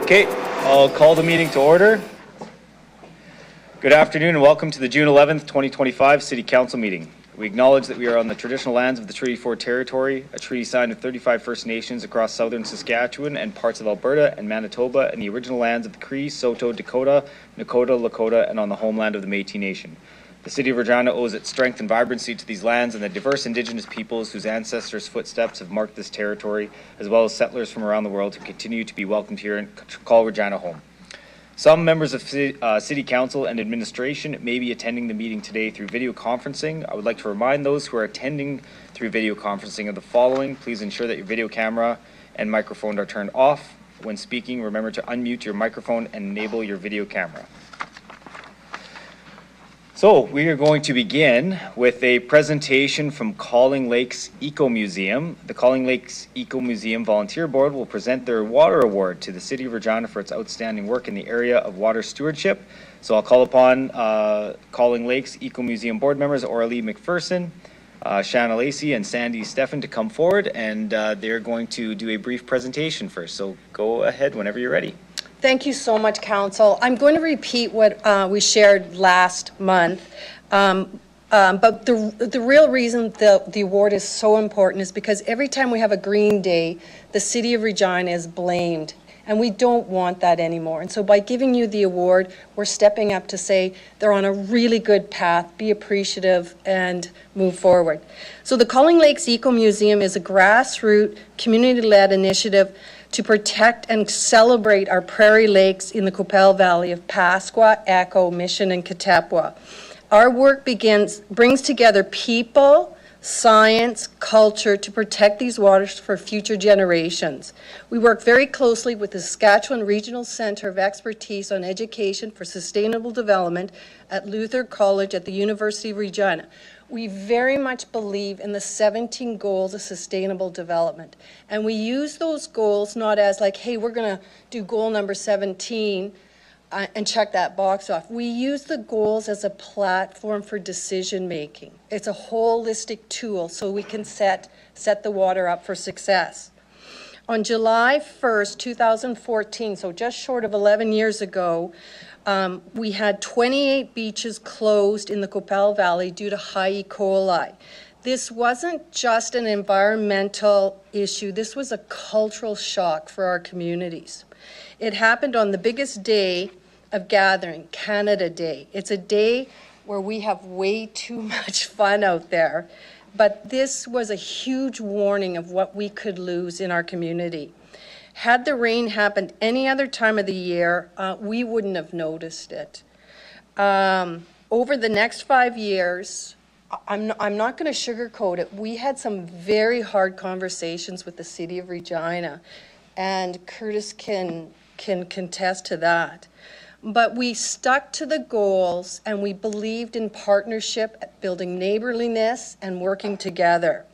Okay, I'll call the meeting to order. Good afternoon and welcome to the June 11th, 2025 City Council meeting. We acknowledge that we are on the traditional lands of the Treaty 4 territory, a treaty signed with 35 First Nations across southern Saskatchewan and parts of Alberta and Manitoba, and the original lands of the Cree, Saulteaux, Dakota, Nakota, Lakota, and on the homeland of the Métis Nation. The City of Regina owes its strength and vibrancy to these lands and the diverse Indigenous peoples whose ancestors' footsteps have marked this territory, as well as settlers from around the world who continue to be welcomed here and call Regina home. Some members of City Council and administration may be attending the meeting today through video conferencing. I would like to remind those who are attending through video conferencing of the following. Please ensure that your video camera and microphone are turned off. When speaking, remember to unmute your microphone and enable your video camera. So we are going to begin with a presentation from Calling Lakes Eco Museum. The Calling Lakes Eco Museum Volunteer Board will present their Water Award to the City of Regina for its outstanding work in the area of water stewardship. So I'll call upon Calling Lakes Eco Museum Board members Aurelie McPherson, Shanna Lacey, and Sandy Steffen to come forward, and they're going to do a brief presentation first. So go ahead whenever you're ready. Thank you so much, Council. I'm going to repeat what we shared last month, but the real reason the award is so important is because every time we have a green day, the City of Regina is blamed, and we don't want that anymore. And so by giving you the award, we're stepping up to say they're on a really good path, be appreciative, and move forward. So the Calling Lakes Eco Museum is a grassroots, community-led initiative to protect and celebrate our prairie lakes in the Qu'Appelle Valley of Pasqua, Echo, Mission, and Katepwa. Our work brings together people, science, culture to protect these waters for future generations. We work very closely with the Saskatchewan Regional Centre of Expertise on Education for Sustainable Development at Luther College at the University of Regina. We very much believe in the 17 goals of sustainable development. And we use those goals not as like, hey, we're going to do goal number 17 and check that box off. We use the goals as a platform for decision making. It's a holistic tool so we can set the water up for success. On July 1st, 2014, so just short of 11 years ago, we had 28 beaches closed in the Qu'Appelle Valley due to high E. coli. This wasn't just an environmental issue, this was a cultural shock for our communities. It happened on the biggest day of gathering, Canada Day. It's a day where we have way too much fun out there, but this was a huge warning of what we could lose in our community. Had the rain happened any other time of the year, we wouldn't have noticed it. Over the next 5 years, I'm not going to sugarcoat it. We had some very hard conversations with the City of Regina, and Curtis can contest to that. But we stuck to the goals, and we believed in partnership, building neighborliness, and working together.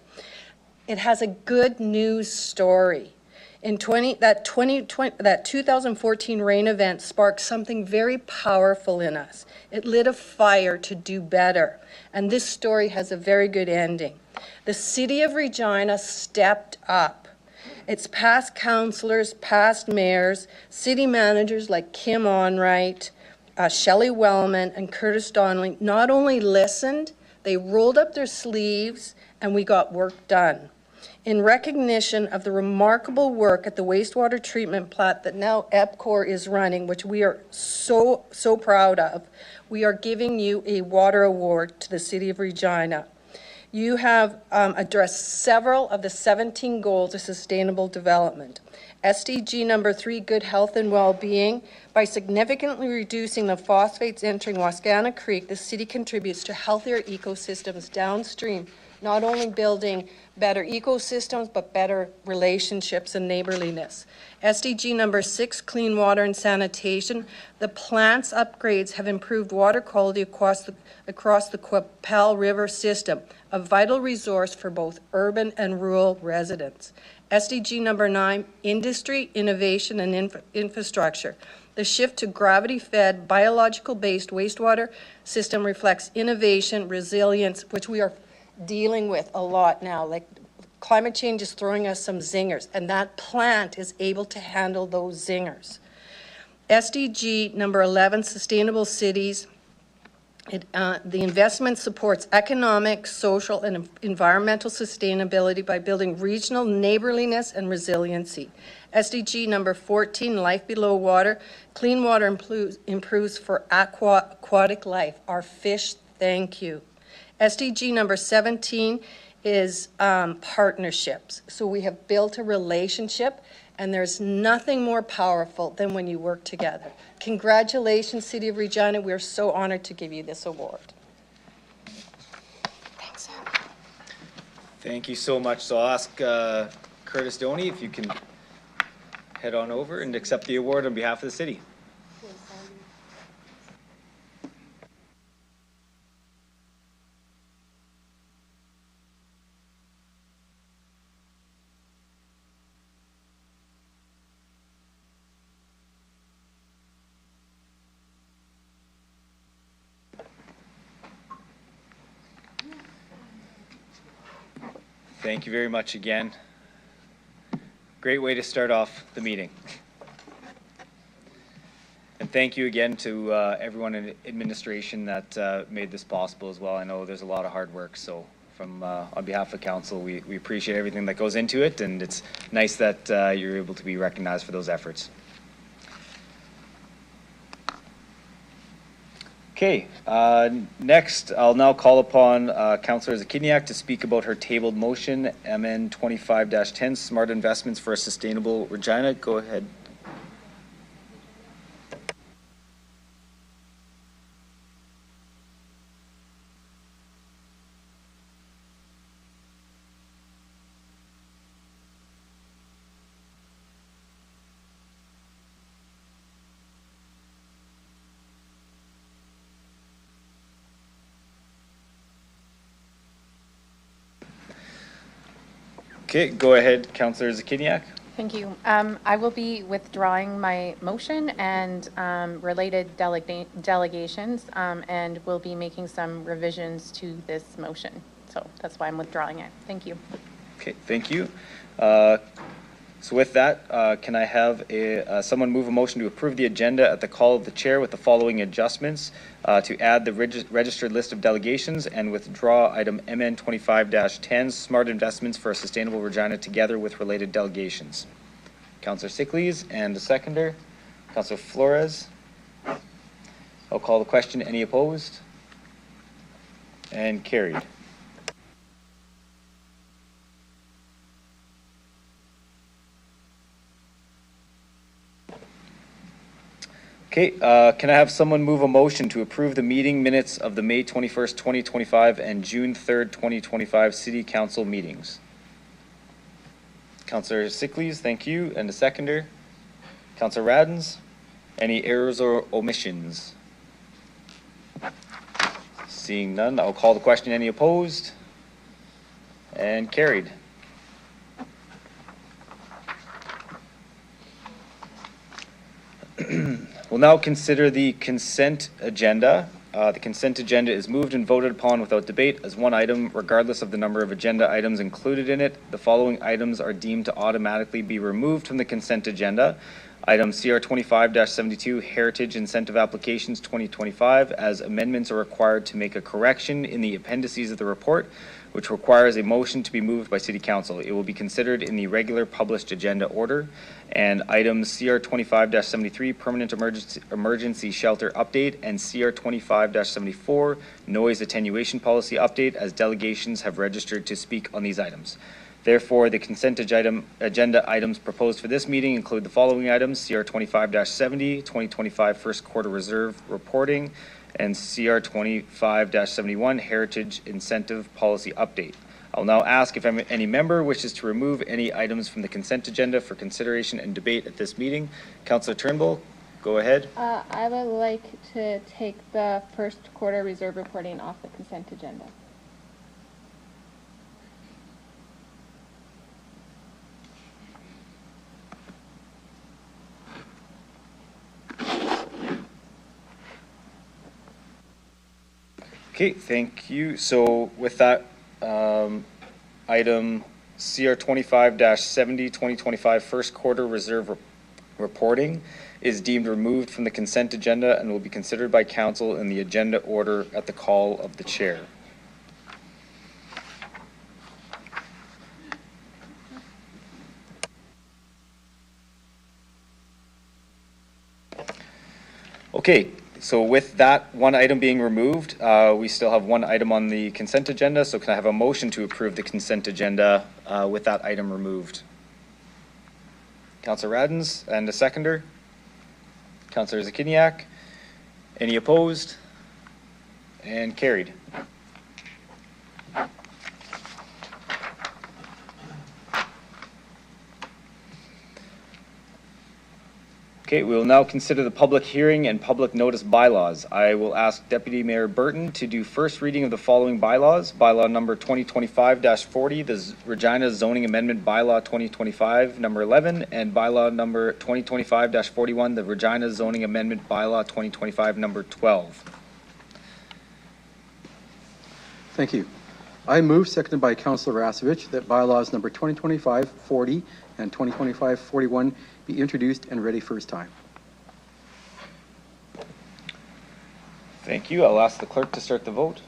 It has a good news story. In that 2014 rain event sparked something very powerful in us. It lit a fire to do better, and this story has a very good ending. The City of Regina stepped up. Its past councillors, past mayors, city managers like Kim Onright, Shelley Wellman, and Curtis Donnelly not only listened, they rolled up their sleeves, and we got work done. In recognition of the remarkable work at the wastewater treatment plant that now EPCOR is running, which we are so proud of, we are giving you a water award to the City of Regina. You have addressed several of the 17 goals of sustainable development. SDG number 3, good health and well-being. By significantly reducing the phosphates entering Wascana Creek, the city contributes to healthier ecosystems downstream, not only building better ecosystems, but better relationships and neighborliness. SDG number 6, clean water and sanitation. The plant's upgrades have improved water quality across the Qu'Appelle River system, a vital resource for both urban and rural residents. SDG number 9, industry, innovation, and infrastructure. The shift to gravity-fed, biological-based wastewater system reflects innovation, resilience, which we are dealing with a lot now. Like climate change is throwing us some zingers, and that plant is able to handle those zingers. SDG number 11, Sustainable Cities. The investment supports economic, social, and environmental sustainability by building regional neighborliness and resiliency. SDG number 14, Life Below Water. Clean water improves for aquatic life. Our fish, thank you. SDG number 17 is partnerships. So we have built a relationship, and there's nothing more powerful than when you work together. Congratulations, City of Regina. We are so honored to give you this award. Thanks, Abby. Thank you so much. So I'll ask Curtis Doney if you can head on over and accept the award on behalf of the city. Thank you very much again. Great way to start off the meeting. And thank you again to everyone in administration that made this possible as well. I know there's a lot of hard work, so from on behalf of council, we appreciate everything that goes into it, and it's nice that you're able to be recognized for those efforts. Okay, next I'll now call upon Councillor Zakiniak to speak about her tabled motion, MN 25-10, Smart Investments for a Sustainable Regina. Go ahead. Okay, go ahead, Councillor Zakiniak. Thank you. I will be withdrawing my motion and related delegations, and will be making some revisions to this motion. So that's why I'm withdrawing it. Thank you. Okay, thank you. So with that, can I have someone move a motion to approve the agenda at the call of the chair with the following adjustments, to add the registered list of delegations and withdraw item MN 25-10, Smart Investments for a Sustainable Regina, together with related delegations. Councillor Sickleys and the seconder, Councillor Flores. I'll call the question. Any opposed? And carried. Okay, can I have someone move a motion to approve the meeting minutes of the May 21st, 2025 and June 3rd, 2025 City Council meetings? Councillor Sickleys, thank you. And the seconder? Councillor Radens? Any errors or omissions? Seeing none, I'll call the question. Any opposed? And carried. We'll now consider the consent agenda. The consent agenda is moved and voted upon without debate as one item, regardless of the number of agenda items included in it. The following items are deemed to automatically be removed from the consent agenda. Item CR 25-72, Heritage Incentive Applications 2025, as amendments are required to make a correction in the appendices of the report, which requires a motion to be moved by City Council. It will be considered in the regular published agenda order. And items CR 25-73, Permanent Emergency Shelter Update, and CR 25-74, Noise Attenuation Policy Update, as delegations have registered to speak on these items. Therefore, the consent agenda items proposed for this meeting include the following items: CR 25-70, 2025 First Quarter Reserve Reporting, and CR 25-71, Heritage Incentive Policy Update. I'll now ask if any member wishes to remove any items from the consent agenda for consideration and debate at this meeting. Councillor Turnbull, go ahead. I would like to take the first quarter reserve reporting off the consent agenda. Okay, thank you. So with that, item CR 25-70, 2025 First Quarter Reserve Reporting is deemed removed from the consent agenda and will be considered by council in the agenda order at the call of the chair. Okay, so with that one item being removed, we still have one item on the consent agenda. So can I have a motion to approve the consent agenda with that item removed? Councillor Radens and a seconder. Councillor Zakiniak. Any opposed? And carried. Okay, we will now consider the public hearing and public notice bylaws. I will ask Deputy Mayor Burton to do first reading of the following bylaws. Bylaw number 2025-40, the Regina Zoning Amendment Bylaw 2025, number 11, and bylaw number 2025-41, the Regina Zoning Amendment Bylaw 2025, number 12. Thank you. I move, seconded by Councillor Rasevich, that bylaws number 2025-40 and 2025-41 be introduced and ready first time. Thank you. I'll ask the clerk to start the vote.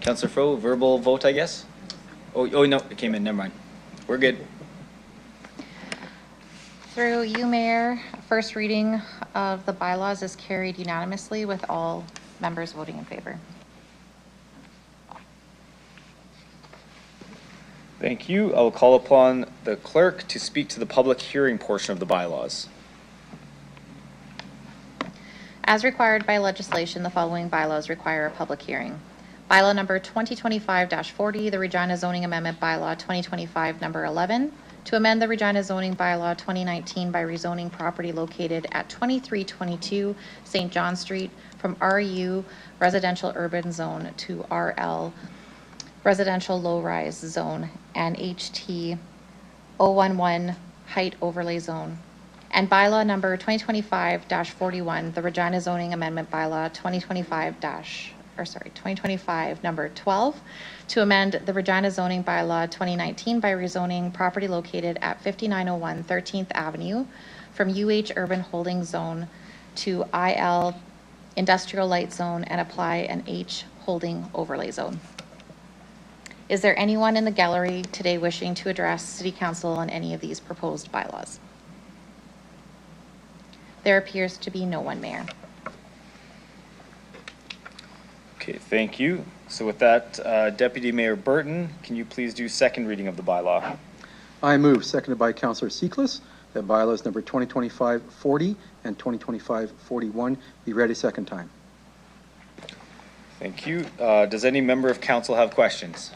Councillor Fro, verbal vote, I guess? Oh, no, it came in, never mind. We're good. Through you, Mayor, first reading of the bylaws is carried unanimously with all members voting in favor. Thank you. I will call upon the clerk to speak to the public hearing portion of the bylaws. As required by legislation, the following bylaws require a public hearing. Bylaw number 2025-40, the Regina Zoning Amendment Bylaw 2025, number 11, to amend the Regina Zoning Bylaw 2019 by rezoning property located at 2322 St. John Street from RU Residential Urban Zone to RL Residential Low-Rise Zone and HT 011 Height Overlay Zone. And bylaw number 2025-41, the Regina Zoning Amendment Bylaw 2025, number 12, to amend the Regina Zoning Bylaw 2019 by rezoning property located at 5901 13th Avenue from UH Urban Holding Zone to IL Industrial Light Zone and apply an H Holding Overlay Zone. Is there anyone in the gallery today wishing to address City Council on any of these proposed bylaws? There appears to be no one, Mayor. Okay, thank you. So with that, Deputy Mayor Burton, can you please do second reading of the bylaw? I move, seconded by Councillor Seacless, that bylaws number 2025-40 and 2025-41 be read a second time. Thank you. Does any member of council have questions?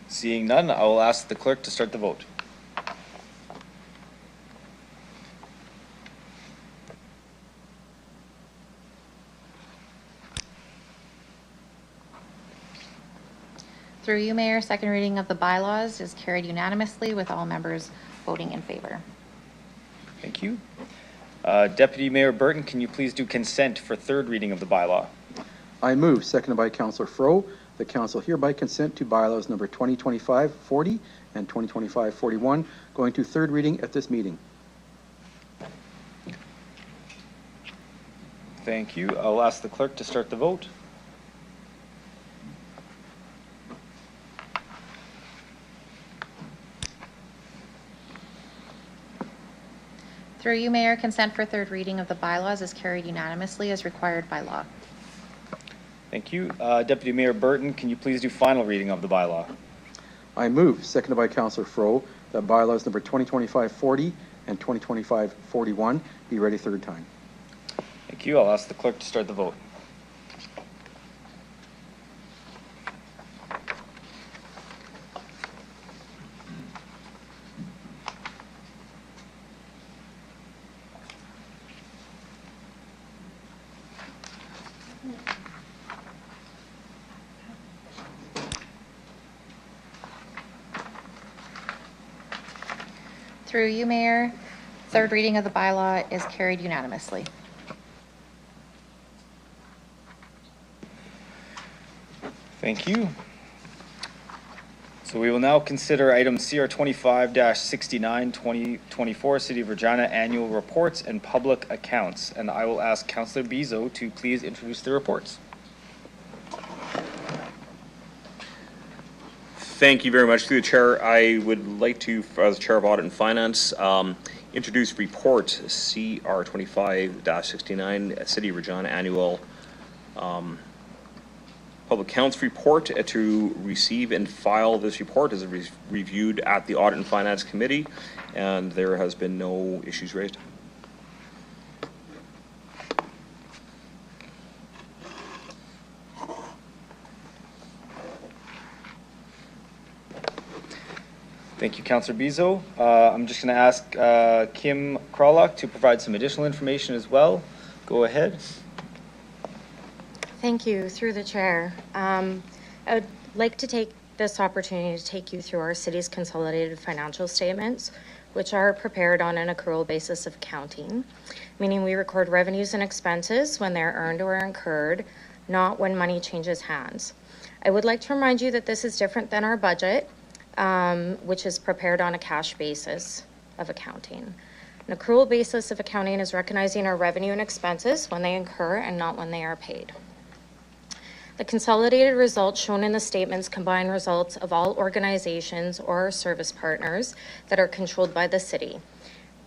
Seeing none, I will ask the clerk to start the vote. Through you, Mayor, second reading of the bylaws is carried unanimously with all members voting in favor. Thank you. Deputy Mayor Burton, can you please do consent for third reading of the bylaw? I move, seconded by Councillor Fro, that council hereby consent to bylaws number 2025-40 and 2025-41 going to third reading at this meeting. Thank you. I'll ask the clerk to start the vote. Through you, Mayor, consent for third reading of the bylaws is carried unanimously as required by law. Thank you. Deputy Mayor Burton, can you please do final reading of the bylaw? I move, seconded by Councillor Fro, that bylaws number 2025-40 and 2025-41 be read a third time. Thank you. I'll ask the clerk to start the vote. Through you, Mayor. Third reading of the bylaw is carried unanimously. Thank you. So we will now consider item CR 25-69, 2024, City of Regina Annual Reports and Public Accounts. And I will ask Councillor Bezo to please introduce the reports. Thank you very much. Through the chair, I would like to, as Chair of Audit and Finance, introduce report CR 25-69, City of Regina Annual Public Accounts Report. To receive and file this report is reviewed at the Audit and Finance Committee, and there has been no issues raised. Thank you, Councillor Bezo. I'm just going to ask Kim Krallock to provide some additional information as well. Go ahead. Thank you. Through the chair. I would like to take this opportunity to take you through our city's consolidated financial statements, which are prepared on an accrual basis of accounting, meaning we record revenues and expenses when they're earned or incurred, not when money changes hands. I would like to remind you that this is different than our budget, which is prepared on a cash basis of accounting. An accrual basis of accounting is recognizing our revenue and expenses when they incur and not when they are paid. The consolidated results shown in the statements combine results of all organizations or service partners that are controlled by the city.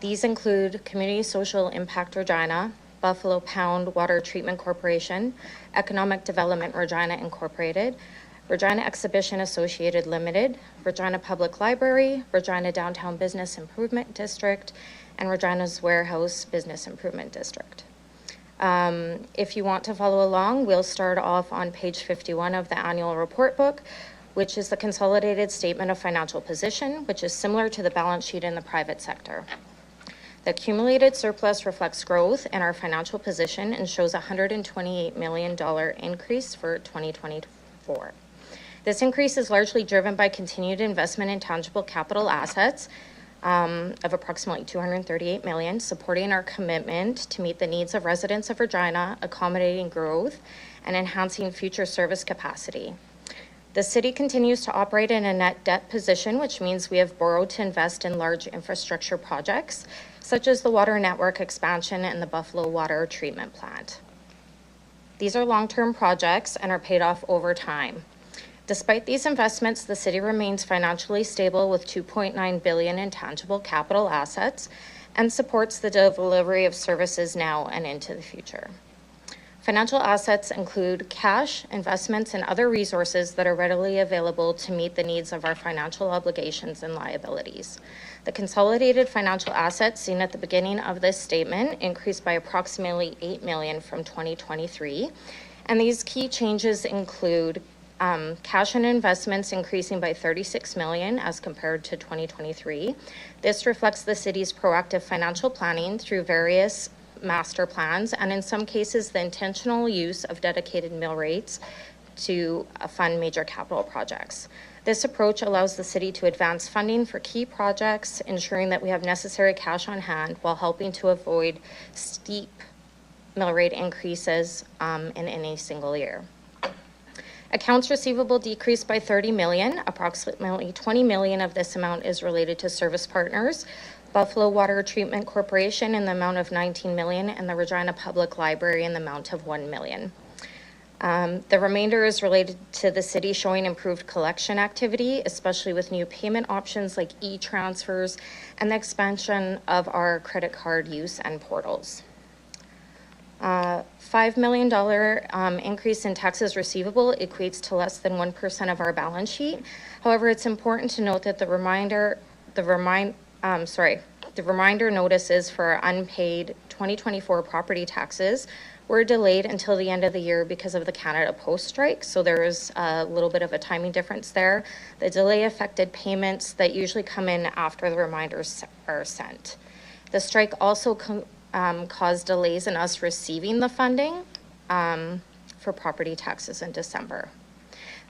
These include Community Social Impact Regina, Buffalo Pound Water Treatment Corporation, Economic Development Regina Incorporated, Regina Exhibition Associated Limited, Regina Public Library, Regina Downtown Business Improvement District, and Regina's Warehouse Business Improvement District. If you want to follow along, we'll start off on page 51 of the annual report book, which is the consolidated statement of financial position, which is similar to the balance sheet in the private sector. The accumulated surplus reflects growth in our financial position and shows a $128 million increase for 2024. This increase is largely driven by continued investment in tangible capital assets of approximately $238 million, supporting our commitment to meet the needs of residents of Regina, accommodating growth, and enhancing future service capacity. The city continues to operate in a net debt position, which means we have borrowed to invest in large infrastructure projects, such as the water network expansion and the Buffalo Water Treatment Plant. These are long-term projects and are paid off over time. Despite these investments, the city remains financially stable with $2.9 billion in tangible capital assets and supports the delivery of services now and into the future. Financial assets include cash, investments, and other resources that are readily available to meet the needs of our financial obligations and liabilities. The consolidated financial assets seen at the beginning of this statement increased by approximately $8 million from 2023, and these key changes include cash and investments increasing by $36 million as compared to 2023. This reflects the city's proactive financial planning through various master plans, and in some cases, the intentional use of dedicated mill rates to fund major capital projects. This approach allows the city to advance funding for key projects, ensuring that we have necessary cash on hand while helping to avoid steep mill rate increases in any single year. Accounts receivable decreased by $30 million. Approximately $20 million of this amount is related to service partners, Buffalo Water Treatment Corporation in the amount of $19 million, and the Regina Public Library in the amount of $1 million. The remainder is related to the city showing improved collection activity, especially with new payment options like e-transfers and the expansion of our credit card use and portals. $5 million increase in taxes receivable equates to less than 1% of our balance sheet. However, it's important to note that the reminder notices for unpaid 2024 property taxes were delayed until the end of the year because of the Canada Post strike. So there is a little bit of a timing difference there. The delay affected payments that usually come in after the reminders are sent. The strike also caused delays in us receiving the funding for property taxes in December.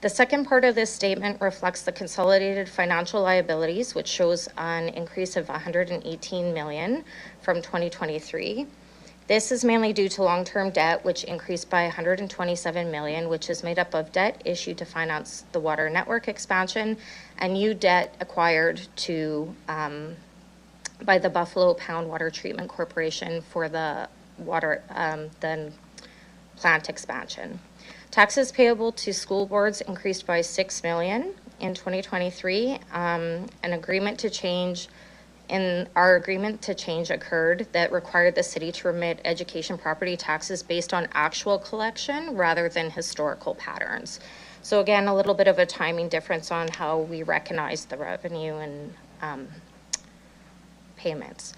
The second part of this statement reflects the consolidated financial liabilities, which shows an increase of 118 million from 2023. This is mainly due to long-term debt, which increased by 127 million, which is made up of debt issued to finance the water network expansion and new debt acquired by the Buffalo Pound Water Treatment Corporation for the the plant expansion. Taxes payable to school boards increased by 6 million in 2023. Our agreement to change occurred that required the city to remit education property taxes based on actual collection rather than historical patterns. So again, a little bit of a timing difference on how we recognize the revenue and payments.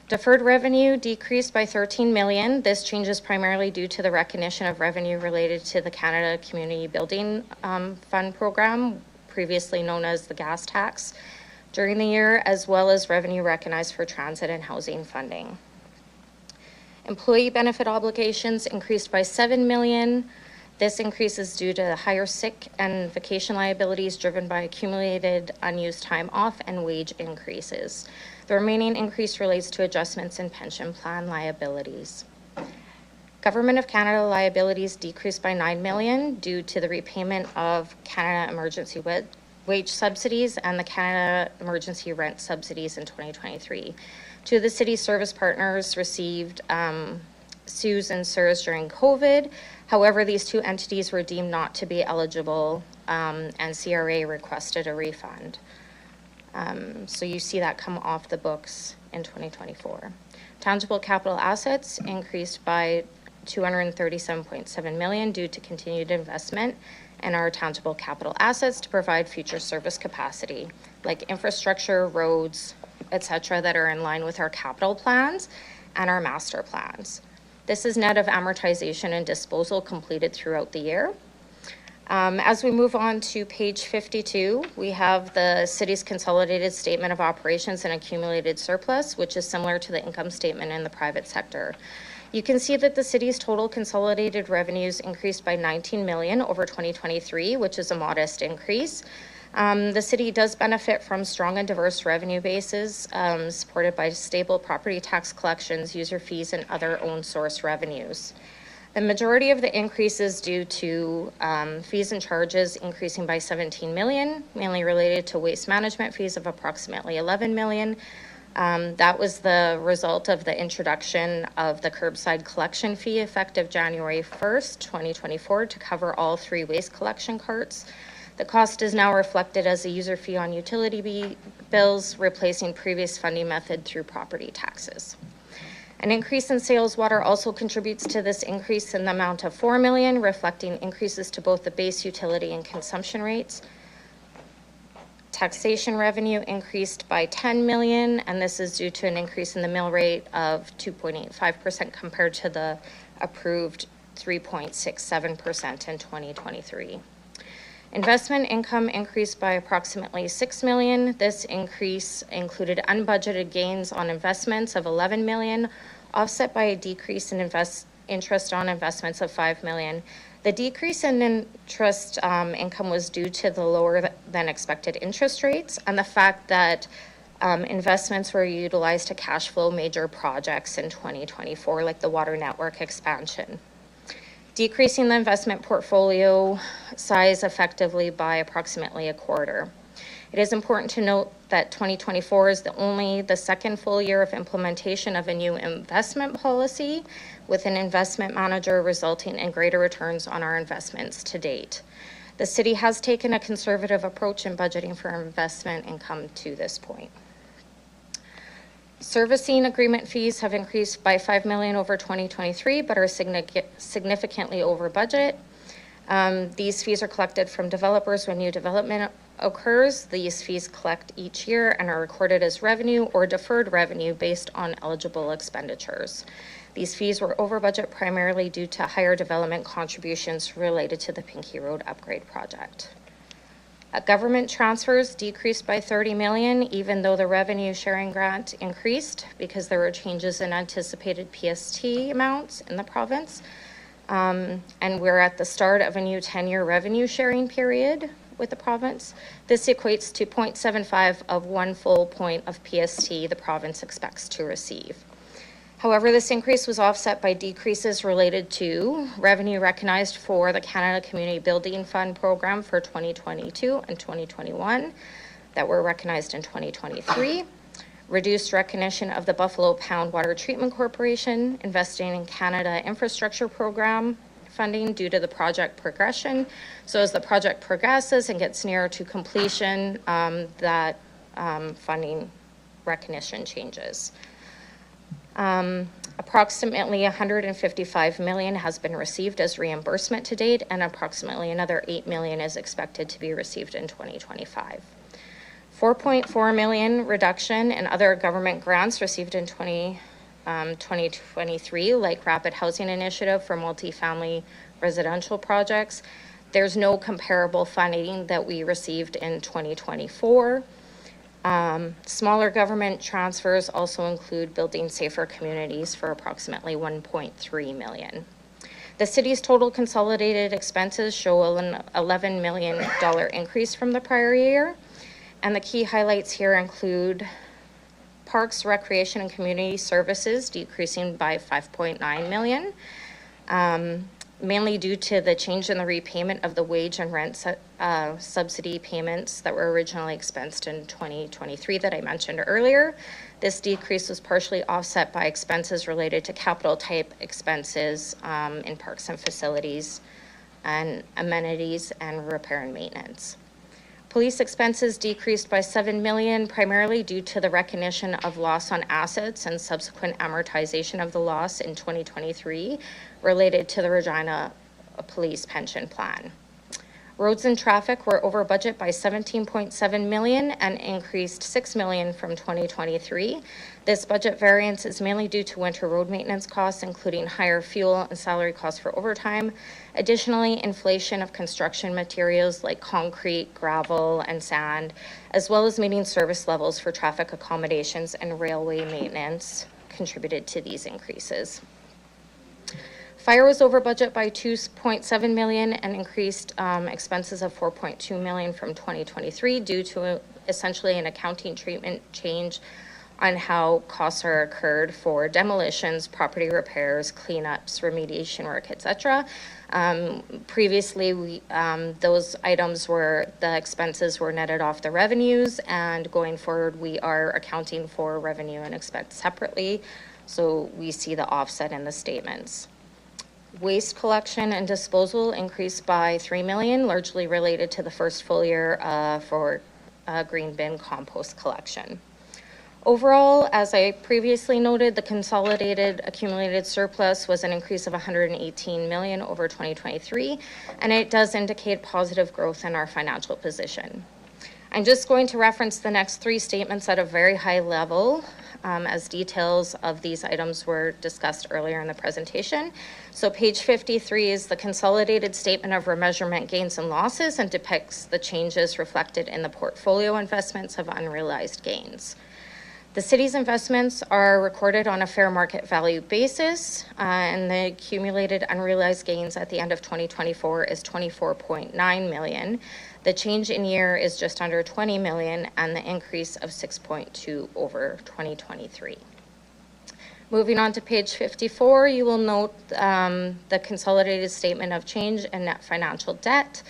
Deferred revenue decreased by 13 million. This change is primarily due to the recognition of revenue related to the Canada Community Building Fund program, previously known as the gas tax, during the year, as well as revenue recognized for transit and housing funding. Employee benefit obligations increased by 7 million. This increase is due to higher sick and vacation liabilities driven by accumulated unused time off and wage increases. The remaining increase relates to adjustments in pension plan liabilities. Government of Canada liabilities decreased by 9 million due to the repayment of Canada Emergency Wage Subsidies and the Canada Emergency Rent Subsidies in 2023. Two of the city's service partners received CEWS and CERS during COVID. However, these two entities were deemed not to be eligible and CRA requested a refund. So you see that come off the books in 2024. Tangible capital assets increased by 237.7 million due to continued investment in our tangible capital assets to provide future service capacity, like infrastructure, roads, etc., that are in line with our capital plans and our master plans. This is net of amortization and disposal completed throughout the year. As we move on to page 52, we have the city's consolidated statement of operations and accumulated surplus, which is similar to the income statement in the private sector. You can see that the city's total consolidated revenues increased by 19 million over 2023, which is a modest increase. The city does benefit from strong and diverse revenue bases, supported by stable property tax collections, user fees, and other own source revenues. The majority of the increase is due to fees and charges increasing by 17 million, mainly related to waste management fees of approximately 11 million. That was the result of the introduction of the curbside collection fee effective January 1st, 2024 to cover all 3 waste collection carts. The cost is now reflected as a user fee on utility bills, replacing previous funding method through property taxes. An increase in sales water also contributes to this increase in the amount of 4 million, reflecting increases to both the base utility and consumption rates. Taxation revenue increased by 10 million, and this is due to an increase in the mill rate of 2.85% compared to the approved 3.67% in 2023. Investment income increased by approximately 6 million. This increase included unbudgeted gains on investments of 11 million, offset by a decrease in interest on investments of 5 million. The decrease in interest income was due to the lower than expected interest rates and the fact that investments were utilized to cash flow major projects in 2024, like the water network expansion, decreasing the investment portfolio size effectively by approximately a quarter. It is important to note that 2024 is only the second full year of implementation of a new investment policy with an investment manager, resulting in greater returns on our investments to date. The city has taken a conservative approach in budgeting for investment income to this point. Servicing agreement fees have increased by 5 million over 2023, but are significantly over budget. These fees are collected from developers when new development occurs. These fees collect each year and are recorded as revenue or deferred revenue based on eligible expenditures. These fees were over budget primarily due to higher development contributions related to the Pinkey Road upgrade project. Government transfers decreased by 30 million, even though the revenue sharing grant increased because there were changes in anticipated PST amounts in the province. And we're at the start of a new 10-year revenue sharing period with the province. This equates to 0.75 of 1 full point of PST the province expects to receive. However, this increase was offset by decreases related to revenue recognized for the Canada Community Building Fund program for 2022 and 2021 that were recognized in 2023, reduced recognition of the Buffalo Pound Water Treatment Corporation investing in Canada Infrastructure Program funding due to the project progression. So as the project progresses and gets nearer to completion, that funding recognition changes. Approximately 155 million has been received as reimbursement to date, and approximately another 8 million is expected to be received in 2025. 4.4 million reduction in other government grants received in 2023, like Rapid Housing Initiative for multifamily residential projects. There's no comparable funding that we received in 2024. Smaller government transfers also include building safer communities for approximately 1.3 million. The city's total consolidated expenses show an $11 million increase from the prior year. And the key highlights here include Parks, Recreation, and Community Services decreasing by 5.9 million, mainly due to the change in the repayment of the wage and rent subsidy payments that were originally expensed in 2023 that I mentioned earlier. This decrease was partially offset by expenses related to capital type expenses in parks and facilities and amenities and repair and maintenance. Police expenses decreased by 7 million, primarily due to the recognition of loss on assets and subsequent amortization of the loss in 2023 related to the Regina Police Pension Plan. Roads and traffic were over budget by 17.7 million and increased 6 million from 2023. This budget variance is mainly due to winter road maintenance costs, including higher fuel and salary costs for overtime. Additionally, inflation of construction materials like concrete, gravel, and sand, as well as meeting service levels for traffic accommodations and railway maintenance contributed to these increases. Fire was over budget by 2.7 million and increased expenses of 4.2 million from 2023 due to essentially an accounting treatment change on how costs are incurred for demolitions, property repairs, cleanups, remediation work, etc. Previously, those items were, the expenses were netted off the revenues, and going forward, we are accounting for revenue and expense separately. So we see the offset in the statements. Waste collection and disposal increased by 3 million, largely related to the first full year for green bin compost collection. Overall, as I previously noted, the consolidated accumulated surplus was an increase of 118 million over 2023, and it does indicate positive growth in our financial position. I'm just going to reference the next three statements at a very high level, as details of these items were discussed earlier in the presentation. So page 53 is the consolidated statement of remeasurement gains and losses and depicts the changes reflected in the portfolio investments of unrealized gains. The city's investments are recorded on a fair market value basis, and the accumulated unrealized gains at the end of 2024 is 24.9 million. The change in year is just under 20 million, and the increase of 6.2 over 2023. Moving on to page 54, you will note the consolidated statement of change in net financial debt.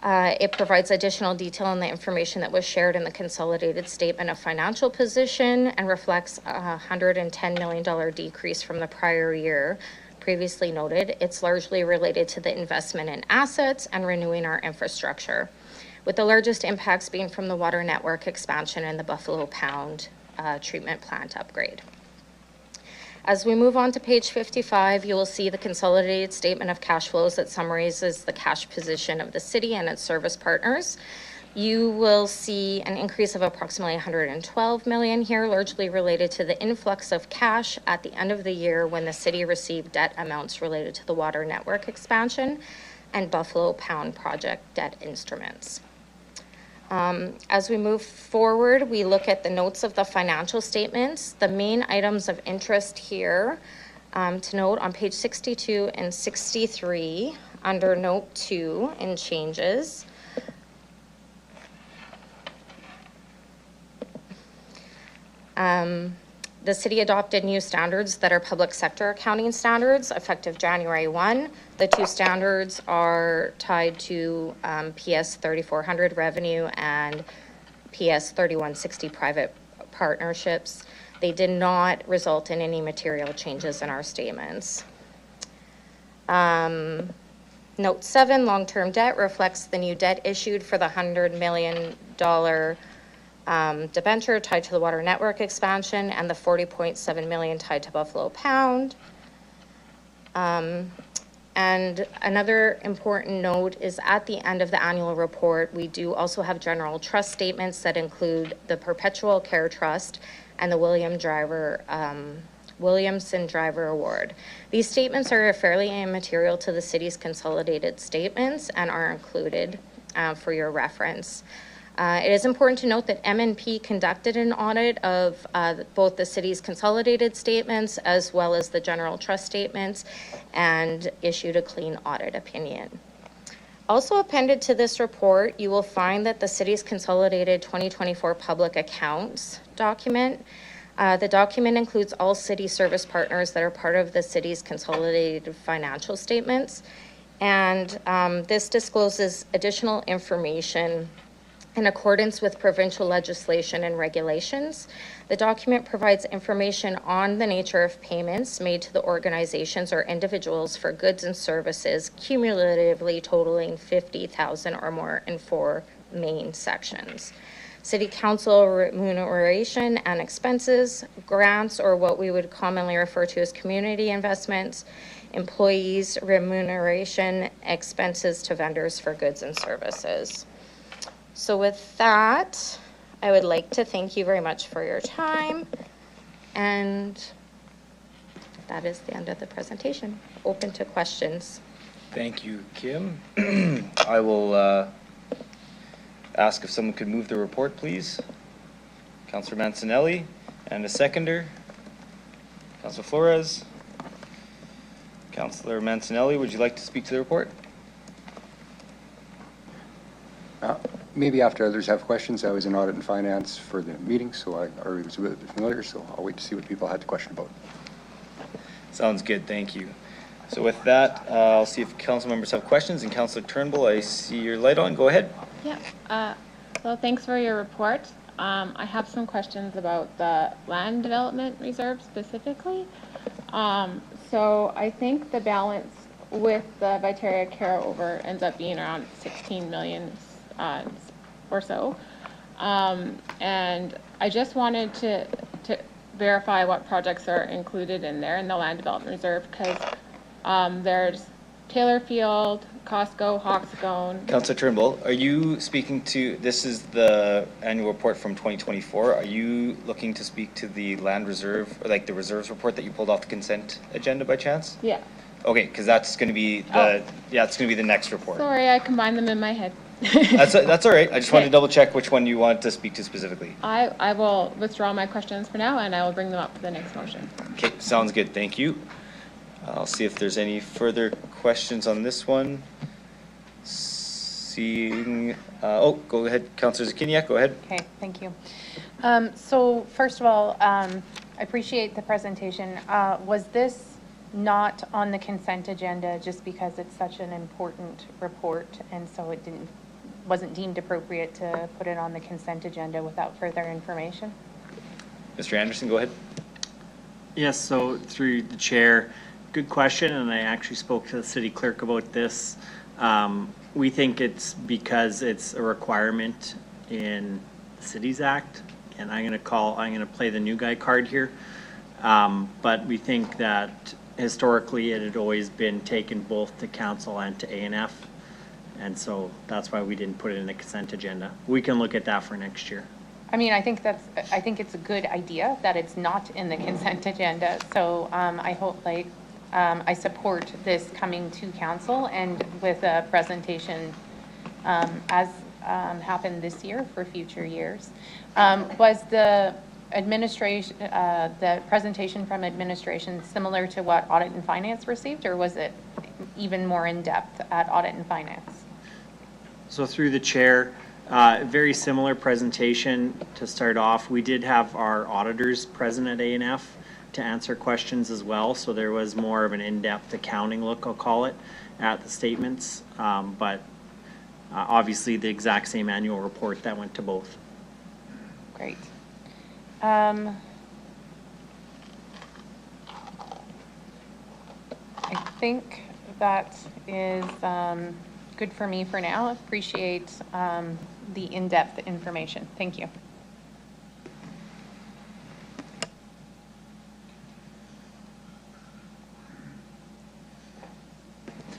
It provides additional detail on the information that was shared in the consolidated statement of financial position and reflects a $110 million decrease from the prior year. Previously noted, it's largely related to the investment in assets and renewing our infrastructure, with the largest impacts being from the water network expansion and the Buffalo Pound treatment plant upgrade. As we move on to page 55, you will see the consolidated statement of cash flows that summarizes the cash position of the city and its service partners. You will see an increase of approximately 112 million here, largely related to the influx of cash at the end of the year when the city received debt amounts related to the water network expansion and Buffalo Pound project debt instruments. As we move forward, we look at the notes of the financial statements. The main items of interest here To note, on page 62 and 63, under note 2 in changes, the city adopted new standards that are public sector accounting standards effective January 1. The two standards are tied to PS 3400 revenue and PS 3160 private partnerships. They did not result in any material changes in our statements. Note 7, long-term debt reflects the new debt issued for the $100 million debenture tied to the water network expansion and the $40.7 million tied to Buffalo Pound. And another important note is at the end of the annual report, we do also have general trust statements that include the Perpetual Care Trust and the Williamson Driver Award. These statements are fairly immaterial to the city's consolidated statements and are included for your reference. It is important to note that M&P conducted an audit of both the city's consolidated statements as well as the general trust statements and issued a clean audit opinion. Also appended to this report, you will find that the city's consolidated 2024 public accounts document. The document includes all city service partners that are part of the city's consolidated financial statements. And this discloses additional information in accordance with provincial legislation and regulations. The document provides information on the nature of payments made to the organizations or individuals for goods and services cumulatively totaling $50,000 or more in 4 main sections: City Council remuneration and expenses, grants, or what we would commonly refer to as community investments, employees' remuneration, expenses to vendors for goods and services. So with that, I would like to thank you very much for your time. And that is the end of the presentation. Open to questions. Thank you, Kim. I will ask if someone could move the report, please. Councillor Mancinelli, and a seconder. Councillor Flores. Councillor Mancinelli, would you like to speak to the report? Maybe after others have questions. I was in audit and finance for the meeting, so I already was a bit familiar, so I'll wait to see what people had to question about. Sounds good, thank you. So with that, I'll see if council members have questions. And Councillor Turnbull, I see your light on. Go ahead. Yeah, so thanks for your report. I have some questions about the land development reserve specifically. So I think the balance with the Viterra carryover ends up being around 16 million or so. And I just wanted to verify what projects are included in there in the land development reserve, because there's Taylor Field, Costco, Hawkscone. Councillor Turnbull, are you speaking to, this is the annual report from 2024. Are you looking to speak to the land reserve, or like the reserves report that you pulled off the consent agenda by chance? Yeah. Okay, because that's going to be the, yeah, it's going to be the next report. Sorry, I combined them in my head. That's all right. I just wanted to double check which one you want to speak to specifically. I will withdraw my questions for now, and I will bring them up for the next motion. Okay, sounds good. Thank you. I'll see if there's any further questions on this one. Seeing, oh, go ahead, Councillor Zakiniak, go ahead. Okay, thank you. So first of all, I appreciate the presentation. Was this not on the consent agenda just because it's such an important report, and so it wasn't deemed appropriate to put it on the consent agenda without further information? Mr. Anderson, go ahead. Yes, so through the chair, good question, and I actually spoke to the city clerk about this. We think it's because it's a requirement in the Cities Act, and I'm going to play the new guy card here. But we think that historically it had always been taken both to council and to A&F, and so that's why we didn't put it in the consent agenda. We can look at that for next year. I mean, I think it's a good idea that it's not in the consent agenda. So I hope, I support this coming to council and with a presentation as happened this year for future years. Was the administration, the presentation from administration similar to what Audit and Finance received, or was it even more in-depth at Audit and Finance? So through the chair, very similar presentation to start off. We did have our auditors present at A&F to answer questions as well. So there was more of an in-depth accounting look, I'll call it, at the statements. But obviously the exact same annual report that went to both. Great. I think that is good for me for now. Appreciate the in-depth information. Thank you.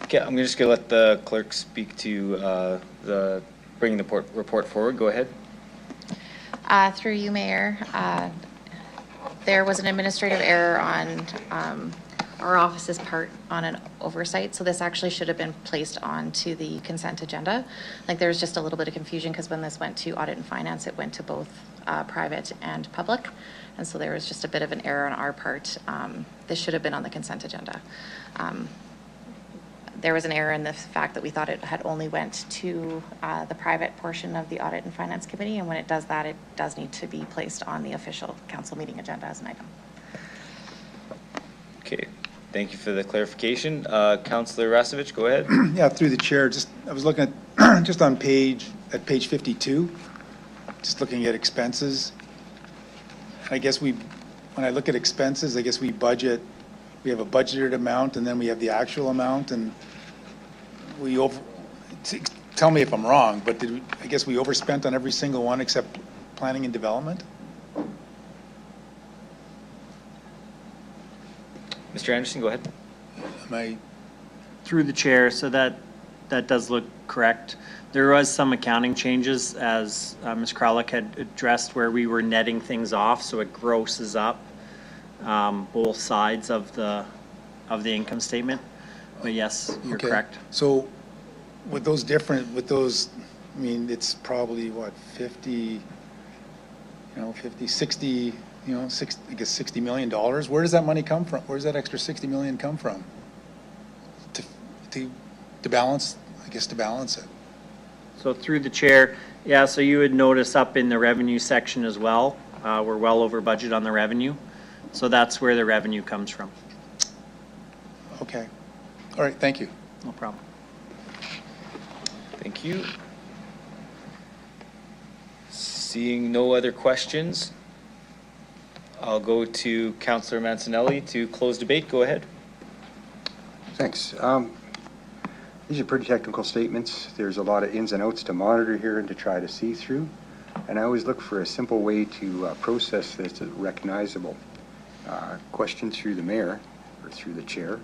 Okay, I'm just gonna let the clerk speak to bringing the report forward. Go ahead. Through you, Mayor, there was an administrative error on our office's part on an oversight, so this actually should have been placed onto the consent agenda. Like, there was just a little bit of confusion because when this went to Audit and Finance, it went to both private and public, and so there was just a bit of an error on our part. This should have been on the consent agenda. There was an error in the fact that we thought it had only went to the private portion of the Audit and Finance Committee, and when it does that, it does need to be placed on the official council meeting agenda as an item. Okay, thank you for the clarification. Councillor Rasevich, go ahead. Yeah, through the chair, I was looking at, just on page 52, just looking at expenses. I guess when I look at expenses, I guess we have a budgeted amount and then we have the actual amount, and tell me if I'm wrong, but I guess we overspent on every single one except planning and development? Mr. Anderson, go ahead. Through the chair, so that does look correct. There was some accounting changes, as Ms. Kralik had addressed, where we were netting things off, so it grosses up both sides of the income statement. But yes, you're correct. So with those, I mean, it's probably what, 50, 60, I guess $60 million. Where does that money come from? Where does that extra 60 million come from? To balance, I guess, to balance it. So through the chair, yeah, so you would notice up in the revenue section as well, we're well over budget on the revenue. So that's where the revenue comes from. Okay. All right, thank you. No problem. Thank you. Seeing no other questions, I'll go to Councillor Mancinelli to close debate. Go ahead. Thanks. These are pretty technical statements. There's a lot of ins and outs to monitor here and to try to see through. And I always look for a simple way to process this that's recognizable. Question through the mayor, or through the chair.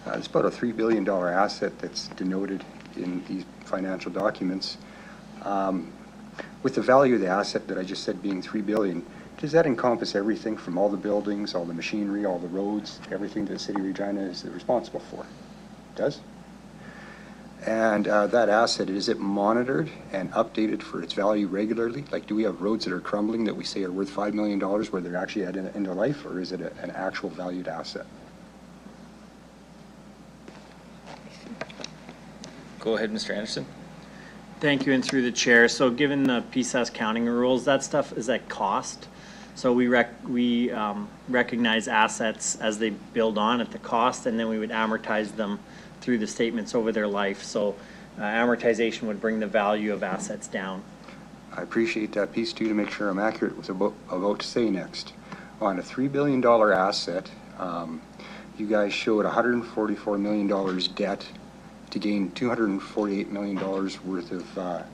It's about a $3 billion asset that's denoted in these financial documents. With the value of the asset that I just said being $3 billion, does that encompass everything from all the buildings, all the machinery, all the roads, everything that the City of Regina is responsible for? It does? And that asset, is it monitored and updated for its value regularly? Like, do we have roads that are crumbling that we say are worth $5 million where they're actually at end of life, or is it an actual valued asset? Go ahead, Mr. Anderson. Thank you, and through the chair. So given the PSAS counting rules, that stuff is at cost. So we recognize assets as they build on at the cost, and then we would amortize them through the statements over their life. So amortization would bring the value of assets down. I appreciate that piece too, to make sure I'm accurate with what I'm about to say next. On a $3 billion asset, you guys showed $144 million debt to gain $248 million worth of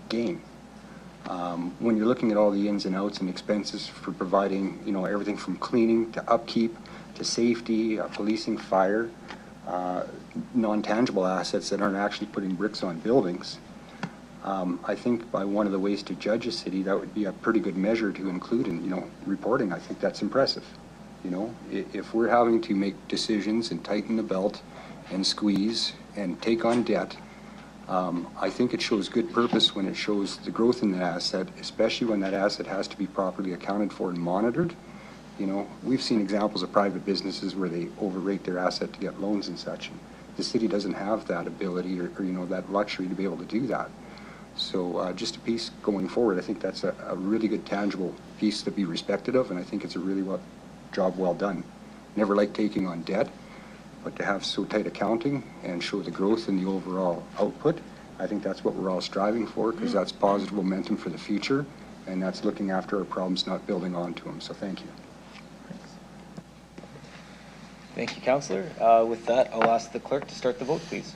gain. When you're looking at all the ins and outs and expenses for providing, everything from cleaning to upkeep to safety, policing, fire, non-tangible assets that aren't actually putting bricks on buildings, I think by one of the ways to judge a city, that would be a pretty good measure to include in, reporting. I think that's impressive. If we're having to make decisions and tighten the belt and squeeze and take on debt, I think it shows good purpose when it shows the growth in the asset, especially when that asset has to be properly accounted for and monitored. You know, we've seen examples of private businesses where they overrate their asset to get loans and such. And the city doesn't have that ability or you know, that luxury to be able to do that. So just a piece going forward, I think that's a really good tangible piece to be respected of, and I think it's a really job well done. Never like taking on debt, but to have so tight accounting and show the growth in the overall output, I think that's what we're all striving for, because that's positive momentum for the future, and that's looking after our problems, not building onto them. So thank you. Thank you, Councillor. With that, I'll ask the clerk to start the vote, please.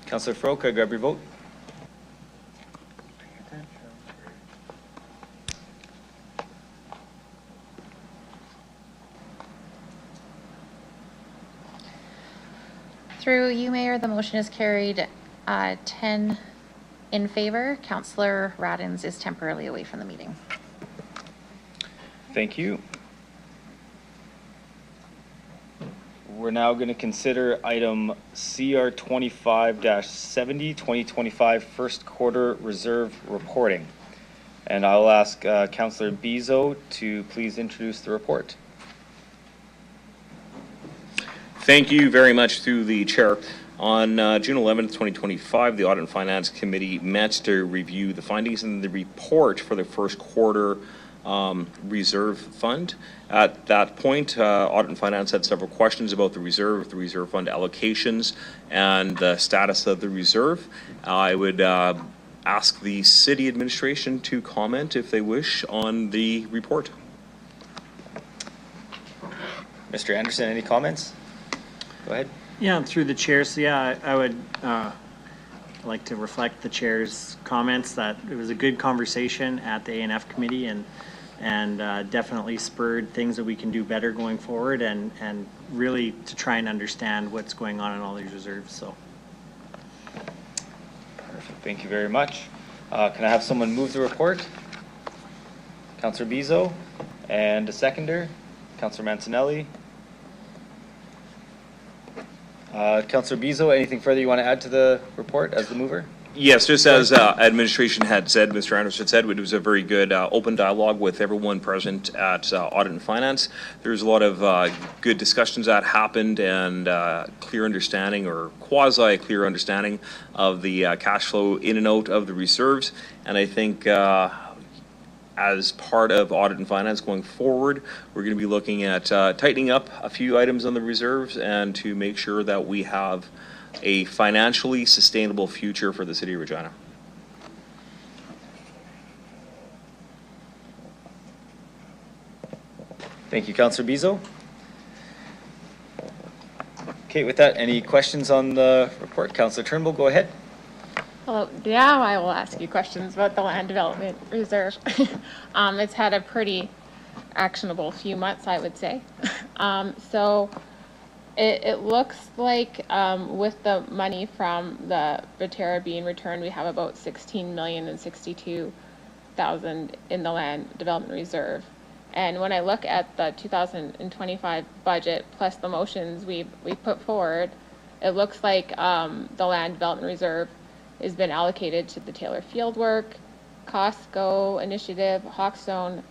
Councillor Fro, could I grab your vote? Through you, Mayor, the motion is carried 10 in favor. Councillor Radins is temporarily away from the meeting. Thank you. We're now going to consider item CR 25-70, 2025 first quarter reserve reporting. And I'll ask Councillor Bezo to please introduce the report. Thank you very much through the chair. On June 11th, 2025, the Audit and Finance Committee met to review the findings in the report for the first quarter reserve fund. At that point, Audit and Finance had several questions about the reserve fund allocations, and the status of the reserve. I would ask the city administration to comment, if they wish, on the report. Mr. Anderson, any comments? Go ahead. Yeah, through the chair. So yeah, I would like to reflect the chair's comments that it was a good conversation at the A&F committee, and definitely spurred things that we can do better going forward, and really to try and understand what's going on in all these reserves. So. Perfect. Thank you very much. Can I have someone move the report? Councillor Bezo, and a seconder, Councillor Mancinelli. Councillor Bezo, anything further you want to add to the report as the mover? Yes, just as administration had said, Mr. Anderson said, it was a very good open dialogue with everyone present at Audit and Finance. There's a lot of good discussions that happened, and clear understanding, or quasi-clear understanding, of the cash flow in and out of the reserves. And I think as part of Audit and Finance going forward, we're going to be looking at tightening up a few items on the reserves, and to make sure that we have a financially sustainable future for the city of Regina. Thank you, Councillor Bezo. Okay, with that, any questions on the report? Councillor Turnbull, go ahead. Hello, now I will ask you questions about the land development reserve. It's had a pretty actionable few months, I would say. So it looks like with the money from the Viterra being returned, we have about 16,062,000 in the land development reserve. And when I look at the 2025 budget plus the motions we put forward, it looks like the land development reserve has been allocated to the Taylor Fieldwork, Costco Initiative, Hawkstone,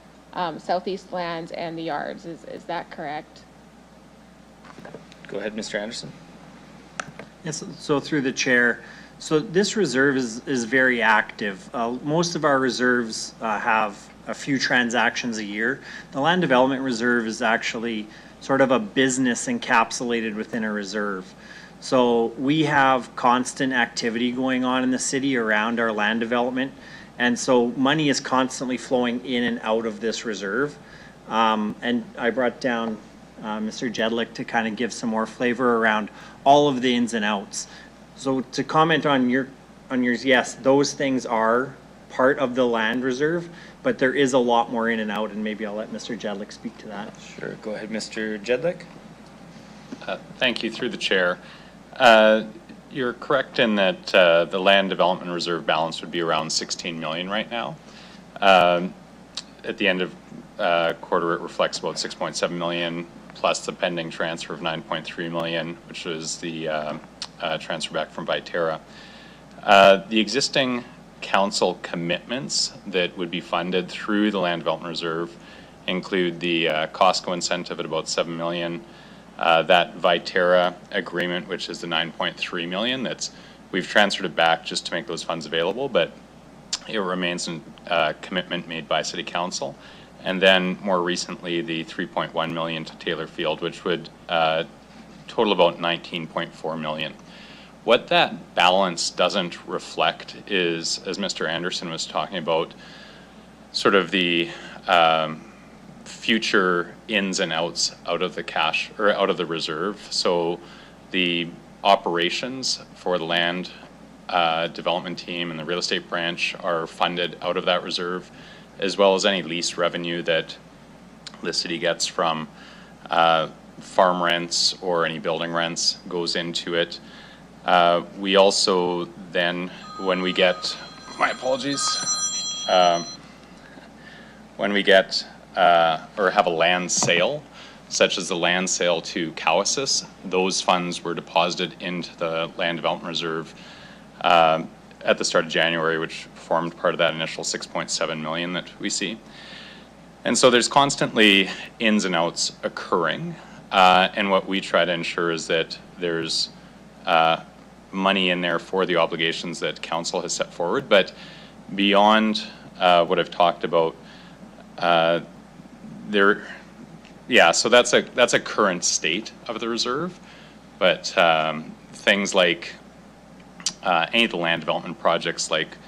Southeast Lands, and the Yards. Is that correct? Go ahead, Mr. Anderson. Yes, so through the chair. So this reserve is very active. Most of our reserves have a few transactions a year. The land development reserve is actually sort of a business encapsulated within a reserve. So we have constant activity going on in the city around our land development. And so money is constantly flowing in and out of this reserve. And I brought down Mr. Jedlick to kind of give some more flavor around all of the ins and outs. So to comment on yours, yes, those things are part of the land reserve, but there is a lot more in and out, and maybe I'll let Mr. Jedlick speak to that. Sure, go ahead, Mr. Jedlick. Thank you, through the chair. You're correct in that the land development reserve balance would be around 16 million right now. At the end of quarter, it reflects about 6.7 million plus the pending transfer of 9.3 million, which was the transfer back from Viterra. The existing council commitments that would be funded through the land development reserve include the Costco incentive at about 7 million, that Viterra agreement, which is the 9.3 million, we've transferred it back just to make those funds available, but it remains a commitment made by City Council. And then more recently, the 3.1 million to Taylor Field, which would total about 19.4 million. What that balance doesn't reflect is, as Mr. Anderson was talking about, sort of the future ins and outs out of the cash or out of the reserve. So the operations for the land development team and the real estate branch are funded out of that reserve, as well as any lease revenue that the city gets from farm rents or any building rents goes into it. We also then, when we get, my apologies, when we get or have a land sale, such as the land sale to Cowassus, those funds were deposited into the land development reserve at the start of January, which formed part of that initial 6.7 million that we see. And so there's constantly ins and outs occurring. And what we try to ensure is that there's money in there for the obligations that council has set forward. But beyond what I've talked about, so that's a current state of the reserve. But things like any of the land development projects like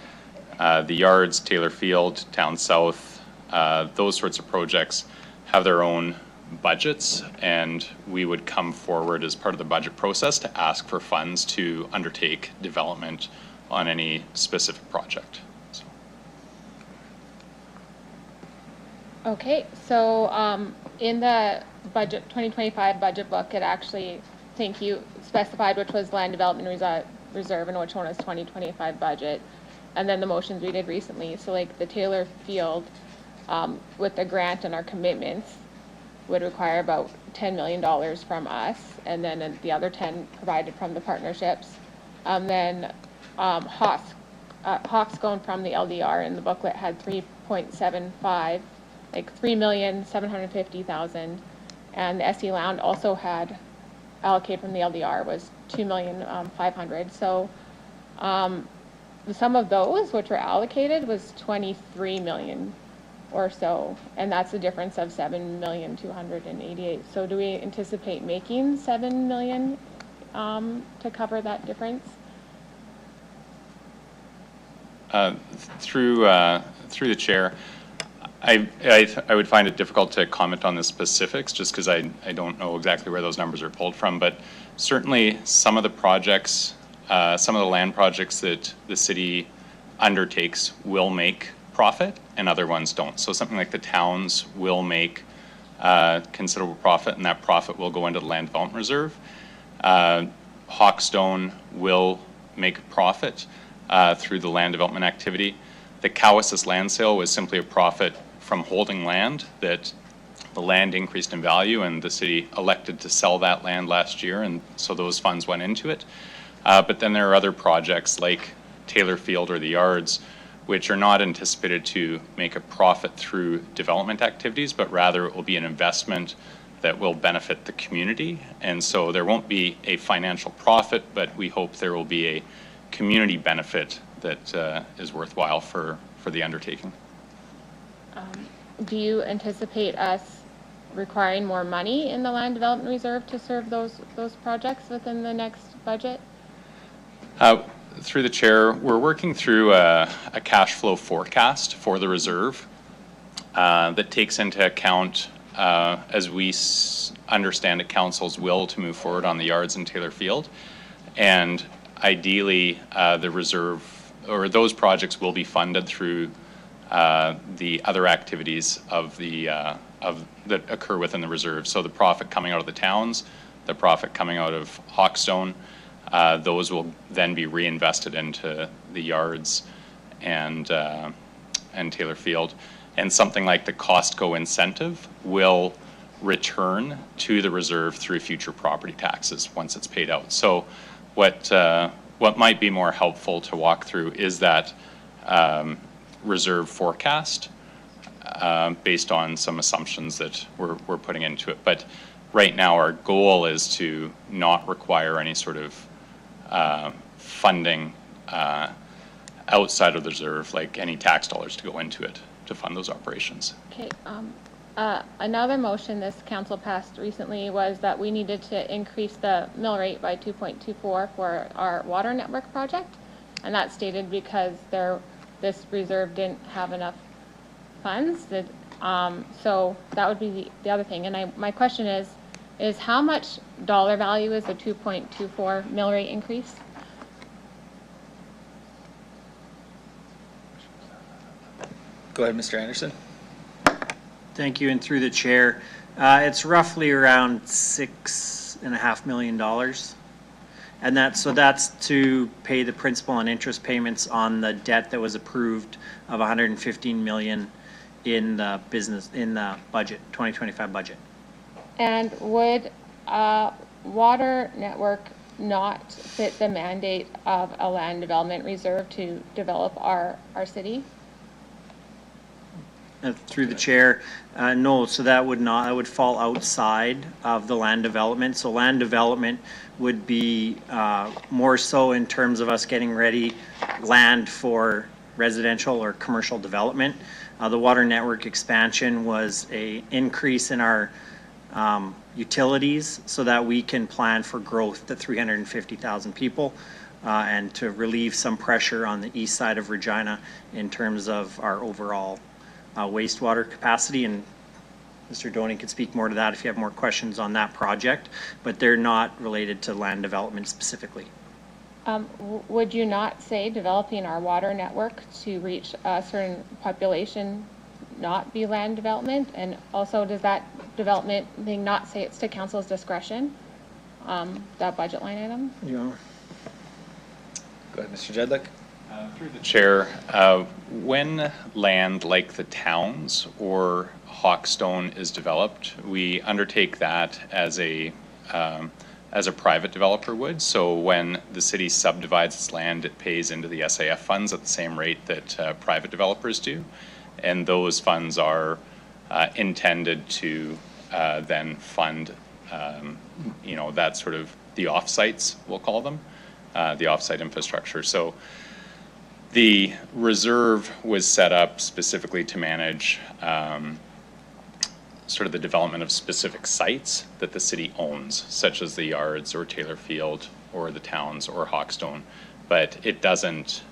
the Yards, Taylor Field, Town South, those sorts of projects have their own budgets, and we would come forward as part of the budget process to ask for funds to undertake development on any specific project. So. Okay, so in the budget 2025 budget book, it actually, thank you, specified which was land development reserve and which one was 2025 budget, and then the motions we did recently. So like the Taylor Field with the grant and our commitments would require about $10 million from us, and then the other 10 provided from the partnerships. Then Hawks going from the LDR in the booklet had 3.75, like 3,750,000, and the SE Lounge also had allocated from the LDR was 2,500,000. So the sum of those which were allocated was 23 million or so, and that's the difference of 7,288,000. So do we anticipate making 7 million to cover that difference? Through the chair, I would find it difficult to comment on the specifics just because I don't know exactly where those numbers are pulled from, but certainly some of the projects, some of the land projects that the city undertakes will make profit and other ones don't. So something like the towns will make considerable profit, and that profit will go into the land development reserve. Hawkstone will make a profit through the land development activity. The Cowassus land sale was simply a profit from holding land, that the land increased in value and the city elected to sell that land last year, and so those funds went into it. But then there are other projects like Taylor Field or the Yards, which are not anticipated to make a profit through development activities, but rather it will be an investment that will benefit the community. And so there won't be a financial profit, but we hope there will be a community benefit that is worthwhile for the undertaking. Do you anticipate us requiring more money in the land development reserve to serve those projects within the next budget? Through the chair, we're working through a cash flow forecast for the reserve that takes into account as we understand it, council's will to move forward on the yards in Taylor Field. And ideally, the reserve, or those projects will be funded through the other activities of that occur within the reserve. So the profit coming out of the towns, the profit coming out of Hawkstone, those will then be reinvested into the yards and Taylor Field. And something like the Costco incentive will return to the reserve through future property taxes once it's paid out. So what might be more helpful to walk through is that reserve forecast based on some assumptions that we're putting into it. But right now our goal is to not require any sort of funding outside of the reserve, like any tax dollars to go into it to fund those operations. Okay, another motion this council passed recently was that we needed to increase the mill rate by 2.24 for our water network project. And that's stated because this reserve didn't have enough funds. So that would be the other thing. And my question is how much dollar value is the 2.24 mill rate increase? Go ahead, Mr. Anderson. Thank you, and through the chair, it's roughly around $6.5 million. And that's to pay the principal and interest payments on the debt that was approved of $115 million in the budget, 2025 budget. And would water network not fit the mandate of a land development reserve to develop our city? Through the chair, no, so that would fall outside of the land development. So land development would be more so in terms of us getting ready land for residential or commercial development. The water network expansion was an increase in our utilities so that we can plan for growth to 350,000 people and to relieve some pressure on the east side of Regina in terms of our overall wastewater capacity. And Mr. Doney could speak more to that if you have more questions on that project, but they're not related to land development specifically. Would you not say developing our water network to reach a certain population not be land development? And also, does that development thing not say it's to council's discretion, that budget line item? Yeah. Go ahead, Mr. Jedlick. Through the chair, when land like the towns or Hawkstone is developed, we undertake that as a private developer would. So when the city subdivides its land, it pays into the SAF funds at the same rate that private developers do. And those funds are intended to then fund, that sort of the offsites, we'll call them, the offsite infrastructure. So the reserve was set up specifically to manage sort of the development of specific sites that the city owns, such as the yards or Taylor Field or the towns or Hawkstone. But it doesn't,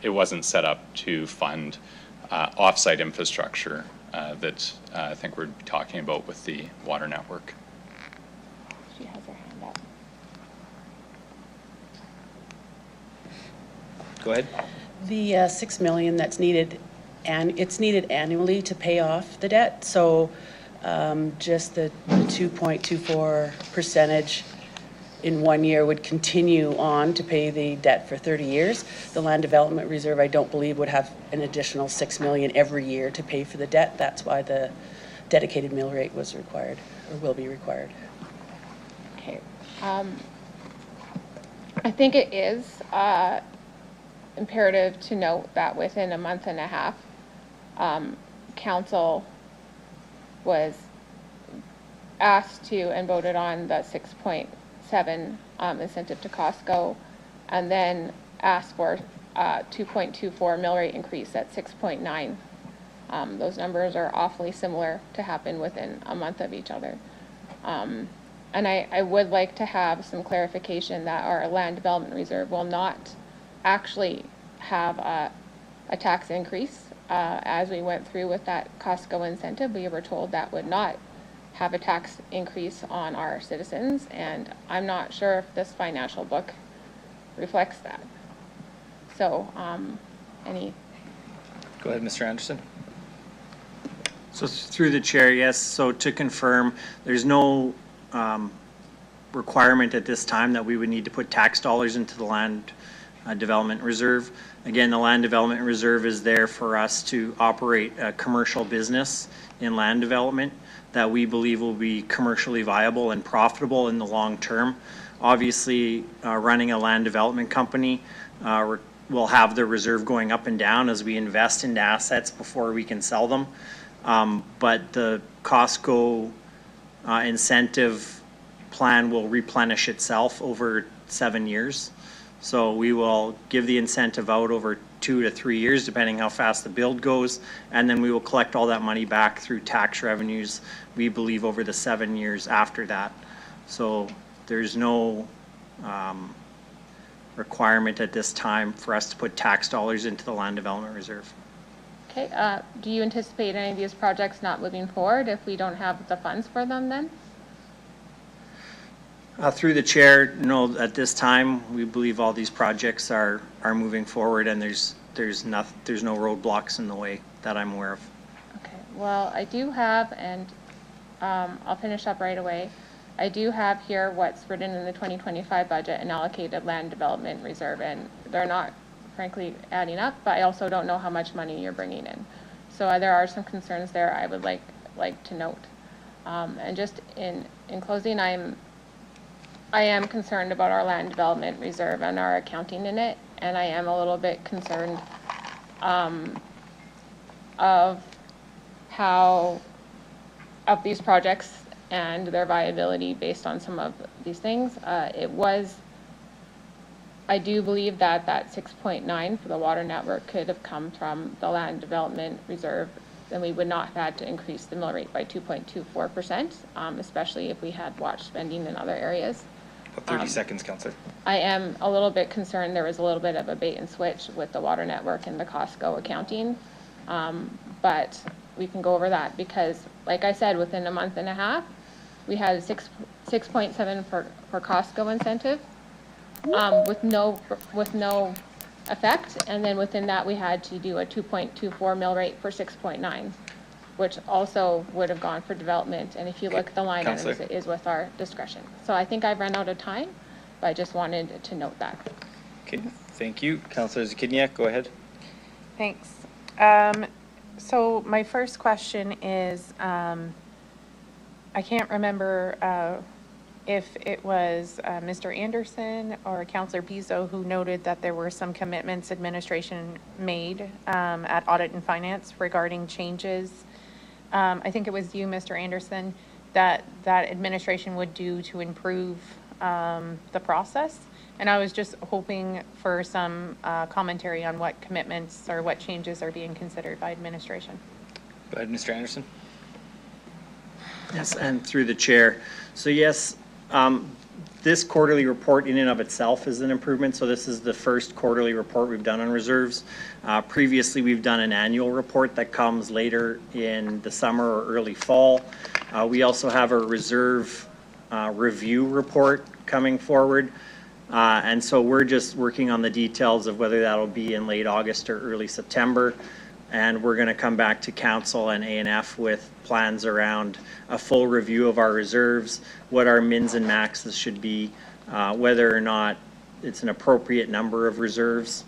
it wasn't set up to fund offsite infrastructure that I think we're talking about with the water network. She has her hand up. Go ahead. The 6 million that's needed, and it's needed annually to pay off the debt. So just the 2.24% in 1 year would continue on to pay the debt for 30 years. The land development reserve, I don't believe, would have an additional 6 million every year to pay for the debt. That's why the dedicated mill rate was required, or will be required. Okay. I think it is imperative to note that within a month and a half, council was asked to and voted on the 6.7 incentive to Costco, and then asked for 2.24 mill rate increase at 6.9. Those numbers are awfully similar to happen within a month of each other. And I would like to have some clarification that our land development reserve will not actually have a tax increase. As we went through with that Costco incentive, we were told that would not have a tax increase on our citizens, and I'm not sure if this financial book reflects that. So, any Go ahead, Mr. Anderson. So through the chair, yes. So to confirm, there's no requirement at this time that we would need to put tax dollars into the land development reserve. Again, the land development reserve is there for us to operate a commercial business in land development that we believe will be commercially viable and profitable in the long term. Obviously, running a land development company will have the reserve going up and down as we invest into assets before we can sell them. But the Costco incentive plan will replenish itself over 7 years. So we will give the incentive out over 2 to 3 years, depending how fast the build goes, and then we will collect all that money back through tax revenues, we believe, over the 7 years after that. So there's no requirement at this time for us to put tax dollars into the land development reserve. Okay, do you anticipate any of these projects not moving forward if we don't have the funds for them then? Through the chair, no, at this time, we believe all these projects are moving forward, and there's no roadblocks in the way that I'm aware of. Okay, well, I do have, and I'll finish up right away. I do have here what's written in the 2025 budget and allocated land development reserve, and they're not frankly adding up, but I also don't know how much money you're bringing in. So there are some concerns there I would like to note. And just in closing, I am concerned about our land development reserve and our accounting in it, and I am a little bit concerned of these projects and their viability based on some of these things. I do believe that 6.9 for the water network could have come from the land development reserve, then we would not have had to increase the mill rate by 2.24%, especially if we had watched spending in other areas. 30 seconds, Councillor. I am a little bit concerned there was a little bit of a bait and switch with the water network and the Costco accounting. But we can go over that because, like I said, within a month and a half, we had 6.7 for Costco incentive with no effect. And then within that, we had to do a 2.24 mill rate for 6.9. Which also would have gone for development. And if you look at the line items, it is with our discretion. So I think I've run out of time, but I just wanted to note that. Okay, thank you. Councillor Zakiniak, go ahead. Thanks. So my first question is, I can't remember if it was Mr. Anderson or Councillor Pizzo who noted that there were some commitments administration made at Audit and Finance regarding changes. I think it was you, Mr. Anderson, that administration would do to improve the process. And I was just hoping for some commentary on what commitments or what changes are being considered by administration. Go ahead, Mr. Anderson. Yes, and through the chair. So yes, this quarterly report in and of itself is an improvement. So this is the first quarterly report we've done on reserves. Previously, we've done an annual report that comes later in the summer or early fall. We also have a reserve review report coming forward. And so we're just working on the details of whether that'll be in late August or early September. And we're going to come back to council and A&F with plans around a full review of our reserves, what our mins and maxes should be, whether or not it's an appropriate number of reserves.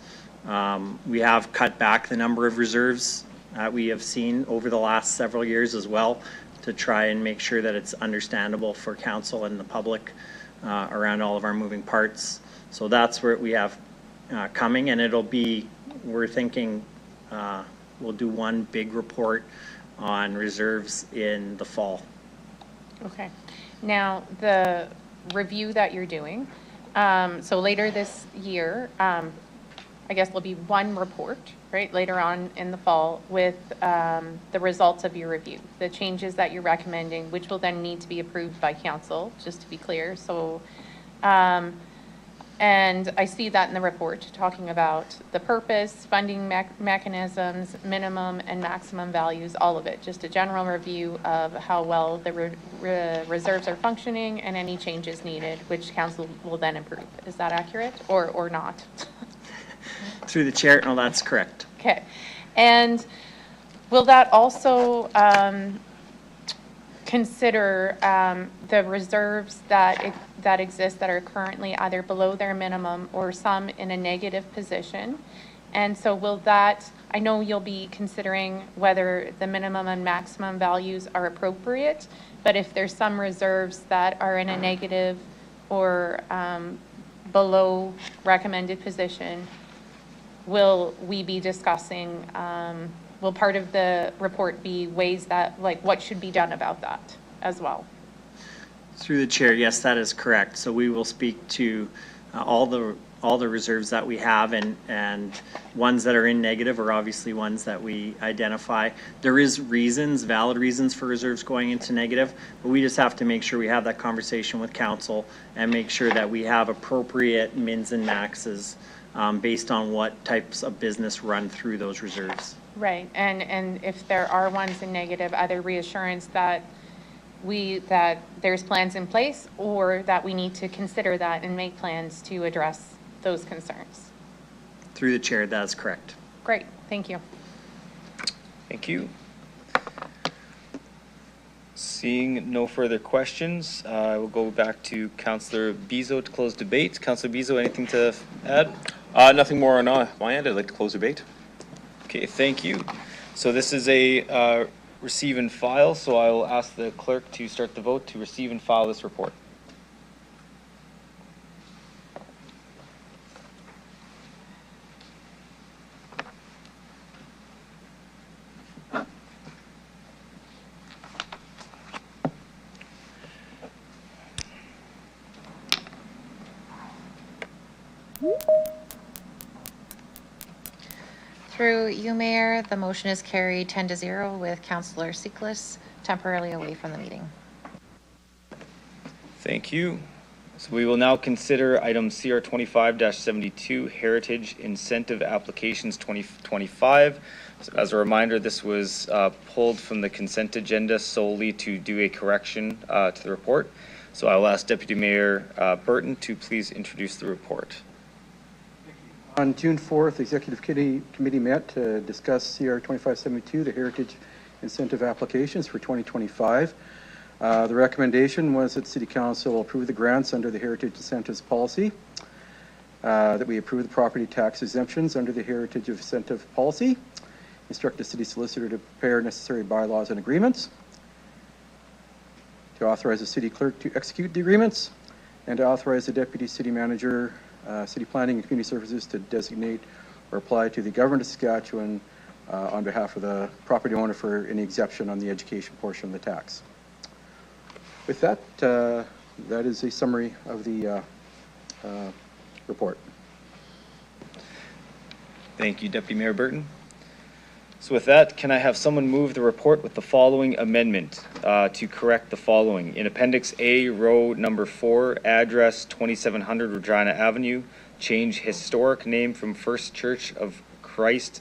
We have cut back the number of reserves we have seen over the last several years as well to try and make sure that it's understandable for council and the public around all of our moving parts. So that's where we have coming, and it'll be, we're thinking, we'll do one big report on reserves in the fall. Okay. Now, the review that you're doing, so later this year, I guess there'll be one report, right, later on in the fall with the results of your review, the changes that you're recommending, which will then need to be approved by council, just to be clear. So And I see that in the report, talking about the purpose, funding mechanisms, minimum and maximum values, all of it. Just a general review of how well the reserves are functioning and any changes needed, which council will then approve. Is that accurate or not? Through the chair, no, that's correct. Okay. And will that also consider the reserves that exist that are currently either below their minimum or some in a negative position? And so will that, I know you'll be considering whether the minimum and maximum values are appropriate, but if there's some reserves that are in a negative or below recommended position, will we be discussing, will part of the report be ways that, like, what should be done about that as well? Through the chair, yes, that is correct. So we will speak to all the reserves that we have, and ones that are in negative are obviously ones that we identify. There is reasons, valid reasons for reserves going into negative, but we just have to make sure we have that conversation with council and make sure that we have appropriate mins and maxes based on what types of business run through those reserves. Right, and if there are ones in negative, either reassurance that there's plans in place, or that we need to consider that and make plans to address those concerns. Through the chair, that is correct. Great, thank you. Thank you. Seeing no further questions, I will go back to Councillor Bizo to close debate. Councillor Bizo, anything to add? Nothing more on my end. I'd like to close debate. Okay, thank you. So this is a receive and file, so I will ask the clerk to start the vote to receive and file this report. Through you, Mayor, the motion is carried 10-0 with Councillor Siklis temporarily away from the meeting. Thank you. So we will now consider item CR 25-72, Heritage Incentive Applications 2025. So as a reminder, this was pulled from the consent agenda solely to do a correction to the report. So I will ask Deputy Mayor Burton to please introduce the report. On June 4th, the Executive Committee met to discuss CR 2572, the Heritage Incentive Applications for 2025. The recommendation was that City Council will approve the grants under the Heritage Incentives Policy, that we approve the property tax exemptions under the Heritage Incentive Policy, instruct the City Solicitor to prepare necessary bylaws and agreements, to authorize the City Clerk to execute the agreements, and to authorize the Deputy City Manager, City Planning and Community Services to designate or apply to the Government of Saskatchewan on behalf of the property owner for any exemption on the education portion of the tax. With that, that is a summary of the report. Thank you, Deputy Mayor Burton. So with that, can I have someone move the report with the following amendment to correct the following? In Appendix A, row number 4, address 2700 Regina Avenue, change historic name from First Church of Christ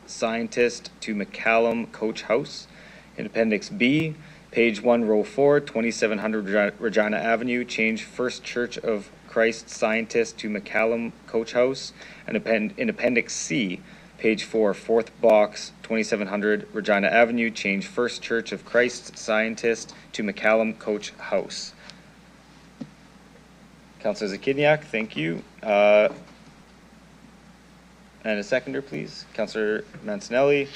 Scientist to McCallum Coach House. In Appendix B, page 1, row 4, 2700 Regina Avenue, change First Church of Christ Scientist to McCallum Coach House. And in Appendix C, page 4, fourth box, 2700 Regina Avenue, change First Church of Christ Scientist to McCallum Coach House. Councillor Zakidniak, thank you. And a seconder, please. Councillor Mancinelli.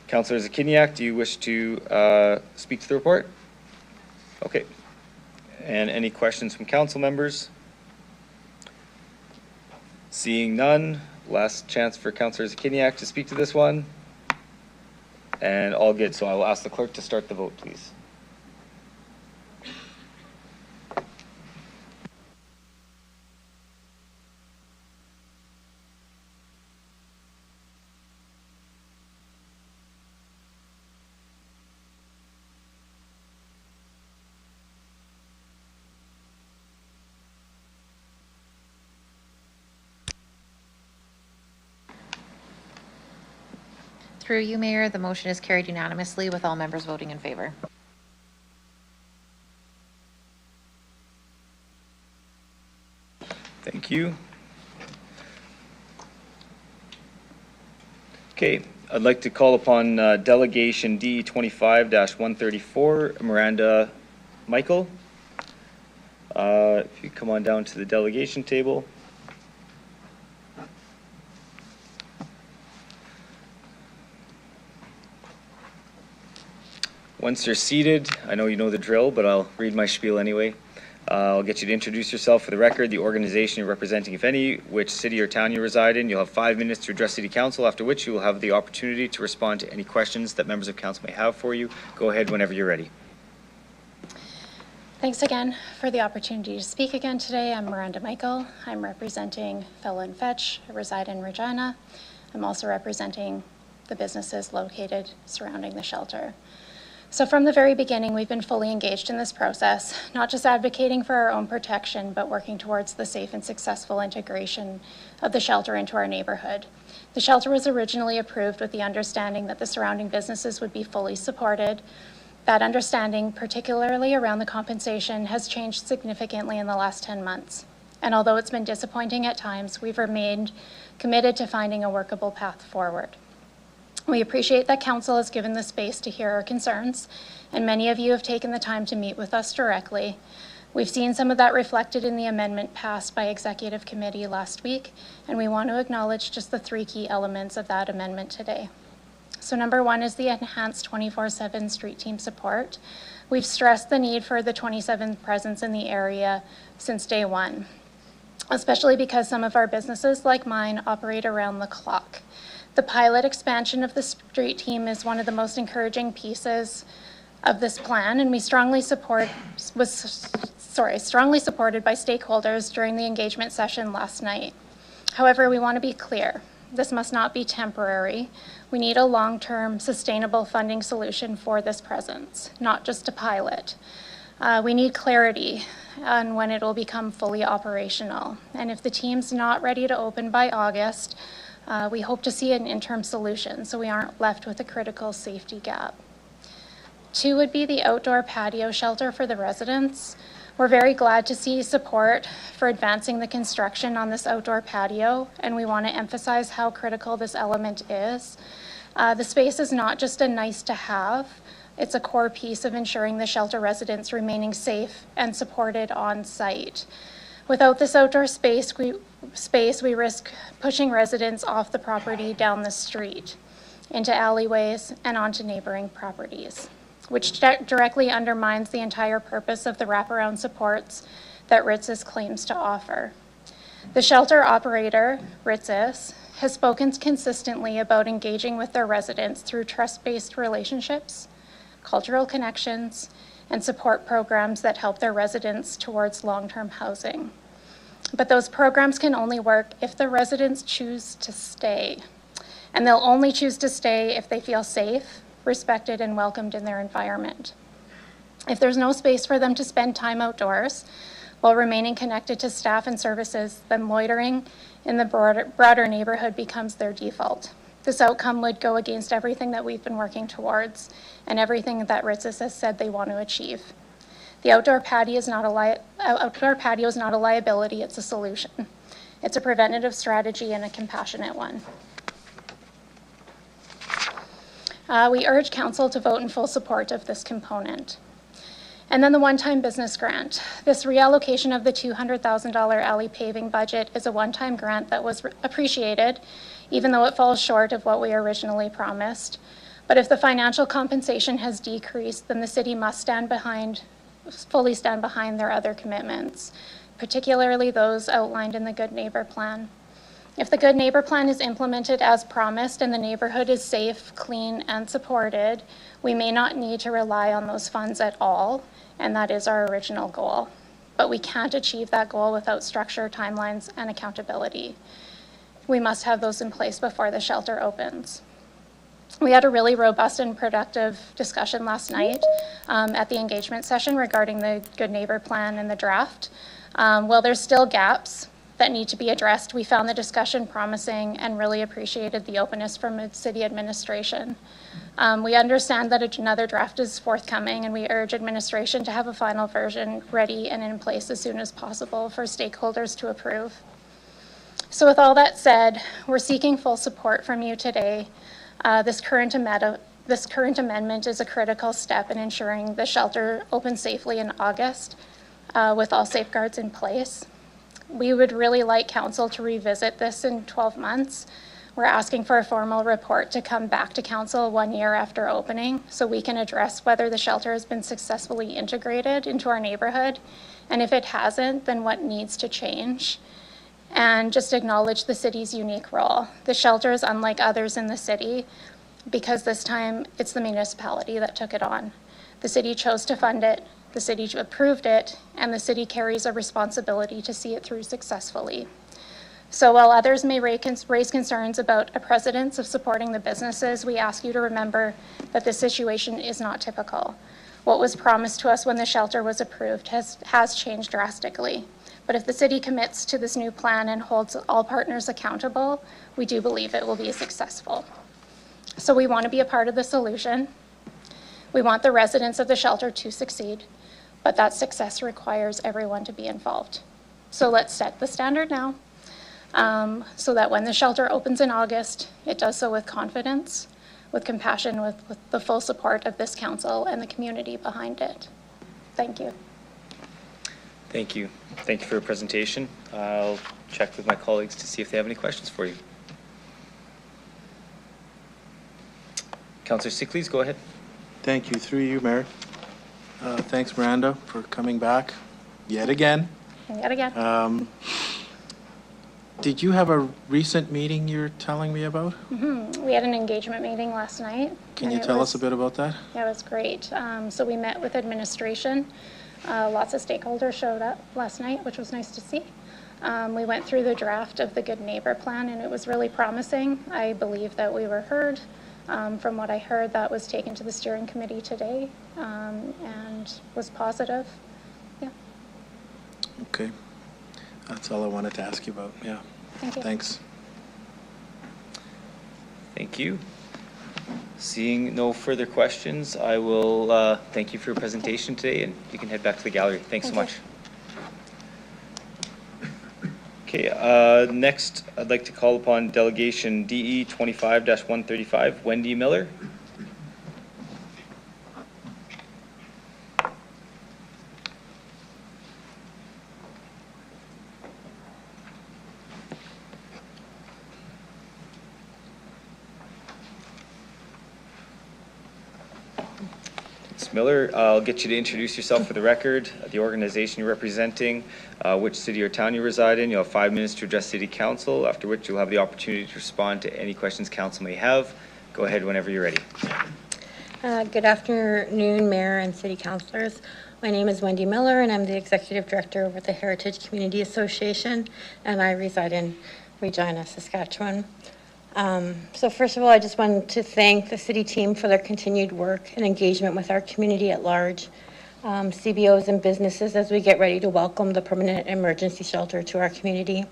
Councillor Zakidniak, do you wish to speak to the report? Okay. And any questions from council members? Seeing none, last chance for Councillor Zakidniak to speak to this one. And all good, so I will ask the clerk to start the vote, please. Through you, Mayor, the motion is carried unanimously with all members voting in favor. Thank you. Okay, I'd like to call upon Delegation D 25-134, Miranda Michael. If you come on down to the delegation table. Once you're seated, I know you know the drill, but I'll read my spiel anyway. I'll get you to introduce yourself for the record, the organization you're representing, if any, which city or town you reside in. You'll have 5 minutes to address City Council, after which you will have the opportunity to respond to any questions that members of council may have for you. Go ahead whenever you're ready. Thanks again for the opportunity to speak again today. I'm Miranda Michael. I'm representing Fellow and Fetch. I reside in Regina. I'm also representing the businesses located surrounding the shelter. So from the very beginning, we've been fully engaged in this process, not just advocating for our own protection, but working towards the safe and successful integration of the shelter into our neighborhood. The shelter was originally approved with the understanding that the surrounding businesses would be fully supported. That understanding, particularly around the compensation, has changed significantly in the last 10 months. And although it's been disappointing at times, we've remained committed to finding a workable path forward. We appreciate that Council has given the space to hear our concerns, and many of you have taken the time to meet with us directly. We've seen some of that reflected in the amendment passed by Executive Committee last week, and we want to acknowledge just the 3 key elements of that amendment today. So number 1 is the enhanced 24/7 street team support. We've stressed the need for the 27th presence in the area since day 1, especially because some of our businesses, like mine, operate around the clock. The pilot expansion of the street team is one of the most encouraging pieces of this plan, and we strongly supported by stakeholders during the engagement session last night. However, we want to be clear. This must not be temporary. We need a long-term, sustainable funding solution for this presence, not just a pilot. We need clarity on when it will become fully operational. And if the team's not ready to open by August, we hope to see an interim solution so we aren't left with a critical safety gap. 2 would be the outdoor patio shelter for the residents. We're very glad to see support for advancing the construction on this outdoor patio, and we want to emphasize how critical this element is. The space is not just a nice to have, it's a core piece of ensuring the shelter residents remaining safe and supported on site. Without this outdoor space, we risk pushing residents off the property down the street, into alleyways and onto neighboring properties, which directly undermines the entire purpose of the wraparound supports that Ritz's claims to offer. The shelter operator, Ritz's, has spoken consistently about engaging with their residents through trust-based relationships, cultural connections, and support programs that help their residents towards long-term housing. But those programs can only work if the residents choose to stay. And they'll only choose to stay if they feel safe, respected, and welcomed in their environment. If there's no space for them to spend time outdoors while remaining connected to staff and services, then loitering in the broader neighborhood becomes their default. This outcome would go against everything that we've been working towards and everything that Ritz's has said they want to achieve. The outdoor patio is not a liability, it's a solution. It's a preventative strategy and a compassionate one. We urge Council to vote in full support of this component. And then the one-time business grant. This reallocation of the $200,000 alley paving budget is a one-time grant that was appreciated, even though it falls short of what we originally promised. But if the financial compensation has decreased, then the city must fully stand behind their other commitments, particularly those outlined in the Good Neighbor Plan. If the Good Neighbor Plan is implemented as promised and the neighborhood is safe, clean, and supported, we may not need to rely on those funds at all, and that is our original goal. But we can't achieve that goal without structure, timelines, and accountability. We must have those in place before the shelter opens. We had a really robust and productive discussion last night at the engagement session regarding the Good Neighbor Plan and the draft. While there's still gaps, that need to be addressed. We found the discussion promising and really appreciated the openness from city administration. We understand that another draft is forthcoming, and we urge administration to have a final version ready and in place as soon as possible for stakeholders to approve. So with all that said, we're seeking full support from you today. This current amendment is a critical step in ensuring the shelter opens safely in August with all safeguards in place. We would really like council to revisit this in 12 months. We're asking for a formal report to come back to council 1 year after opening so we can address whether the shelter has been successfully integrated into our neighborhood. And if it hasn't, then what needs to change. And just acknowledge the city's unique role. The shelter is unlike others in the city because this time it's the municipality that took it on. The city chose to fund it, the city approved it, and the city carries a responsibility to see it through successfully. So while others may raise concerns about a precedence of supporting the businesses, we ask you to remember that this situation is not typical. What was promised to us when the shelter was approved has changed drastically. But if the city commits to this new plan and holds all partners accountable, we do believe it will be successful. So we want to be a part of the solution. We want the residents of the shelter to succeed, but that success requires everyone to be involved. So let's set the standard now. So that when the shelter opens in August, it does so with confidence, with compassion, with the full support of this council and the community behind it. Thank you. Thank you. Thank you for your presentation. I'll check with my colleagues to see if they have any questions for you. Councillor Sickley, go ahead. Thank you. Through you, Mayor. Thanks, Miranda, for coming back yet again. Yet again. Did you have a recent meeting you're telling me about? We had an engagement meeting last night. Can you tell us a bit about that? Yeah, it was great. So we met with administration. Lots of stakeholders showed up last night, which was nice to see. We went through the draft of the Good Neighbor Plan, and it was really promising. I believe that we were heard. From what I heard, that was taken to the steering committee today and was positive. Yeah. Okay. That's all I wanted to ask you about. Yeah. Thank you. Thanks. Thank you. Seeing no further questions, I will thank you for your presentation today, and you can head back to the gallery. Thanks so much. Okay, next I'd like to call upon Delegation DE 25-135, Wendy Miller. Ms. Miller, I'll get you to introduce yourself for the record, the organization you're representing, which city or town you reside in. You'll have 5 minutes to address City Council, after which you'll have the opportunity to respond to any questions Council may have. Go ahead whenever you're ready. Good afternoon, Mayor and City Councilors. My name is Wendy Miller, and I'm the Executive Director over the Heritage Community Association, and I reside in Regina, Saskatchewan. So first of all, I just wanted to thank the city team for their continued work and engagement with our community at large, CBOs and businesses as we get ready to welcome the permanent emergency shelter to our community.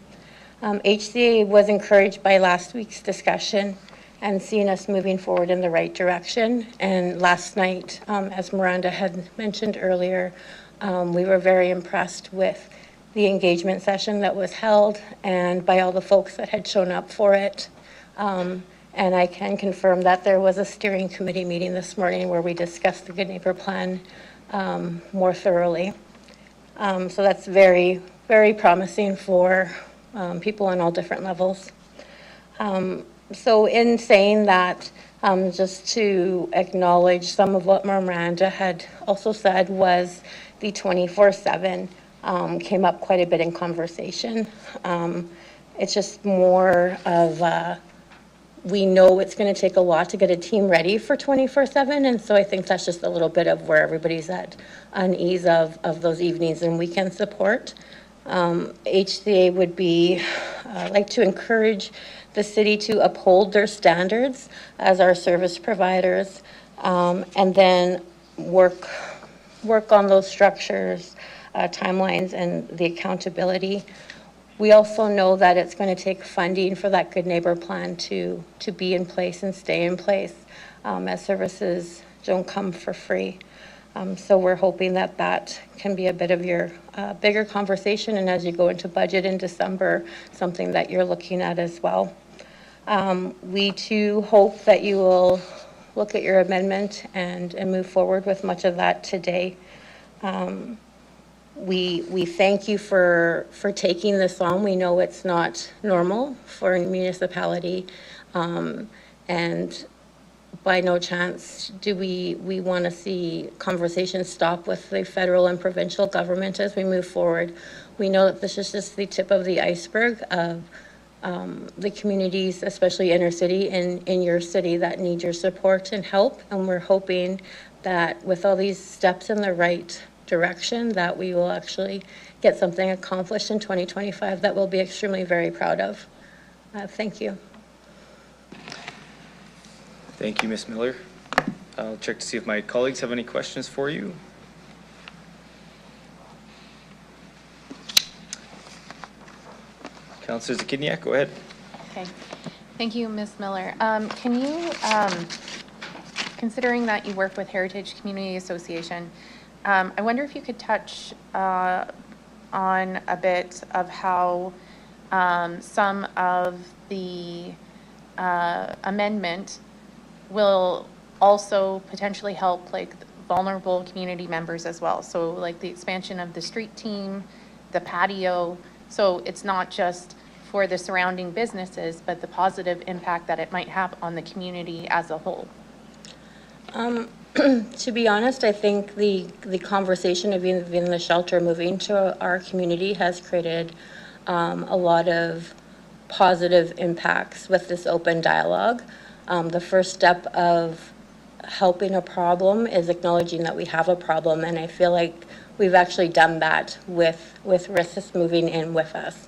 HCA was encouraged by last week's discussion and seeing us moving forward in the right direction. And last night, as Miranda had mentioned earlier, we were very impressed with the engagement session that was held and by all the folks that had shown up for it. And I can confirm that there was a steering committee meeting this morning where we discussed the Good Neighbor Plan more thoroughly. So that's very, very promising for people on all different levels. So in saying that, just to acknowledge some of what Miranda had also said was the 24/7 came up quite a bit in conversation. It's just more of we know it's going to take a lot to get a team ready for 24/7, and so I think that's just a little bit of where everybody's at unease of those evenings and weekend support. HCA would be like to encourage the city to uphold their standards as our service providers, and then work on those structures, timelines, and the accountability. We also know that it's going to take funding for that Good Neighbor Plan to be in place and stay in place, as services don't come for free. So we're hoping that that can be a bit of your bigger conversation, and as you go into budget in December, something that you're looking at as well. We too hope that you will look at your amendment and move forward with much of that today. We thank you for taking this on. We know it's not normal for a municipality, and by no chance do we want to see conversations stop with the federal and provincial government as we move forward. We know that this is just the tip of the iceberg of the communities, especially inner city in your city, that need your support and help. And we're hoping that with all these steps in the right direction, that we will actually get something accomplished in 2025 that we'll be extremely very proud of. Thank you. Thank you, Ms. Miller. I'll check to see if my colleagues have any questions for you. Councillor Zakiniak, go ahead. Okay. Thank you, Ms. Miller. Can you, considering that you work with Heritage Community Association, I wonder if you could touch on a bit of how some of the amendment will also potentially help like vulnerable community members as well. So like the expansion of the street team, the patio. So it's not just for the surrounding businesses, but the positive impact that it might have on the community as a whole. To be honest, I think the conversation of even the shelter moving to our community has created a lot of positive impacts with this open dialogue. The first step of helping a problem is acknowledging that we have a problem, and I feel like we've actually done that with RISIS moving in with us.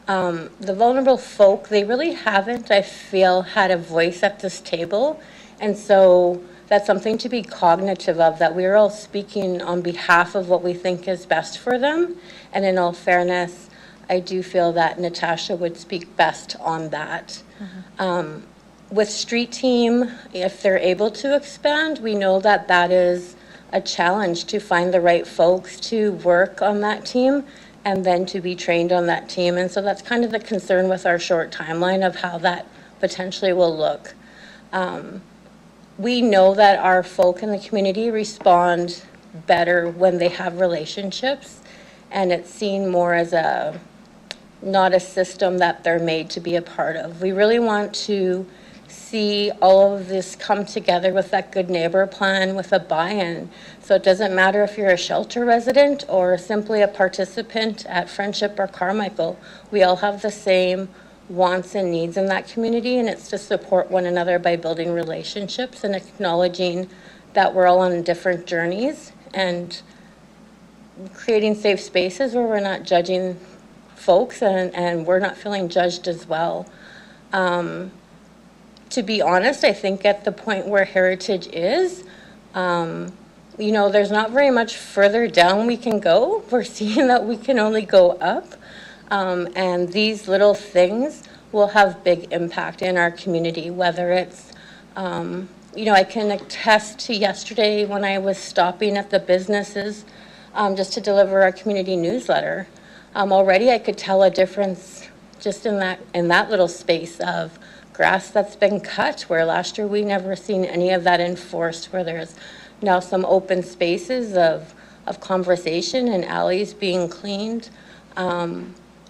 The vulnerable folk, they really haven't, I feel, had a voice at this table, and so that's something to be cognitive of, that we're all speaking on behalf of what we think is best for them. And in all fairness, I do feel that Natasha would speak best on that. Mm-hmm. With Street Team, if they're able to expand, we know that that is a challenge to find the right folks to work on that team and then to be trained on that team. And so that's kind of the concern with our short timeline of how that potentially will look. We know that our folk in the community respond better when they have relationships, and it's seen more as not a system that they're made to be a part of. We really want to see all of this come together with that Good Neighbor Plan with a buy-in. So it doesn't matter if you're a shelter resident or simply a participant at Friendship or Carmichael. We all have the same wants and needs in that community, and it's to support one another by building relationships and acknowledging that we're all on different journeys and creating safe spaces where we're not judging folks and we're not feeling judged as well. To be honest, I think at the point where Heritage is, you know, there's not very much further down we can go. We're seeing that we can only go up. And these little things will have big impact in our community, whether it's, you know, I can attest to yesterday when I was stopping at the businesses just to deliver a community newsletter. Already I could tell a difference just in that little space of grass that's been cut, where last year we never seen any of that enforced, where there's now some open spaces of conversation and alleys being cleaned.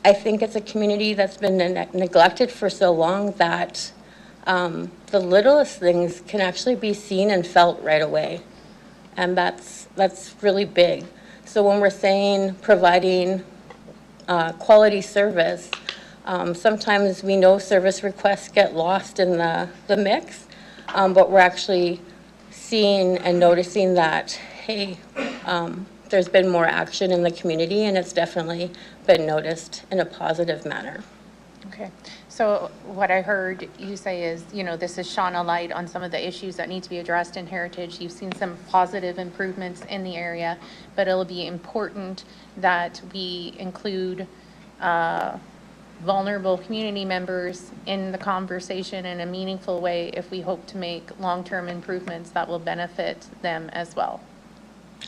I think it's a community that's been neglected for so long that the littlest things can actually be seen and felt right away. And that's really big. So when we're saying providing quality service, sometimes we know service requests get lost in the mix, but we're actually seeing and noticing that, hey, there's been more action in the community, and it's definitely been noticed in a positive manner. Okay. So what I heard you say is, you know, this has shone a light on some of the issues that need to be addressed in Heritage. You've seen some positive improvements in the area, but it'll be important that we include vulnerable community members in the conversation in a meaningful way if we hope to make long-term improvements that will benefit them as well.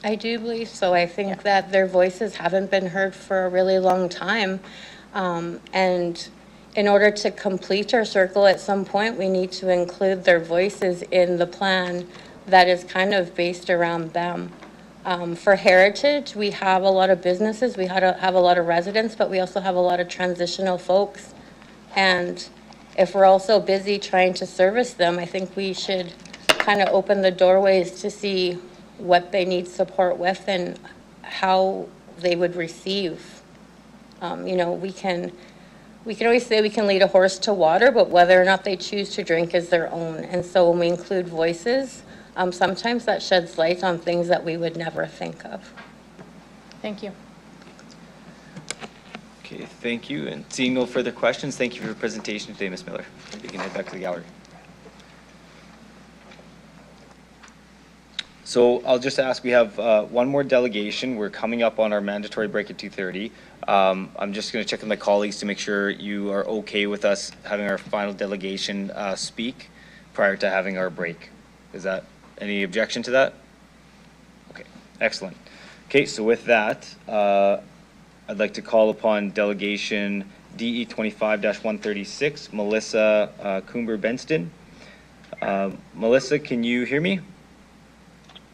I do believe so. I think that their voices haven't been heard for a really long time. And in order to complete our circle at some point, we need to include their voices in the plan that is kind of based around them. For Heritage, we have a lot of businesses, we have a lot of residents, but we also have a lot of transitional folks. And if we're also busy trying to service them, I think we should kind of open the doorways to see what they need support with and how they would receive. You know, we can always say we can lead a horse to water, but whether or not they choose to drink is their own. And so when we include voices, sometimes that sheds light on things that we would never think of. Thank you. Okay, thank you. And seeing no further questions, thank you for your presentation today, Ms. Miller. You can head back to the gallery. So I'll just ask, we have one more delegation. We're coming up on our mandatory break at 2:30. I'm just going to check with my colleagues to make sure you are okay with us having our final delegation speak prior to having our break. Is that any objection to that? Okay, excellent. Okay, so with that, I'd like to call upon delegation DE 25-136, Melissa Coomber-Benston. Melissa, can you hear me?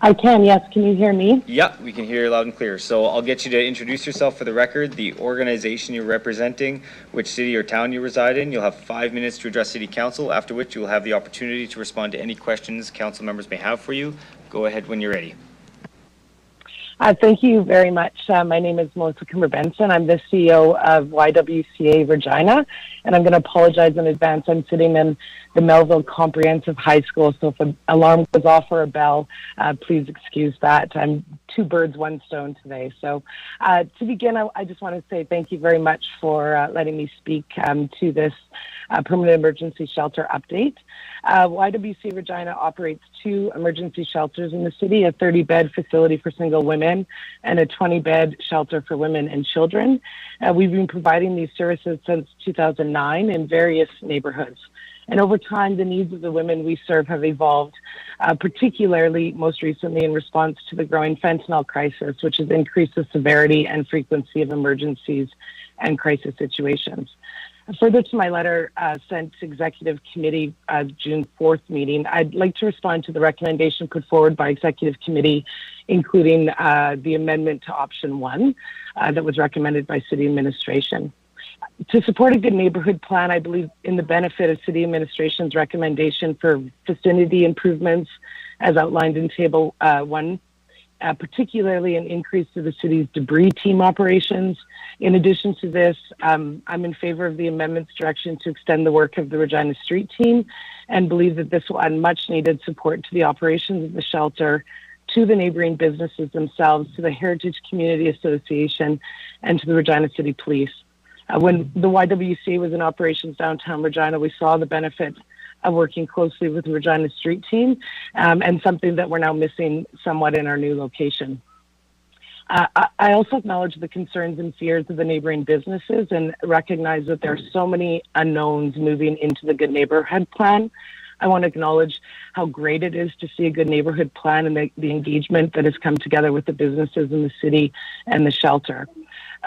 I can, yes. Can you hear me? Yeah, we can hear you loud and clear. So I'll get you to introduce yourself for the record, the organization you're representing, which city or town you reside in. You'll have 5 minutes to address City Council, after which you'll have the opportunity to respond to any questions council members may have for you. Go ahead when you're ready. Thank you very much. My name is Melissa Coomber-Benson. I'm the CEO of YWCA Regina, and I'm going to apologize in advance. I'm sitting in the Melville Comprehensive High School, so if an alarm goes off or a bell, please excuse that. I'm two birds, one stone today. So to begin, I just want to say thank you very much for letting me speak to this permanent emergency shelter update. YWCA Regina operates 2 emergency shelters in the city, a 30-bed facility for single women and a 20-bed shelter for women and children. We've been providing these services since 2009 in various neighborhoods. And over time, the needs of the women we serve have evolved, particularly most recently in response to the growing fentanyl crisis, which has increased the severity and frequency of emergencies and crisis situations. Further to my letter sent to Executive Committee June 4th meeting, I'd like to respond to the recommendation put forward by Executive Committee, including the amendment to option 1 that was recommended by City Administration. To support a good neighborhood plan, I believe in the benefit of City Administration's recommendation for vicinity improvements as outlined in Table 1, particularly an increase to the city's debris team operations. In addition to this, I'm in favor of the amendment's direction to extend the work of the Regina Street Team and believe that this will add much needed support to the operations of the shelter, to the neighboring businesses themselves, to the Heritage Community Association, and to the Regina City Police. When the YWCA was in operations downtown Regina, we saw the benefit of working closely with the Regina Street Team, and something that we're now missing somewhat in our new location. I also acknowledge the concerns and fears of the neighboring businesses and recognize that there are so many unknowns moving into the Good Neighborhood Plan. I want to acknowledge how great it is to see a good neighborhood plan and the engagement that has come together with the businesses in the city and the shelter.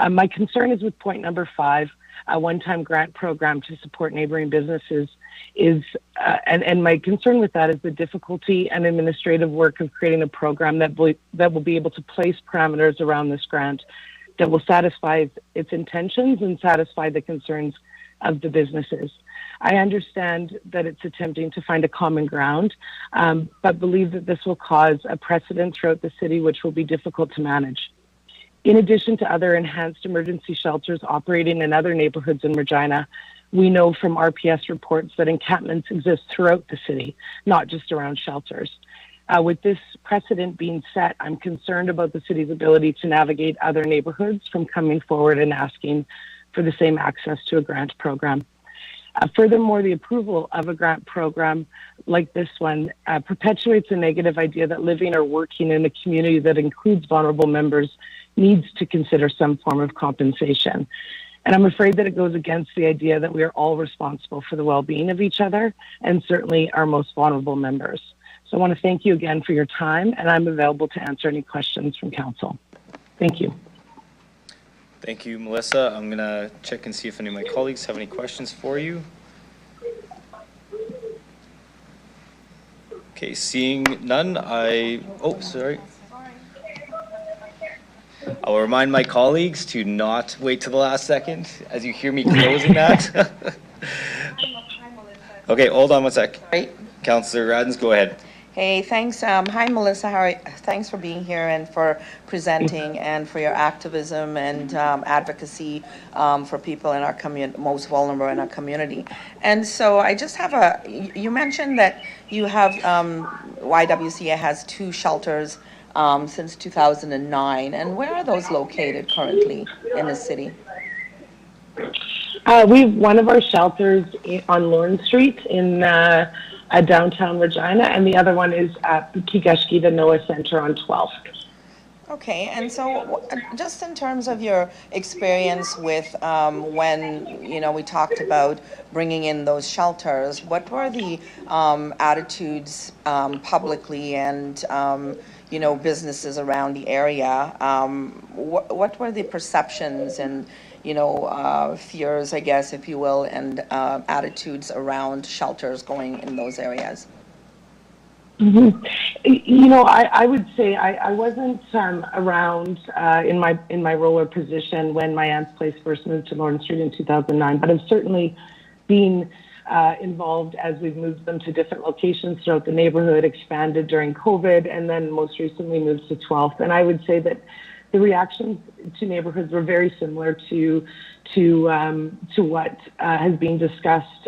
My concern is with point number 5, a one-time grant program to support neighboring businesses and my concern with that is the difficulty and administrative work of creating a program that will be able to place parameters around this grant that will satisfy its intentions and satisfy the concerns of the businesses. I understand that it's attempting to find a common ground, but believe that this will cause a precedent throughout the city which will be difficult to manage. In addition to other enhanced emergency shelters operating in other neighborhoods in Regina, we know from RPS reports that encampments exist throughout the city, not just around shelters. With this precedent being set, I'm concerned about the city's ability to navigate other neighborhoods from coming forward and asking for the same access to a grant program. Furthermore, the approval of a grant program like this one perpetuates a negative idea that living or working in a community that includes vulnerable members needs to consider some form of compensation. And I'm afraid that it goes against the idea that we are all responsible for the well-being of each other and certainly our most vulnerable members. So I want to thank you again for your time, and I'm available to answer any questions from council. Thank you. Thank you, Melissa. I'm going to check and see if any of my colleagues have any questions for you. Okay, seeing none, sorry. I'll remind my colleagues to not wait to the last second as you hear me closing that. Okay, hold on one sec. Right. Councillor Radens, go ahead. Hey, thanks. Hi, Melissa. How are you? Thanks for being here and for presenting and for your activism and advocacy for people in our community, most vulnerable in our community. And so I just have you mentioned that you have, YWCA has 2 shelters since 2009. And where are those located currently in the city? We have one of our shelters on Lorne Street in downtown Regina, and the other one is at Kigashki, the NOAA Center on 12th. Okay, and so just in terms of your experience with when, we talked about bringing in those shelters, what were the attitudes publicly and, businesses around the area? What were the perceptions and, fears, I guess, if you will, and attitudes around shelters going in those areas? Mm-hmm. I would say I wasn't around in my role or position when my aunt's place first moved to Lorne Street in 2009, but I've certainly been involved as we've moved them to different locations throughout the neighborhood, expanded during COVID, and then most recently moved to 12th. And I would say that the reactions to neighborhoods were very similar to what has been discussed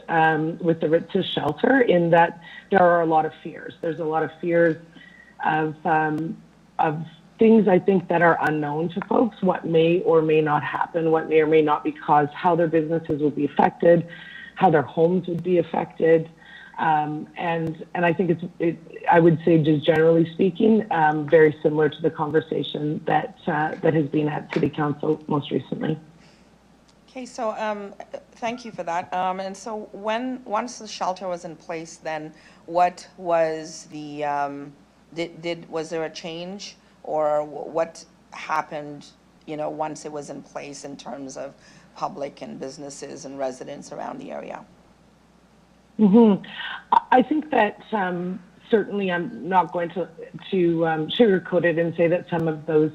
with the Ritz's shelter, in that there are a lot of fears. There's a lot of fears of things, I think, that are unknown to folks, what may or may not happen, what may or may not be caused, how their businesses will be affected, how their homes would be affected. And I think I would say, just generally speaking, very similar to the conversation that has been at City Council most recently. Okay, so thank you for that. And so once the shelter was in place, then what was the was there a change, or what happened, once it was in place in terms of public and businesses and residents around the area? Mm-hmm. I think that certainly I'm not going to sugarcoat it and say that some of those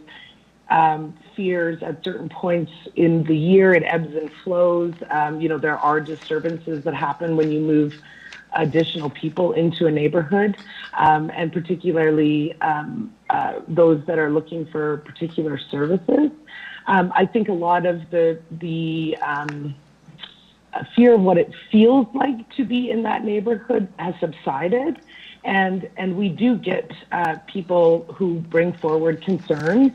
fears at certain points in the year, it ebbs and flows. There are disturbances that happen when you move additional people into a neighborhood, and particularly those that are looking for particular services. I think a lot of the fear of what it feels like to be in that neighborhood has subsided, and we do get people who bring forward concerns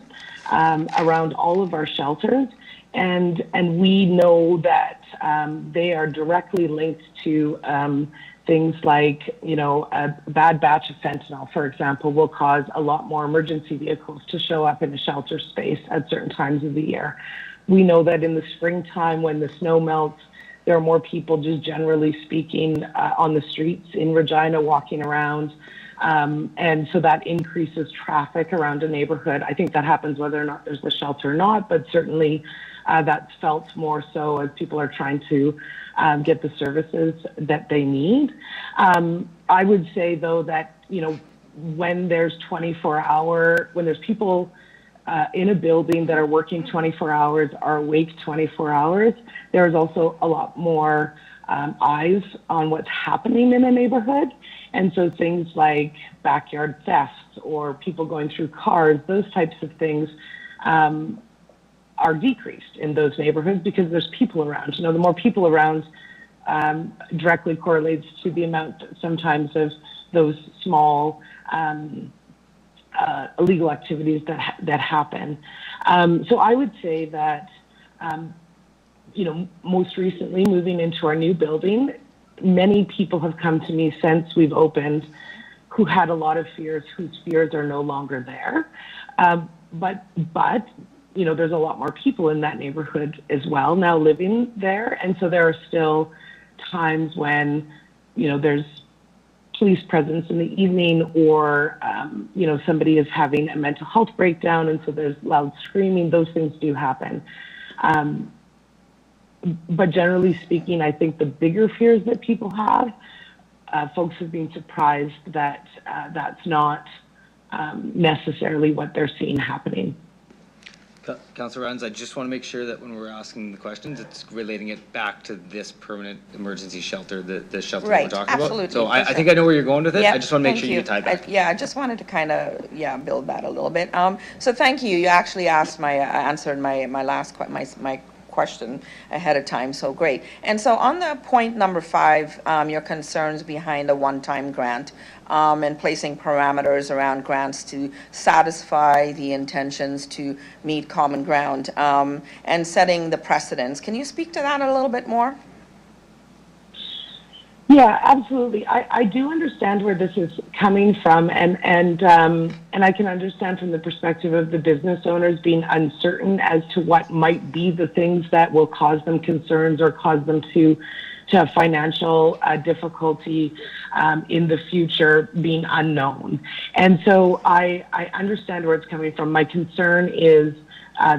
around all of our shelters, and we know that they are directly linked to things like, a bad batch of fentanyl, for example, will cause a lot more emergency vehicles to show up in a shelter space at certain times of the year. We know that in the springtime, when the snow melts, there are more people, just generally speaking, on the streets in Regina walking around. And so that increases traffic around a neighborhood. I think that happens whether or not there's a shelter or not, but certainly that's felt more so as people are trying to get the services that they need. I would say, though, that, when there's when there's people in a building that are working 24 hours, are awake 24 hours, there's also a lot more eyes on what's happening in a neighborhood. And so things like backyard thefts or people going through cars, those types of things are decreased in those neighborhoods because there's people around. The more people around directly correlates to the amount sometimes of those small illegal activities that happen. So I would say that, most recently moving into our new building, many people have come to me since we've opened who had a lot of fears, whose fears are no longer there. But there's a lot more people in that neighborhood as well now living there. And so there are still times when, there's police presence in the evening, or, somebody is having a mental health breakdown, and so there's loud screaming. Those things do happen. But generally speaking, I think the bigger fears that people have, folks have been surprised that that's not necessarily what they're seeing happening. Councillor Runs, I just want to make sure that when we're asking the questions, it's relating it back to this permanent emergency shelter, the shelter that we're talking absolutely, about. So for I sure. think I know where you're going with it. Yeah, I just want to make thank sure you tie back. I just wanted to kind of, build that a little bit. So thank you. You actually answered my last my question ahead of time, so great. And so on the point number 5, your concerns behind a one-time grant and placing parameters around grants to satisfy the intentions to meet common ground and setting the precedents. Can you speak to that a little bit more? Yeah, absolutely. I do understand where this is coming from, and I can understand from the perspective of the business owners being uncertain as to what might be the things that will cause them concerns or cause them to have financial difficulty in the future, being unknown. And so I understand where it's coming from. My concern is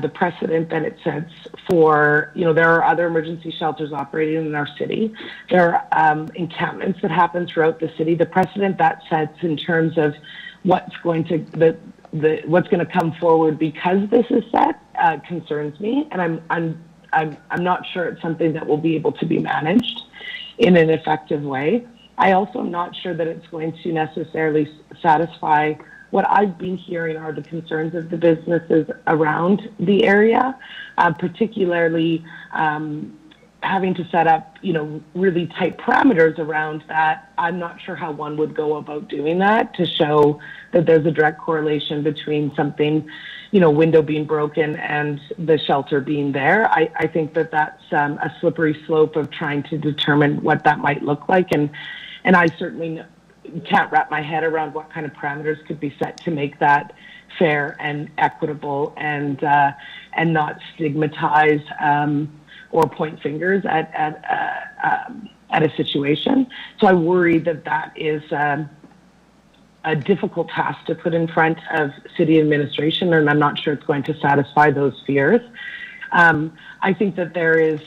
the precedent that it sets for, there are other emergency shelters operating in our city. There are encampments that happen throughout the city. The precedent that sets in terms of what's going to what's going to come forward because this is set concerns me, and I'm not sure it's something that will be able to be managed in an effective way. I also am not sure that it's going to necessarily satisfy what I've been hearing are the concerns of the businesses around the area, particularly having to set up, really tight parameters around that. I'm not sure how one would go about doing that to show that there's a direct correlation between something, window being broken and the shelter being there. I think that that's a slippery slope of trying to determine what that might look like. And I certainly can't wrap my head around what kind of parameters could be set to make that fair and equitable and not stigmatize or point fingers at a situation. So I worry that is a difficult task to put in front of city administration, and I'm not sure it's going to satisfy those fears. I think that there is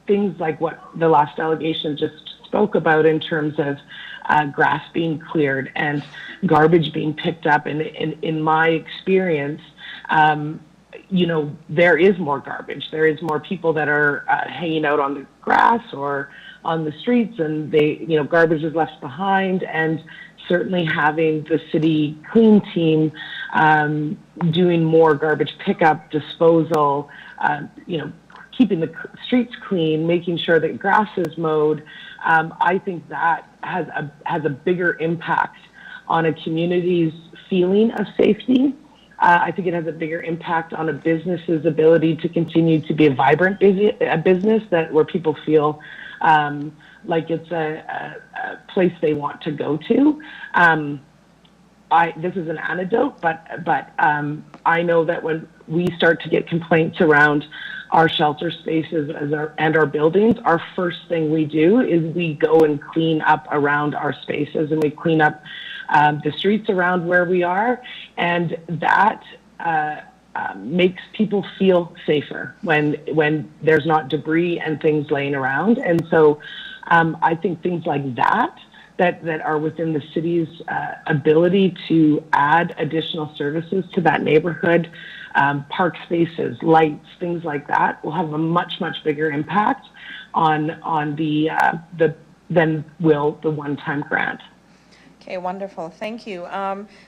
things like what the last delegation just spoke about in terms of grass being cleared and garbage being picked up. And in my experience, there is more garbage. There is more people that are hanging out on the grass or on the streets, and garbage is left behind. And certainly having the city clean team doing more garbage pickup, disposal, keeping the streets clean, making sure that grass is mowed. I think that has a bigger impact on a community's feeling of safety. I think it has a bigger impact on a business's ability to continue to be a vibrant business where people feel like it's a place they want to go to. This is an anecdote, but I know that when we start to get complaints around our shelter spaces and our buildings, our first thing we do is we go and clean up around our spaces, and we clean up the streets around where we are, and that makes people feel safer when there's not debris and things laying around. And so I think things like that are within the city's ability to add additional services to that neighborhood, park spaces, lights, things like that, will have a much, much bigger impact on than will the one-time grant. Okay, wonderful. Thank you.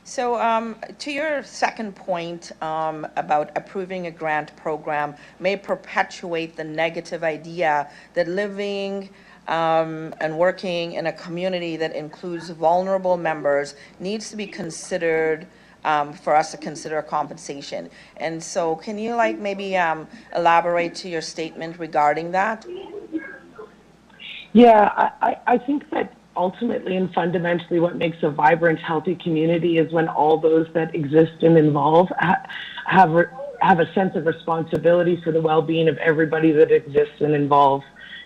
So to your second point about approving a grant program may perpetuate the negative idea that living and working in a community that includes vulnerable members needs to be considered for us to consider compensation. And so can you maybe elaborate to your statement regarding that? Yeah, I think that ultimately and fundamentally what makes a vibrant, healthy community is when all those that exist and involve have have a sense of responsibility for the well-being of everybody that exists and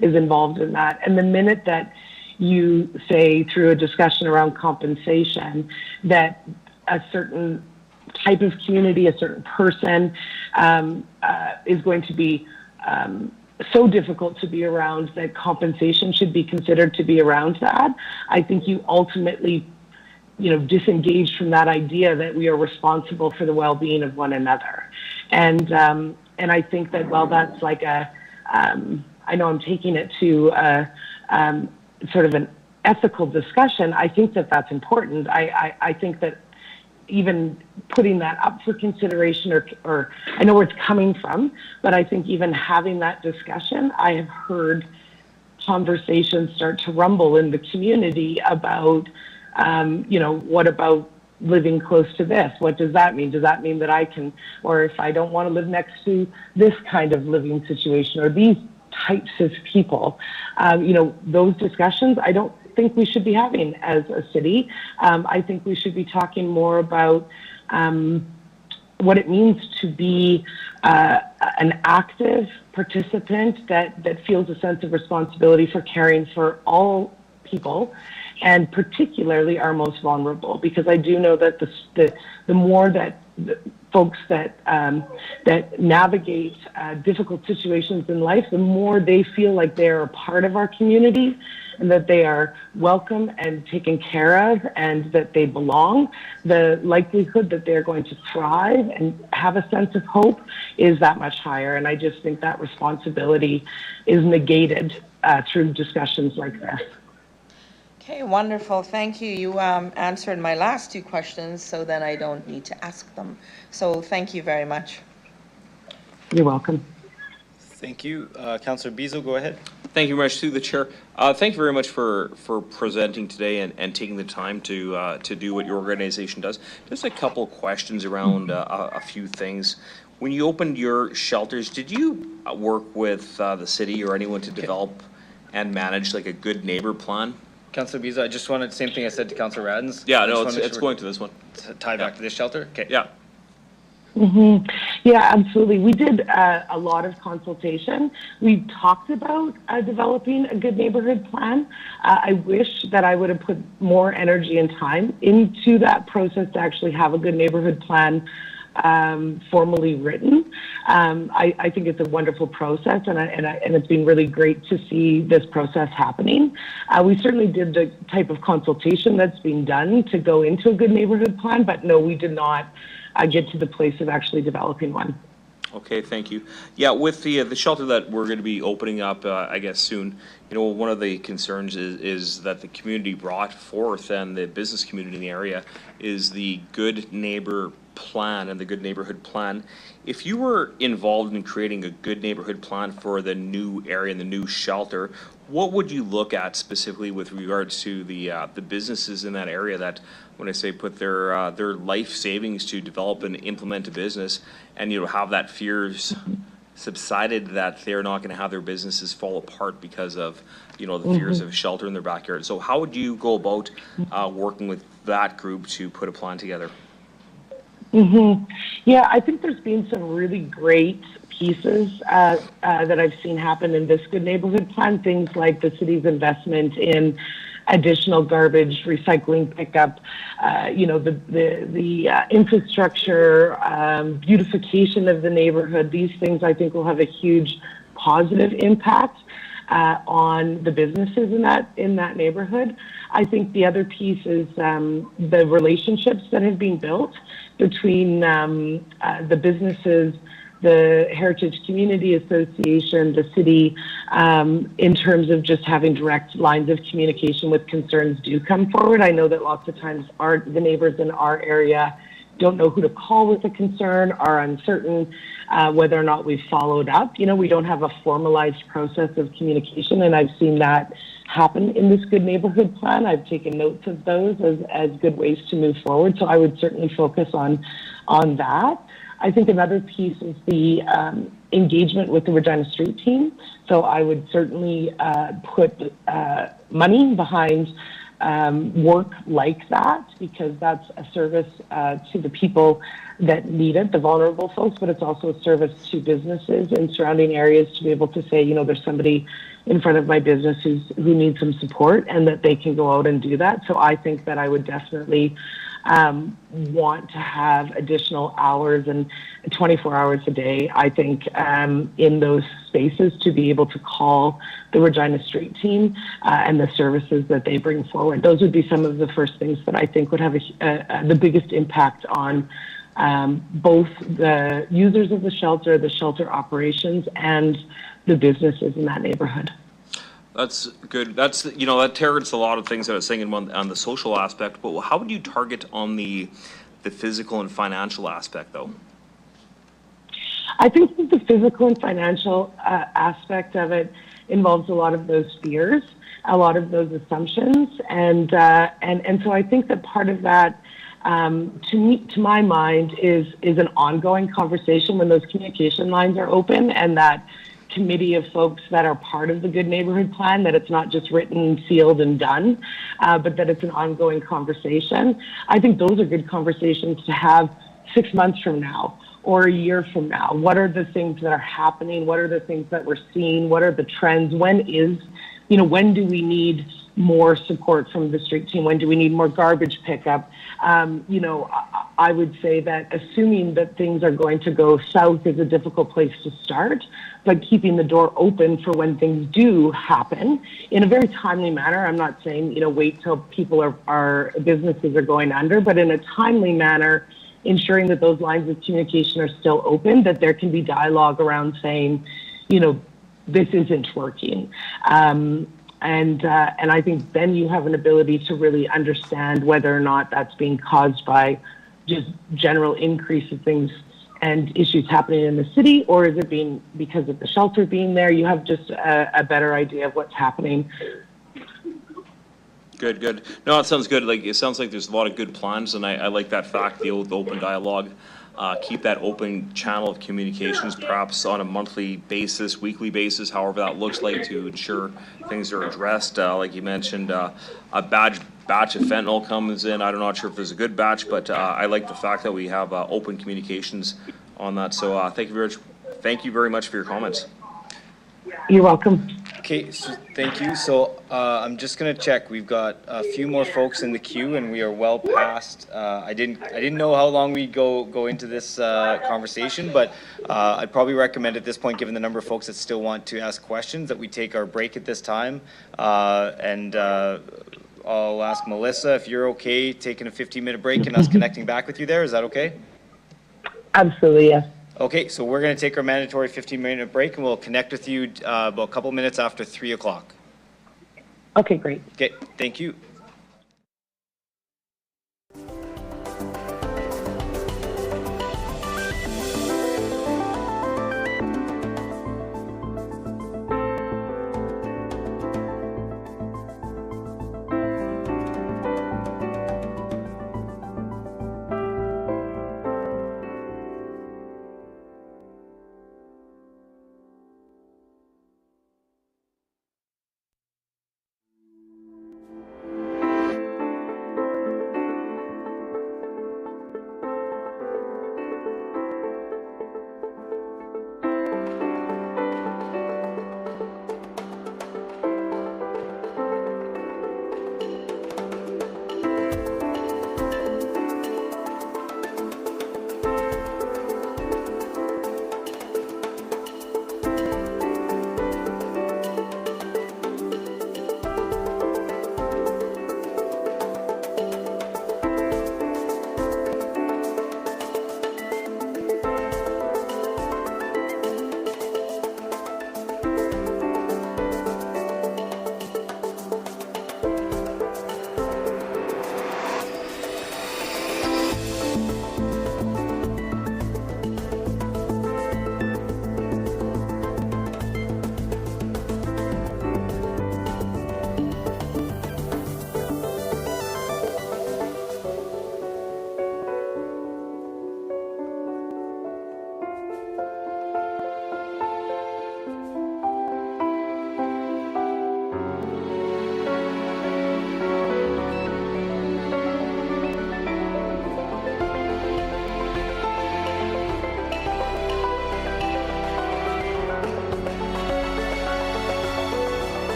is involved in that. And the minute that you say through a discussion around compensation that a certain type of community, a certain person is going to be so difficult to be around that compensation should be considered to be around that, I think you ultimately, disengage from that idea that we are responsible for the well-being of one another. And I think that while that's like I know I'm taking it to sort of an ethical discussion, I think that that's important. I think that even putting that up for consideration, or I know where it's coming from, but I think even having that discussion, I have heard conversations start to rumble in the community about, what about living close to this? What does that mean? Does that mean that I can, or if I don't want to live next to this kind of living situation or these types of people, those discussions, I don't think we should be having as a city. I think we should be talking more about what it means to be an active participant that feels a sense of responsibility for caring for all people, and particularly our most vulnerable, because I do know that the more that folks that navigate difficult situations in life, the more they feel like they're a part of our community and that they are welcome and taken care of and that they belong, the likelihood that they're going to thrive and have a sense of hope is that much higher. And I just think that responsibility is negated through discussions like this. Okay, wonderful. Thank you. You answered my last two questions, so then I don't need to ask them. So thank you very much. You're welcome. Thank you. Councillor Beazle, go ahead. Thank you very much, through the chair. Thank you very much for presenting today and taking the time to do what your organization does. Just a couple questions around a few things. When you opened your shelters, did you work with the city or anyone to develop and manage like a good neighbor plan? Councillor Beazle, I just wanted the same thing I said to Councillor Radens. Yeah, no, it's going to this one. Tie back to this shelter? Okay. Yeah. Mm-hmm. Yeah, absolutely. We did a lot of consultation. We talked about developing a good neighborhood plan. I wish that I would have put more energy and time into that process to actually have a good neighborhood plan formally written. I think it's a wonderful process, and it's been really great to see this process happening. We certainly did the type of consultation that's being done to go into a good neighborhood plan, but no, we did not get to the place of actually developing one. Okay, thank you. Yeah, with the shelter that we're going to be opening up, I guess soon, one of the concerns is that the community brought forth, and the business community in the area, is the good neighbor plan and the good neighborhood plan. If you were involved in creating a good neighborhood plan for the new area and the new shelter, what would you look at specifically with regards to the businesses in that area that, when I say put their life savings to develop and implement a business, and have that fears subsided that they're not going to have their businesses fall apart because of the fears of shelter in their backyard? So how would you go about working with that group to put a plan together? Mm-hmm. Yeah, I think there's been some really great pieces that I've seen happen in this good neighborhood plan. Things like the city's investment in additional garbage recycling pickup, the infrastructure, beautification of the neighborhood. These things I think will have a huge positive impact on the businesses in that neighborhood. I think the other piece is the relationships that have been built between the businesses, the Heritage Community Association, the city, in terms of just having direct lines of communication with concerns do come forward. I know that lots of times the neighbors in our area don't know who to call with a concern, are uncertain whether or not we've followed up. We don't have a formalized process of communication, and I've seen that happen in this good neighborhood plan. I've taken notes of those as good ways to move forward, so I would certainly focus on that. I think another piece is the engagement with the Regina Street team. So I would certainly put money behind work like that, because that's a service to the people that need it, the vulnerable folks, but it's also a service to businesses in surrounding areas to be able to say, you know, there's somebody in front of my business who needs some support, and that they can go out and do that. So I think that I would definitely want to have additional hours and 24 hours a day, I think, in those spaces to be able to call the Regina Street team and the services that they bring forward. Those would be some of the first things that I think would have the biggest impact on both the users of the shelter operations, and the businesses in that neighborhood. That's good. That's, you know, that targets a lot of things that I was saying on the social aspect, but how would you target on the physical and financial aspect, though? I think that the physical and financial aspect of it involves a lot of those fears, a lot of those assumptions, and so I think that part of that, to my mind, is an ongoing conversation when those communication lines are open, and that committee of folks that are part of the Good Neighborhood Plan, that it's not just written, sealed, and done, but that it's an ongoing conversation. I think those are good conversations to have 6 months from now or a year from now. What are the things that are happening? What are the things that we're seeing? What are the trends? When do we need more support from the street team? When do we need more garbage pickup? I would say that assuming that things are going to go south is a difficult place to start, but keeping the door open for when things do happen in a very timely manner. I'm not saying, wait till businesses are going under, but in a timely manner, ensuring that those lines of communication are still open, that there can be dialogue around saying, this isn't working. And I think then you have an ability to really understand whether or not that's being caused by just general increase of things and issues happening in the city, or is it being because of the shelter being there? You have just a better idea of what's happening. Good. No, it sounds good. It sounds like there's a lot of good plans, and I like that fact, the open dialogue. Keep that open channel of communications, perhaps on a monthly basis, weekly basis, however that looks like, to ensure things are addressed. Like you mentioned, a batch of fentanyl comes in. I'm not sure if there's a good batch, but I like the fact that we have open communications on that. So thank you very much for your comments. You're welcome. Okay, so thank you. So I'm just gonna check. We've got a few more folks in the queue, and we are well past. I didn't know how long we'd go into this conversation, but I'd probably recommend at this point, given the number of folks that still want to ask questions, that we take our break at this time. And I'll ask Melissa if you're okay taking a 15-minute break and us connecting back with you there. Is that okay? Absolutely, yes. Okay, so we're going to take our mandatory 15-minute break, and we'll connect with you about a couple minutes after 3 o'clock. Okay, great. Okay, thank you.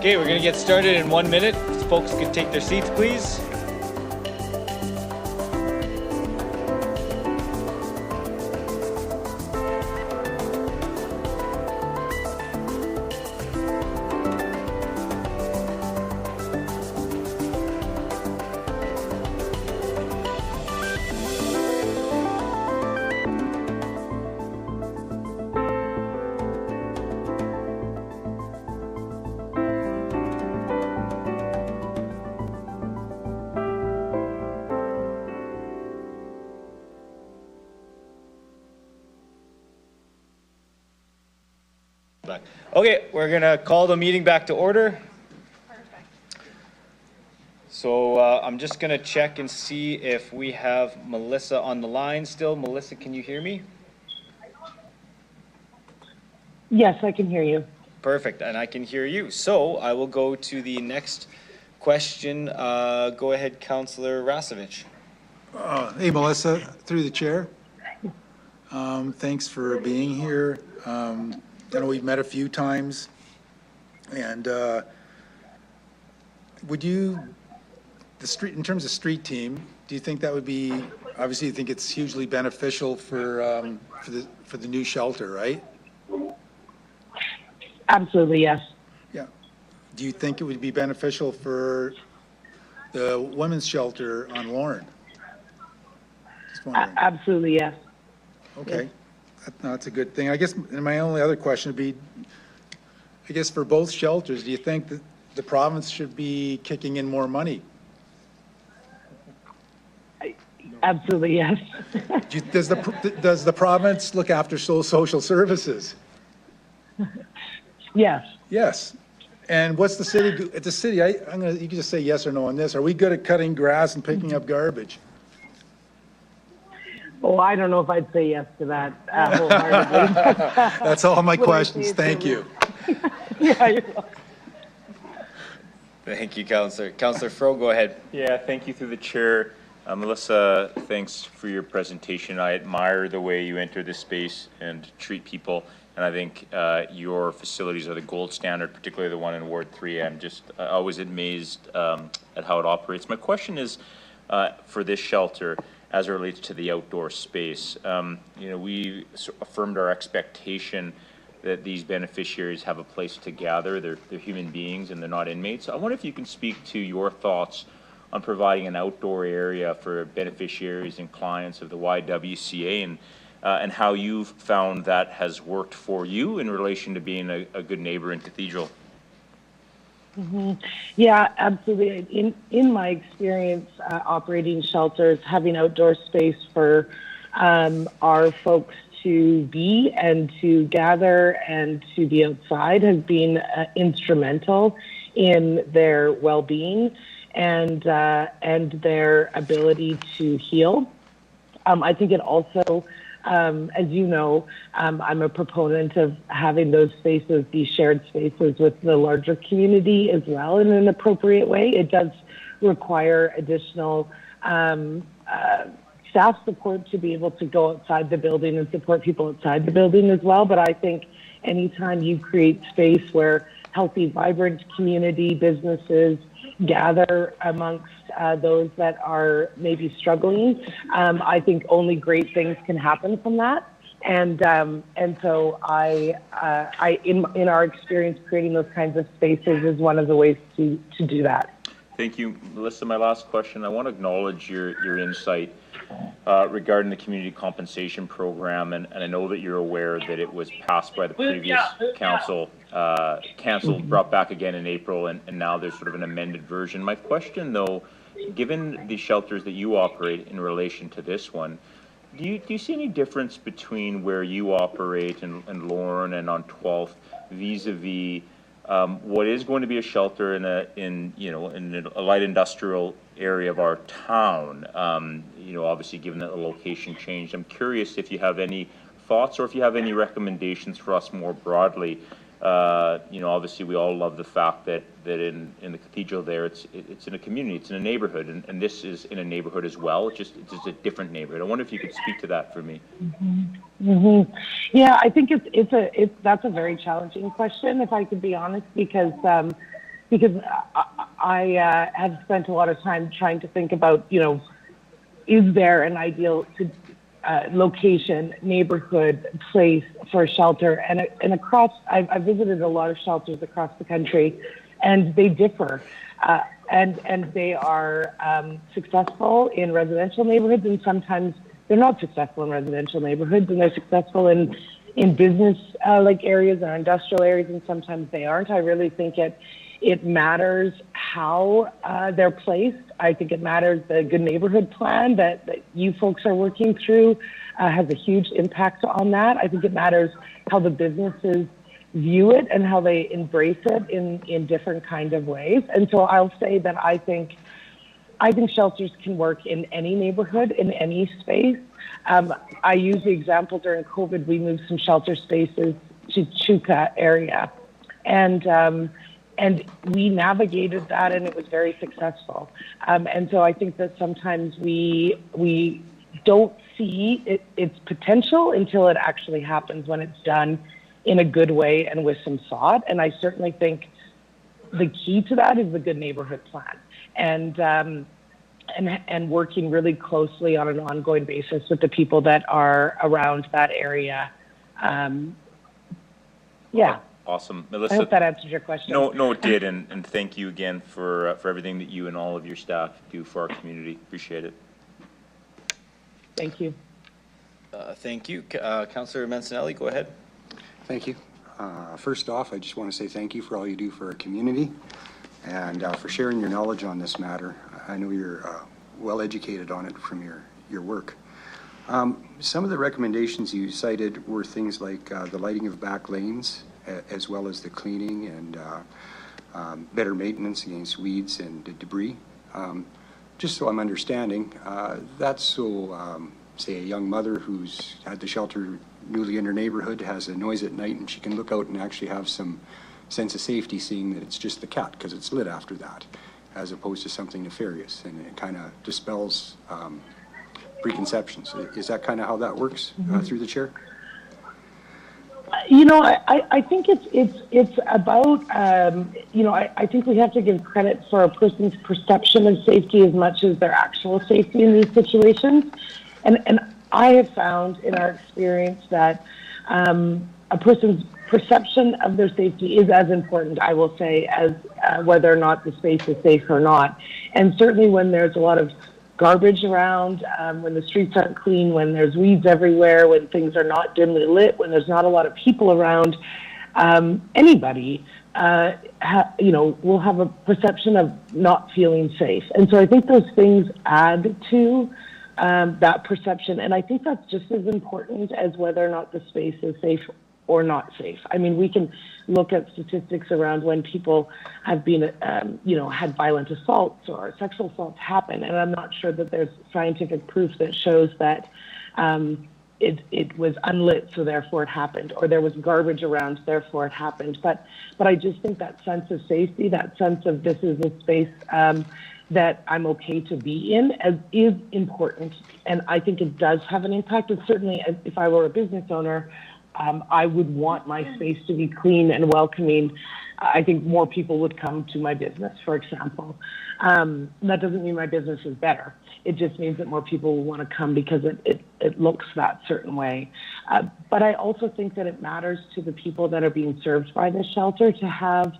Okay, we're going to get started in 1 minute. Folks can take their seats, please. Okay, we're gonna call the meeting back to order. So I'm just gonna check and see if we have Melissa on the line still. Melissa, can you hear me? Yes, I can hear you. Perfect, and I can hear you. So I will go to the next question. Go ahead, Councillor Rasevich. Hey, Melissa, through the chair. Thanks for being here. I know we've met a few times, and would you, in terms of street team, do you think that would be, obviously you think it's hugely beneficial for the new shelter, right? Absolutely, yes. Yeah. Do you think it would be beneficial for the women's shelter on Lorne? Just wondering. Absolutely, yes. Okay. That's a good thing. I guess, and my only other question would be, I guess for both shelters, do you think that the province should be kicking in more money? Absolutely, yes. Does the province look after social services? Yes. Yes. And what's the city do? At the city, you can just say yes or no on this. Are we good at cutting grass and picking up garbage? Oh, I don't know if I'd say yes to that wholeheartedly. That's all my questions. Thank you. Yeah, you're welcome. Thank you, Councillor. Councillor Fro, go ahead. Yeah, thank you through the chair. Melissa, thanks for your presentation. I admire the way you enter this space and treat people. And I think your facilities are the gold standard, particularly the one in Ward 3. I'm just always amazed at how it operates. My question is for this shelter, as it relates to the outdoor space. We affirmed our expectation that these beneficiaries have a place to gather. They're human beings and they're not inmates. I wonder if you can speak to your thoughts on providing an outdoor area for beneficiaries and clients of the YWCA and how you've found that has worked for you in relation to being a good neighbor in Cathedral. Mm-hmm. Yeah, absolutely. In my experience operating shelters, having outdoor space for our folks to be and to gather and to be outside has been instrumental in their well-being and their ability to heal. I think it also, as you know, I'm a proponent of having those spaces be shared spaces with the larger community as well in an appropriate way. It does require additional staff support to be able to go outside the building and support people outside the building as well. But I think anytime you create space where healthy, vibrant community businesses gather amongst those that are maybe struggling, I think only great things can happen from that. And so in our experience, creating those kinds of spaces is one of the ways to do that. Thank you. Melissa, my last question, I want to acknowledge your insight regarding the community compensation program, and I know that you're aware that it was passed by the previous council, canceled, brought back again in April, and now there's sort of an amended version. My question, though, given the shelters that you operate in relation to this one, do you see any difference between where you operate in Lorne and on 12th vis-a-vis what is going to be a shelter in a light industrial area of our town? Obviously given that the location changed, I'm curious if you have any thoughts or if you have any recommendations for us more broadly. Obviously we all love the fact that in the cathedral there, it's in a community, it's in a neighborhood, and this is in a neighborhood as well. It's just a different neighborhood. I wonder if you could speak to that for me. Mm-hmm. Mm-hmm. Yeah, I think that's a very challenging question, if I could be honest, because because I have spent a lot of time trying to think about, is there an ideal location, neighborhood, place for a shelter? And across, I've visited a lot of shelters across the country, and they differ. And they are successful in residential neighborhoods, and sometimes they're not successful in residential neighborhoods, and they're successful in business like areas or industrial areas, and sometimes they aren't. I really think it matters how they're placed. I think it matters the good neighborhood plan that you folks are working through has a huge impact on that. I think it matters how the businesses view it and how they embrace it in different kind of ways. And so I'll say that I think shelters can work in any neighborhood, in any space. I use the example during COVID, we moved some shelter spaces to Chuka area. And we navigated that, and it was very successful. And so I think that sometimes we don't see its potential until it actually happens, when it's done in a good way and with some thought. And I certainly think the key to that is the good neighborhood plan, and working really closely on an ongoing basis with the people that are around that area. Yeah. Awesome. Melissa, I hope that answers your question. No, it did, and thank you again for everything that you and all of your staff do for our community. Appreciate it. Thank you. Thank you. Councillor Mancinelli, go ahead. Thank you. First off, I just want to say thank you for all you do for our community, and for sharing your knowledge on this matter. I know you're well educated on it from your work. Some of the recommendations you cited were things like the lighting of back lanes, as well as the cleaning and better maintenance against weeds and debris. Just so I'm understanding, that's so, say, a young mother who's had the shelter newly in her neighborhood has a noise at night, and she can look out and actually have some sense of safety, seeing that it's just the cat because it's lit after that, as opposed to something nefarious, and it kind of dispels preconceptions. Is that kind of how that works through the chair? I think it's about, I think we have to give credit for a person's perception of safety as much as their actual safety in these situations. And I have found in our experience that a person's perception of their safety is as important, I will say, as whether or not the space is safe or not. And certainly when there's a lot of garbage around, when the streets aren't clean, when there's weeds everywhere, when things are not dimly lit, when there's not a lot of people around, anybody, will have a perception of not feeling safe. And so I think those things add to that perception. And I think that's just as important as whether or not the space is safe or not safe. I mean, we can look at statistics around when people have been, had violent assaults or sexual assaults happen, and I'm not sure that there's scientific proof that shows that it was unlit, so therefore it happened, or there was garbage around, therefore it happened. But I just think that sense of safety, that sense of this is a space that I'm okay to be in, is important, and I think it does have an impact. And certainly, if I were a business owner, I would want my space to be clean and welcoming. I think more people would come to my business, for example. That doesn't mean my business is better. It just means that more people will want to come because it looks that certain way. But I also think that it matters to the people that are being served by this shelter to have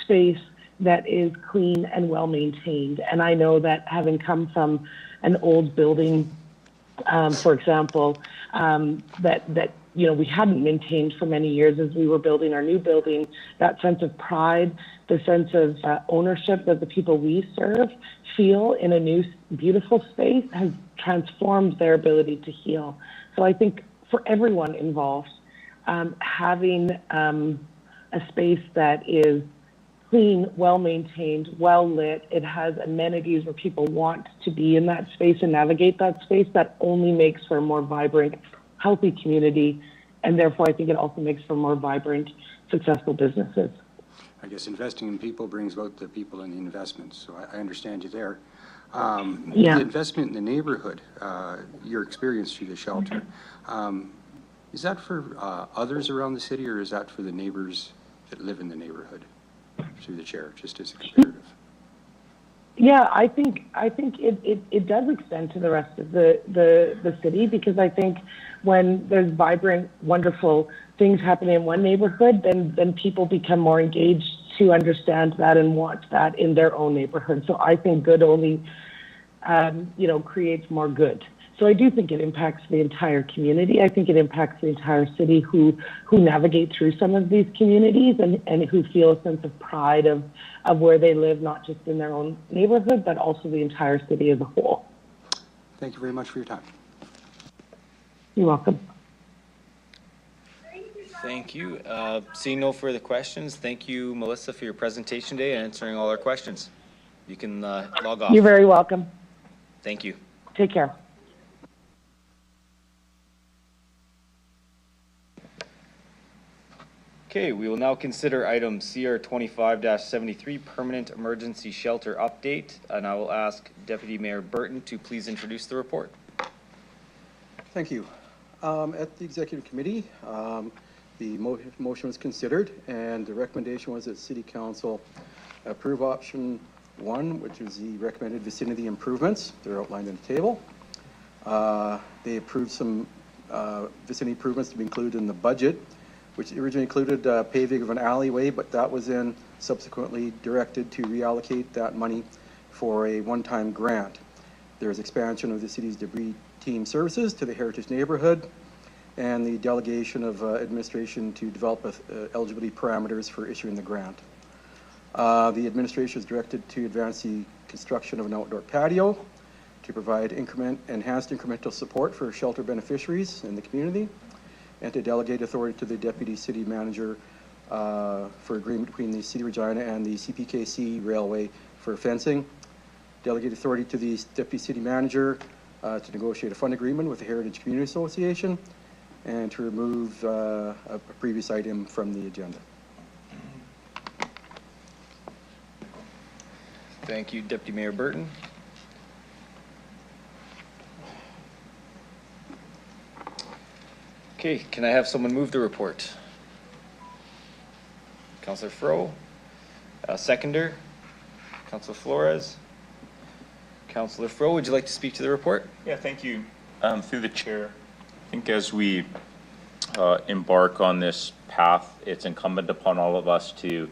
space that is clean and well maintained. And I know that having come from an old building, for example, that we hadn't maintained for many years as we were building our new building, that sense of pride, the sense of ownership that the people we serve feel in a new, beautiful space has transformed their ability to heal. So I think for everyone involved, having a space that is clean, well-maintained, well-lit, it has amenities where people want to be in that space and navigate that space, that only makes for a more vibrant, healthy community, and therefore I think it also makes for more vibrant, successful businesses. I guess investing in people brings about the people and the investments, so I understand you there. Yeah. The investment in the neighborhood, your experience through the shelter, is that for others around the city, or is that for the neighbors that live in the neighborhood? through the chair, just as a comparative. Yeah, I think it does extend to the rest of the city, because I think when there's vibrant, wonderful things happening in one neighborhood, then people become more engaged to understand that and want that in their own neighborhood. So I think good only, creates more good. So I do think it impacts the entire community. I think it impacts the entire city who navigate through some of these communities and who feel a sense of pride of where they live, not just in their own neighborhood, but also the entire city as a whole. Thank you very much for your time. You're welcome. Thank you. Seeing no further questions, thank you, Melissa, for your presentation today and answering all our questions. You can log off. You're very welcome. Thank you. Take care. Okay, we will now consider item CR 25-73, Permanent Emergency Shelter Update, and I will ask Deputy Mayor Burton to please introduce the report. Thank you. At the Executive Committee, the motion was considered, and the recommendation was that City Council approve option 1, which is the recommended vicinity improvements. They're outlined in the table. They approved some vicinity improvements to be included in the budget, which originally included paving of an alleyway, but that was then subsequently directed to reallocate that money for a one-time grant. There's expansion of the city's debris team services to the Heritage neighborhood, and the delegation of administration to develop eligibility parameters for issuing the grant. The administration is directed to advance the construction of an outdoor patio to provide enhanced incremental support for shelter beneficiaries in the community, and to delegate authority to the Deputy City Manager for agreement between the City of Regina and the CPKC Railway for fencing. Delegate authority to the Deputy City Manager to negotiate a fund agreement with the Heritage Community Association, and to remove a previous item from the agenda. Thank you, Deputy Mayor Burton. Okay, can I have someone move the report? Councillor Fro, seconder, Councillor Flores. Councillor Fro, would you like to speak to the report? Yeah, thank you. Through the chair, I think as we embark on this path, it's incumbent upon all of us to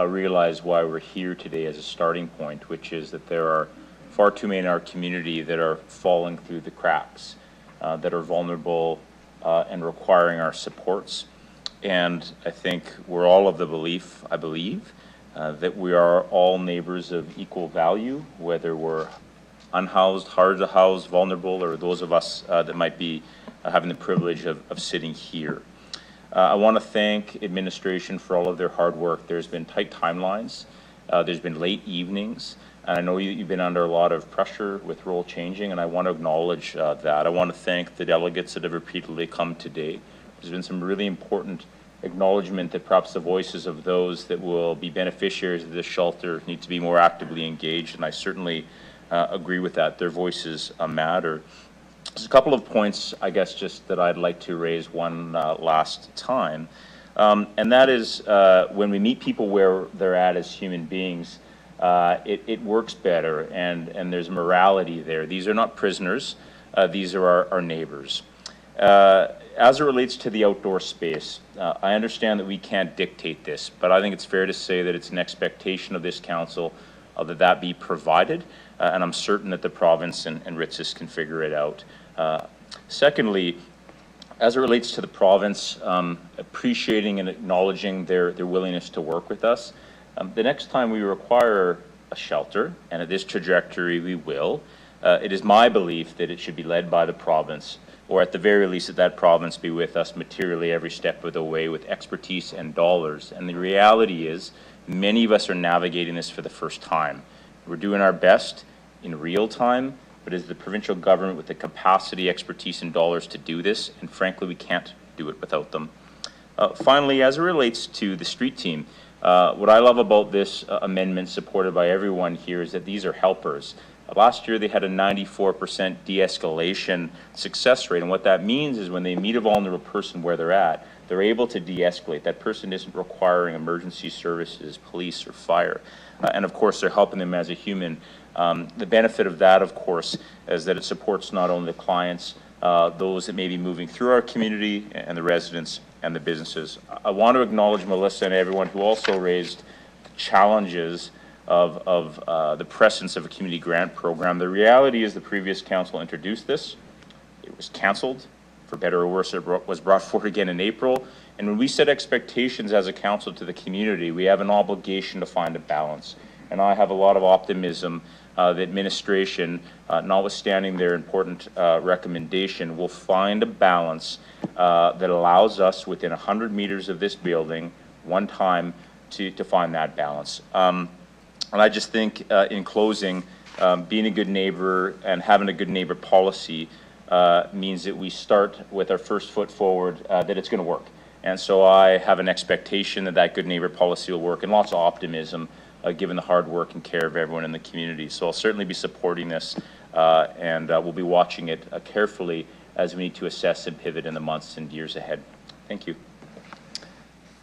realize why we're here today as a starting point, which is that there are far too many in our community that are falling through the cracks, that are vulnerable and requiring our supports. And I think we're all of the belief, I believe, that we are all neighbors of equal value, whether we're unhoused, hard to house, vulnerable, or those of us that might be having the privilege of sitting here. I want to thank administration for all of their hard work. There's been tight timelines, there's been late evenings, and I know you've been under a lot of pressure with role changing, and I want to acknowledge that. I want to thank the delegates that have repeatedly come today. There's been some really important acknowledgement that perhaps the voices of those that will be beneficiaries of this shelter need to be more actively engaged, and I certainly agree with that. Their voices matter. There's a couple of points, I guess, just that I'd like to raise one last time, and that is when we meet people where they're at as human beings, it works better, and there's morality there. These are not prisoners. These are our neighbors. As it relates to the outdoor space, I understand that we can't dictate this, but I think it's fair to say that it's an expectation of this council that be provided, and I'm certain that the province and RITSIS can figure it out. Secondly, as it relates to the province, appreciating and acknowledging their willingness to work with us, the next time we require a shelter, and at this trajectory we will, it is my belief that it should be led by the province, or at the very least that province be with us materially every step of the way with expertise and dollars. And the reality is, many of us are navigating this for the first time. We're doing our best in real time, but is the provincial government with the capacity, expertise, and dollars to do this? And frankly, we can't do it without them. Finally, as it relates to the street team, what I love about this amendment supported by everyone here is that these are helpers. Last year, they had a 94% de-escalation success rate, and what that means is when they meet a vulnerable person where they're at, they're able to de-escalate. That person isn't requiring emergency services, police, or fire. And of course, they're helping them as a human. The benefit of that, of course, is that it supports not only the clients, those that may be moving through our community, and the residents and the businesses. I want to acknowledge Melissa and everyone who also raised challenges of the presence of a community grant program. The reality is the previous council introduced this. It was canceled. For better or worse, it was brought forward again in April. And when we set expectations as a council to the community, we have an obligation to find a balance. And I have a lot of optimism the administration, notwithstanding their important recommendation, will find a balance that allows us within 100 meters of this building, one time, to find that balance. And I just think, in closing, being a good neighbor and having a good neighbor policy means that we start with our first foot forward, that it's going to work. And so I have an expectation that that good neighbor policy will work, and lots of optimism given the hard work and care of everyone in the community. So I'll certainly be supporting this, and we'll be watching it carefully as we need to assess and pivot in the months and years ahead. Thank you.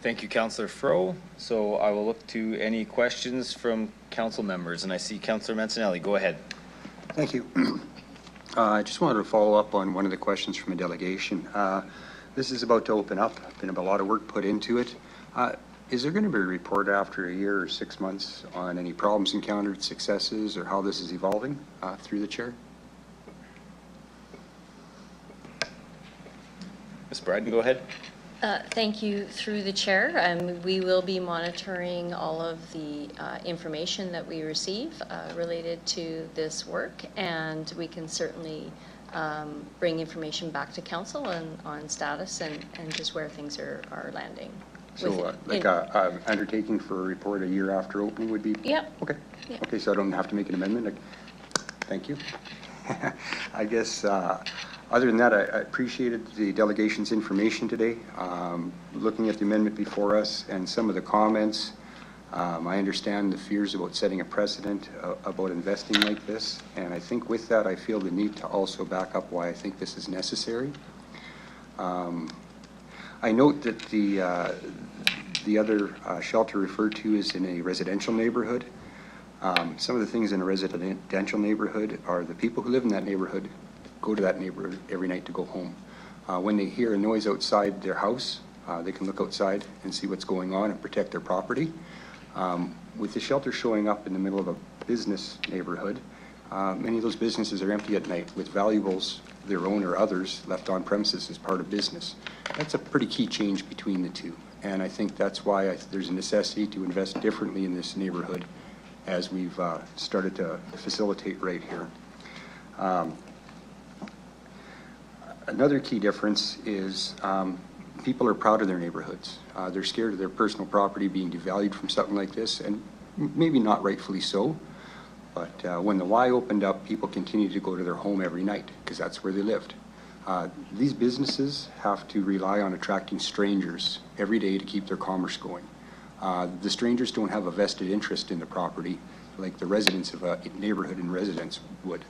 Thank you, Councillor Fro. So I will look to any questions from council members, and I see Councillor Mancinelli. Go ahead. Thank you. I just wanted to follow up on one of the questions from a delegation. This is about to open up. Been a lot of work put into it. Is there going to be a report after a year or 6 months on any problems encountered, successes, or how this is evolving through the chair? Ms. Bryden, go ahead. Thank you, through the chair. We will be monitoring all of the information that we receive related to this work, and we can certainly bring information back to council on status and just where things are landing. So like a undertaking for a report a year after opening would be? Yep. Okay. Yep. Okay, so I don't have to make an amendment? Thank you. I guess other than that, I appreciated the delegation's information today. Looking at the amendment before us and some of the comments, I understand the fears about setting a precedent about investing like this. And I think with that, I feel the need to also back up why I think this is necessary. I note that the other shelter referred to is in a residential neighborhood. Some of the things in a residential neighborhood are the people who live in that neighborhood go to that neighborhood every night to go home. When they hear a noise outside their house, they can look outside and see what's going on and protect their property. With the shelter showing up in the middle of a business neighborhood, many of those businesses are empty at night with valuables, their own or others, left on premises as part of business. That's a pretty key change between the two. And I think that's why there's a necessity to invest differently in this neighborhood as we've started to facilitate right here. Another key difference is people are proud of their neighborhoods. They're scared of their personal property being devalued from something like this, and maybe not rightfully so. But when the Y opened up, people continued to go to their home every night because that's where they lived. These businesses have to rely on attracting strangers every day to keep their commerce going. The strangers don't have a vested interest in the property like the residents of a neighborhood and residents would.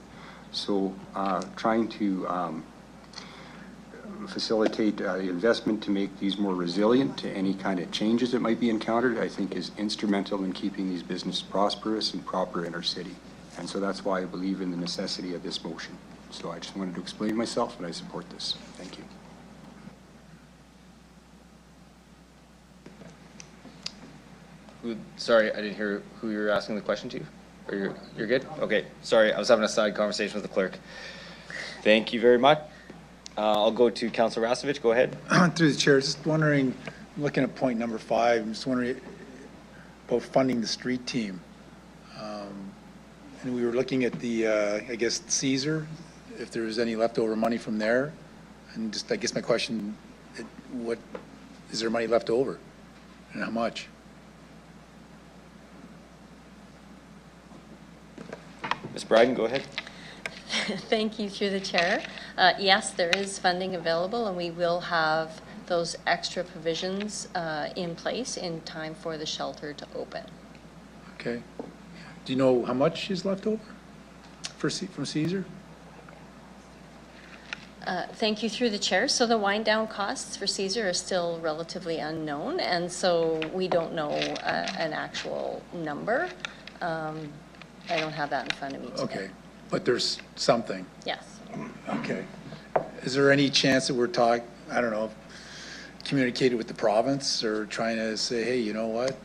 So trying to facilitate investment to make these more resilient to any kind of changes that might be encountered, I think is instrumental in keeping these businesses prosperous and proper in our city. And so that's why I believe in the necessity of this motion. So I just wanted to explain myself, and I support this. Thank you. Sorry, I didn't hear who you're asking the question to. Or you're good? Okay, sorry, I was having a side conversation with the clerk. Thank you very much. I'll go to Councilor Rasevich. Go ahead. Through the chair, just wondering, looking at point number 5, I'm just wondering about funding the street team. And we were looking at the, I guess, Caesar, if there was any leftover money from there. And just, I guess my question, what, is there money left over? And how much? Ms. Bryden, go ahead. Thank you, through the chair. Yes, there is funding available, and we will have those extra provisions in place in time for the shelter to open. Okay. Do you know how much is left over from Caesar? Thank you through the chair. So the wind down costs for Caesar are still relatively unknown, and so we don't know an actual number. I don't have that in front of me today. Okay, but there's something. Yes. Okay. Is there any chance that we're I don't know, communicated with the province or trying to say, hey, you know what?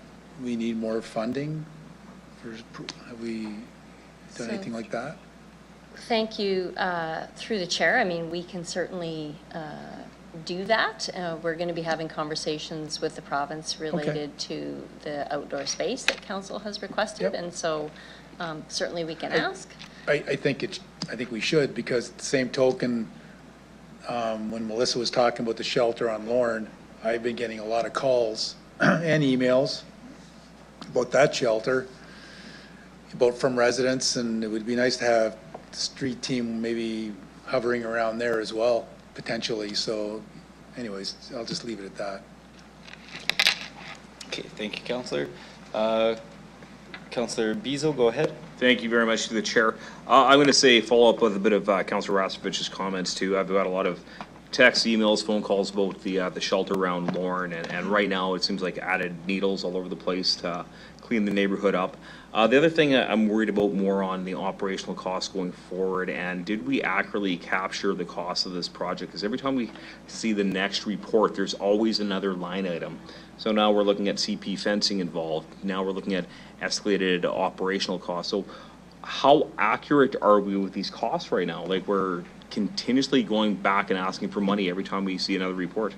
We need more funding? Have we done anything like that? Thank you through the chair. I mean, we can certainly do that. We're going to be having conversations with the province related to the outdoor space that council has requested, and so certainly we can ask. I think we should, because at the same token, when Melissa was talking about the shelter on Lorne, I've been getting a lot of calls and emails about that shelter, from residents, and it would be nice to have the street team maybe hovering around there as well, potentially. So anyways, I'll just leave it at that. Okay, thank you, Councillor. Councillor Bezo, go ahead. Thank you very much to the chair. I'm going to say follow up with a bit of Councillor Rastovich's comments too. I've got a lot of texts, emails, phone calls about the shelter around Lorne, and right now it seems like added needles all over the place to clean the neighborhood up. The other thing I'm worried about more on the operational costs going forward, and did we accurately capture the cost of this project? Because every time we see the next report, there's always another line item. So now we're looking at CP fencing involved. Now we're looking at escalated operational costs. So how accurate are we with these costs right now? Like, we're continuously going back and asking for money every time we see another report.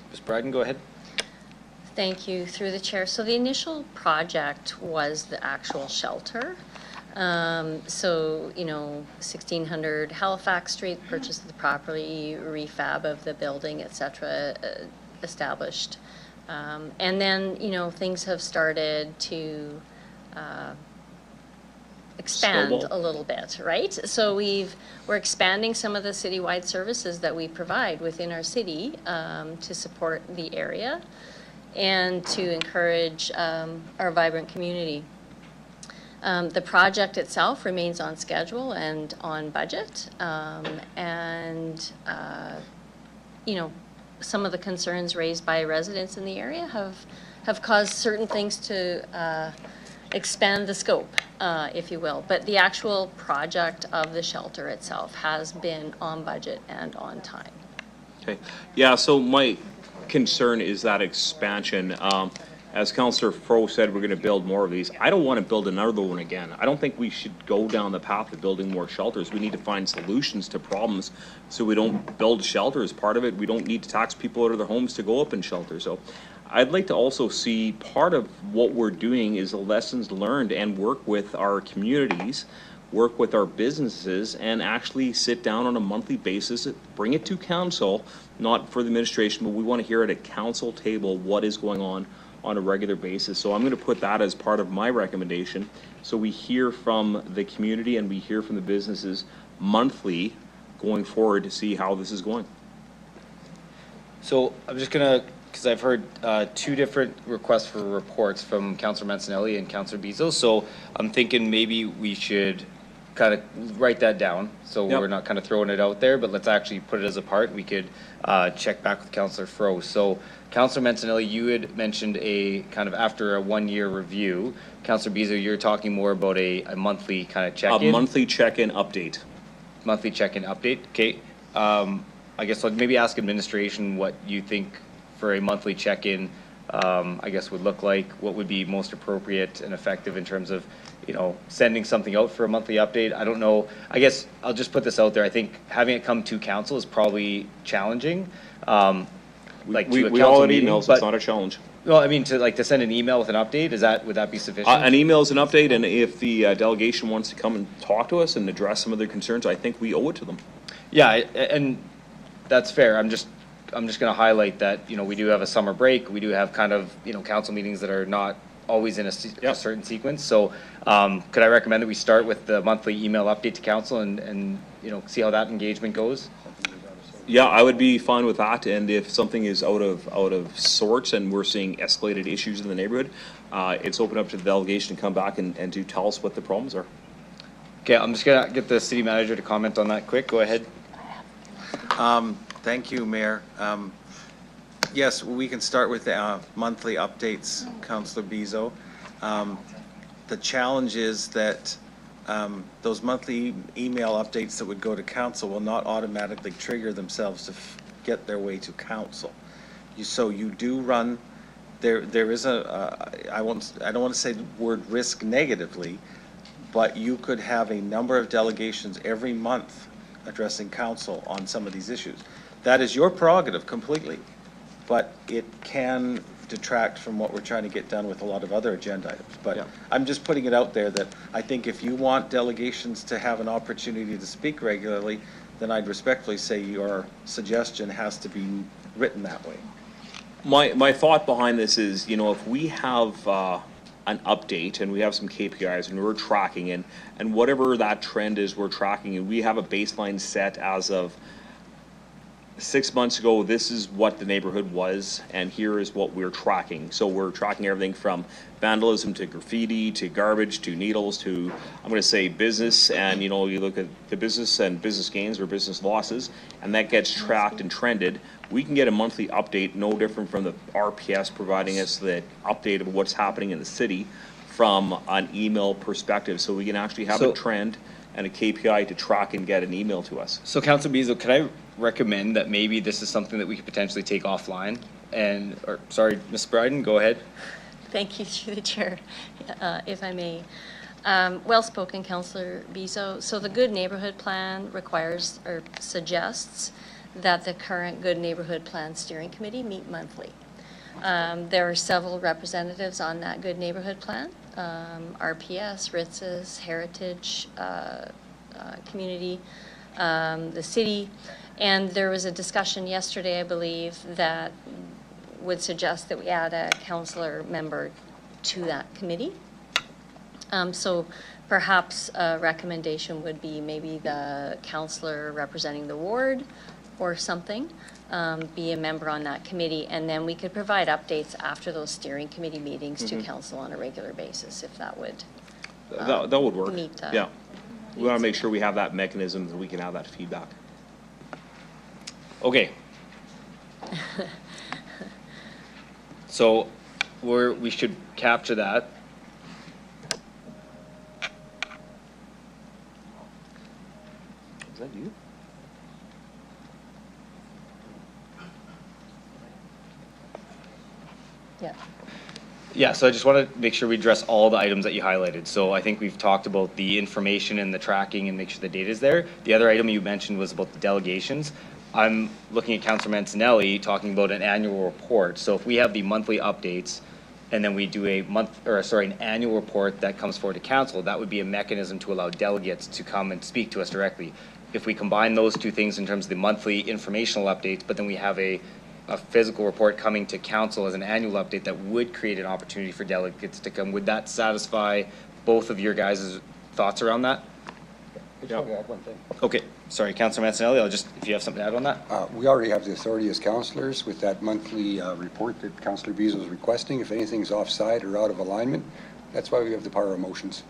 Ms. Bryden, go ahead. Thank you through the chair. So the initial project was the actual shelter. So, 1600 Halifax Street, purchase of the property, refab of the building, etc., established. And then, things have started to expand a little bit, right? So we're expanding some of the citywide services that we provide within our city to support the area and to encourage our vibrant community. The project itself remains on schedule and on budget, and some of the concerns raised by residents in the area have caused certain things to expand the scope, if you will. But the actual project of the shelter itself has been on budget and on time. Okay. Yeah, so my concern is that expansion. As Councillor Fro said, we're going to build more of these. I don't want to build another one again. I don't think we should go down the path of building more shelters. We need to find solutions to problems so we don't build shelters. Part of it, we don't need to tax people out of their homes to go up in shelters. So I'd like to also see part of what we're doing is the lessons learned and work with our communities, work with our businesses, and actually sit down on a monthly basis, bring it to council, not for the administration, but we want to hear at a council table what is going on a regular basis. So I'm going to put that as part of my recommendation. So we hear from the community and we hear from the businesses monthly going forward to see how this is going. So I'm just gonna, because I've heard two different requests for reports from Councillor Mancinelli and Councillor Bezo. So I'm thinking maybe we should kind of write that down, so we're not kind of throwing it out there, but let's actually put it as a part. We could check back with Councillor Fro. So Councillor Mancinelli, you had mentioned a kind of after a 1-year review. Councillor Bezo, you're talking more about a monthly kind of check-in. A monthly check-in update. Monthly check-in update. Okay. I guess I'll maybe ask administration what you think for a monthly check-in, I guess, would look like. What would be most appropriate and effective in terms of, sending something out for a monthly update? I don't know. I guess I'll just put this out there. I think having it come to council is probably challenging. We all have emails, it's not a challenge. Well, I mean, to send an email with an update, would that be sufficient? An email is an update, and if the delegation wants to come and talk to us and address some of their concerns, I think we owe it to them. Yeah, and that's fair. I'm just going to highlight that, we do have a summer break. We do have kind of, council meetings that are not always in a certain sequence. So could I recommend that we start with the monthly email update to council and see how that engagement goes? Yeah, I would be fine with that. And if something is out of sorts and we're seeing escalated issues in the neighborhood, it's open up to the delegation to come back and to tell us what the problems are. Okay, I'm just gonna get the city manager to comment on that quick. Go ahead. Thank you, Mayor. Yes, we can start with the monthly updates, Councillor Bezo. The challenge is that those monthly email updates that would go to council will not automatically trigger themselves to get their way to council. So you do run, there is I don't want to say the word risk negatively, but you could have a number of delegations every month addressing council on some of these issues. That is your prerogative completely, but it can detract from what we're trying to get done with a lot of other agenda items. But I'm just putting it out there that I think if you want delegations to have an opportunity to speak regularly, then I'd respectfully say your suggestion has to be written that way. My thought behind this is, you know, if we have an update and we have some KPIs and we're tracking and whatever that trend is we're tracking, and we have a baseline set as of 6 months ago, this is what the neighborhood was, and here is what we're tracking. So we're tracking everything from vandalism to graffiti to garbage to needles to, I'm going to say, business. And, you know, you look at the business and business gains or business losses, and that gets tracked and trended. We can get a monthly update, no different from the RPS providing us the update of what's happening in the city from an email perspective. So we can actually have a trend and a KPI to track and get an email to us. So Councilor Bezo, can I recommend that maybe this is something that we could potentially take offline? And, or sorry, Ms. Bryden, go ahead. Thank you, through the chair, if I may. Well spoken, Councillor Bezo. So the Good Neighborhood Plan requires or suggests that the current Good Neighborhood Plan Steering Committee meet monthly. There are several representatives on that Good Neighborhood Plan, RPS, Ritz's, Heritage Community, the city, and there was a discussion yesterday, I believe, that would suggest that we add a councillor member to that committee. So perhaps a recommendation would be maybe the councillor representing the ward or something, be a member on that committee, and then we could provide updates after those steering committee meetings to council on a regular basis, if that would that would work. meet the Yeah. We want to make sure we have that mechanism that we can have that feedback. Okay. So we should capture that. Is that you? Yeah. Yeah, so I just want to make sure we address all the items that you highlighted. So I think we've talked about the information and the tracking and make sure the data is there. The other item you mentioned was about the delegations. I'm looking at Councilor Mancinelli talking about an annual report. So if we have the monthly updates and then we do an annual report that comes forward to council, that would be a mechanism to allow delegates to come and speak to us directly. If we combine those two things in terms of the monthly informational updates, but then we have a physical report coming to council as an annual update that would create an opportunity for delegates to come, would that satisfy both of your guys' thoughts around that? I just want to add one thing. Okay, sorry, Councilor Mancinelli, if you have something to add on that? We already have the authority as councillors with that monthly report that Councillor Bezo is requesting. If anything's offside or out of alignment, that's why we have the power of motions.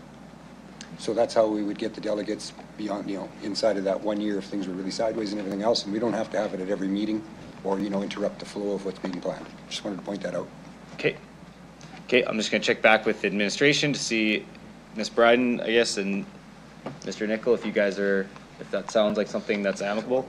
So that's how we would get the delegates beyond, inside of that 1 year if things were really sideways and everything else. And we don't have to have it at every meeting or, interrupt the flow of what's being planned. Just wanted to point that out. Okay. Okay, I'm just going to check back with administration to see Ms. Bryden, I guess, and Mr. Nickel, if that sounds like something that's amicable.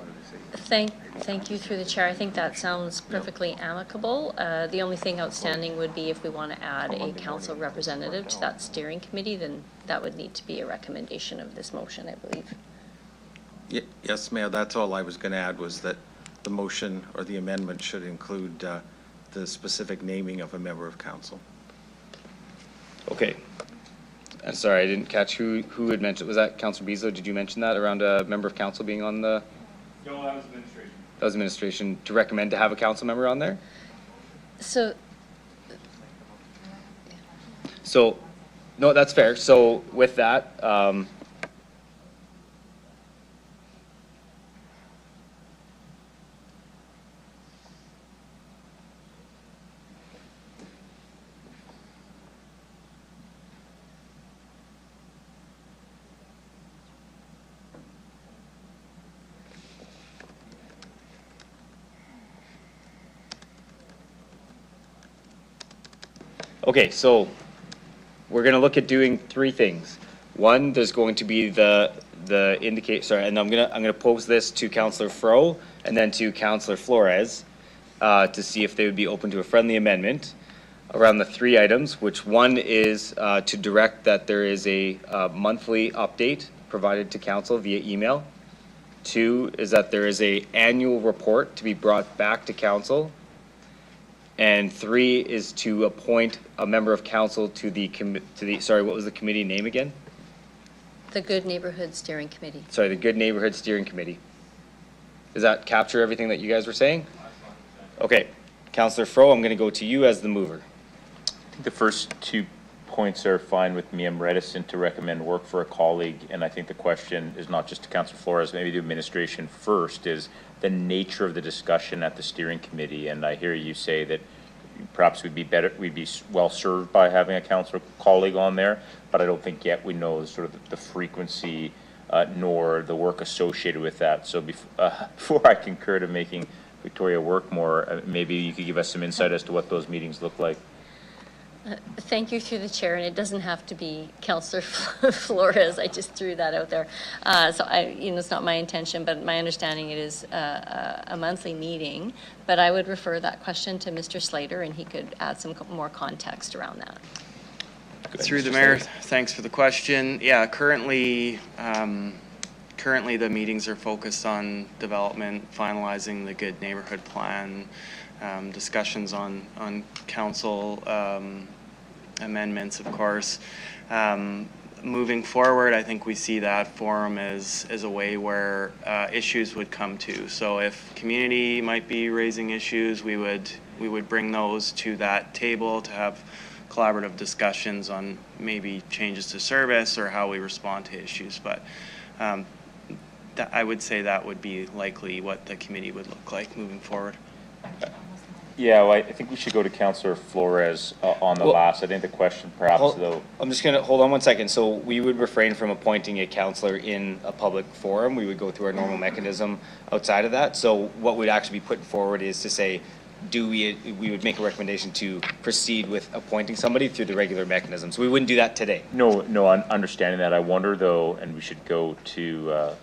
Thank you, through the chair. I think that sounds perfectly amicable. The only thing outstanding would be if we want to add a council representative to that steering committee, then that would need to be a recommendation of this motion, I believe. Yes, Mayor, that's all I was going to add, was that the motion or the amendment should include the specific naming of a member of council. Okay. I'm sorry, I didn't catch who had mentioned. Was that Councilor Bezo? Did you mention that around a member of council being on the? No, that was administration. That was administration. To recommend to have a council member on there? So, no, that's fair. So with that, Okay, so we're gonna look at doing three things. One, there's going to be the and I'm gonna pose this to Councillor Fro and then to Councillor Flores to see if they would be open to a friendly amendment around the three items, which one is to direct that there is a monthly update provided to council via email. Two is that there is a annual report to be brought back to council. And three is to appoint a member of council to the sorry, what was the committee name again? The Good Neighborhood Steering Committee. Sorry, the Good Neighborhood Steering Committee. Does that capture everything that you guys were saying? Okay, Councillor Fro, I'm gonna go to you as the mover. I think the first 2 points are fine with me. I'm reticent to recommend work for a colleague, and I think the question is not just to Councillor Flores, maybe the administration first, is the nature of the discussion at the steering committee. And I hear you say that perhaps we'd be well served by having a councillor colleague on there, but I don't think yet we know sort of the frequency nor the work associated with that. So before I concur to making Victoria work more, maybe you could give us some insight as to what those meetings look like. Thank you through the chair, and it doesn't have to be Councillor Flores. I just threw that out there. So it's not my intention, but my understanding it is a monthly meeting. But I would refer that question to Mr. Slater, and he could add some more context around that. Through the mayor, thanks for the question. Yeah, currently the meetings are focused on development, finalizing the Good Neighborhood Plan, discussions on council amendments, of course. Moving forward, I think we see that forum as a way where issues would come to. So if community might be raising issues, we would bring those to that table to have collaborative discussions on maybe changes to service or how we respond to issues. But I would say that would be likely what the committee would look like moving forward. Yeah, well, I think we should go to Councillor Flores on the last. I think the question perhaps though. I'm just gonna, hold on one second. So we would refrain from appointing a councillor in a public forum. We would go through our normal mechanism outside of that. So what we'd actually be putting forward is to say, we would make a recommendation to proceed with appointing somebody through the regular mechanism. So we wouldn't do that today. No, I'm understanding that. I wonder though, and we should go to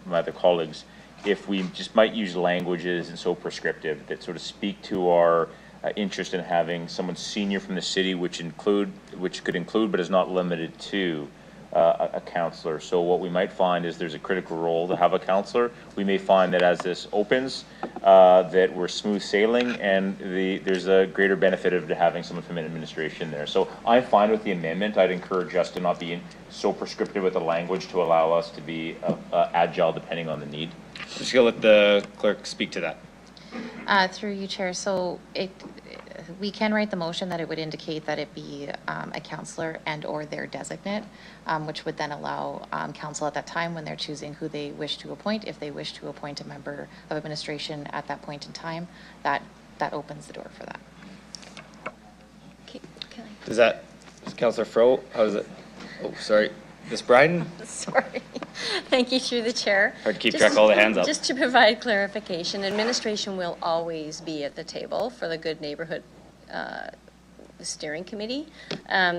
my other colleagues, if we just might use languages and so prescriptive that sort of speak to our interest in having someone senior from the city, which could include but is not limited to a councillor. So what we might find is there's a critical role to have a councillor. We may find that as this opens, that we're smooth sailing, and there's a greater benefit of having someone from an administration there. So I'm fine with the amendment. I'd encourage us to not be so prescriptive with the language to allow us to be agile depending on the need. Just gonna let the clerk speak to that. Through you, Chair. So we can write the motion that it would indicate that it be a councillor and or their designate, which would then allow council at that time when they're choosing who they wish to appoint, if they wish to appoint a member of administration at that point in time, that opens the door for that. Okay, Does that, Councillor Fro, how does it? Oh, sorry. Ms. Bryden? Sorry. Thank you through the chair. Hard to keep track of all the hands up. Just to provide clarification, administration will always be at the table for the Good Neighborhood Steering Committee.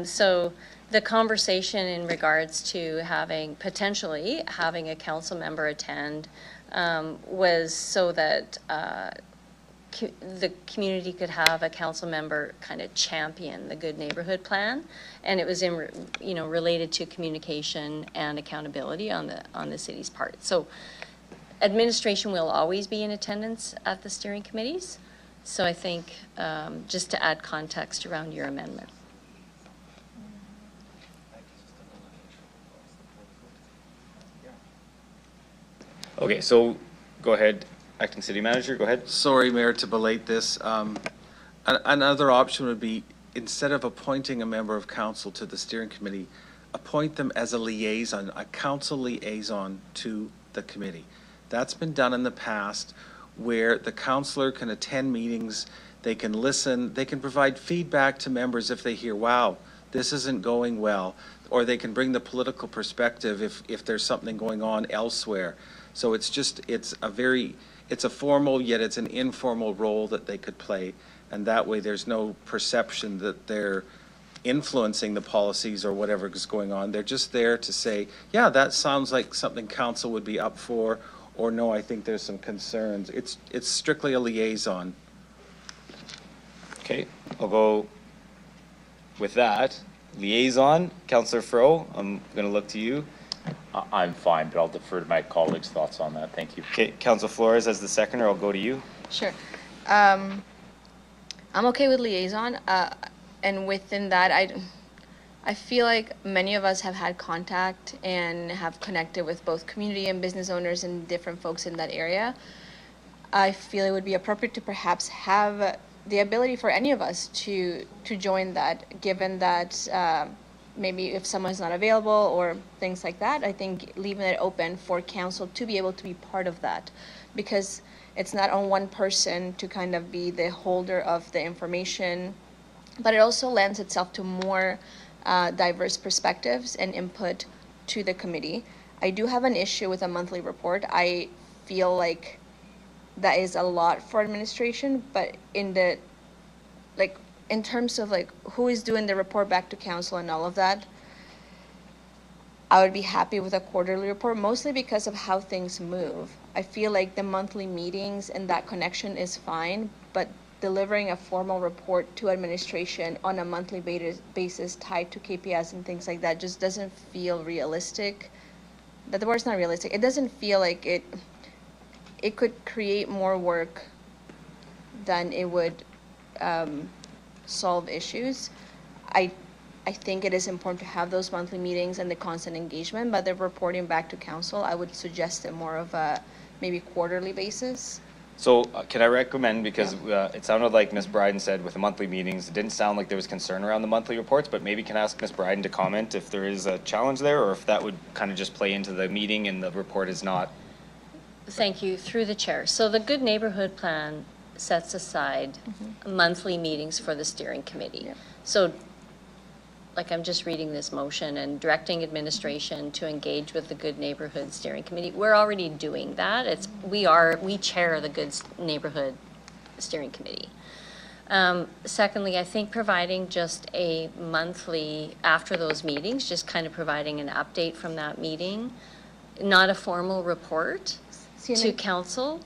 So the conversation in regards to potentially having a council member attend was so that the community could have a council member kind of champion the Good Neighborhood Plan, and it was related to communication and accountability on the city's part. So administration will always be in attendance at the steering committees. So I think just to add context around your amendment. Okay, so go ahead. Acting City Manager, go ahead. Sorry, Mayor, to belate this. Another option would be, instead of appointing a member of council to the steering committee, appoint them as a liaison, a council liaison to the committee. That's been done in the past, where the councillor can attend meetings, they can listen, they can provide feedback to members if they hear, wow, this isn't going well, or they can bring the political perspective if there's something going on elsewhere. So it's a formal, yet it's an informal role that they could play, and that way there's no perception that they're influencing the policies or whatever is going on. They're just there to say, yeah, that sounds like something council would be up for, or no, I think there's some concerns. It's strictly a liaison. Okay, I'll go with that. Liaison, Councillor Fro, I'm going to look to you. I'm fine, but I'll defer to my colleagues' thoughts on that. Thank you. Okay, Councillor Flores as the seconder, I'll go to you. Sure. I'm okay with liaison, and within that, I feel like many of us have had contact and have connected with both community and business owners and different folks in that area. I feel it would be appropriate to perhaps have the ability for any of us to join that, given that maybe if someone's not available or things like that. I think leaving it open for council to be able to be part of that, because it's not on one person to kind of be the holder of the information, but it also lends itself to more diverse perspectives and input to the committee. I do have an issue with a monthly report. I feel like that is a lot for administration, but in terms of like who is doing the report back to council and all of that, I would be happy with a quarterly report, mostly because of how things move. I feel like the monthly meetings and that connection is fine, but delivering a formal report to administration on a monthly basis tied to KPIs and things like that just doesn't feel realistic. But the word's not realistic. It doesn't feel like it could create more work than it would solve issues. I think it is important to have those monthly meetings and the constant engagement, but the reporting back to council, I would suggest it more of a maybe quarterly basis. So can I recommend, because it sounded like Ms. Bryden said with the monthly meetings, it didn't sound like there was concern around the monthly reports, but maybe can ask Ms. Bryden to comment if there is a challenge there, or if that would kind of just play into the meeting and the report is not. Thank you, through the chair. So the Good Neighborhood Plan sets aside monthly meetings for the steering committee. Yep. So, like, I'm just reading this motion and directing administration to engage with the Good Neighborhood Steering Committee. We're already doing that. We chair the Good Neighborhood Steering Committee. Secondly, I think providing just a monthly, after those meetings, just kind of providing an update from that meeting, not a formal report to council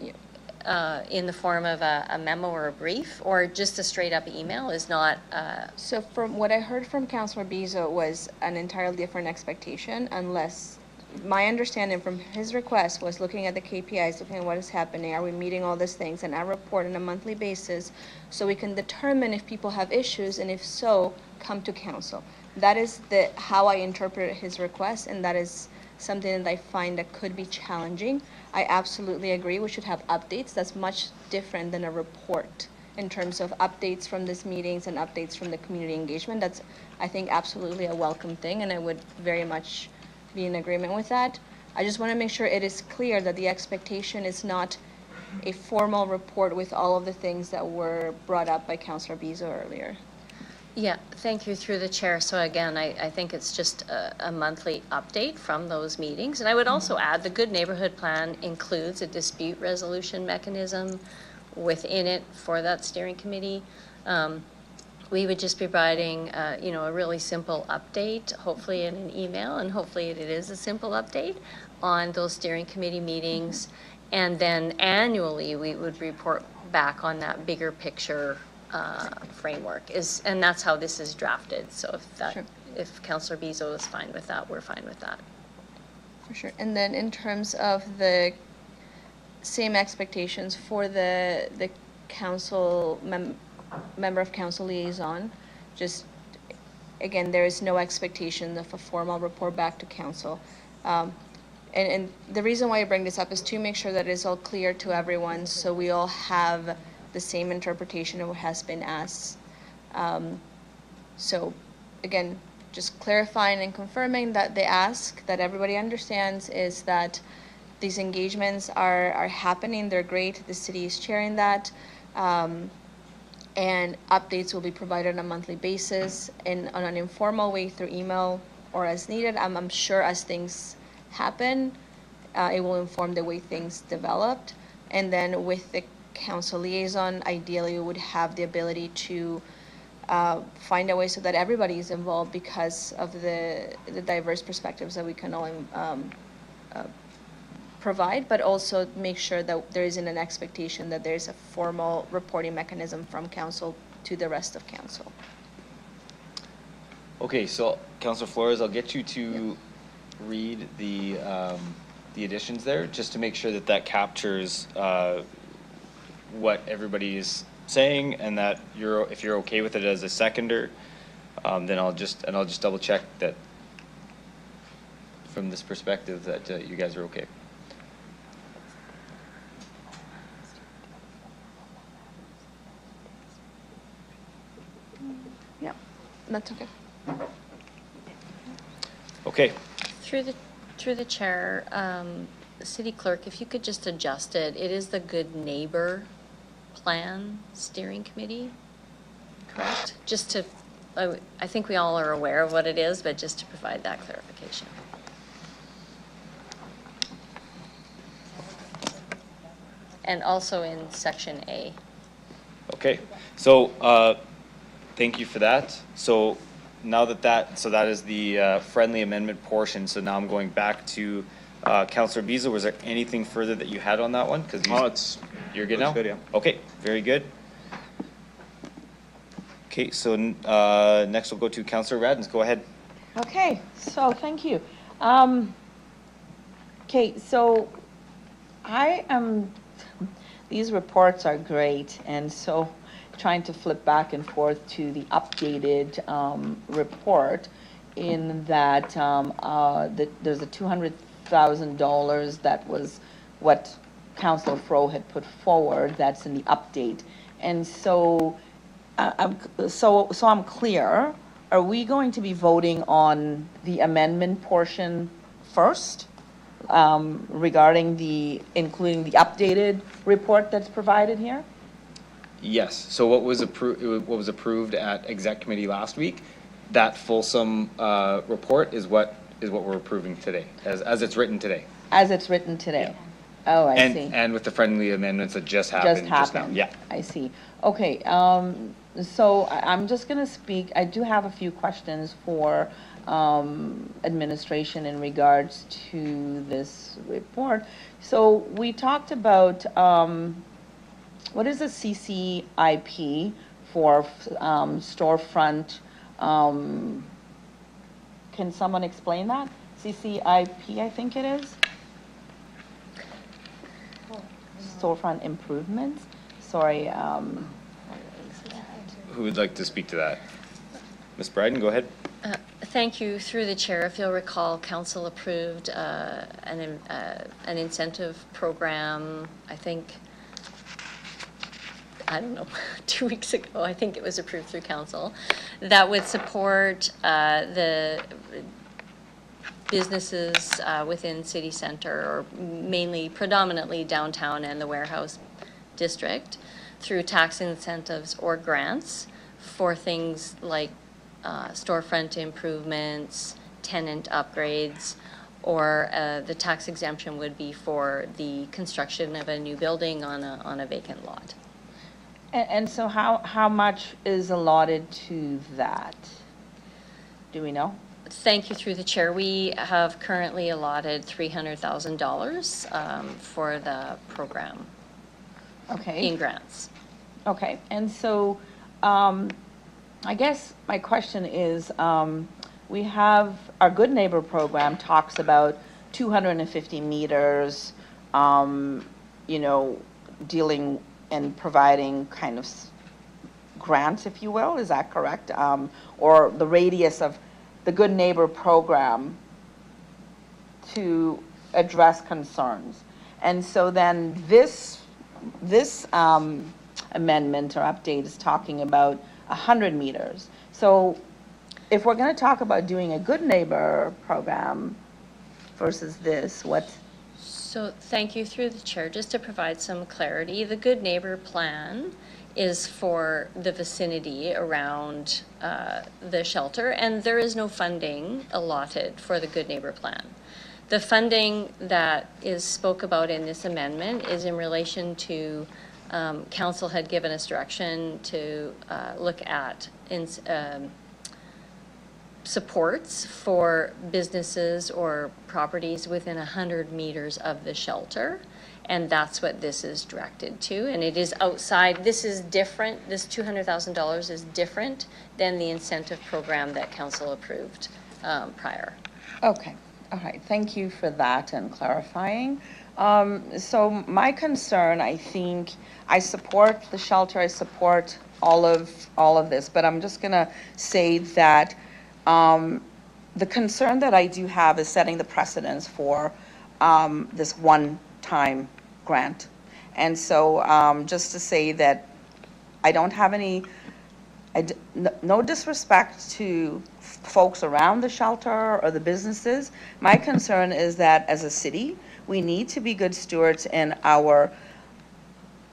in the form of a memo or a brief, or just a straight up email is not. So from what I heard from Councillor Bezo was an entirely different expectation, unless my understanding from his request was looking at the KPIs, looking at what is happening, are we meeting all these things, and I report on a monthly basis so we can determine if people have issues, and if so, come to council. That is how I interpret his request, and that is something that I find that could be challenging. I absolutely agree we should have updates. That's much different than a report in terms of updates from these meetings and updates from the community engagement. That's, I think, absolutely a welcome thing, and I would very much be in agreement with that. I just want to make sure it is clear that the expectation is not a formal report with all of the things that were brought up by Councillor Bezo earlier. Yeah, thank you, through the chair. So again, I think it's just a monthly update from those meetings. And I would also add the Good Neighborhood Plan includes a dispute resolution mechanism within it for that steering committee. We would just be providing, a really simple update, hopefully in an email, and hopefully it is a simple update on those steering committee meetings. And then annually, we would report back on that bigger picture framework, and that's how this is drafted. So if Councillor Bezo is fine with that, we're fine with that. For sure. And then in terms of the same expectations for the council member of council liaison, just again, there is no expectation of a formal report back to council. And the reason why I bring this up is to make sure that it's all clear to everyone, so we all have the same interpretation of what has been asked. So again, just clarifying and confirming that the ask that everybody understands is that these engagements are happening, they're great, the city is chairing that, and updates will be provided on a monthly basis and on an informal way through email or as needed. I'm sure as things happen, it will inform the way things developed. And then with the council liaison, ideally we would have the ability to find a way so that everybody is involved because of the diverse perspectives that we can all provide, but also make sure that there isn't an expectation that there's a formal reporting mechanism from council to the rest of council. Okay, so Councillor Flores, I'll get you to read the additions there, just to make sure that that captures what everybody is saying, and that if you're okay with it as a seconder, then I'll just double check that from this perspective that you guys are okay. Yeah, that's okay. Okay. Through the chair, City Clerk, if you could just adjust it. It is the Good Neighbor Plan Steering Committee, correct? Just to, I think we all are aware of what it is, but just to provide that clarification. And also in section A. Okay, so thank you for that. So now that is the friendly amendment portion. So now I'm going back to Councillor Beazle. Was there anything further that you had on that one? Because you're good now. Good, yeah. Okay, very good. Okay, so next we'll go to Councillor Radens. Go ahead. Okay, so thank you. Okay, so these reports are great, and so trying to flip back and forth to the updated report in that there's a $200,000 that was what Councillor Fro had put forward. That's in the update, and so I'm clear. Are we going to be voting on the amendment portion first, regarding including the updated report that's provided here? Yes. So what was approved at exec committee last week, that fulsome report is what we're approving today, as it's written today. As it's written today. Yeah. Oh, I see. And with the friendly amendments that just happened just now. Yeah. I see. Okay. So I'm just going to speak. I do have a few questions for administration in regards to this report. So we talked about what is a CCIP for storefront? Can someone explain that? CCIP, I think it is. Storefront improvements. Sorry. Who would like to speak to that? Ms. Bryden, go ahead. Thank you. Through the chair, if you'll recall, council approved an incentive program, I think, I don't know, 2 weeks ago. I think it was approved through council that would support the businesses within city center, or mainly predominantly downtown and the warehouse district, through tax incentives or grants for things like storefront improvements, tenant upgrades, or the tax exemption would be for the construction of a new building on a vacant lot. And so how much is allotted to that? Do we know? Thank you. Through the chair, we have currently allotted $300,000 for the program. Okay. In grants. Okay, and so I guess my question is, we have our Good Neighbor program talks about 250 meters, dealing and providing kind of grants, if you will. Is that correct? Or the radius of the Good Neighbor program to address concerns. And so then this amendment or update is talking about 100 meters. So if we're going to talk about doing a Good Neighbor program versus this, what? So thank you. Through the chair, just to provide some clarity, the Good Neighbor plan is for the vicinity around the shelter, and there is no funding allotted for the Good Neighbor plan. The funding that is spoke about in this amendment is in relation to Council had given us direction to look at supports for businesses or properties within 100 meters of the shelter. And that's what this is directed to. And it is outside, this is different, this $200,000 is different than the incentive program that council approved prior. Okay, all right, thank you for that and clarifying. So my concern, I think, I support the shelter, I support all of this, but I'm just gonna say that the concern that I do have is setting the precedence for this one-time grant. And so just to say that I don't have no disrespect to folks around the shelter or the businesses. My concern is that as a city, we need to be good stewards in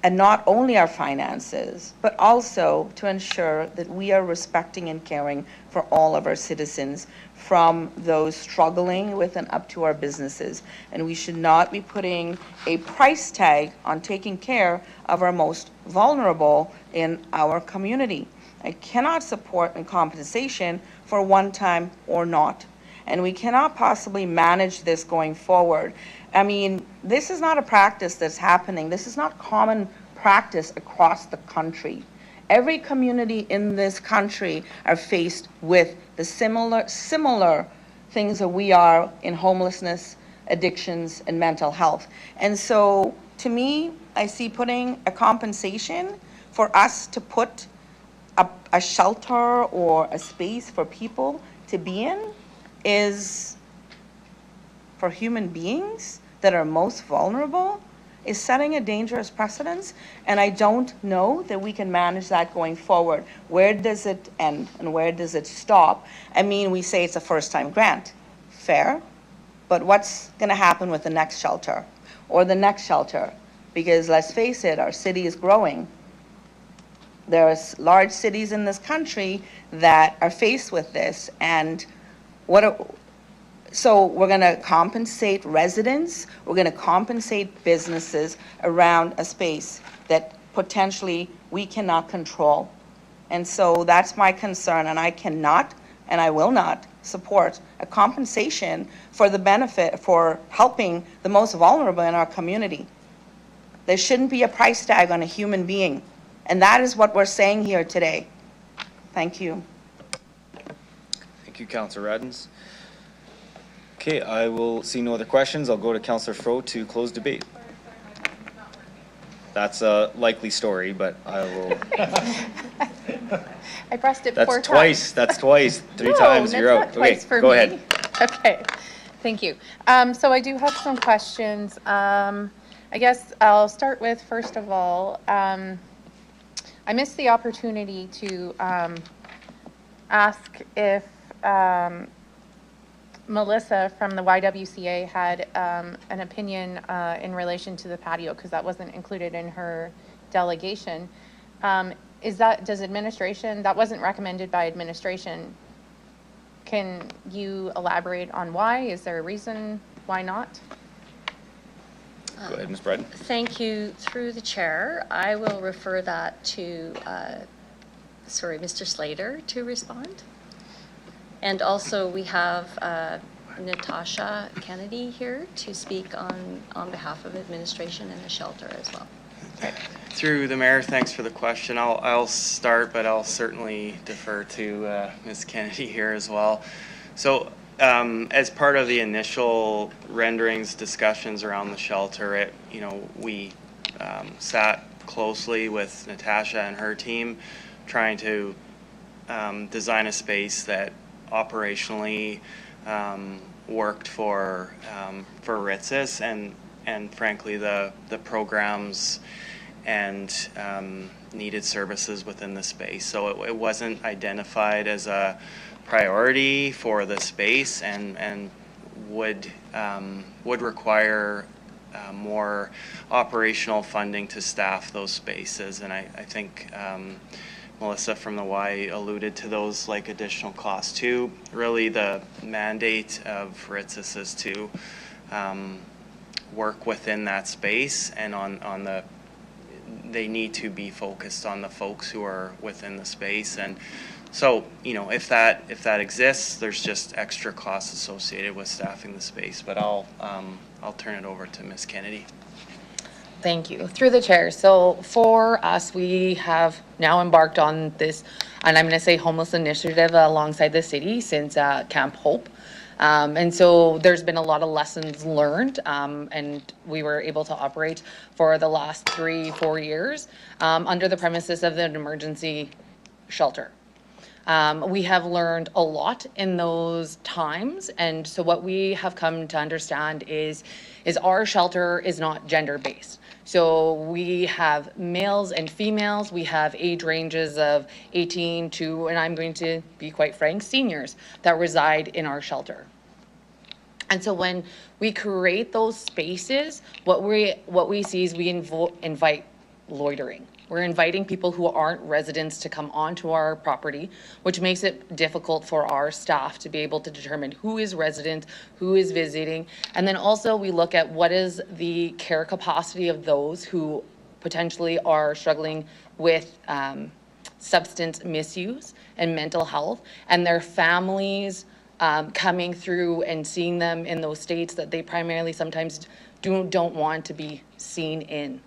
and not only our finances, but also to ensure that we are respecting and caring for all of our citizens, from those struggling with and up to our businesses. And we should not be putting a price tag on taking care of our most vulnerable in our community. I cannot support a compensation for one time or not. And we cannot possibly manage this going forward. I mean, this is not a practice that's happening. This is not common practice across the country. Every community in this country are faced with the similar things that we are in homelessness, addictions, and mental health. And so, to me, I see putting a compensation for us to put a shelter or a space for people to be in is for human beings that are most vulnerable, is setting a dangerous precedence, and I don't know that we can manage that going forward. Where does it end and where does it stop? I mean, we say it's a first-time grant, fair, but what's gonna happen with the next shelter or the next shelter? Because let's face it, our city is growing. There's large cities in this country that are faced with this, and so we're going to compensate residents, we're going to compensate businesses around a space that potentially we cannot control. And so that's my concern, and I cannot and I will not support a compensation for the benefit for helping the most vulnerable in our community. There shouldn't be a price tag on a human being. And that is what we're saying here today. Thank you. Thank you, Councillor Radens. Okay, I will see no other questions. I'll go to Councillor Fro to close debate. That's a likely story, but I will. I pressed it That's 4 twice. times. That's twice. 3 No, times. that's You're out. not twice Okay, for go me. ahead. Okay, thank you. So I do have some questions. I guess I'll start with, first of all, I missed the opportunity to ask if Melissa from the YWCA had an opinion in relation to the patio, because that wasn't included in her delegation. Does administration, that wasn't recommended by administration. Can you elaborate on why? Is there a reason why not? Go ahead, Ms. Bryden. Thank you. Through the chair, I will refer that to, Mr. Slater to respond. And also we have Natasha Kennedy here to speak on behalf of administration and the shelter as well. Through the mayor, thanks for the question. I'll start, but I'll certainly defer to Ms. Kennedy here as well. So as part of the initial renderings discussions around the shelter, we sat closely with Natasha and her team trying to design a space that operationally worked for RITSIS and frankly the programs and needed services within the space. So it wasn't identified as a priority for the space and would require more operational funding to staff those spaces. And I think Melissa from the Y alluded to those like additional costs too. Really the mandate of RITSIS is to work within that space and on they need to be focused on the folks who are within the space. And so, you know, if that exists, there's just extra costs associated with staffing the space. But I'll turn it over to Ms. Kennedy. Thank you. Through the chair. So for us, we have now embarked on this, and I'm going to say homeless initiative alongside the city since Camp Hope. And so there's been a lot of lessons learned, and we were able to operate for the last 3-4 years under the premises of an emergency shelter. We have learned a lot in those times, and so what we have come to understand is our shelter is not gender-based. So we have males and females, we have age ranges of 18 to, and I'm going to be quite frank, seniors that reside in our shelter. And so when we create those spaces, what we see is we invite loitering. We're inviting people who aren't residents to come onto our property, which makes it difficult for our staff to be able to determine who is resident, who is visiting. And then also we look at what is the care capacity of those who potentially are struggling with substance misuse and mental health, and their families coming through and seeing them in those states that they primarily sometimes don't want to be seen in.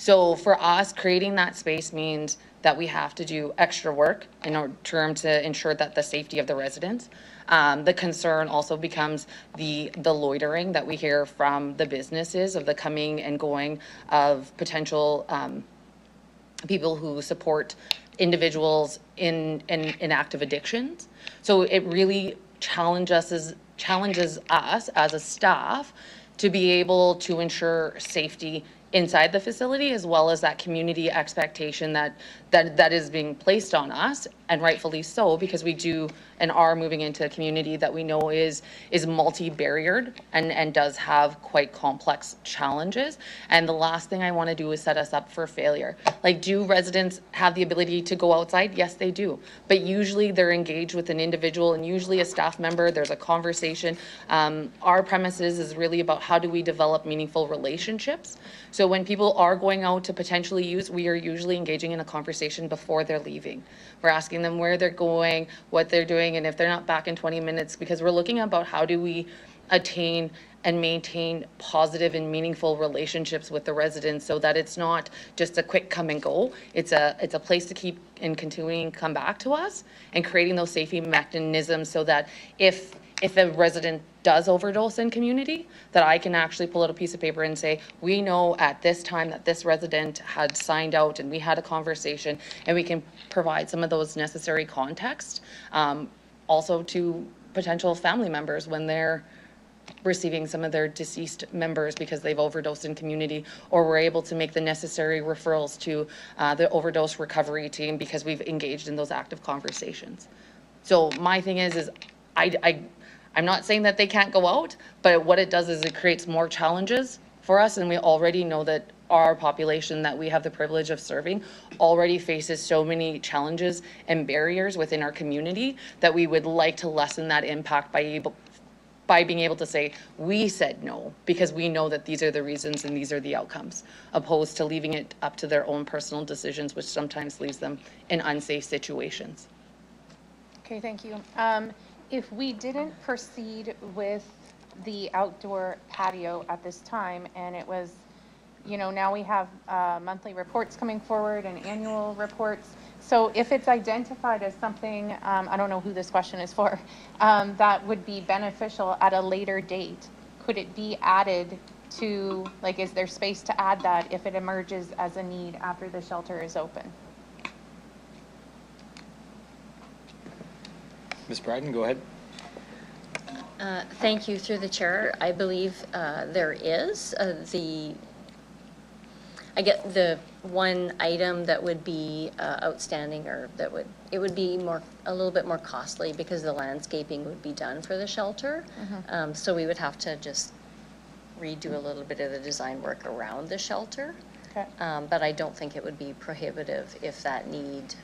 So for us, creating that space means that we have to do extra work in order to ensure that the safety of the residents. The concern also becomes the loitering that we hear from the businesses of the coming and going of potential people who support individuals in active addictions. So it really challenges us as a staff to be able to ensure safety inside the facility, as well as that community expectation that is being placed on us, and rightfully so, because we do and are moving into a community that we know is multi-barriered and does have quite complex challenges. And the last thing I want to do is set us up for failure. Like, do residents have the ability to go outside? Yes, they do. But usually they're engaged with an individual and usually a staff member. There's a conversation. Our premises is really about how do we develop meaningful relationships. So when people are going out to potentially use, we are usually engaging in a conversation before they're leaving. We're asking them where they're going, what they're doing, and if they're not back in 20 minutes, because we're looking about how do we attain and maintain positive and meaningful relationships with the residents, so that it's not just a quick come and go. It's a place to keep and continuing come back to us, and creating those safety mechanisms so that if a resident does overdose in community, that I can actually pull out a piece of paper and say, we know at this time that this resident had signed out and we had a conversation, and we can provide some of those necessary context also to potential family members when they're receiving some of their deceased members because they've overdosed in community, or we're able to make the necessary referrals to the overdose recovery team because we've engaged in those active conversations. So my thing is I'm not saying that they can't go out, but what it does is it creates more challenges for us, and we already know that our population that we have the privilege of serving already faces so many challenges and barriers within our community that we would like to lessen that impact by being able to say, we said no, because we know that these are the reasons and these are the outcomes, opposed to leaving it up to their own personal decisions, which sometimes leaves them in unsafe situations. Okay, thank you. If we didn't proceed with the outdoor patio at this time, and it was, now we have monthly reports coming forward and annual reports. So if it's identified as something, I don't know who this question is for, that would be beneficial at a later date, could it be added to, like, is there space to add that if it emerges as a need after the shelter is open? Ms. Bryden, go ahead. Thank you, through the chair. I believe there is I get the one item that would be outstanding, or it would be a little bit more costly because the landscaping would be done for the shelter. Mm-hmm. So we would have to just redo a little bit of the design work around the shelter. Okay. But I don't think it would be prohibitive if that need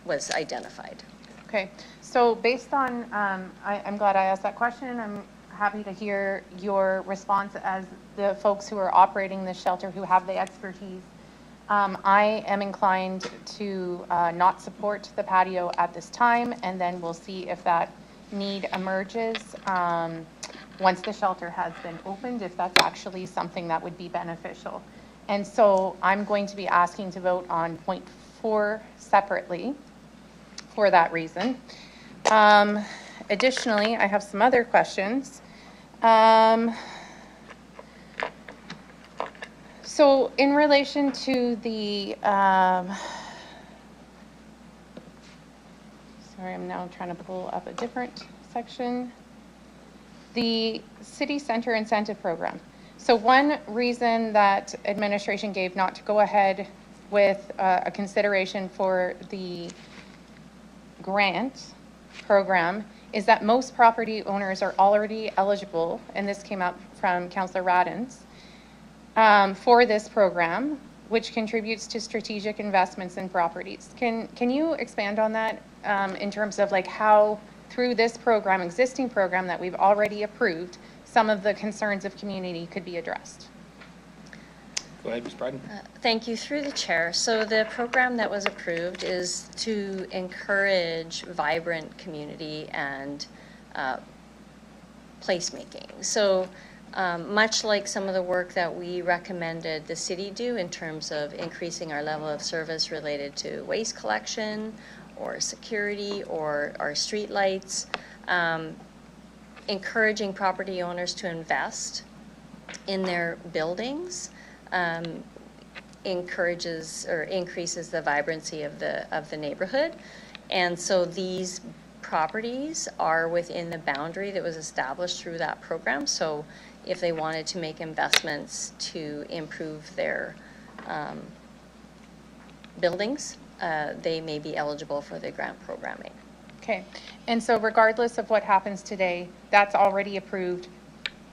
was identified. Okay, so based on, I'm glad I asked that question, and I'm happy to hear your response as the folks who are operating the shelter who have the expertise I am inclined to not support the patio at this time, and then we'll see if that need emerges once the shelter has been opened, if that's actually something that would be beneficial. And so I'm going to be asking to vote on point 4 separately for that reason. Additionally, I have some other questions. So in relation to the, sorry, I'm now trying to pull up a different section. The City Center Incentive Program. So one reason that administration gave not to go ahead with a consideration for the grant program is that most property owners are already eligible, and this came up from Councillor Radins, for this program, which contributes to strategic investments in properties. Can you expand on that in terms of like how through this program, existing program that we've already approved, some of the concerns of community could be addressed? Go ahead, Ms. Bryden. Thank you, through the chair. So the program that was approved is to encourage vibrant community and placemaking. So much like some of the work that we recommended the city do in terms of increasing our level of service related to waste collection or security or our street lights, encouraging property owners to invest in their buildings encourages or increases the vibrancy of the neighborhood. And so these properties are within the boundary that was established through that program. So if they wanted to make investments to improve their buildings, they may be eligible for the grant programming. Okay, and so regardless of what happens today, that's already approved.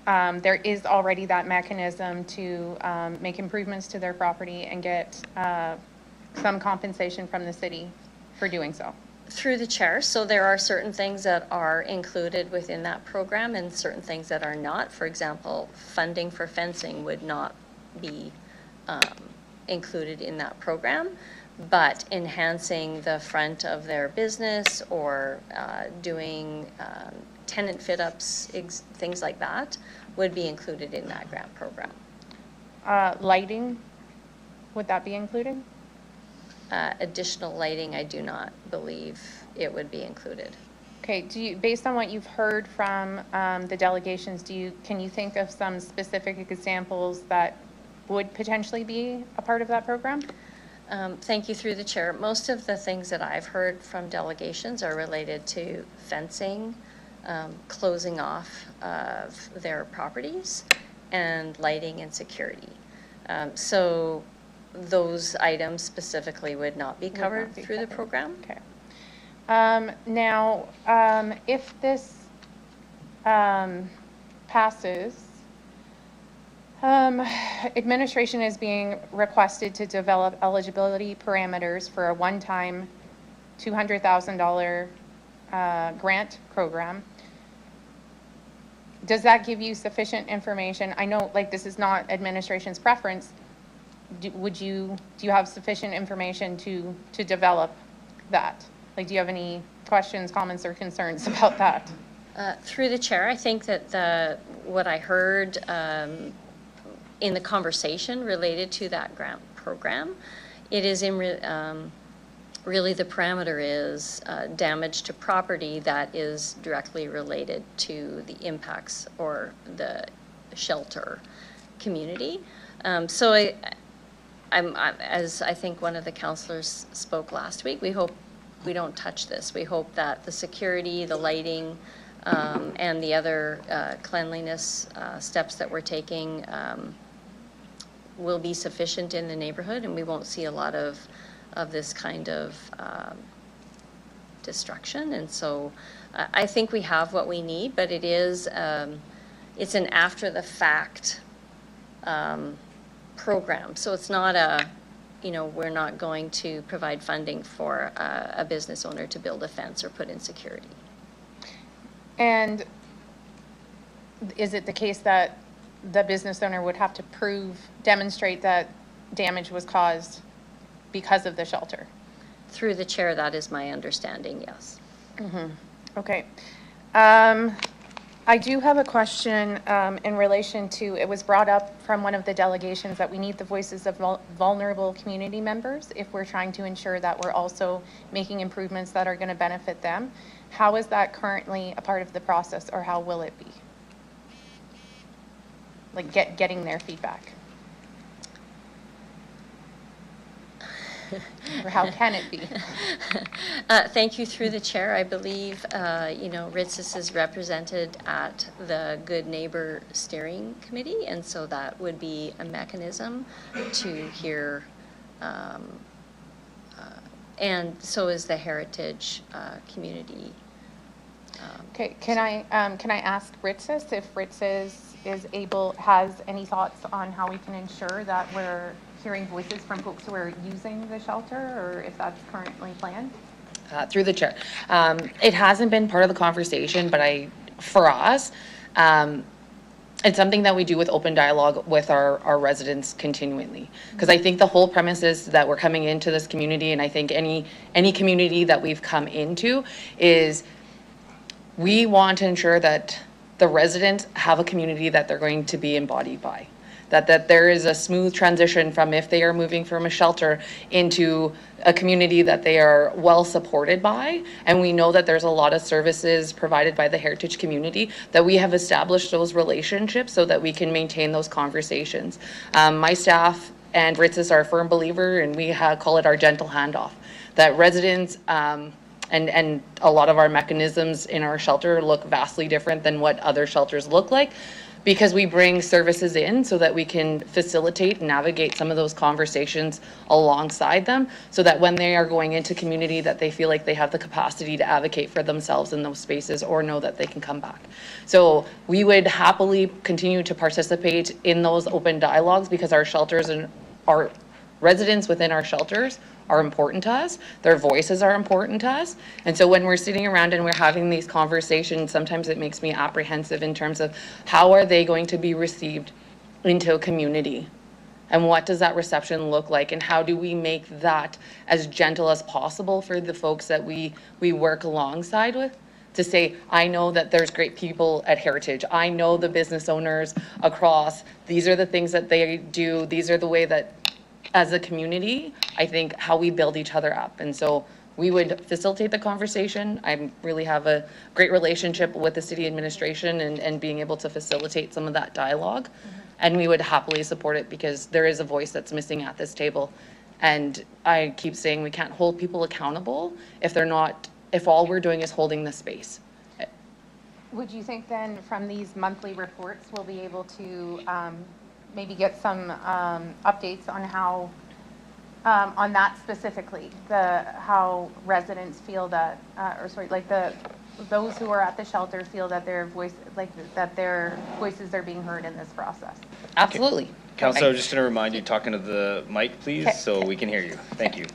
There is already that mechanism to make improvements to their property and get some compensation from the city for doing so. Through the chair, so there are certain things that are included within that program and certain things that are not. For example, funding for fencing would not be included in that program, but enhancing the front of their business or doing tenant fit-ups, things like that, would be included in that grant program. Lighting, would that be included? Additional lighting, I do not believe it would be included. Okay, based on what you've heard from the delegations, can you think of some specific examples that would potentially be a part of that program? Thank you, through the chair. Most of the things that I've heard from delegations are related to fencing, closing off of their properties, and lighting and security. So those items specifically would not be covered through the program. Okay. Now, if this passes, administration is being requested to develop eligibility parameters for a one-time $200,000 grant program. Does that give you sufficient information? I know, like, this is not administration's preference. Do you have sufficient information to develop that? Like, do you have any questions, comments, or concerns about that? Through the chair, I think that what I heard in the conversation related to that grant program, it is in really the parameter is damage to property that is directly related to the impacts or the shelter community. So I'm as I think one of the councillors spoke last week, we hope we don't touch this. We hope that the security, the lighting, and the other cleanliness steps that we're taking will be sufficient in the neighborhood, and we won't see a lot of this kind of destruction. And so I think we have what we need, but it is it's an after the fact program. So it's not we're not going to provide funding for a business owner to build a fence or put in security. And is it the case that the business owner would have to demonstrate that damage was caused because of the shelter. Through the chair, that is my understanding, yes. Okay. I do have a question in relation to, it was brought up from one of the delegations that we need the voices of vulnerable community members if we're trying to ensure that we're also making improvements that are going to benefit them. How is that currently a part of the process, or how will it be? Like getting their feedback? Or how can it be? Thank you. Through the chair, I believe, RITSIS is represented at the Good Neighbor Steering Committee, and so that would be a mechanism to hear, and so is the Heritage Community. Okay, can I ask RITSIS if RITSIS has any thoughts on how we can ensure that we're hearing voices from folks who are using the shelter, or if that's currently planned? Through the chair. It hasn't been part of the conversation, but for us, it's something that we do with open dialogue with our residents continually. Because I think the whole premise is that we're coming into this community, and I think any community that we've come into is we want to ensure that the residents have a community that they're going to be embodied by. That there is a smooth transition from if they are moving from a shelter into a community that they are well supported by. And we know that there's a lot of services provided by the Heritage community, that we have established those relationships so that we can maintain those conversations. My staff and RITSIS are a firm believer, and we call it our gentle handoff, that residents and a lot of our mechanisms in our shelter look vastly different than what other shelters look like, because we bring services in so that we can facilitate and navigate some of those conversations alongside them, so that when they are going into community that they feel like they have the capacity to advocate for themselves in those spaces, or know that they can come back. So we would happily continue to participate in those open dialogues, because our shelters and our residents within our shelters are important to us. Their voices are important to us. And so when we're sitting around and we're having these conversations, sometimes it makes me apprehensive in terms of how are they going to be received into a community? And what does that reception look like? And how do we make that as gentle as possible for the folks that we work alongside with? To say, I know that there's great people at Heritage. I know the business owners across. These are the things that they do. These are the way that, as a community, I think how we build each other up. And so we would facilitate the conversation. I really have a great relationship with the city administration and being able to facilitate some of that dialogue. And we would happily support it, because there is a voice that's missing at this table. And I keep saying we can't hold people accountable if all we're doing is holding the space. Would you think then from these monthly reports we'll be able to maybe get some updates on how, on that specifically, how residents feel that, those who are at the shelter feel that their voices are being heard in this process? Absolutely. Councillor, just going to remind you, talking to the mic, please, so we can hear you. Thank you.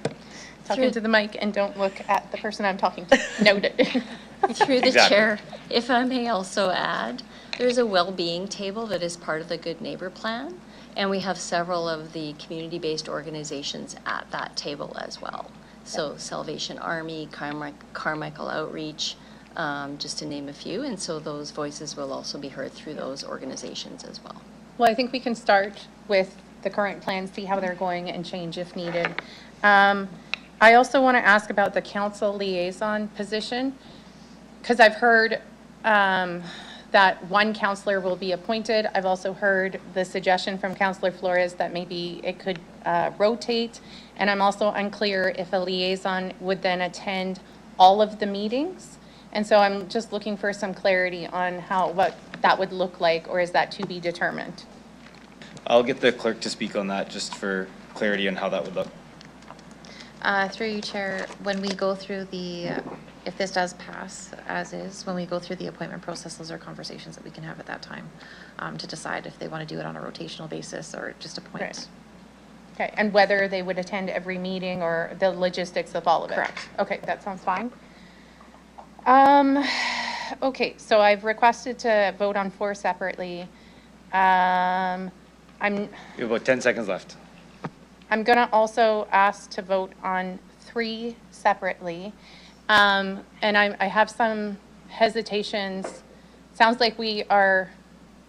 Talking to the mic, and don't look at the person I'm talking to. Noted. Through the chair, if I may also add, there's a well-being table that is part of the Good Neighbor Plan, and we have several of the community-based organizations at that table as well. So Salvation Army, Carmichael Outreach, just to name a few, and so those voices will also be heard through those organizations as well. Well, I think we can start with the current plan, see how they're going, and change if needed. I also want to ask about the council liaison position, because I've heard that one counselor will be appointed. I've also heard the suggestion from Councillor Flores that maybe it could rotate, and I'm also unclear if a liaison would then attend all of the meetings. And so I'm just looking for some clarity on what that would look like, or is that to be determined? I'll get the clerk to speak on that, just for clarity on how that would look. Through you, Chair, when we go through if this does pass as is, when we go through the appointment process, those are conversations that we can have at that time to decide if they want to do it on a rotational basis or just appoint. Right. Okay, and whether they would attend every meeting or the logistics of all of it? Correct. Okay, that sounds fine. Okay, so I've requested to vote on 4 separately. You have about 10 seconds left. I'm going to also ask to vote on 3 separately. And I have some hesitations. Sounds like we are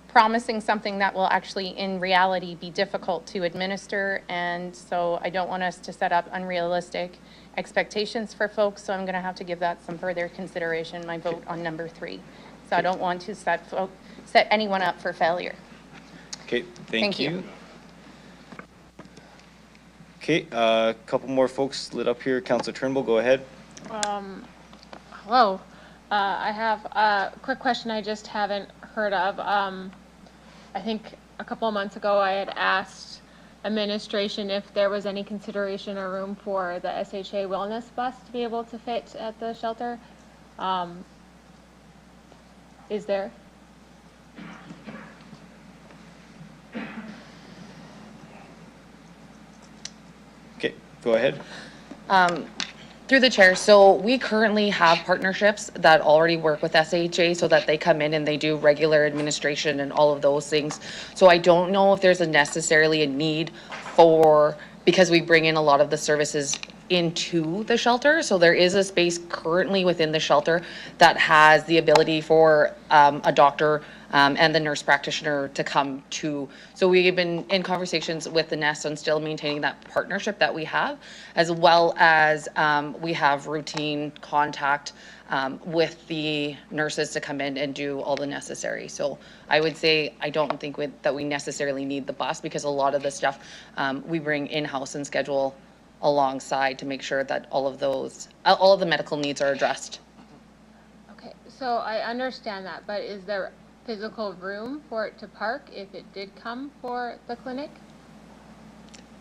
promising something that will actually in reality be difficult to administer, and so I don't want us to set up unrealistic expectations for folks, so I'm going to have to give that some further consideration, my vote on number 3. So I don't want to set anyone up for failure. Okay, Thank you. Okay, a couple more folks lit up here. Councillor Turnbull, go ahead. Hello. I have a quick question I just haven't heard of. I think a couple of months ago I had asked administration if there was any consideration or room for the SHA wellness bus to be able to fit at the shelter. Is there? Okay, go ahead. Through the chair, so we currently have partnerships that already work with SHA so that they come in and they do regular administration and all of those things. So I don't know if there's necessarily a need for, because we bring in a lot of the services into the shelter. So there is a space currently within the shelter that has the ability for a doctor and the nurse practitioner to come to. So we've been in conversations with the Nest on still maintaining that partnership that we have, as well as we have routine contact with the nurses to come in and do all the necessary. So I would say I don't think that we necessarily need the bus, because a lot of the stuff we bring in-house and schedule alongside to make sure that all of the medical needs are addressed. Okay, so I understand that, but is there physical room for it to park if it did come for the clinic?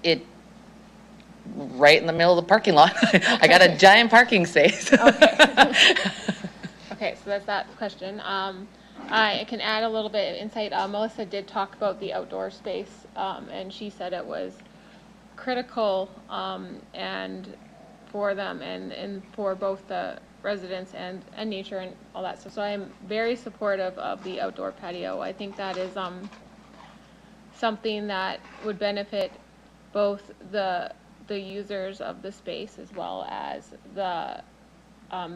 It right in the middle of the parking lot. I got a giant parking space. Okay, so that's that question. I can add a little bit of insight. Melissa did talk about the outdoor space, and she said it was critical and for them and for both the residents and nature and all that stuff. So I am very supportive of the outdoor patio. I think that is something that would benefit both the users of the space as well as the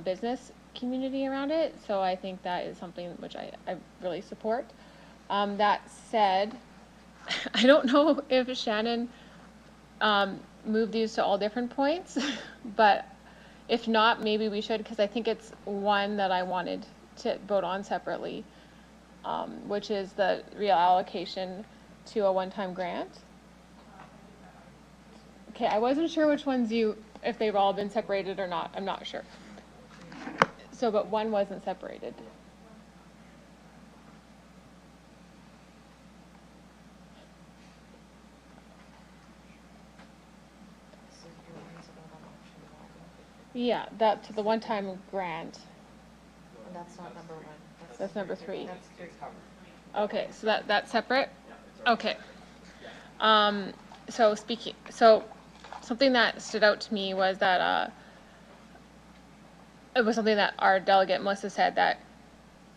business community around it. So I think that is something which I really support. That said, I don't know if Shannon move these to all different points, but if not, maybe we should, because I think it's one that I wanted to vote on separately, which is the reallocation to a one-time grant. Okay, I wasn't sure which ones if they've all been separated or not. I'm not sure. So, but one wasn't separated. Yeah, that to the one-time grant. And that's not number 1. That's number 3. That's 3. Okay, so that's separate? Okay. So something that stood out to me was that it was something that our delegate Melissa said, that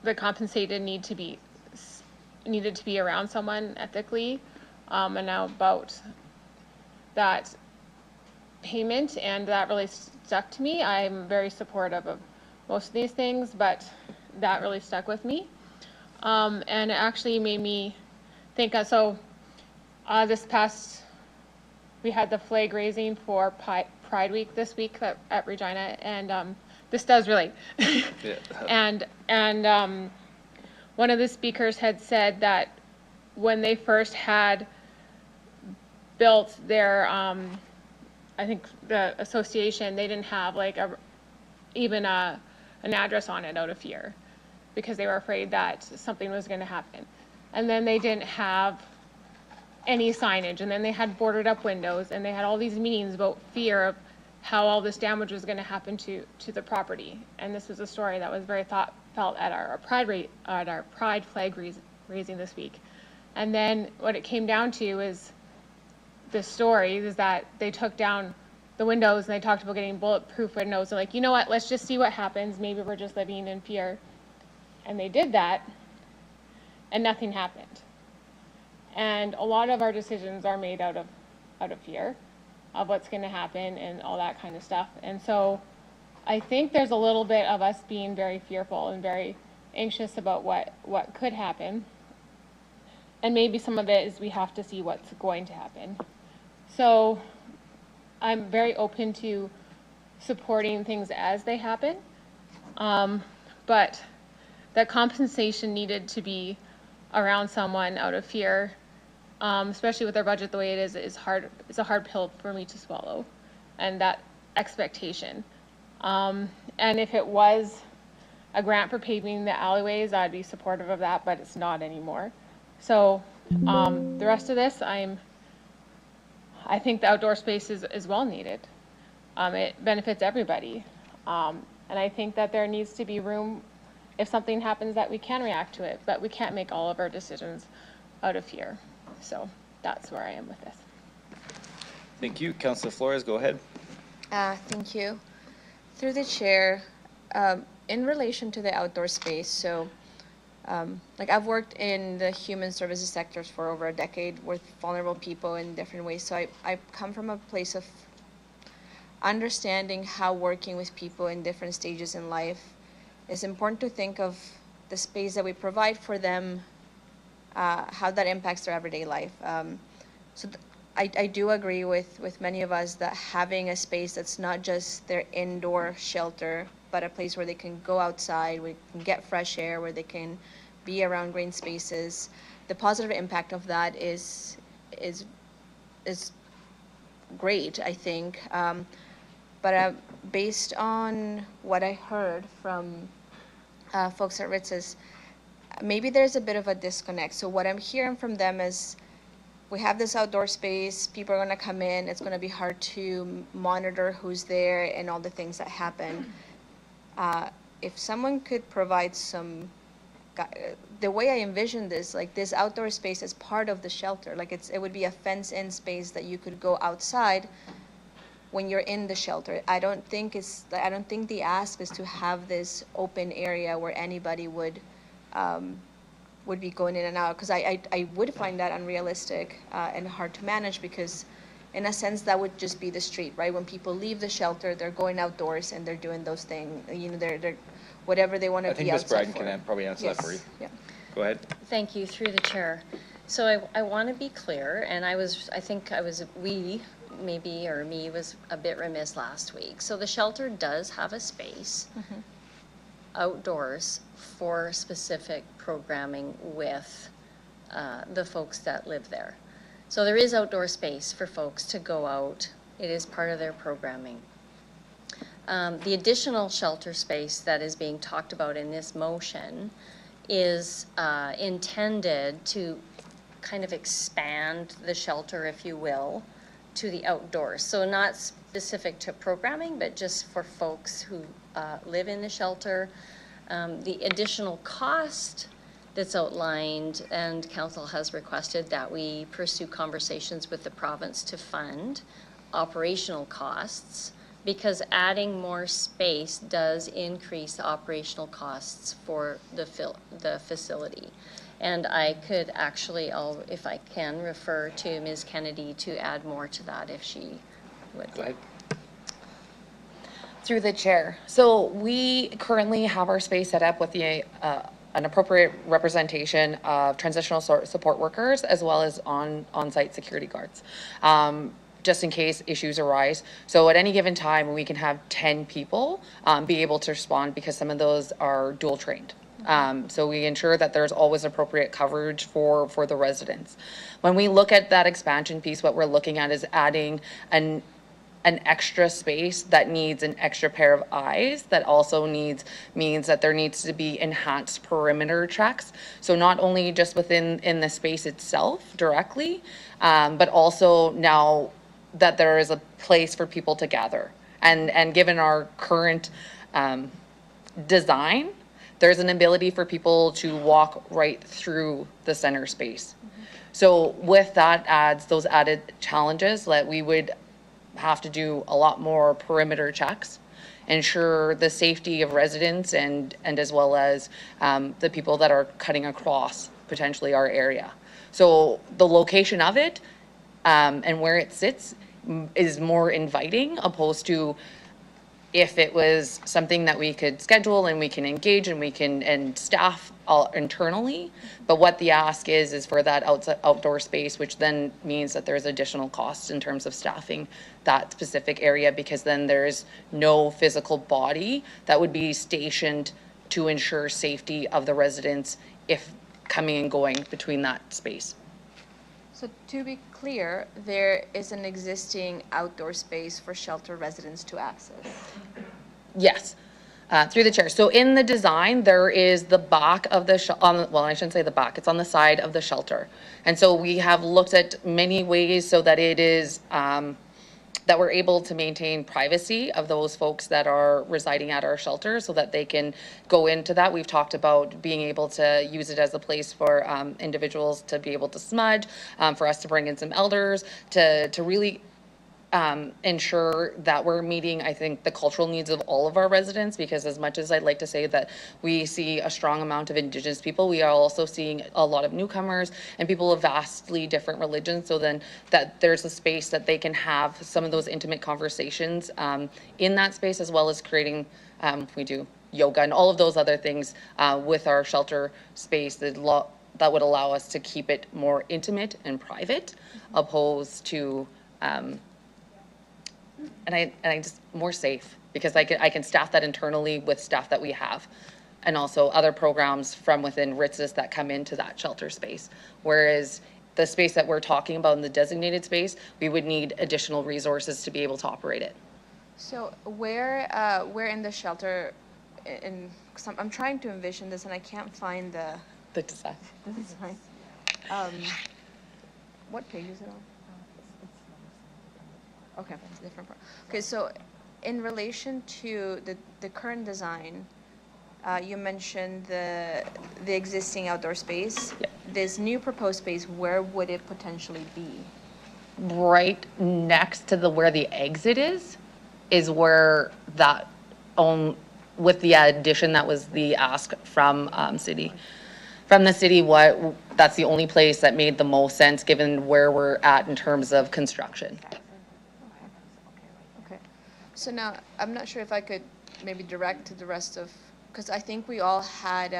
the compensated needed to be around someone ethically, and now about that payment, and that really stuck to me. I'm very supportive of most of these things, but that really stuck with me, and it actually made me think. We had the flag raising for Pride Week this week at Regina, and this does relate. And one of the speakers had said that when they first had built their, I think the association, they didn't have like even an address on it out of fear, because they were afraid that something was going to happen. And then they didn't have any signage, and then they had boarded up windows, and they had all these meetings about fear of how all this damage was going to happen to the property. And this was a story that was very felt at our pride flag raising this week. And then what it came down to is the story is that they took down the windows, and they talked about getting bulletproof windows. They're like, you know what, let's just see what happens. Maybe we're just living in fear. And they did that, and nothing happened. And a lot of our decisions are made out of fear. of what's going to happen and all that kind of stuff. And so I think there's a little bit of us being very fearful and very anxious about what could happen. And maybe some of it is we have to see what's going to happen. So I'm very open to supporting things as they happen. But that compensation needed to be around someone out of fear, especially with our budget the way it is hard. It's a hard pill for me to swallow, and that expectation. And if it was a grant for paving the alleyways, I'd be supportive of that, but it's not anymore. So the rest of this, I think the outdoor space is well needed. It benefits everybody. And I think that there needs to be room if something happens that we can react to it, but we can't make all of our decisions out of fear. So that's where I am with this. Thank you. Councilor Flores, go ahead. Thank you. Through the chair, in relation to the outdoor space, so like I've worked in the human services sectors for over a decade with vulnerable people in different ways. So I come from a place of understanding how working with people in different stages in life, it's important to think of the space that we provide for them, how that impacts their everyday life. I do agree with many of us that having a space that's not just their indoor shelter, but a place where they can go outside, where they can get fresh air, where they can be around green spaces, the positive impact of that is great, I think. But based on what I heard from folks at Ritz's, maybe there's a bit of a disconnect. So what I'm hearing from them is we have this outdoor space, people are going to come in, it's going to be hard to monitor who's there and all the things that happen. If someone could provide some, the way I envision this, like this outdoor space is part of the shelter, like it would be a fence-in space that you could go outside when you're in the shelter. I don't think the ask is to have this open area where anybody would be going in and out, because I would find that unrealistic and hard to manage, because in a sense that would just be the street, right? When people leave the shelter, they're going outdoors and they're doing those things, they're whatever they want to be outside for. I think Ms. Braden can probably answer that for you. Yeah. Go ahead. Thank you, through the chair. So I want to be clear, and me was a bit remiss last week. So the shelter does have a space outdoors for specific programming with the folks that live there. So there is outdoor space for folks to go out. It is part of their programming. The additional shelter space that is being talked about in this motion is intended to kind of expand the shelter, if you will, to the outdoors. So not specific to programming, but just for folks who live in the shelter. The additional cost that's outlined, and council has requested that we pursue conversations with the province to fund operational costs, because adding more space does increase the operational costs for the facility. And I could actually, if I can, refer to Ms. Kennedy to add more to that if she would. Go ahead. Through the chair. So we currently have our space set up with an appropriate representation of transitional support workers as well as on-site security guards, just in case issues arise. So at any given time, we can have 10 people be able to respond, because some of those are dual trained. So we ensure that there's always appropriate coverage for the residents. When we look at that expansion piece, what we're looking at is adding an extra space that needs an extra pair of eyes, that also means that there needs to be enhanced perimeter checks. So not only just within the space itself directly, but also now that there is a place for people to gather. And given our current design, there's an ability for people to walk right through the center space. So with that adds those added challenges that we would have to do a lot more perimeter checks, ensure the safety of residents and as well as the people that are cutting across potentially our area. So the location of it and where it sits is more inviting opposed to if it was something that we could schedule and we can engage and we can, and staff all internally. But what the ask is for that outdoor space, which then means that there's additional costs in terms of staffing that specific area, because then there's no physical body that would be stationed to ensure safety of the residents if coming and going between that space. So to be clear, there is an existing outdoor space for shelter residents to access. Yes, through the chair. So in the design, there is the back of the, well, I shouldn't say the back, it's on the side of the shelter. And so we have looked at many ways so that it is, that we're able to maintain privacy of those folks that are residing at our shelter so that they can go into that. We've talked about being able to use it as a place for individuals to be able to smudge, for us to bring in some elders, to really ensure that we're meeting, I think, the cultural needs of all of our residents, because as much as I'd like to say that we see a strong amount of Indigenous people, we are also seeing a lot of newcomers and people of vastly different religions, so then that there's a space that they can have some of those intimate conversations in that space, as well as creating, we do yoga and all of those other things with our shelter space that would allow us to keep it more intimate and private, opposed to and I just more safe, because I can staff that internally with staff that we have, and also other programs from within RITSIS that come into that shelter space. Whereas the space that we're talking about in the designated space, we would need additional resources to be able to operate it. So where in the shelter, cause I'm trying to envision this and I can't find the design. The design. What page is it on? Okay, it's a different part. Okay, so in relation to the current design, you mentioned the existing outdoor space. Yep. This new proposed space, where would it potentially be? Right next to where the exit is where that with the addition that was the ask from from the city, that's the only place that made the most sense given where we're at in terms of construction. So now, I'm not sure if I could maybe direct to the rest of, because I think we all had,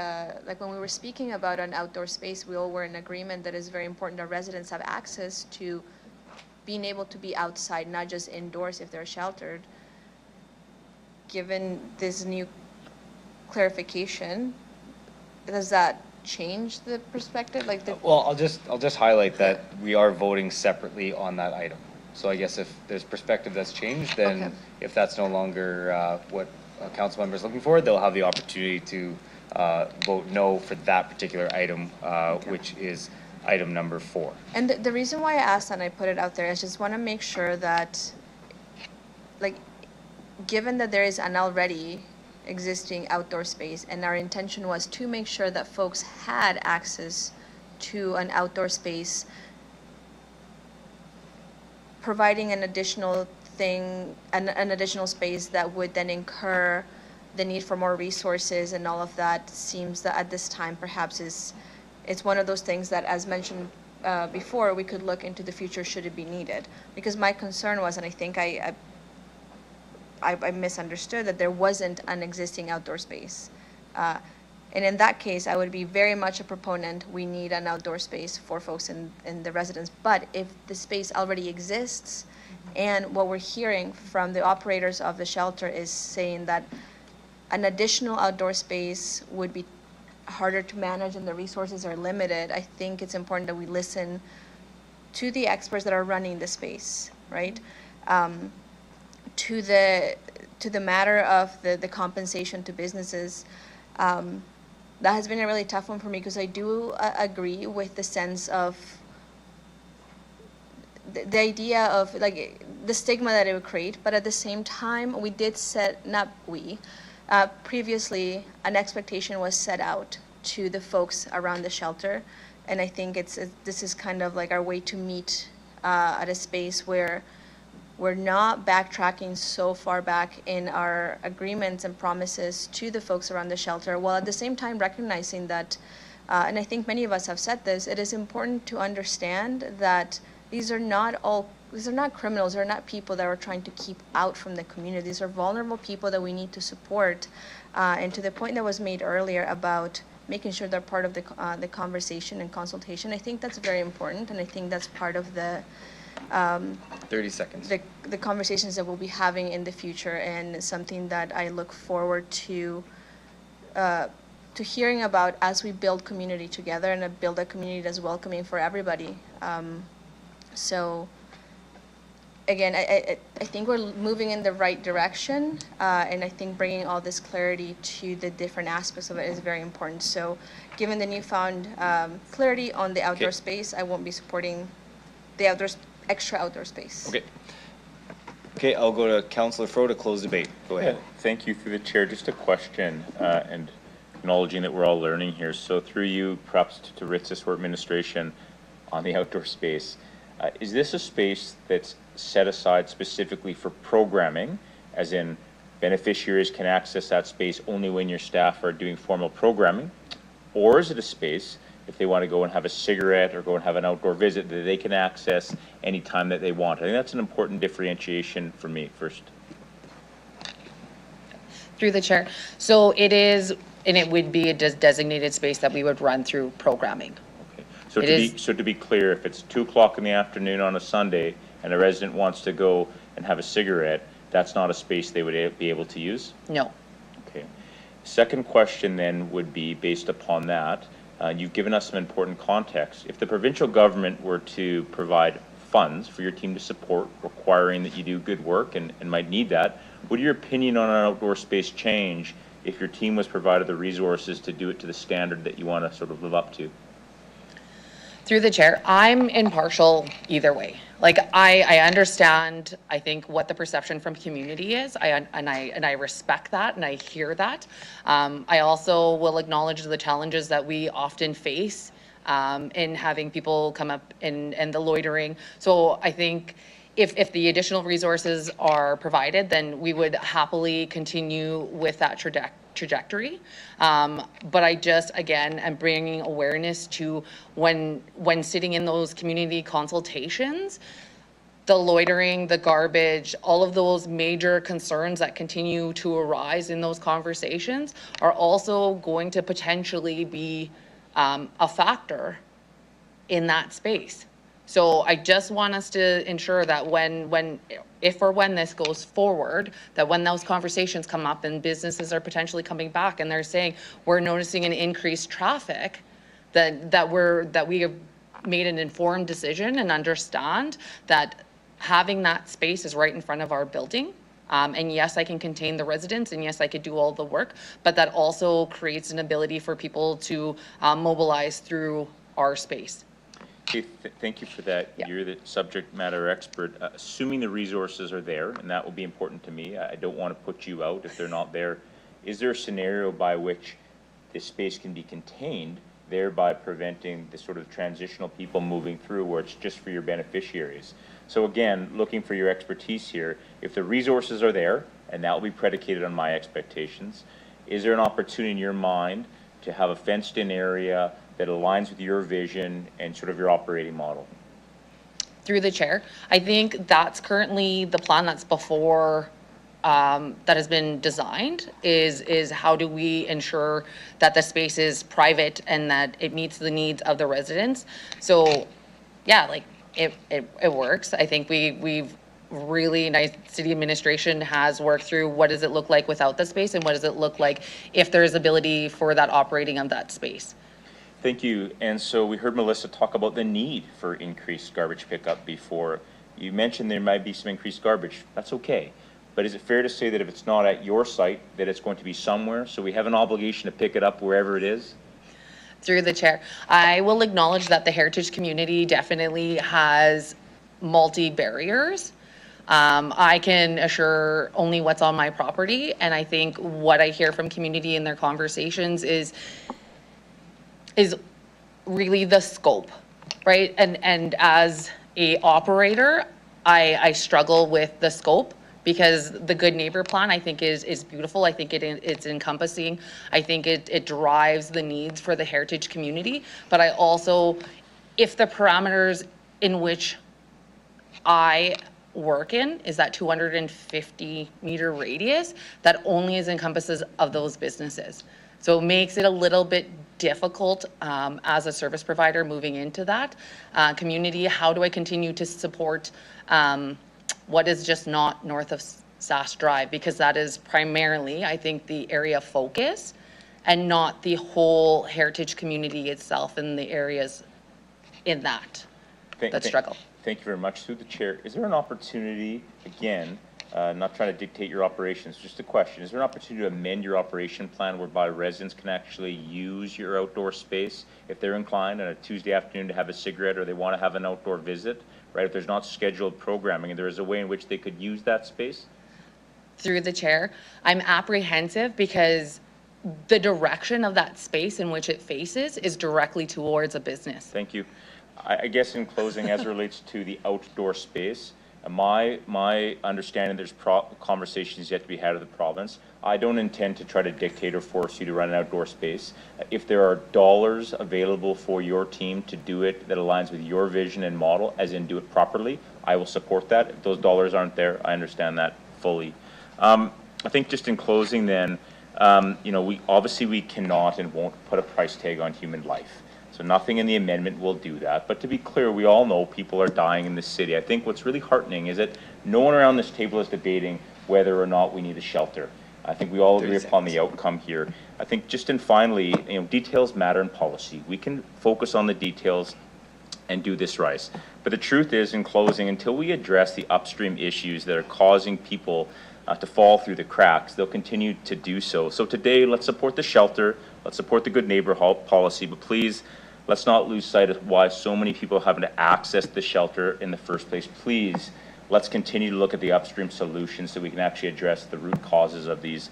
like when we were speaking about an outdoor space, we all were in agreement that it's very important that residents have access to being able to be outside, not just indoors if they're sheltered. Given this new clarification, does that change the perspective? Well, I'll just highlight that we are voting separately on that item. So I guess if there's perspective that's changed, then Okay. if that's no longer what a council member is looking for, they'll have the opportunity to vote no for that particular item, which is item number 4. And the reason why I asked and I put it out there is just want to make sure that, like, given that there is an already existing outdoor space and our intention was to make sure that folks had access to an outdoor space, providing an additional thing, an additional space that would then incur the need for more resources and all of that, seems that at this time perhaps it's one of those things that, as mentioned before, we could look into the future should it be needed. Because my concern was, and I think I misunderstood, that there wasn't an existing outdoor space. And in that case, I would be very much a proponent, we need an outdoor space for folks in the residence. But if the space already exists, and what we're hearing from the operators of the shelter is saying that an additional outdoor space would be harder to manage and the resources are limited, I think it's important that we listen to the experts that are running the space, right? To the matter of the compensation to businesses, that has been a really tough one for me, because I do agree with the sense of the idea of like the stigma that it would create, but at the same time we did set, not we, previously an expectation was set out to the folks around the shelter, and I think this is kind of like our way to meet at a space where we're not backtracking so far back in our agreements and promises to the folks around the shelter, while at the same time recognizing that, and I think many of us have said this, it is important to understand that these are not all these are not criminals. They're not people that we're trying to keep out from the community. These are vulnerable people that we need to support. And to the point that was made earlier about making sure they're part of the conversation and consultation, I think that's very important, and I think that's part of the 30 seconds. the conversations that we'll be having in the future, and something that I look forward to hearing about as we build community together and build a community that's welcoming for everybody. So again, I think we're moving in the right direction, and I think bringing all this clarity to the different aspects of it is very important. So given the newfound clarity on the outdoor space, I won't be supporting the extra outdoor space. Okay. Okay, I'll go to Councillor Fro to close debate. Go ahead. Thank you, through the chair. Just a question, and acknowledging that we're all learning here. So through you, perhaps to Ritzis or administration on the outdoor space, is this a space that's set aside specifically for programming, as in beneficiaries can access that space only when your staff are doing formal programming? Or is it a space, if they want to go and have a cigarette or go and have an outdoor visit, that they can access anytime that they want? I think that's an important differentiation for me first. Through the chair. So it is, and it would be a designated space that we would run through programming. So to be clear, if it's 2 o'clock in the afternoon on a Sunday and a resident wants to go and have a cigarette, that's not a space they would be able to use? No. Okay. Second question then would be based upon that. You've given us some important context. If the provincial government were to provide funds for your team to support, requiring that you do good work and might need that, would your opinion on an outdoor space change if your team was provided the resources to do it to the standard that you want to sort of live up to? Through the chair, I'm impartial either way. Like I understand, I think, what the perception from community is, and I respect that and I hear that. I also will acknowledge the challenges that we often face in having people come up and the loitering. So I think if the additional resources are provided, then we would happily continue with that trajectory. But I just, again, am bringing awareness to when sitting in those community consultations, the loitering, the garbage, all of those major concerns that continue to arise in those conversations are also going to potentially be a factor in that space. So I just want us to ensure that if or when this goes forward, that when those conversations come up and businesses are potentially coming back and they're saying, we're noticing an increased traffic, that we have made an informed decision and understand that having that space is right in front of our building. And yes, I can contain the residents, and yes, I could do all the work, but that also creates an ability for people to mobilize through our space. Okay, thank you for that. Yeah. You're the subject matter expert. Assuming the resources are there, and that will be important to me, I don't want to put you out if they're not there. Is there a scenario by which this space can be contained, thereby preventing the sort of transitional people moving through where it's just for your beneficiaries? So again, looking for your expertise here, if the resources are there, and that will be predicated on my expectations, is there an opportunity in your mind to have a fenced-in area that aligns with your vision and sort of your operating model? Through the chair, I think that's currently the plan that's before that has been designed is how do we ensure that the space is private and that it meets the needs of the residents. So yeah, like it works. I think we've really nice city administration has worked through what does it look like without the space and what does it look like if there's ability for that operating of that space. Thank you. And so we heard Melissa talk about the need for increased garbage pickup before. You mentioned there might be some increased garbage. That's okay. But is it fair to say that if it's not at your site, that it's going to be somewhere? So we have an obligation to pick it up wherever it is? Through the chair, I will acknowledge that the heritage community definitely has multi-barriers. I can assure only what's on my property. And I think what I hear from community in their conversations is really the scope, right? And as a operator, I struggle with the scope because the Good Neighbor Plan I think is beautiful. I think it's encompassing. I think it drives the needs for the heritage community. But I also, if the parameters in which I work in is that 250-meter radius that only is encompasses of those businesses. So it makes it a little bit difficult as a service provider moving into that community. How do I continue to support what is just not north of Sass Drive? Because that is primarily, I think, the area of focus and not the whole heritage community itself and the areas in that struggle. Thank you very much. Through the chair, is there an opportunity, again, not trying to dictate your operations, just a question, is there an opportunity to amend your operation plan whereby residents can actually use your outdoor space if they're inclined on a Tuesday afternoon to have a cigarette or they want to have an outdoor visit, right? If there's not scheduled programming, and there is a way in which they could use that space? Through the chair, I'm apprehensive because the direction of that space in which it faces is directly towards a business. Thank you. I guess in closing, as it relates to the outdoor space, my understanding, there's conversations yet to be had with the province. I don't intend to try to dictate or force you to run an outdoor space. If there are dollars available for your team to do it that aligns with your vision and model, as in do it properly, I will support that. If those dollars aren't there, I understand that fully. I think just in closing then, we cannot and won't put a price tag on human life. So nothing in the amendment will do that. But to be clear, we all know people are dying in this city. I think what's really heartening is that no one around this table is debating whether or not we need a shelter. I think we all agree upon the outcome here. I think just and finally, details matter in policy. We can focus on the details and do this right. But the truth is, in closing, until we address the upstream issues that are causing people to fall through the cracks, they'll continue to do so. So today, let's support the shelter, let's support the good neighbor policy, but please, let's not lose sight of why so many people are having to access the shelter in the first place. Please, let's continue to look at the upstream solutions so we can actually address the root causes of these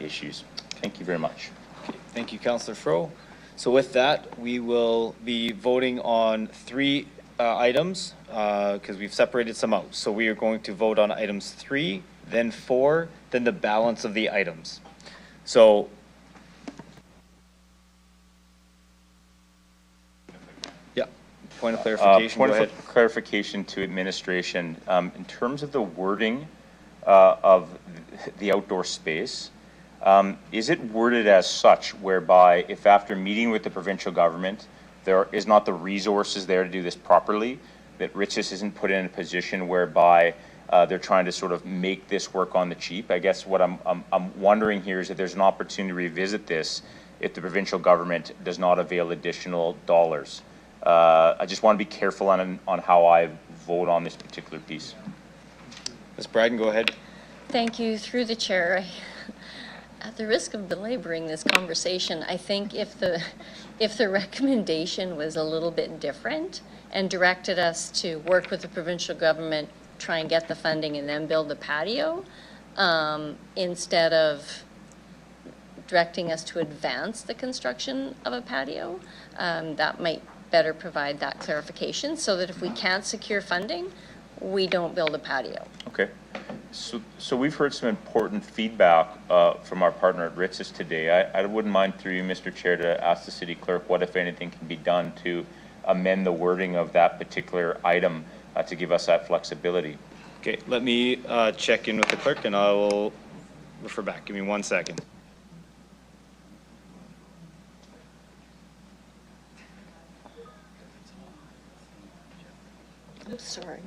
issues. Thank you very much. Okay, thank you, Councillor Fro. So with that, we will be voting on 3 items because we've separated some out. So we are going to vote on items 3, then 4, then the balance of the items. So point of clarification. Point of clarification to administration. In terms of the wording of the outdoor space, is it worded as such whereby if after meeting with the provincial government, there is not the resources there to do this properly, that Riches isn't put in a position whereby they're trying to sort of make this work on the cheap? I guess what I'm wondering here is that there's an opportunity to revisit this if the provincial government does not avail additional dollars. I just want to be careful on how I vote on this particular piece. Ms. Bryden, go ahead. Thank you. Through the chair, at the risk of belaboring this conversation, I think if the recommendation was a little bit different and directed us to work with the provincial government, try and get the funding and then build the patio, instead of directing us to advance the construction of a patio, that might better provide that clarification so that if we can't secure funding, we don't build a patio. Okay. So we've heard some important feedback from our partner at Ritzis today. I wouldn't mind through you, Mr. Chair, to ask the city clerk what, if anything, can be done to amend the wording of that particular item to give us that flexibility. Okay, let me check in with the clerk and I will refer back. Give me 1 second. I'm sorry.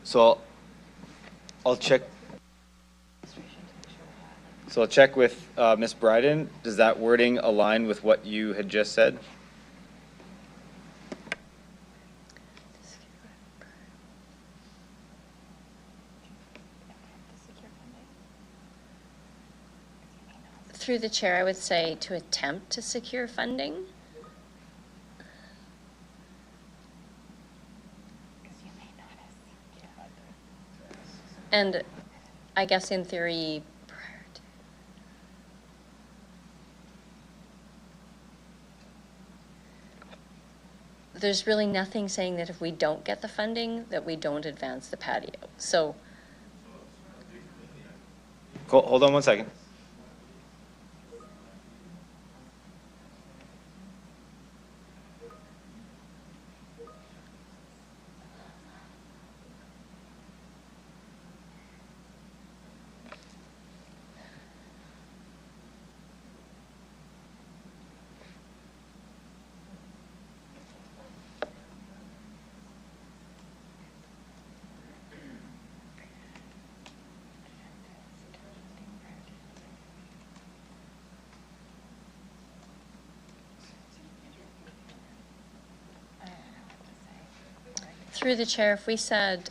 So I'll check. So I'll check with Ms. Bryden. Does that wording align with what you had just said? Through the chair, I would say to attempt to secure funding. And I guess in theory, there's really nothing saying that if we don't get the funding, that we don't advance the patio. So Hold on one second. through the chair, if we said,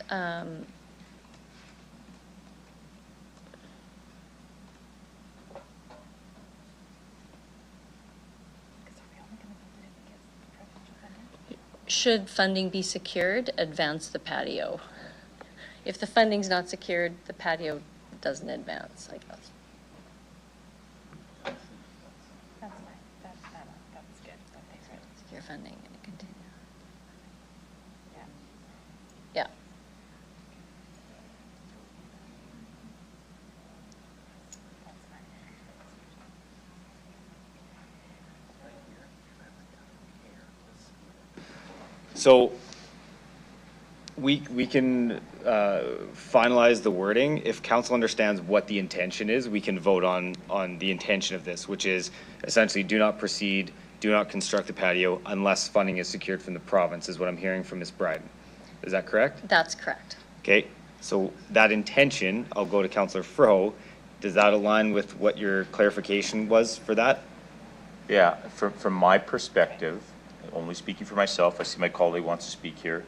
should funding be secured, advance the patio. If the funding's not secured, the patio doesn't advance, I guess. That's fine. That's good. That's right. Secure funding and continue. Yeah. Yeah. So we can finalize the wording. If council understands what the intention is, we can vote on the intention of this, which is essentially do not proceed, do not construct the patio unless funding is secured from the province, is what I'm hearing from Ms. Bryden. Is that correct? That's correct. Okay, so that intention, I'll go to Councillor Fro. Does that align with what your clarification was for that? Yeah, from my perspective, only speaking for myself, I see my colleague wants to speak here.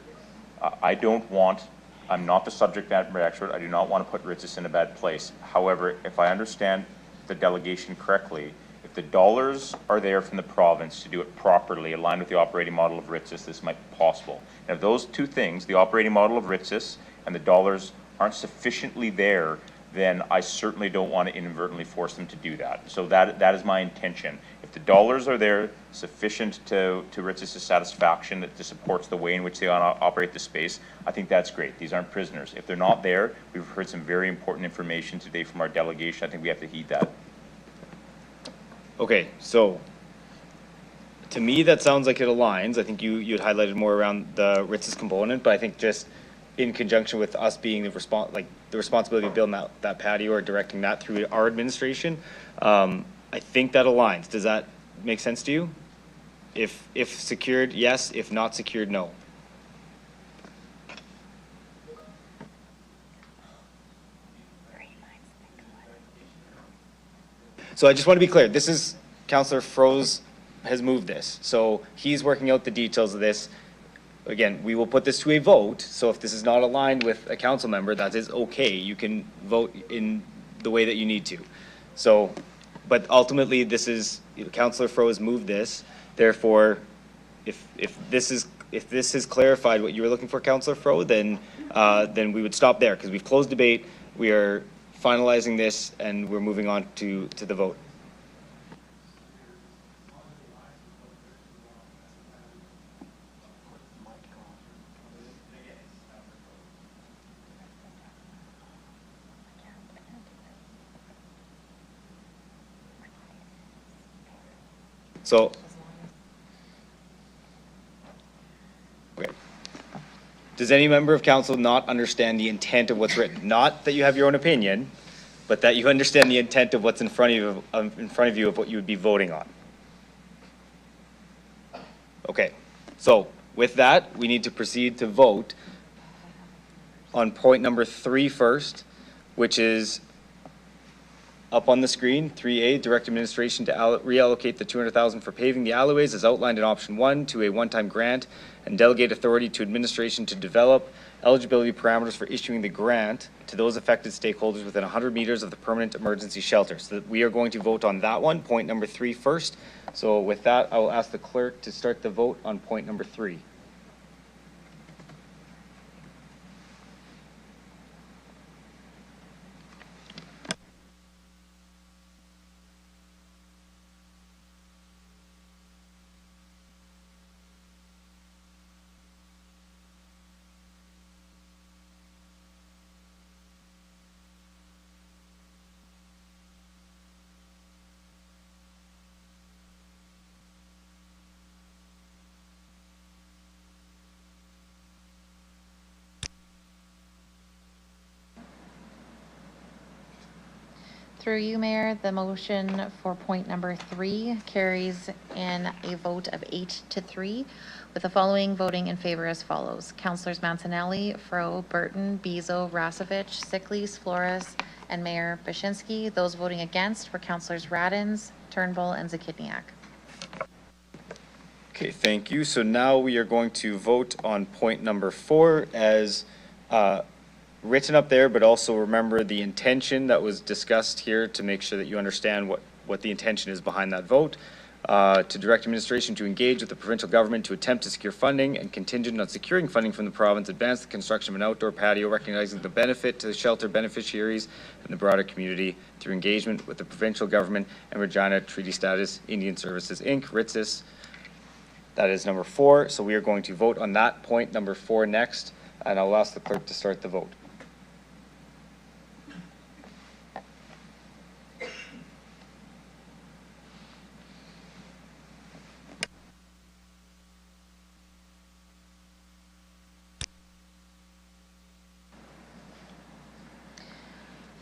I'm not the subject matter expert. I do not want to put Ritzis in a bad place. However, if I understand the delegation correctly, if the dollars are there from the province to do it properly, aligned with the operating model of Ritzis, this might be possible. And if those two things, the operating model of Ritzis and the dollars, aren't sufficiently there, then I certainly don't want to inadvertently force them to do that. So that is my intention. If the dollars are there sufficient to Ritzis' satisfaction, that supports the way in which they operate the space, I think that's great. These aren't prisoners. If they're not there, we've heard some very important information today from our delegation. I think we have to heed that. Okay, so to me, that sounds like it aligns. I think you'd highlighted more around the Ritzis component, but I think just in conjunction with us being the responsibility of building that patio or directing that through our administration, I think that aligns. Does that make sense to you? If secured, yes. If not secured, no. So I just want to be clear. This is Councillor Froze has moved this. So he's working out the details of this. Again, we will put this to a vote. So if this is not aligned with a council member, that is okay. You can vote in the way that you need to. So, but ultimately, this is Councillor Froze moved this. Therefore, if this is clarified what you were looking for, Councillor Froze, then we would stop there because we've closed debate. We are finalizing this and we're moving on to the vote. So, okay. Does any member of council not understand the intent of what's written? Not that you have your own opinion, but that you understand the intent of what's in front of you of what you would be voting on. Okay. So, with that, we need to proceed to vote on point number 3 first, which is up on the screen, 3A, direct administration to reallocate the $200,000 for paving the alleyways as outlined in option 1 to a one-time grant and delegate authority to administration to develop eligibility parameters for issuing the grant to those affected stakeholders within 100 meters of the permanent emergency shelter. So we are going to vote on that one, point number 3 first. So with that, I will ask the clerk to start the vote on point number 3. Through you, Mayor, the motion for point number 3 carries in a vote of 8-3, with the following voting in favor as follows. Councillors Mancinelli, Fro, Burton, Bezo, Rasevich, Sickles, Flores, and Mayor Bashinsky. Those voting against were Councillors Radins, Turnbull, and Zakidniak. Okay, thank you. So now we are going to vote on point number 4 as written up there, but also remember the intention that was discussed here to make sure that you understand what the intention is behind that vote. To direct administration to engage with the provincial government to attempt to secure funding and contingent on securing funding from the province, advance the construction of an outdoor patio, recognizing the benefit to the shelter beneficiaries and the broader community through engagement with the provincial government and Regina Treaty Status Indian Services, Inc., RITSIS. That is number 4. So we are going to vote on that point, number 4, next, and I'll ask the clerk to start the vote.